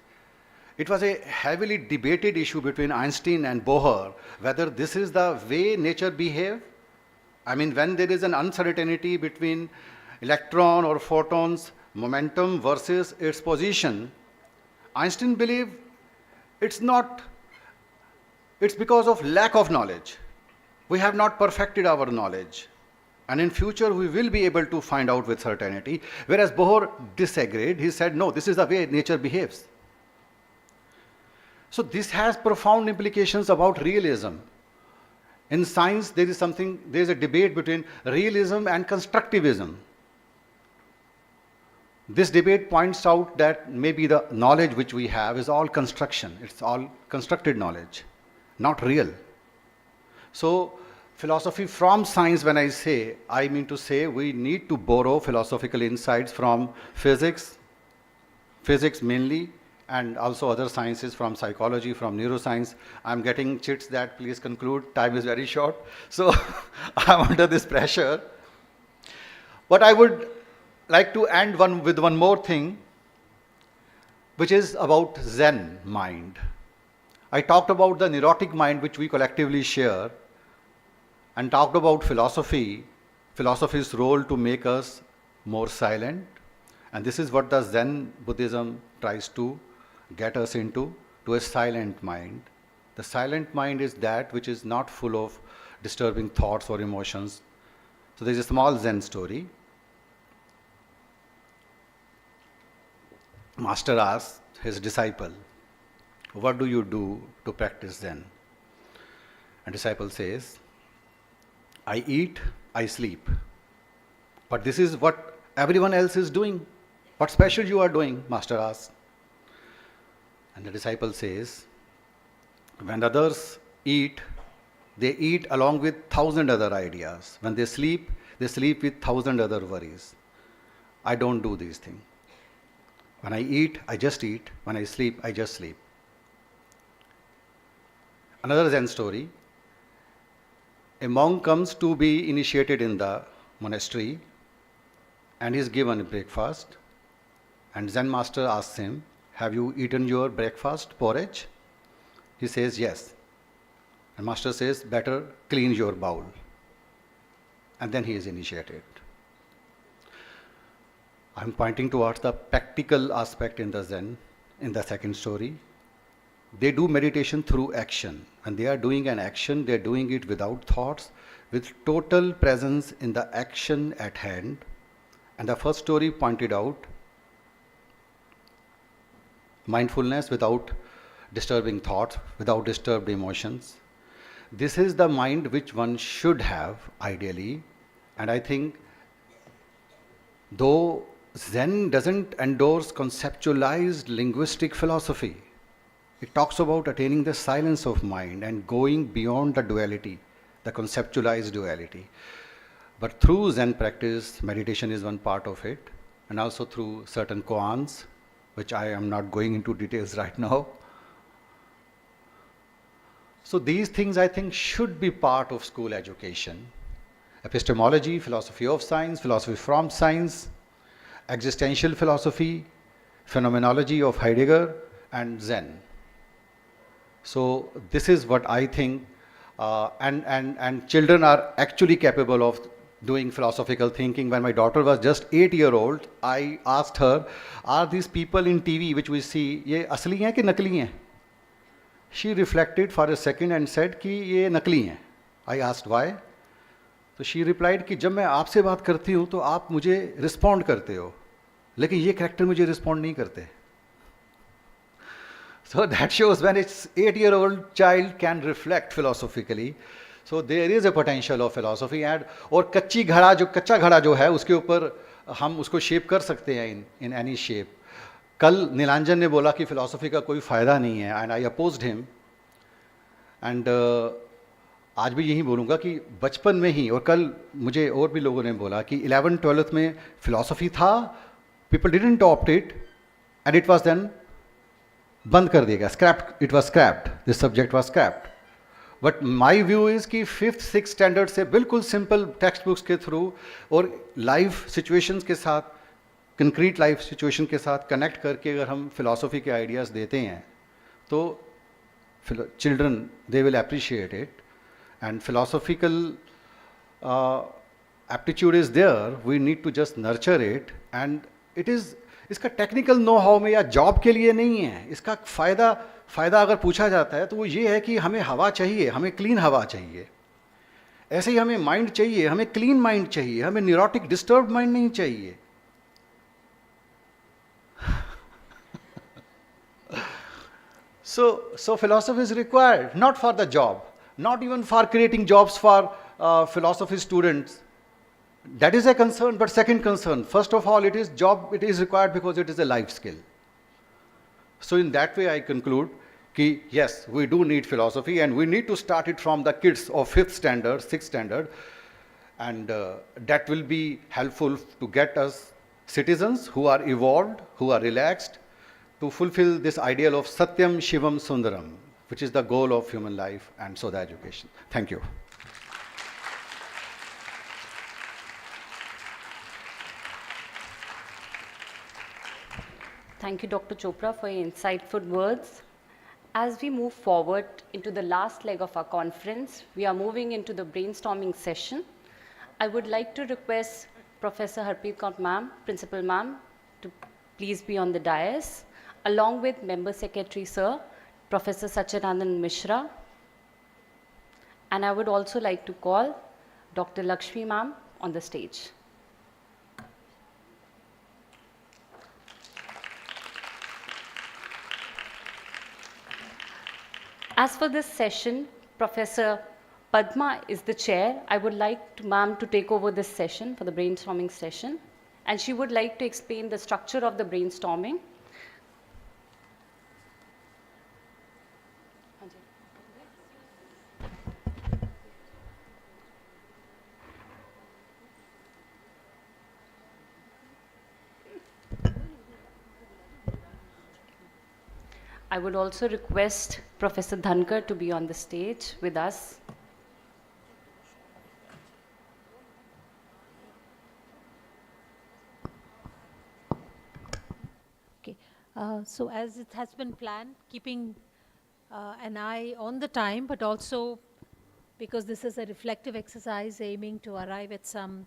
It was a heavily debated issue between Einstein and Bohr, whether this is the way nature behaves. I mean, when there is an uncertainty between electron or photons, momentum versus its position, Einstein believed it's because of lack of knowledge. We have not perfected our knowledge. And in future, we will be able to find out with certainty. Whereas Bohr disagreed. He said, no, this is the way nature behaves. So this has profound implications about realism. In science, there is a debate between realism and constructivism. This debate points out that maybe the knowledge which we have is all construction. It's all constructed knowledge, not real. So philosophy from science, when I say, I mean to say we need to borrow philosophical insights from physics mainly, and also other sciences, from psychology, from neuroscience. I'm getting chits that please conclude, time is very short. So I'm under this pressure. But I would like to end with one more thing, which is about Zen mind. I talked about the neurotic mind which we collectively share, and talked about philosophy's role to make us more silent. And this is what the Zen Buddhism tries to get us into, to a silent mind. The silent mind is that which is not full of disturbing thoughts or emotions. So there's a small Zen story. Master asked his disciple, what do you do to practice Zen? And disciple says, I eat, I sleep. But this is what everyone else is doing. What special you are doing? Master asks. And the disciple says, when others eat, they eat along with 1,000 other ideas. When they sleep with 1,000 other worries. I don't do these things. When I eat, I just eat. When I sleep, I just sleep. Another Zen story. A monk comes to be initiated in the monastery, and he is given a breakfast. And Zen master asks him, have you eaten your breakfast, porridge? He says, yes. And master says, better clean your bowl. And then he is initiated. I'm pointing towards the practical aspect in the Zen, in the second story. They do meditation through action. When they are doing an action, they are doing it without thoughts. with total presence in the action at hand. And the first story pointed out mindfulness without disturbing thoughts, without disturbed emotions. This is the mind which one should have, ideally. And I think, though Zen doesn't endorse conceptualized linguistic philosophy, it talks about attaining the silence of mind and going beyond the duality, the conceptualized duality. But through Zen practice, meditation is one part of it, and also through certain koans, which I am not going into details right now. So these things, I think, should be part of school education. Epistemology, philosophy of science, philosophy from science, existential philosophy, phenomenology of Heidegger, and Zen. So this is what I think, and children are actually capable of doing philosophical thinking. When my daughter was just 8-year-old, I asked her, are these people in TV which we see, ये असली हैं कि नकली हैं? She reflected for a second and said कि ये नकली हैं. I asked why. तो she replied कि जब मैं आपसे बात करती हूँ तो आप मुझे रिस्पॉन्ड करते हो, लेकिन ये कैरेक्टर मुझे रिस्पॉन्ड नहीं करते. So that shows when it's 8-year-old child can reflect philosophically. So there is a potential of philosophy. And और कच्चा घड़ा जो है उसके ऊपर हम उसको शेप कर सकते हैं in any shape. कल नीलांजन ने बोला कि फिलॉसफी का कोई फ़ायदा नहीं है, and I opposed him. And आज भी यही बोलूँगा कि बचपन में ही, और कल मुझे और भी लोगों ने बोला कि 11th-12th में फिलॉसफी था, people didn't opt it, and it was then बंद कर दिया गया, scrapped, it was scrapped, this subject was scrapped. But my view is कि 5th-6th स्टैंडर्ड से बिल्कुल सिंपल टेक्स्ट बुक्स के थ्रू और लाइफ सिचुएशंस के साथ, कंक्रीट लाइफ सिचुएशन के साथ कनेक्ट करके अगर हम फिलॉसफी के आइडियाज़ देते हैं तो children they will appreciate it. And philosophical aptitude is there, we need to just nurture it. And it is, इसका टेक्निकल नो हाउ में या जॉब के लिए नहीं है. इसका फ़ायदा अगर पूछा जाता है तो वो ये है कि हमें हवा चाहिए, हमें क्लीन हवा चाहिए. ऐसे ही हमें माइंड चाहिए, हमें क्लीन माइंड चाहिए, हमें न्यूरोटिक डिस्टर्ब्ड माइंड नहीं चाहिए. So philosophy is required, not for the job, not even for creating jobs for philosophy students. That is a concern, but second concern. First of all, it is required because it is a life skill. So in that way, I conclude कि yes, we do need philosophy, and we need to start it from the kids of 5th standard, 6th standard, and that will be helpful to get us citizens who are evolved, who are relaxed, to fulfill this ideal of Satyam Shivam Sundaram, which is the goal of human life, and so the education. Thank you. Thank you, Dr. Chopra, for your insightful words. As we move forward into the last leg of our conference, we are moving into the brainstorming session. I would like to request Professor Harpreet Kaur ma'am, Principal ma'am, to please be on the dais, along with Member Secretary Sir, Professor Satchidanand Mishra. And I would also like to call Dr. Lakshmi ma'am on the stage. As for this session, Professor Padma is the chair. I would like ma'am to take over this session for the brainstorming session. And she would like to explain the structure of the brainstorming. I would also request Professor Dhankar to be on the stage with us. Okay, so as it has been planned, keeping an eye on the time, but also because this is a reflective exercise aiming to arrive at some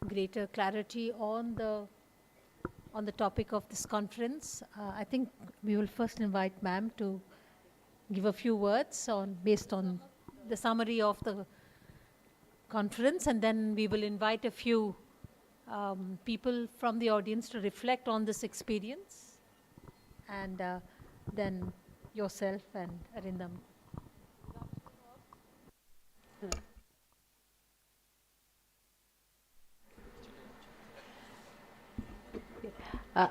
greater clarity on the topic of this conference, I think we will first invite ma'am to give a few words based on the summary of the conference, and then we will invite a few people from the audience to reflect on this experience, and then yourself and Arindam.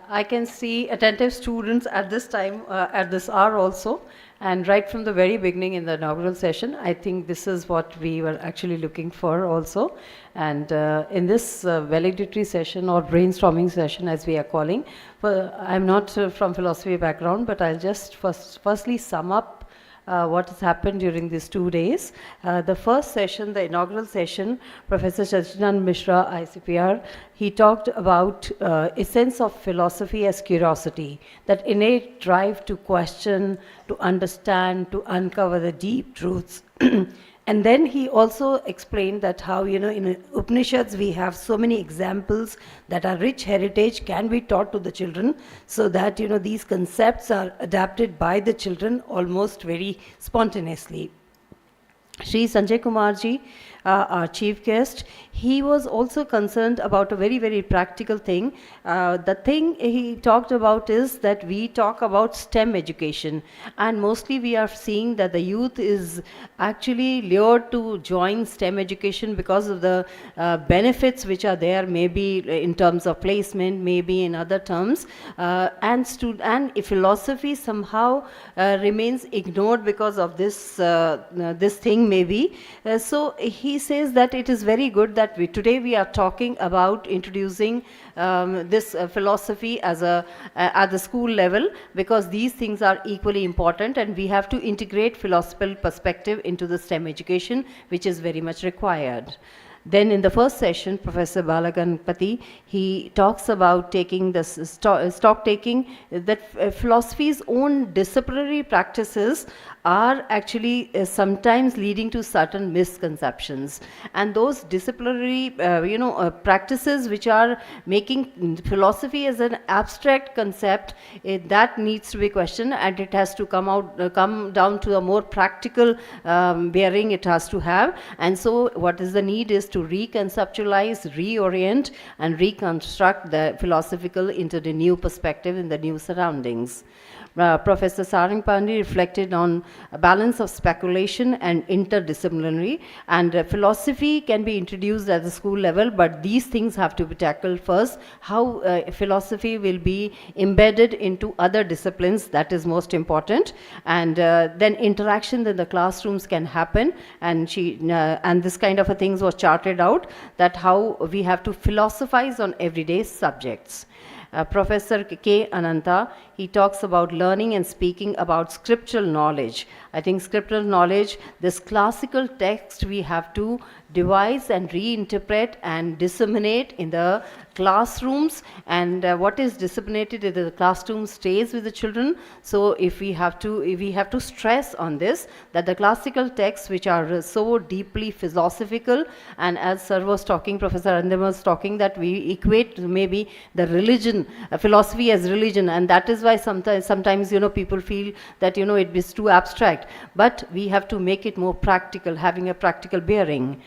I can see attentive students at this time, at this hour also, and right from the very beginning in the inaugural session, I think this is what we were actually looking for also. And in this valedictory session or brainstorming session, as we are calling, I'm not from philosophy background, but I'll just firstly sum up what has happened during these 2 days. The first session, the inaugural session, Professor Shachidanand Mishra, ICPR, he talked about essence of philosophy as curiosity, that innate drive to question, to understand, to uncover the deep truths. And then he also explained that how, in Upanishads we have so many examples that our rich heritage can be taught to the children, so that, these concepts are adapted by the children almost very spontaneously. Shri Sanjay Kumarji, our chief guest, he was also concerned about a very, very practical thing. The thing he talked about is that we talk about STEM education, and mostly we are seeing that the youth is actually lured to join STEM education because of the benefits which are there, maybe in terms of placement, maybe in other terms, and philosophy somehow remains ignored because of this thing maybe. So he says that it is very good that today we are talking about introducing this philosophy as at the school level, because these things are equally important, and we have to integrate philosophical perspective into the STEM education, which is very much required. Then in the first session, Professor Balaganpati, he talks about taking the stock taking, that philosophy's own disciplinary practices are actually sometimes leading to certain misconceptions. And those disciplinary practices which are making philosophy as an abstract concept, that needs to be questioned, and it has to come down to a more practical bearing it has to have. And so what is the need is to reconceptualize, reorient, and reconstruct the philosophical into the new perspective in the new surroundings. Professor Sarang Pandey reflected on a balance of speculation and interdisciplinary, and philosophy can be introduced at the school level, but these things have to be tackled first. How philosophy will be embedded into other disciplines, that is most important, and then interaction in the classrooms can happen, and this kind of a things was charted out, that how we have to philosophize on everyday subjects. Professor K. Ananta, he talks about learning and speaking about scriptural knowledge. I think scriptural knowledge, this classical text we have to devise and reinterpret and disseminate in the classrooms, and what is disseminated in the classroom stays with the children. So if we have to stress on this, that the classical texts which are so deeply philosophical, and as sir was talking, Professor Arindam was talking, that we equate maybe the religion, philosophy as religion, and that is why sometimes people feel that it is too abstract, but we have to make it more practical, having a practical bearing.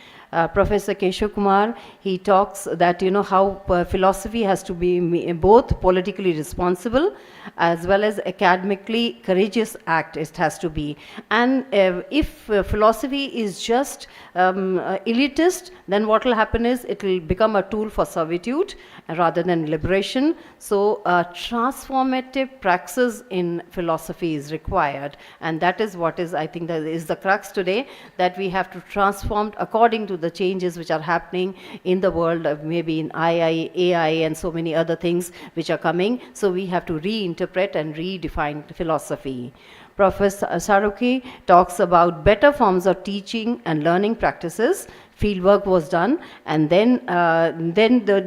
Professor Keshav Kumar, he talks that how philosophy has to be both politically responsible as well as academically courageous act it has to be. And if philosophy is just elitist, then what will happen is it will become a tool for servitude rather than liberation. So transformative praxis in philosophy is required, and that is what is, I think, that is the crux today, that we have to transform according to the changes which are happening in the world, maybe in AI, and so many other things which are coming. So we have to reinterpret and redefine philosophy. Professor Saruki talks about better forms of teaching and learning practices. Fieldwork was done, and then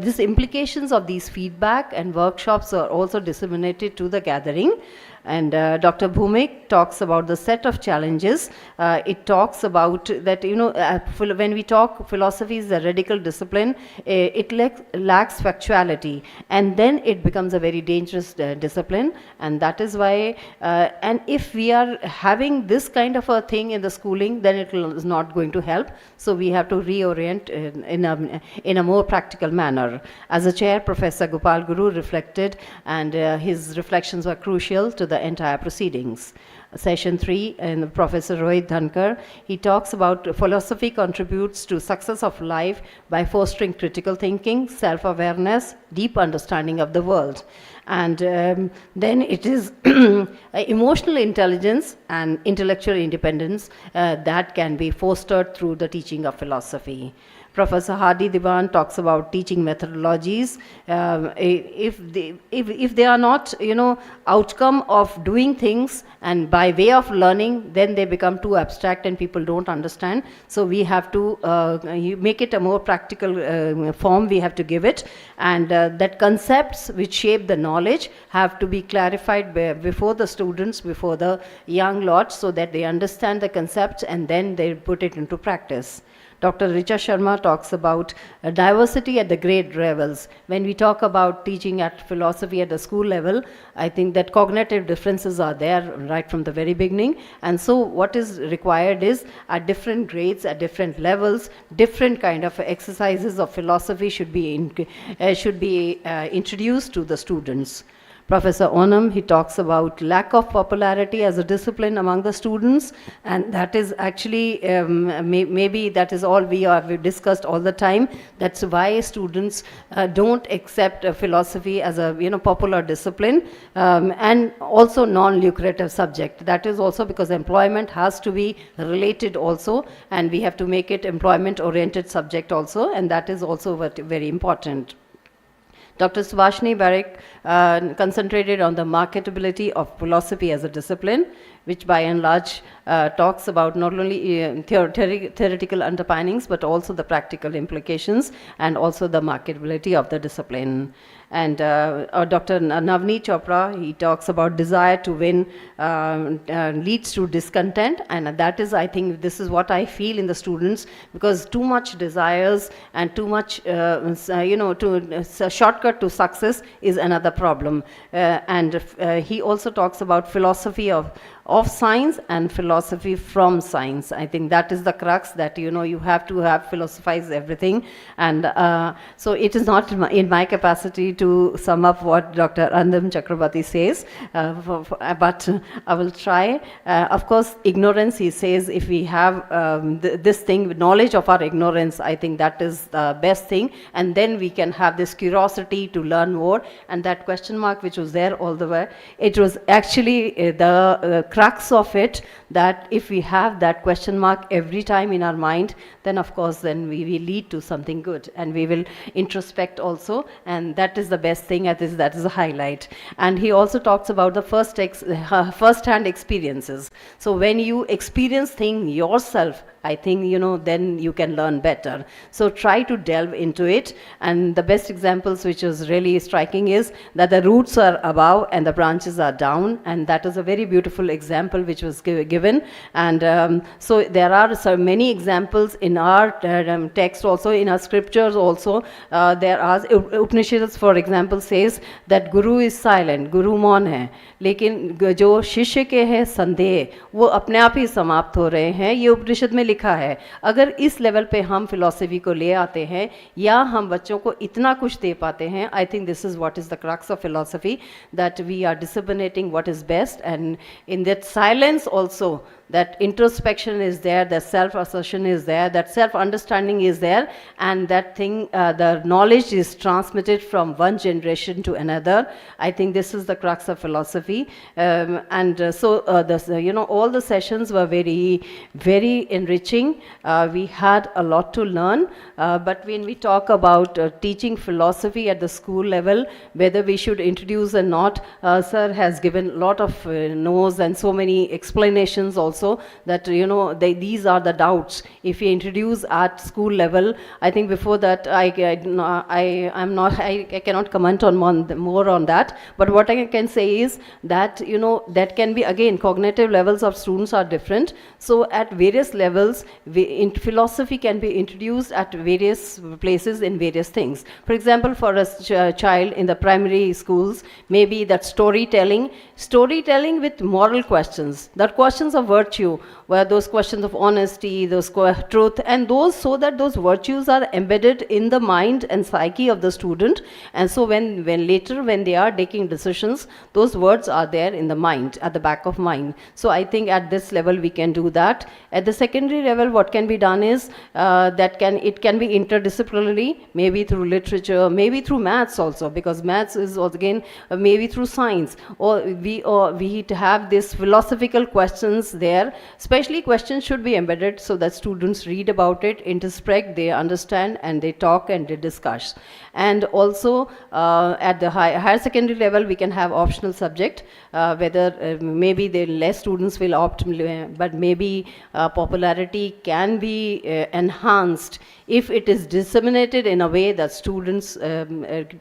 these implications of these feedback and workshops are also disseminated to the gathering. And Dr. Bhumik talks about the set of challenges. It talks about that, when we talk philosophy is a radical discipline, it lacks factuality, and then it becomes a very dangerous discipline. And that is why, and if we are having this kind of a thing in the schooling, then it is not going to help. So we have to reorient in a more practical manner. As a chair, Professor Gopal Guru reflected, and his reflections were crucial to the entire proceedings. Session 3, and Professor Rohit Dhankar, he talks about philosophy contributes to success of life by fostering critical thinking, self-awareness, deep understanding of the world. And then it is emotional intelligence and intellectual independence that can be fostered through the teaching of philosophy. Professor Hadi Diwan talks about teaching methodologies. If they are not, outcome of doing things and by way of learning, then they become too abstract and people don't understand. So we have to make it a more practical form. We have to give it, and that concepts which shape the knowledge have to be clarified before the students, before the young lot, so that they understand the concepts and then they put it into practice. Dr. Richa Sharma talks about diversity at the grade levels. When we talk about teaching at philosophy at the school level, I think that cognitive differences are there right from the very beginning. And so what is required is at different grades, at different levels, different kind of exercises of philosophy should be introduced to the students. Professor Onam, he talks about lack of popularity as a discipline among the students, and that is actually, maybe that is all we've discussed all the time. That's why students don't accept philosophy as a popular discipline, and also non-lucrative subject. That is also because employment has to be related also, and we have to make it employment-oriented subject also, and that is also very important. Dr. Subhashini Barak concentrated on the marketability of philosophy as a discipline, which by and large talks about not only theoretical underpinnings, but also the practical implications and also the marketability of the discipline. And Dr. Navneet Chopra, he talks about desire to win leads to discontent, and that is, I think, this is what I feel in the students, because too much desires and too much, a shortcut to success is another problem. And he also talks about philosophy of science and philosophy from science. I think that is the crux, that you have to have philosophize everything. And so it is not in my capacity to sum up what Dr. Andam Chakrabarti says, but I will try. Of course, ignorance, he says, if we have this thing, knowledge of our ignorance, I think that is the best thing, and then we can have this curiosity to learn more. And that question mark which was there all the way, it was actually the crux of it, that if we have that question mark every time in our mind, then of course then we will lead to something good, and we will introspect also, and that is the best thing. That is a highlight. And he also talks about the first-hand experiences. So when you experience things yourself, I think, then you can learn better. So try to delve into it. And the best examples which is really striking is that the roots are above and the branches are down. And that is a very beautiful example which was given. And so there are so many examples in our text also, in our scriptures also. There are Upanishads, for example, says that Guru is silent, Guru मौन है, लेकिन जो शिष्य के हैं संदेह, वो अपने आप ही समाप्त हो रहे हैं. ये उपनिषद में लिखा है. अगर इस लेवल पे हम फिलॉसफी को ले आते हैं, या हम बच्चों को इतना कुछ दे पाते हैं, I think this is what is the crux of philosophy, that we are disseminating what is best, and in that silence also, that introspection is there, that self-assertion is there, that self-understanding is there, and that thing, the knowledge is transmitted from one generation to another. I think this is the crux of philosophy. So all the sessions were very, very enriching. We had a lot to learn, but when we talk about teaching philosophy at the school level, whether we should introduce or not, Sir has given a lot of no's and so many explanations also. also that, you know, these are the doubts. If we introduce at school level, I think before that I cannot comment on more on that. But what I can say is that, you know, that can be, again, cognitive levels of students are different. So at various levels, philosophy can be introduced at various places in various things. For example, for a child in the primary schools, maybe that storytelling with moral questions, that questions of virtue, where those questions of honesty, those truth, and those, so that those virtues are embedded in the mind and psyche of the student. And so when later when they are taking decisions, those words are there in the mind, at the back of mind. So I think at this level we can do that. At the secondary level, what can be done is it can be interdisciplinary, maybe through literature, maybe through maths also, because maths is also, again, maybe through science, or we have these philosophical questions there. Especially questions should be embedded so that students read about it, introspect, they understand, and they talk and they discuss. And also at the higher secondary level, we can have optional subject, whether maybe the less students will opt, but maybe popularity can be enhanced if it is disseminated in a way that students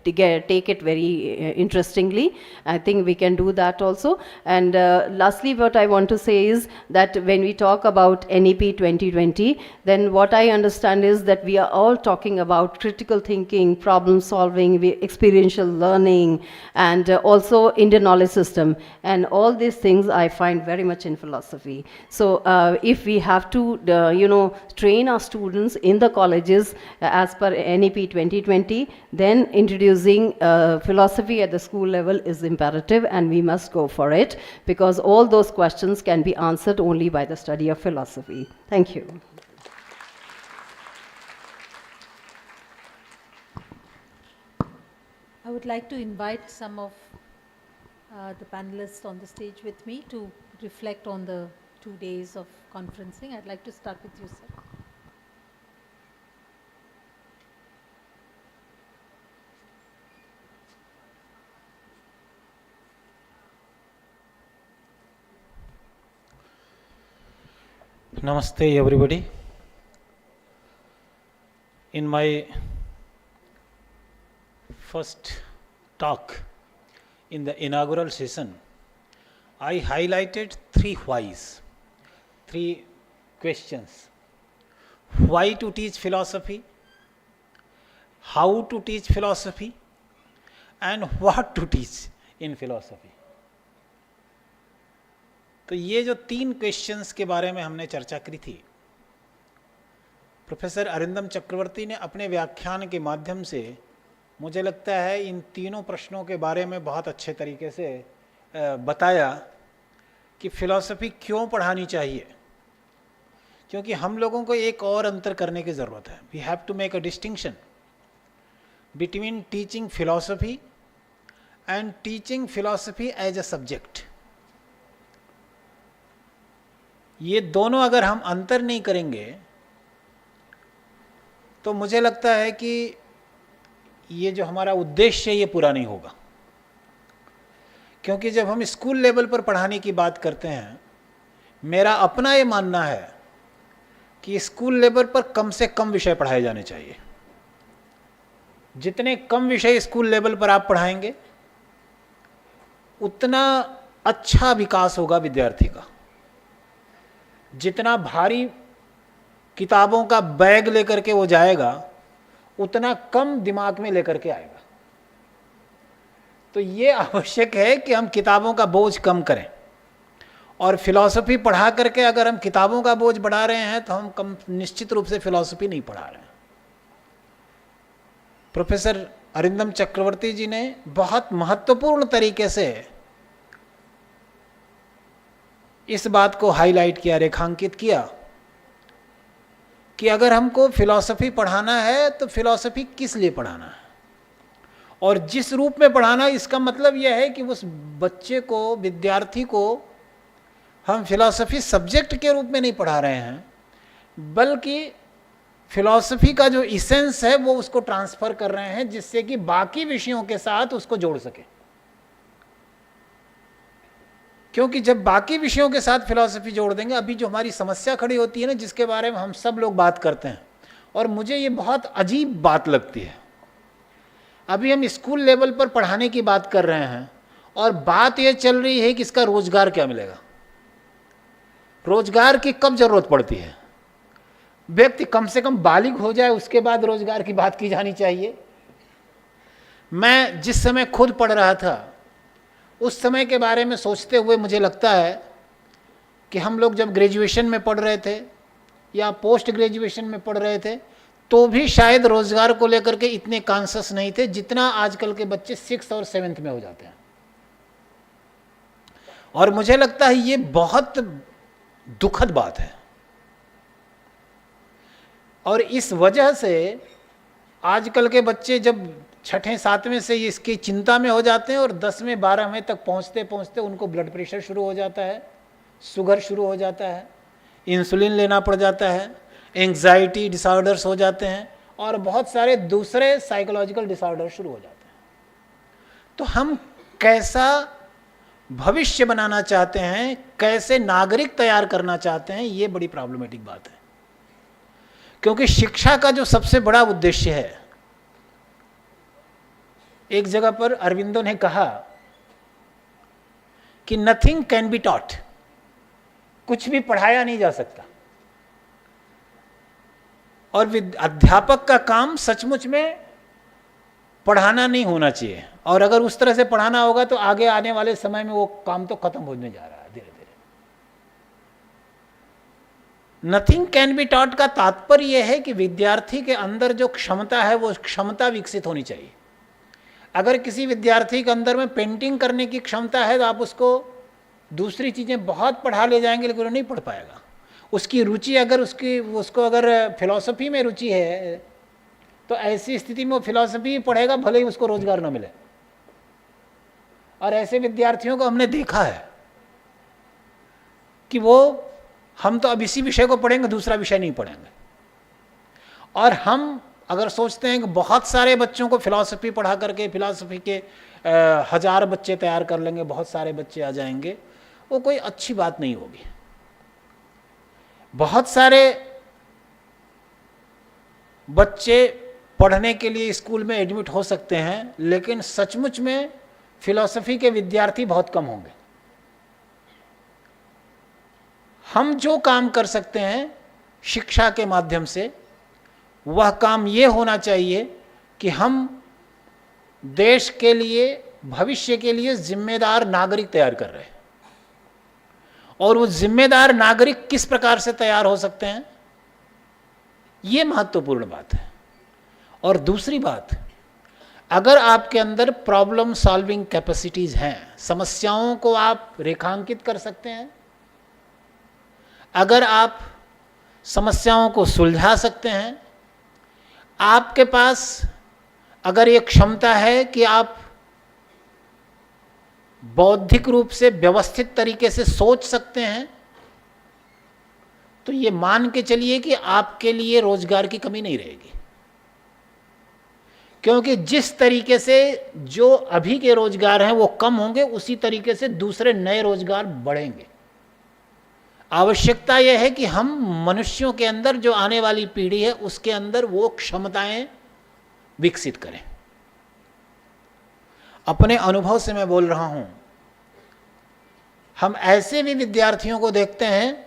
take it very interestingly. I think we can do that also. And lastly, what I want to say is that when we talk about NEP 2020, then what I understand is that we are all talking about critical thinking, problem solving, experiential learning, and also Indian knowledge system. And all these things I find very much in philosophy. So if we have to, train our students in the colleges as per NEP 2020, then introducing philosophy at the school level is imperative, and we must go for it, because all those questions can be answered only by the study of philosophy. Thank you. I would like to invite some of the panelists on the stage with me to reflect on the 2 days of conferencing. I'd like to start with you, sir. Namaste everybody. In my first talk in the inaugural session, I highlighted 3 whys, 3 questions. Why to teach philosophy, how to teach philosophy, and what to teach in philosophy. तो ये जो 3 questions के बारे में हमने चर्चा करी थी, प्रोफेसर अरिंदम चक्रवर्ती ने अपने व्याख्यान के माध्यम से, मुझे लगता है, इन तीनों प्रश्नों के बारे में बहुत अच्छे तरीके से बताया कि फिलॉसफी क्यों पढ़ानी चाहिए। क्योंकि हम लोगों को एक और अंतर करने की ज़रूरत है। We have to make a distinction between teaching philosophy and teaching philosophy as a subject. ये दोनों अगर हम अंतर नहीं करेंगे तो मुझे लगता है कि ये जो हमारा उद्देश्य है ये पूरा नहीं होगा। क्योंकि जब हम स्कूल लेवल पर पढ़ाने की बात करते हैं, मेरा अपना ये मानना है कि स्कूल लेवल पर कम से कम विषय पढ़ाए जाने चाहिए। जितने कम विषय स्कूल लेवल पर आप पढ़ाएंगे, उतना अच्छा विकास होगा विद्यार्थी का। जितना भारी किताबों का बैग लेकर के वो जाएगा, उतना कम दिमाग में लेकर के आएगा। तो ये आवश्यक है कि हम किताबों का बोझ कम करें, और फिलॉसफी पढ़ा करके अगर हम किताबों का बोझ बढ़ा रहे हैं तो हम निश्चित रूप से फिलॉसफी नहीं पढ़ा रहे हैं। प्रोफेसर अरिंदम चक्रवर्ती जी ने बहुत महत्वपूर्ण तरीके से इस बात को हाईलाइट किया, रेखांकित किया कि अगर हमको फिलॉसफी पढ़ाना है तो फिलॉसफी किस लिए पढ़ाना है, और जिस रूप में पढ़ाना है, इसका मतलब यह है कि उस बच्चे को, विद्यार्थी को हम फिलॉसफी सब्जेक्ट के रूप में नहीं पढ़ा रहे हैं, बल्कि फिलॉसफी का जो इसेंस है वो उसको ट्रांसफ़र कर रहे हैं, जिससे कि बाकी विषयों के साथ उसको जोड़ सके। क्योंकि जब बाकी विषयों के साथ फिलॉसफी जोड़ देंगे, अभी जो हमारी समस्या खड़ी होती है ना, जिसके बारे में हम सब लोग बात करते हैं, और मुझे ये बहुत अजीब बात लगती है, अभी हम स्कूल लेवल पर पढ़ाने की बात कर रहे हैं और बात ये चल रही है कि इसका रोजगार क्या मिलेगा। रोजगार की कब जरूरत पड़ती है? व्यक्ति कम से कम बालिग हो जाए, उसके बाद रोजगार की बात की जानी चाहिए। मैं जिस समय खुद पढ़ रहा था, उस समय के बारे में सोचते हुए मुझे लगता है कि हम लोग जब ग्रेजुएशन में पढ़ रहे थे या पोस्ट ग्रेजुएशन में पढ़ रहे थे, तो भी शायद रोजगार को लेकर के इतने कॉन्शियस नहीं थे जितना आजकल के बच्चे 6th और 7th में हो जाते हैं। और मुझे लगता है ये बहुत दुखद बात है, और इस वजह से आजकल के बच्चे जब 6ठे 7वें से इसकी चिंता में हो जाते हैं और 10वें 12वें तक पहुंचते पहुंचते उनको ब्लड प्रेशर शुरू हो जाता है, शुगर शुरू हो जाता है, इंसुलिन लेना पड़ जाता है, एंग्जाइटी डिसऑर्डर्स हो जाते हैं, और बहुत सारे दूसरे साइकोलॉजिकल डिसऑर्डर शुरू हो जाते हैं। तो हम कैसा भविष्य बनाना चाहते हैं, कैसे नागरिक तैयार करना चाहते हैं, ये बड़ी प्रॉब्लमेटिक बात है। क्योंकि शिक्षा का जो सबसे बड़ा उद्देश्य है, एक जगह पर अरविंदो ने कहा कि नथिंग कैन बी टॉट, कुछ भी पढ़ाया नहीं जा सकता, और अध्यापक का काम सचमुच में पढ़ाना नहीं होना चाहिए, और अगर उस तरह से पढ़ाना होगा तो आगे आने वाले समय में वो काम तो खत्म होने जा रहा है धीरे धीरे। नथिंग कैन बी टॉट का तात्पर्य यह है कि विद्यार्थी के अंदर जो क्षमता है वो क्षमता विकसित होनी चाहिए। अगर किसी विद्यार्थी के अंदर में पेंटिंग करने की क्षमता है तो आप उसको दूसरी चीज़ें बहुत पढ़ा ले जाएंगे, लेकिन वो नहीं पढ़ पाएगा। उसकी रुचि अगर उसको अगर फिलॉसफी में रुचि है तो ऐसी स्थिति में वो फिलॉसफी पढ़ेगा, भले ही उसको रोजगार न मिले। और ऐसे विद्यार्थियों को हमने देखा है कि वो हम तो अब इसी विषय को पढ़ेंगे, दूसरा विषय नहीं पढ़ेंगे। और हम अगर सोचते हैं कि बहुत सारे बच्चों को फिलॉसफी पढ़ा करके फिलॉसफी के 1000 बच्चे तैयार कर लेंगे, बहुत सारे बच्चे आ जाएंगे, वो कोई अच्छी बात नहीं होगी। बहुत सारे बच्चे पढ़ने के लिए स्कूल में एडमिट हो सकते हैं, लेकिन सचमुच में फिलॉसफी के विद्यार्थी बहुत कम होंगे। हम जो काम कर सकते हैं शिक्षा के माध्यम से, वह काम ये होना चाहिए कि हम देश के लिए, भविष्य के लिए जिम्मेदार नागरिक तैयार कर रहे हैं। और वो जिम्मेदार नागरिक किस प्रकार से तैयार हो सकते हैं, ये महत्वपूर्ण बात है। और दूसरी बात, अगर आपके अंदर प्रॉब्लम सॉल्विंग कैपेसिटीज हैं, समस्याओं को आप रेखांकित कर सकते हैं, अगर आप समस्याओं को सुलझा सकते हैं, आपके पास अगर ये क्षमता है कि आप बौद्धिक रूप से व्यवस्थित तरीके से सोच सकते हैं, तो ये मान के चलिए कि आपके लिए रोजगार की कमी नहीं रहेगी। क्योंकि जिस तरीके से जो अभी के रोजगार हैं वो कम होंगे, उसी तरीके से दूसरे नए रोजगार बढ़ेंगे। आवश्यकता यह है कि हम मनुष्यों के अंदर, जो आने वाली पीढ़ी है, उसके अंदर वो क्षमताएं विकसित करें। अपने अनुभव से मैं बोल रहा हूं, हम ऐसे भी विद्यार्थियों को देखते हैं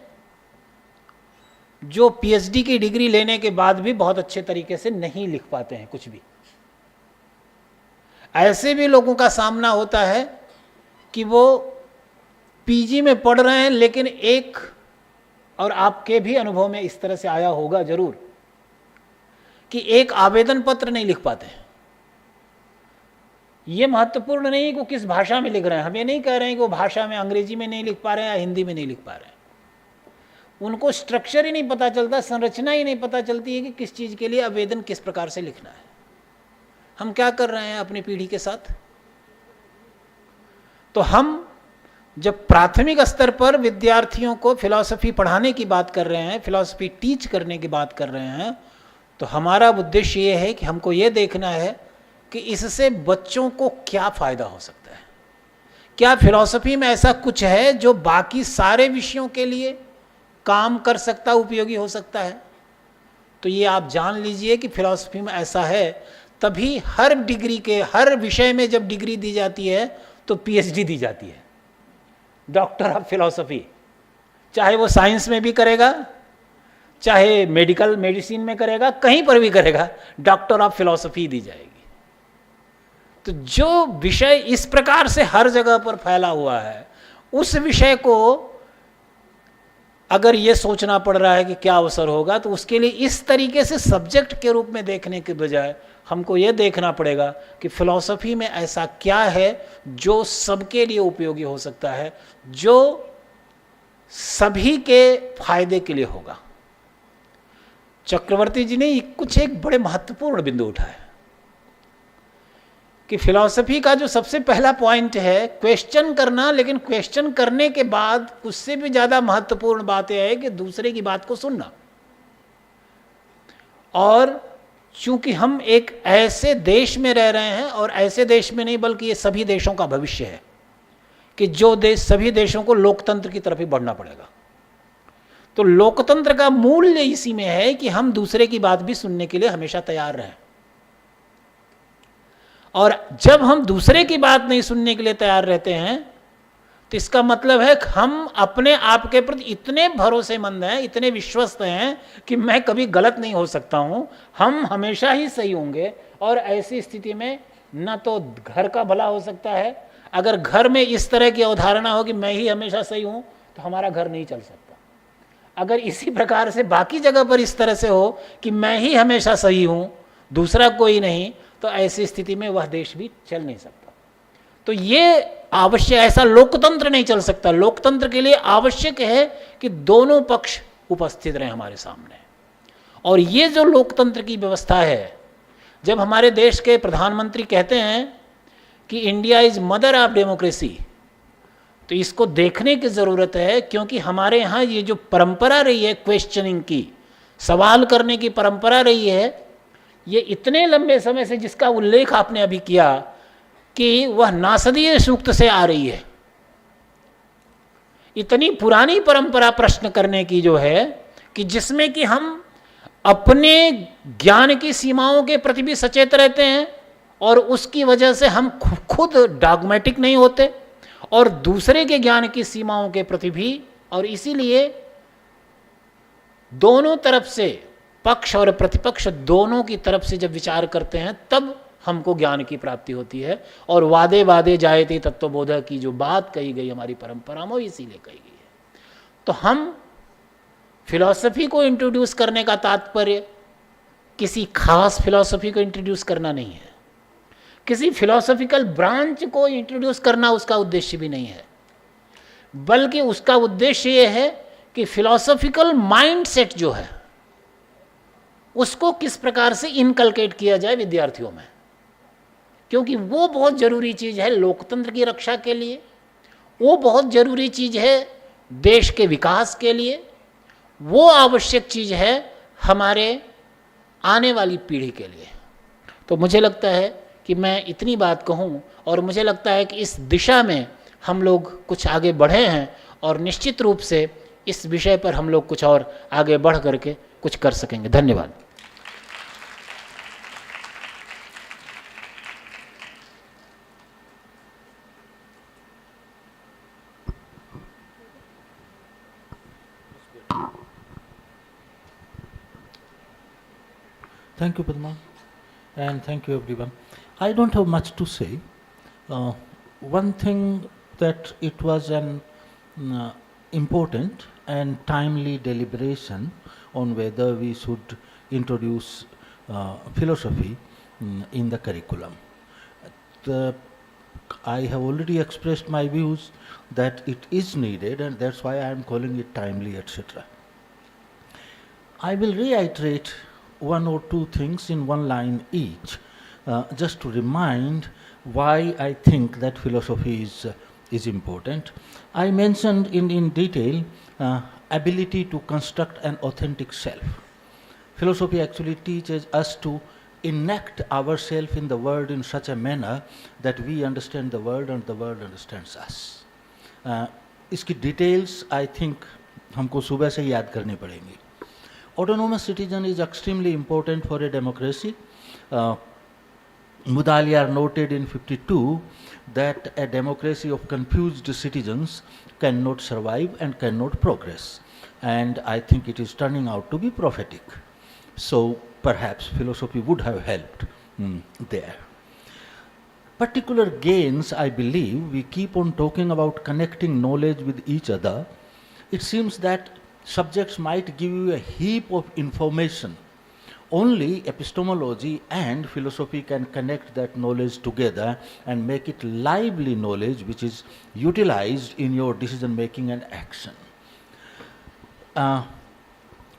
जो पीएचडी की डिग्री लेने के बाद भी बहुत अच्छे तरीके से नहीं लिख पाते हैं कुछ भी। ऐसे भी लोगों का सामना होता है कि वो पीजी में पढ़ रहे हैं, लेकिन एक, और आपके भी अनुभव में इस तरह से आया होगा जरूर, कि एक आवेदन पत्र नहीं लिख पाते हैं। ये महत्वपूर्ण नहीं है कि वो किस भाषा में लिख रहे हैं। हम ये नहीं कह रहे हैं कि वो भाषा में, अंग्रेजी में नहीं लिख पा रहे हैं या हिंदी में नहीं लिख पा रहे हैं। उनको स्ट्रक्चर ही नहीं पता चलता, संरचना ही नहीं पता चलती है कि किस चीज़ के लिए आवेदन किस प्रकार से लिखना है। हम क्या कर रहे हैं अपनी पीढ़ी के साथ? तो हम जब प्राथमिक स्तर पर विद्यार्थियों को फिलॉसफी पढ़ाने की बात कर रहे हैं, फिलॉसफी टीच करने की बात कर रहे हैं, तो हमारा उद्देश्य ये है कि हमको ये देखना है कि इससे बच्चों को क्या फ़ायदा हो सकता है, क्या फिलॉसफी में ऐसा कुछ है जो बाकी सारे विषयों के लिए काम कर सकता, उपयोगी हो सकता है? तो ये आप जान लीजिए कि फिलॉसफी में ऐसा है, तभी हर डिग्री के हर विषय में जब डिग्री दी जाती है तो पीएचडी दी जाती है, डॉक्टर ऑफ फिलॉसफी। चाहे वो साइंस में भी करेगा, चाहे मेडिसिन में करेगा, कहीं पर भी करेगा, डॉक्टर ऑफ फिलॉसफी दी जाएगी। तो जो विषय इस प्रकार से हर जगह पर फैला हुआ है, उस विषय को अगर ये सोचना पड़ रहा है कि क्या अवसर होगा, तो उसके लिए इस तरीके से सब्जेक्ट के रूप में देखने के बजाय हमको ये देखना पड़ेगा कि फिलॉसफी में ऐसा क्या है जो सबके लिए उपयोगी हो सकता है, जो सभी के फायदे के लिए होगा। चक्रवर्ती जी ने कुछ एक बड़े महत्वपूर्ण बिंदु उठाया कि फिलॉसफी का जो सबसे पहला पॉइंट है क्वेश्चन करना, लेकिन क्वेश्चन करने के बाद उससे भी ज्यादा महत्वपूर्ण बात यह है कि दूसरे की बात को सुनना। और चूंकि हम एक ऐसे देश में रह रहे हैं, और ऐसे देश में नहीं बल्कि ये सभी देशों का भविष्य है, कि जो देश, सभी देशों को लोकतंत्र की तरफ ही बढ़ना पड़ेगा। तो लोकतंत्र का मूल्य इसी में है कि हम दूसरे की बात भी सुनने के लिए हमेशा तैयार रहें। और जब हम दूसरे की बात नहीं सुनने के लिए तैयार रहते हैं, तो इसका मतलब है कि हम अपने आप के प्रति इतने भरोसेमंद हैं, इतने विश्वस्त हैं कि मैं कभी गलत नहीं हो सकता हूं, हम हमेशा ही सही होंगे। और ऐसी स्थिति में न तो घर का भला हो सकता है, अगर घर में इस तरह की अवधारणा हो कि मैं ही हमेशा सही हूं, तो हमारा घर नहीं चल सकता। अगर इसी प्रकार से बाकी जगह पर इस तरह से हो कि मैं ही हमेशा सही हूं, दूसरा कोई नहीं, तो ऐसी स्थिति में वह देश भी चल नहीं सकता। तो ये आवश्यक, ऐसा लोकतंत्र नहीं चल सकता। लोकतंत्र के लिए आवश्यक है कि दोनों पक्ष उपस्थित रहें हमारे सामने। और ये जो लोकतंत्र की व्यवस्था है, जब हमारे देश के प्रधानमंत्री कहते हैं कि India is mother of democracy, तो इसको देखने की ज़रूरत है, क्योंकि हमारे यहाँ ये जो परंपरा रही है क्वेश्चनिंग की, सवाल करने की परंपरा रही है, ये इतने लंबे समय से, जिसका उल्लेख आपने अभी किया कि वह नासदीय सूक्त से आ रही है, इतनी पुरानी परंपरा प्रश्न करने की जो है, कि जिसमें कि हम अपने ज्ञान की सीमाओं के प्रति भी सचेत रहते हैं, और उसकी वजह से हम खुद डॉगमेटिक नहीं होते, और दूसरे के ज्ञान की सीमाओं के प्रति भी। और इसीलिए दोनों तरफ से, पक्ष और प्रतिपक्ष दोनों की तरफ से जब विचार करते हैं, तब हमको ज्ञान की प्राप्ति होती है। और वादे वादे जायते तत्वबोध की जो बात कही गई हमारी परंपरा में, इसीलिए कही गई है। तो हम फिलॉसफी को इंट्रोड्यूस करने का तात्पर्य किसी खास फिलॉसफी को इंट्रोड्यूस करना नहीं है, किसी फिलॉसफिकल ब्रांच को इंट्रोड्यूस करना उसका उद्देश्य भी नहीं है, बल्कि उसका उद्देश्य यह है कि फिलॉसफिकल माइंडसेट जो है उसको किस प्रकार से इनकलकेट किया जाए विद्यार्थियों में, क्योंकि वो बहुत जरूरी चीज़ है लोकतंत्र की रक्षा के लिए, वो बहुत जरूरी चीज़ है देश के विकास के लिए, वो आवश्यक चीज़ है हमारे आने वाली पीढ़ी के लिए। तो मुझे लगता है कि मैं इतनी बात कहूँ, और मुझे लगता है कि इस दिशा में हम लोग कुछ आगे बढ़े हैं, और निश्चित रूप से इस विषय पर हम लोग कुछ और आगे बढ़ करके कुछ कर सकेंगे। धन्यवाद। Thank you, Padma, and thank you, everyone. I don't have much to say. One thing that it was an important and timely deliberation on whether we should introduce philosophy in the curriculum. I have already expressed my views that it is needed, and that's why I am calling it timely, etc. I will reiterate one or two things in one line each, just to remind why I think that philosophy is important. I mentioned in detail ability to construct an authentic self. Philosophy actually teaches us to enact ourselves in the world in such a manner that we understand the world and the world understands us. इसकी details I think हमको सुबह से याद करनी पड़ेंगी. Autonomous citizen is extremely important for a democracy. Mudaliar noted in 52 that a democracy of confused citizens cannot survive and cannot progress. And I think it is turning out to be prophetic. So perhaps philosophy would have helped there. Particular gains, I believe, we keep on talking about connecting knowledge with each other. It seems that subjects might give you a heap of information. Only epistemology and philosophy can connect that knowledge together and make it lively knowledge which is utilized in your decision making and action.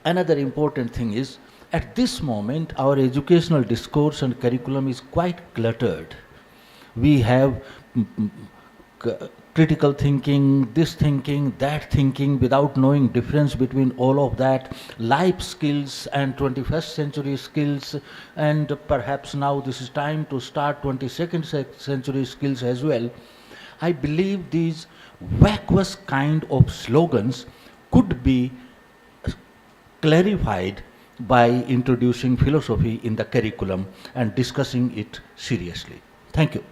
Another important thing is, at this moment, our educational discourse and curriculum is quite cluttered. We have critical thinking, this thinking, that thinking, without knowing difference between all of that, life skills and 21st century skills, and perhaps now this is time to start 22nd century skills as well. I believe these vacuous kind of slogans could be clarified by introducing philosophy in the curriculum and discussing it seriously. Thank you.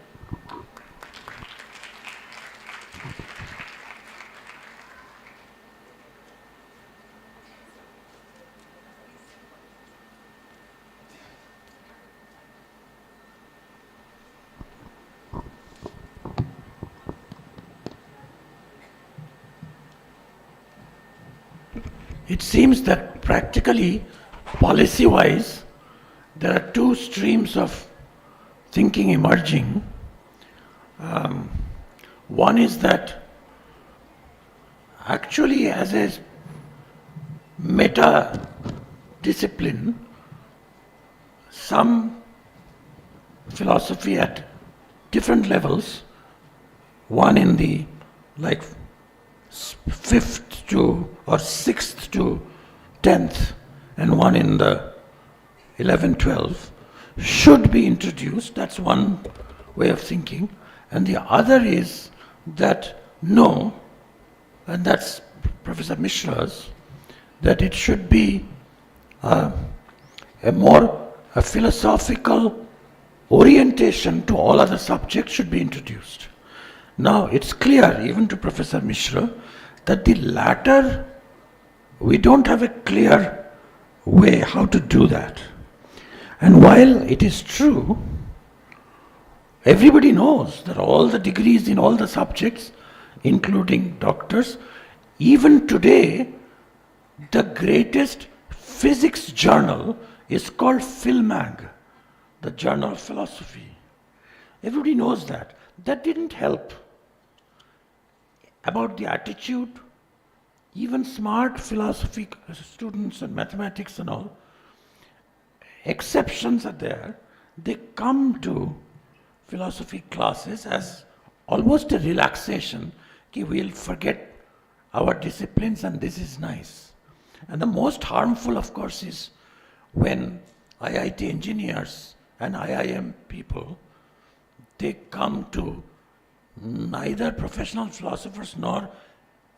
It seems that practically, policy-wise, there are two streams of thinking emerging. One is that actually as a meta-discipline, some philosophy at different levels, one in the like 5th to or 6th to 10th and one in the 11th, 12th should be introduced. That's one way of thinking. And the other is that no, and that's Professor Mishra's, that it should be a philosophical orientation to all other subjects should be introduced. Now, it's clear, even to Professor Mishra, that the latter, we don't have a clear way how to do that. And while it is true, everybody knows that all the degrees in all the subjects, including doctors, even today, the greatest physics journal is called PhilMag, the Journal of Philosophy. Everybody knows that. That didn't help. About the attitude, even smart philosophy students and mathematics and all, exceptions are there. They come to philosophy classes as almost a relaxation. Okay, we'll forget our disciplines and this is nice. And the most harmful, of course, is when IIT engineers and IIM people, they come to neither professional philosophers nor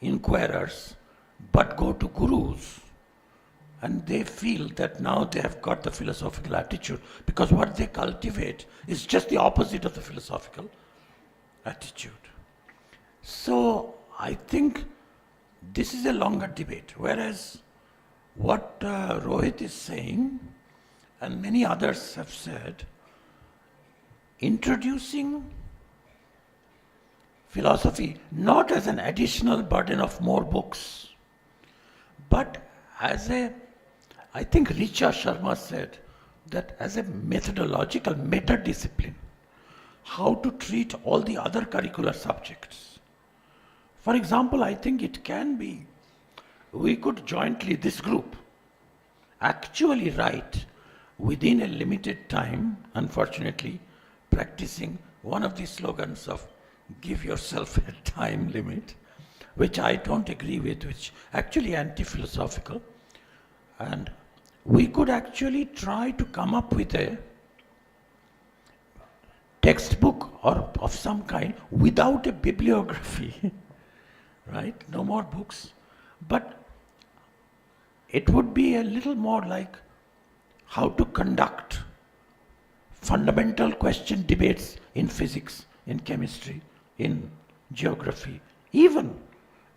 inquirers, but go to gurus. And they feel that now they have got the philosophical attitude, because what they cultivate is just the opposite of the philosophical attitude. So I think this is a longer debate, whereas what Rohit is saying, and many others have said, introducing philosophy not as an additional burden of more books, but as a, I think Richa Sharma said, that as a methodological meta-discipline, how to treat all the other curricular subjects. For example, I think it can be, we could jointly, this group, actually write within a limited time, unfortunately, practicing one of the slogans of give yourself a time limit, which I don't agree with, which actually anti-philosophical. And we could actually try to come up with a textbook or of some kind without a bibliography, right? No more books. But it would be a little more like how to conduct fundamental question debates in physics, in chemistry, in geography, even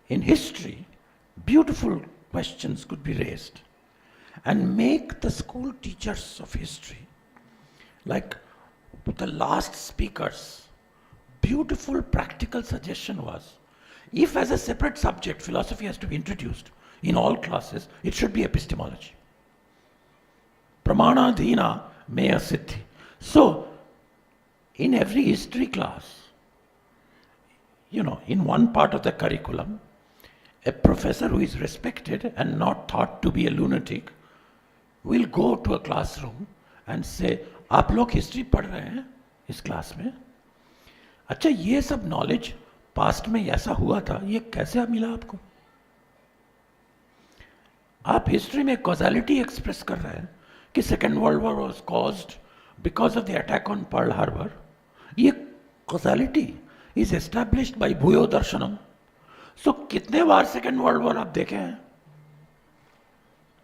in history. Beautiful questions could be raised and make the school teachers of history, like the last speaker's beautiful practical suggestion was, if as a separate subject philosophy has to be introduced in all classes, it should be epistemology. Pramana dhina meya siddhi. So, in every history class, in one part of the curriculum, a professor who is respected and not thought to be a lunatic will go to a classroom and say, आप लोग history पढ़ रहे हैं इस class में, अच्छा ये सब नॉलेज पास्ट में ऐसा हुआ था, ये कैसे मिला आपको? आप हिस्ट्री में कॉजालिटी एक्सप्रेस कर रहे हैं कि second world war was caused because of the attack on Pearl Harbor. ये कॉजालिटी इज एस्टैब्लिश्ड बाय भूयो दर्शनम. सो कितने बार सेकेंड वर्ल्ड वॉर आप देखे हैं?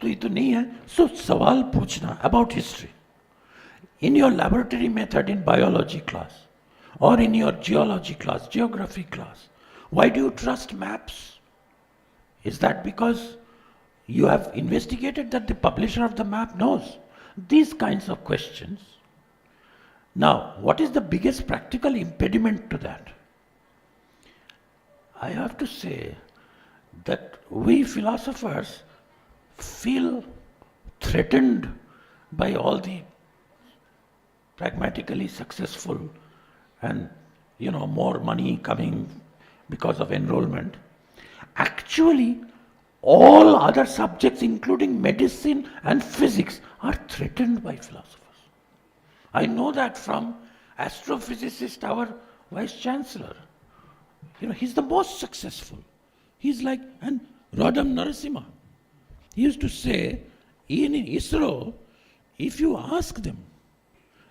तो ये तो नहीं है. सो सवाल पूछना about history in your laboratory method in biology class or in your geology class, geography class, why do you trust maps? Is that because you have investigated that the publisher of the map knows? These kinds of questions. Now, what is the biggest practical impediment to that? I have to say that we philosophers feel threatened by all the pragmatically successful and more money coming because of enrollment. Actually, all other subjects including medicine and physics are threatened by philosophers. I know that from astrophysicist, our vice chancellor. He's the most successful. He's like, and Rodham Narasimha. He used to say, in ISRO, if you ask them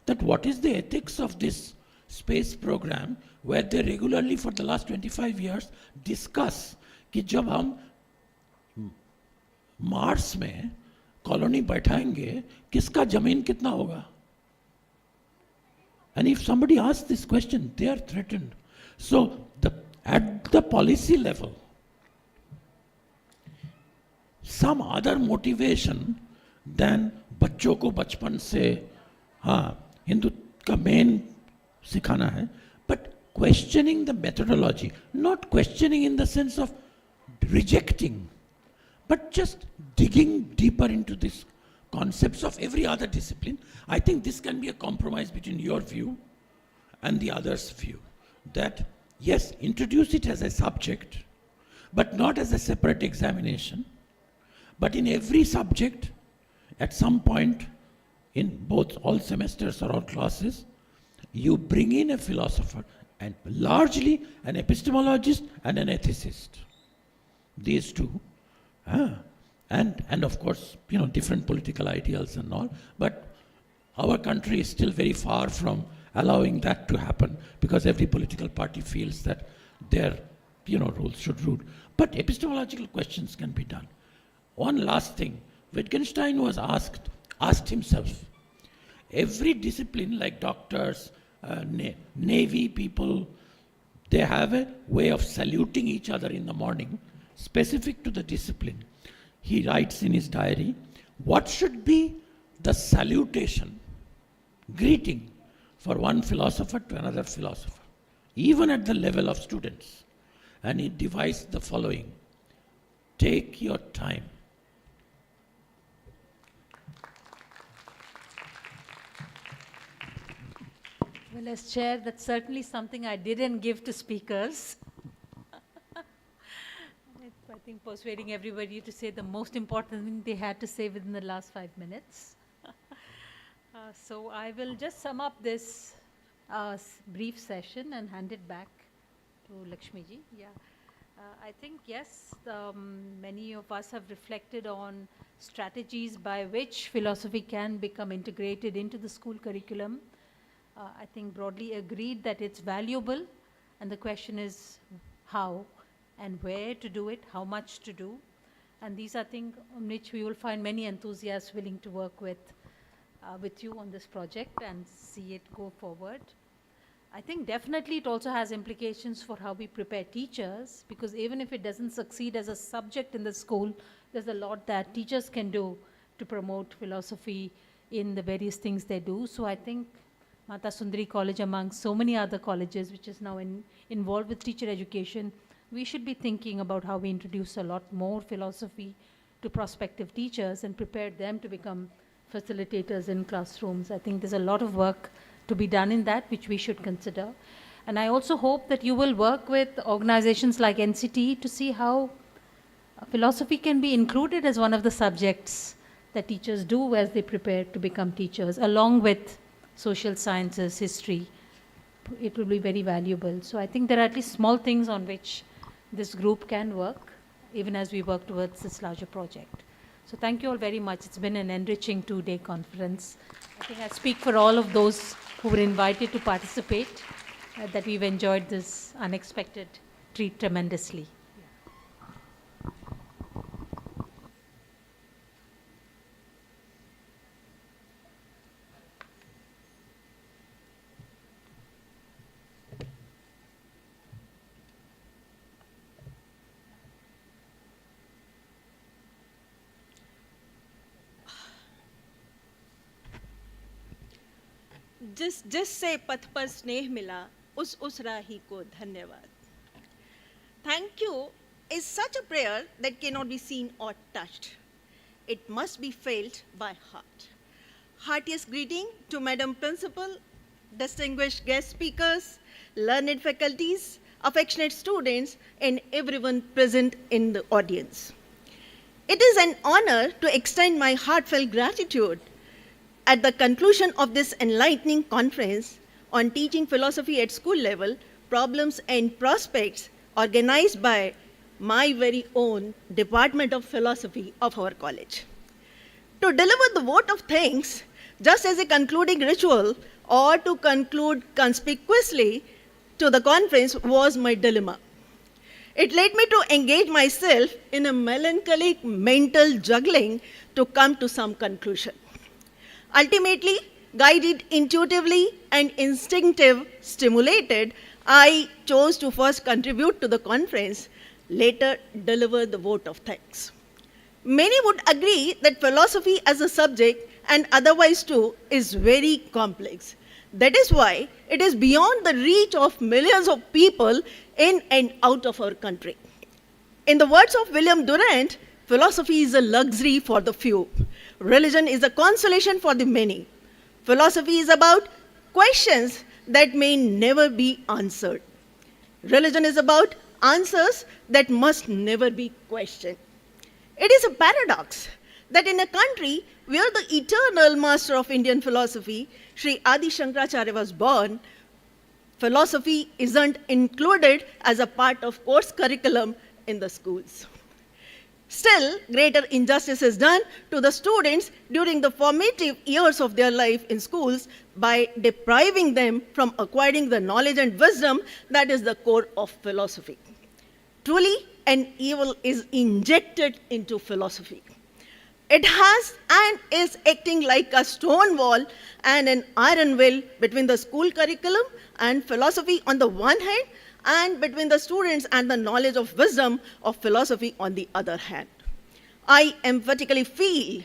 that what is the ethics of this space program, where they regularly for the last 25 years discuss कि जब हम Mars में colony बैठाएंगे किसका जमीन कितना होगा? And if somebody asks this question, they are threatened. So at the policy level, some other motivation than बच्चों को बचपन से हाँ हिंदू का मेन सिखाना है, but questioning the methodology, not questioning in the sense of rejecting, but just digging deeper into these concepts of every other discipline. I think this can be a compromise between your view and the other's view. That yes, introduce it as a subject, but not as a separate examination. But in every subject, at some point, in both all semesters or all classes, you bring in a philosopher, and largely an epistemologist and an ethicist. These two. And of course, different political ideals and all. But our country is still very far from allowing that to happen, because every political party feels that their rules should rule. But epistemological questions can be done. One last thing. Wittgenstein was asked himself, every discipline like doctors, navy people, they have a way of saluting each other in the morning, specific to the discipline. He writes in his diary, what should be the salutation, greeting for one philosopher to another philosopher, even at the level of students? And he devised the following: take your time. Well, as chair, that's certainly something I didn't give to speakers. I think persuading everybody to say the most important thing they had to say within the last 5 minutes. So I will just sum up this brief session and hand it back to Lakshmiji. Yeah, I think yes, many of us have reflected on strategies by which philosophy can become integrated into the school curriculum. I think broadly agreed that it's valuable, and the question is how and where to do it, how much to do. And these are things on which we will find many enthusiasts willing to work with you on this project and see it go forward. I think definitely it also has implications for how we prepare teachers, because even if it doesn't succeed as a subject in the school, there's a lot that teachers can do to promote philosophy in the various things they do. So I think Mata Sundri College, among so many other colleges which is now involved with teacher education, we should be thinking about how we introduce a lot more philosophy to prospective teachers and prepare them to become facilitators in classrooms. I think there's a lot of work to be done in that, which we should consider. And I also hope that you will work with organizations like NCT to see how philosophy can be included as one of the subjects that teachers do as they prepare to become teachers, along with social sciences, history. It will be very valuable. So I think there are at least small things on which this group can work, even as we work towards this larger project. So thank you all very much. It's been an enriching 2-day conference. I think I speak for all of those who were invited to participate, that we've enjoyed this unexpected treat tremendously. जिससे पथ पर स्नेह मिला उस राही को धन्यवाद. Thank you is such a prayer that cannot be seen or touched. It must be felt by heart. Heartiest greeting to Madam Principal, distinguished guest speakers, learned faculties, affectionate students, and everyone present in the audience. It is an honor to extend my heartfelt gratitude at the conclusion of this enlightening conference on teaching philosophy at school level, problems and prospects, organized by my very own Department of Philosophy of our college. To deliver the vote of thanks, just as a concluding ritual, or to conclude conspicuously to the conference was my dilemma. It led me to engage myself in a melancholic mental juggling to come to some conclusion. Ultimately, guided intuitively and instinctive stimulated, I chose to first contribute to the conference, later deliver the vote of thanks. Many would agree that philosophy as a subject and otherwise too is very complex. That is why it is beyond the reach of millions of people in and out of our country. In the words of William Durant, philosophy is a luxury for the few. Religion is a consolation for the many. Philosophy is about questions that may never be answered. Religion is about answers that must never be questioned. It is a paradox that in a country where the eternal master of Indian philosophy, Sri Adi Shankaracharya, was born, philosophy isn't included as a part of course curriculum in the schools. Still, greater injustice is done to the students during the formative years of their life in schools by depriving them from acquiring the knowledge and wisdom that is the core of philosophy. Truly, an evil is injected into philosophy. It has and is acting like a stone wall and an iron will between the school curriculum and philosophy on the one hand, and between the students and the knowledge of wisdom of philosophy on the other hand. I emphatically feel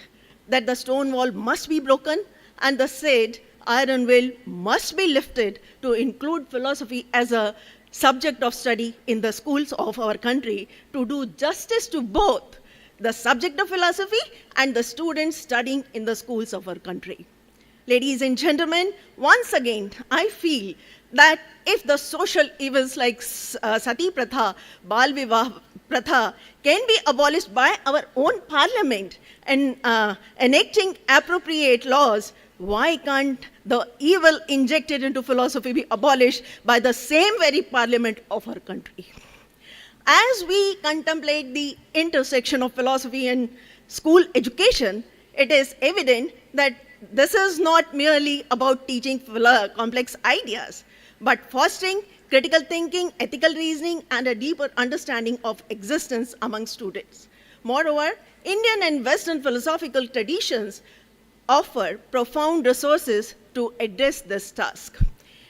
that the stone wall must be broken and the said iron will must be lifted to include philosophy as a subject of study in the schools of our country, to do justice to both the subject of philosophy and the students studying in the schools of our country. Ladies and gentlemen, once again, I feel that if the social evils like Sati Pratha, Bal Vivah Pratha can be abolished by our own parliament and enacting appropriate laws, why can't the evil injected into philosophy be abolished by the same very parliament of our country? As we contemplate the intersection of philosophy and school education, it is evident that this is not merely about teaching complex ideas, but fostering critical thinking, ethical reasoning, and a deeper understanding of existence among students. Moreover, Indian and Western philosophical traditions offer profound resources to address this task.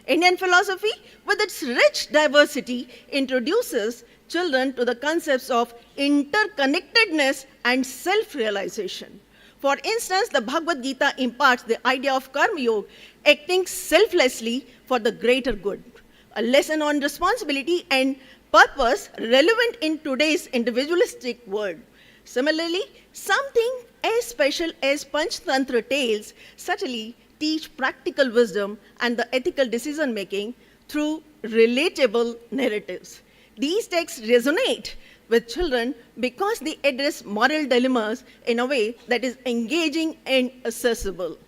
Indian philosophy, with its rich diversity, introduces children to the concepts of interconnectedness and self-realization. For instance, the Bhagavad Gita imparts the idea of karma yoga, acting selflessly for the greater good, a lesson on responsibility and purpose relevant in today's individualistic world. Similarly, something as special as Panchtantra tales subtly teach practical wisdom and the ethical decision making through relatable narratives. These texts resonate with children because they address moral dilemmas in a way that is engaging and accessible.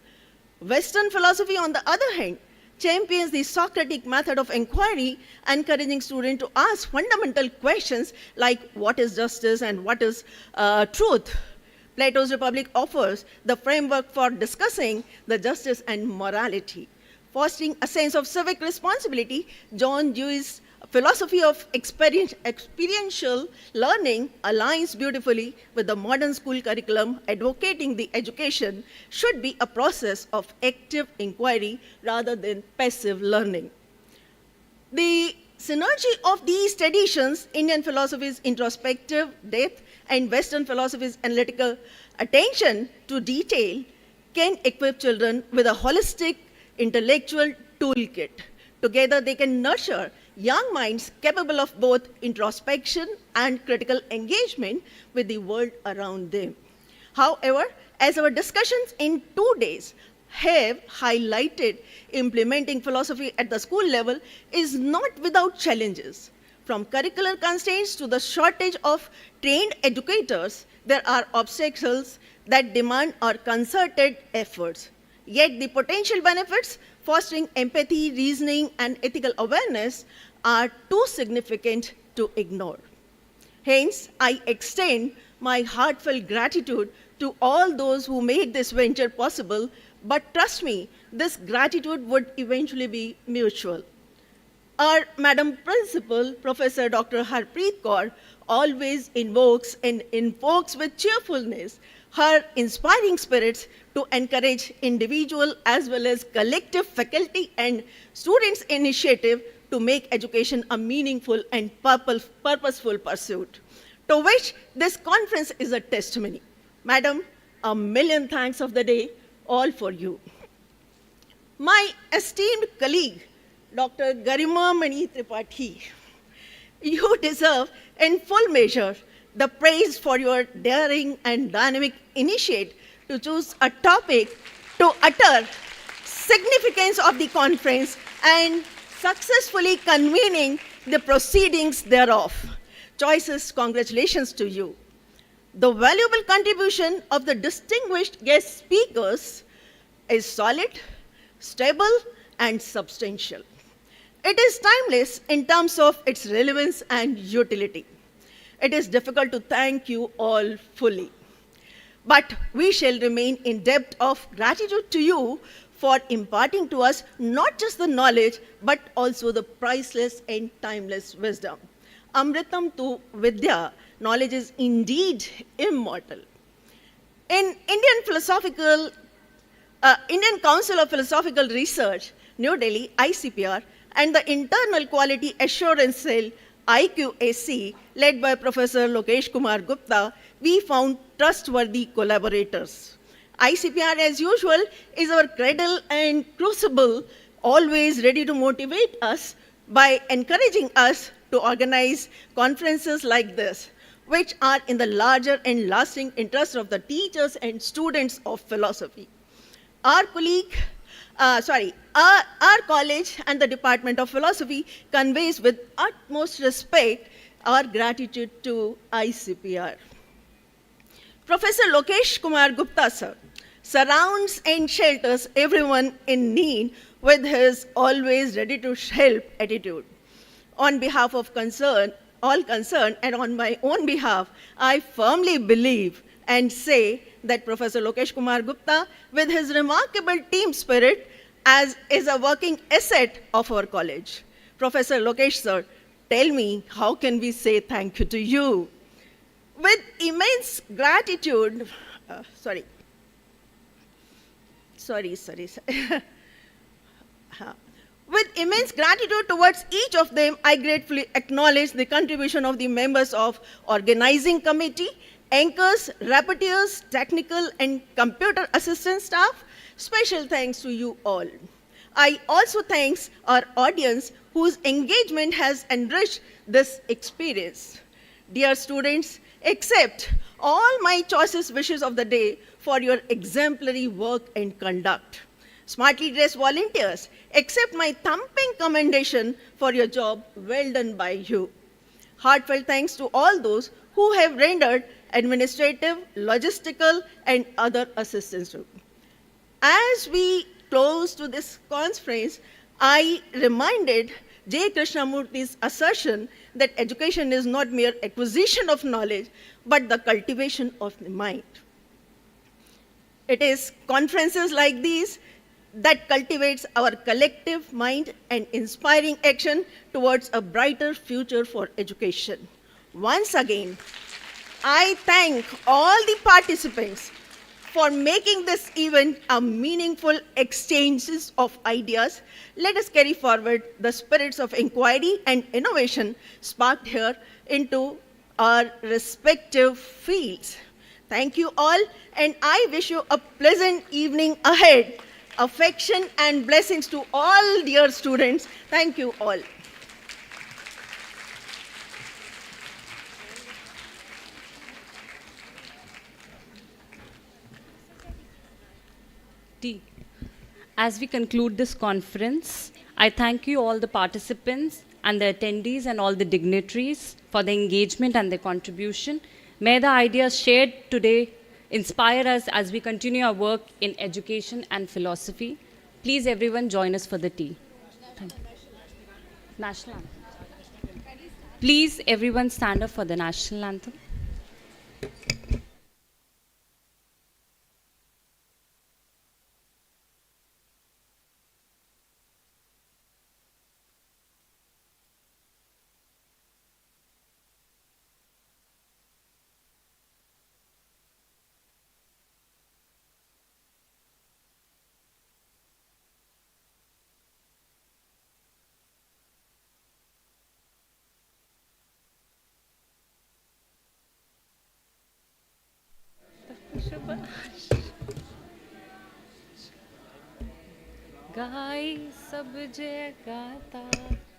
Western philosophy, on the other hand, champions the Socratic method of inquiry, encouraging students to ask fundamental questions like what is justice and what is truth. Plato's Republic offers the framework for discussing the justice and morality. Fostering a sense of civic responsibility, John Dewey's philosophy of experiential learning aligns beautifully with the modern school curriculum, advocating the education should be a process of active inquiry rather than passive learning. The synergy of these traditions, Indian philosophy's introspective depth and Western philosophy's analytical attention to detail, can equip children with a holistic intellectual toolkit. Together, they can nurture young minds capable of both introspection and critical engagement with the world around them. However, as our discussions in 2 days have highlighted, implementing philosophy at the school level is not without challenges. From curricular constraints to the shortage of trained educators, there are obstacles that demand our concerted efforts. Yet the potential benefits, fostering empathy, reasoning, and ethical awareness, are too significant to ignore. Hence, I extend my heartfelt gratitude to all those who made this venture possible, but trust me, this gratitude would eventually be mutual. Our Madam Principal, Professor Dr. Harpreet Kaur, always invokes and invokes with cheerfulness her inspiring spirits to encourage individual as well as collective faculty and students' initiative to make education a meaningful and purposeful pursuit, to which this conference is a testimony. Madam, a million thanks of the day, all for you. My esteemed colleague, Dr. Garima Mani Tripathi, you deserve in full measure the praise for your daring and dynamic initiative to choose a topic to utter significance of the conference and successfully convening the proceedings thereof. Choices, congratulations to you. The valuable contribution of the distinguished guest speakers is solid, stable, and substantial. It is timeless in terms of its relevance and utility. It is difficult to thank you all fully. But we shall remain in debt of gratitude to you for imparting to us not just the knowledge, but also the priceless and timeless wisdom. Amritam tu Vidya, knowledge is indeed immortal. In Indian Council of Philosophical Research, New Delhi, ICPR, and the Internal Quality Assurance Cell, IQAC, led by Professor Lokesh Kumar Gupta, we found trustworthy collaborators. ICPR, as usual, is our cradle and crucible, always ready to motivate us by encouraging us to organize conferences like this, which are in the larger and lasting interest of the teachers and students of philosophy. Our college and the Department of Philosophy conveys with utmost respect our gratitude to ICPR. Professor Lokesh Kumar Gupta, sir, surrounds and shelters everyone in need with his always ready to help attitude. On behalf of all concerned, and on my own behalf, I firmly believe and say that Professor Lokesh Kumar Gupta, with his remarkable team spirit, as is a working asset of our college. Professor Lokesh sir, tell me, how can we say thank you to you? With immense gratitude, sorry. With immense gratitude towards each of them, I gratefully acknowledge the contribution of the members of organizing committee, anchors, rapporteurs, technical and computer assistant staff. Special thanks to you all. I also thanks our audience whose engagement has enriched this experience. Dear students, accept all my choicest wishes of the day for your exemplary work and conduct. Smartly dressed volunteers, accept my thumping commendation for your job well done by you. Heartfelt thanks to all those who have rendered administrative, logistical, and other assistance. As we close to this conference, I reminded J. Krishnamurti's assertion that education is not mere acquisition of knowledge, but the cultivation of the mind. It is conferences like these that cultivates our collective mind and inspiring action towards a brighter future for education. Once again, I thank all the participants for making this event a meaningful exchanges of ideas. Let us carry forward the spirits of inquiry and innovation sparked here into our respective fields. Thank you all, and I wish you a pleasant evening ahead. Affection and blessings to all dear students. Thank you all. As we conclude this conference, I thank you all the participants and the attendees and all the dignitaries for the engagement and their contribution. May the ideas shared today inspire us as we continue our work in education and philosophy. Please everyone join us for the tea. Thank you. National Anthem. Please everyone stand up for the National Anthem. गाई सब जय गाता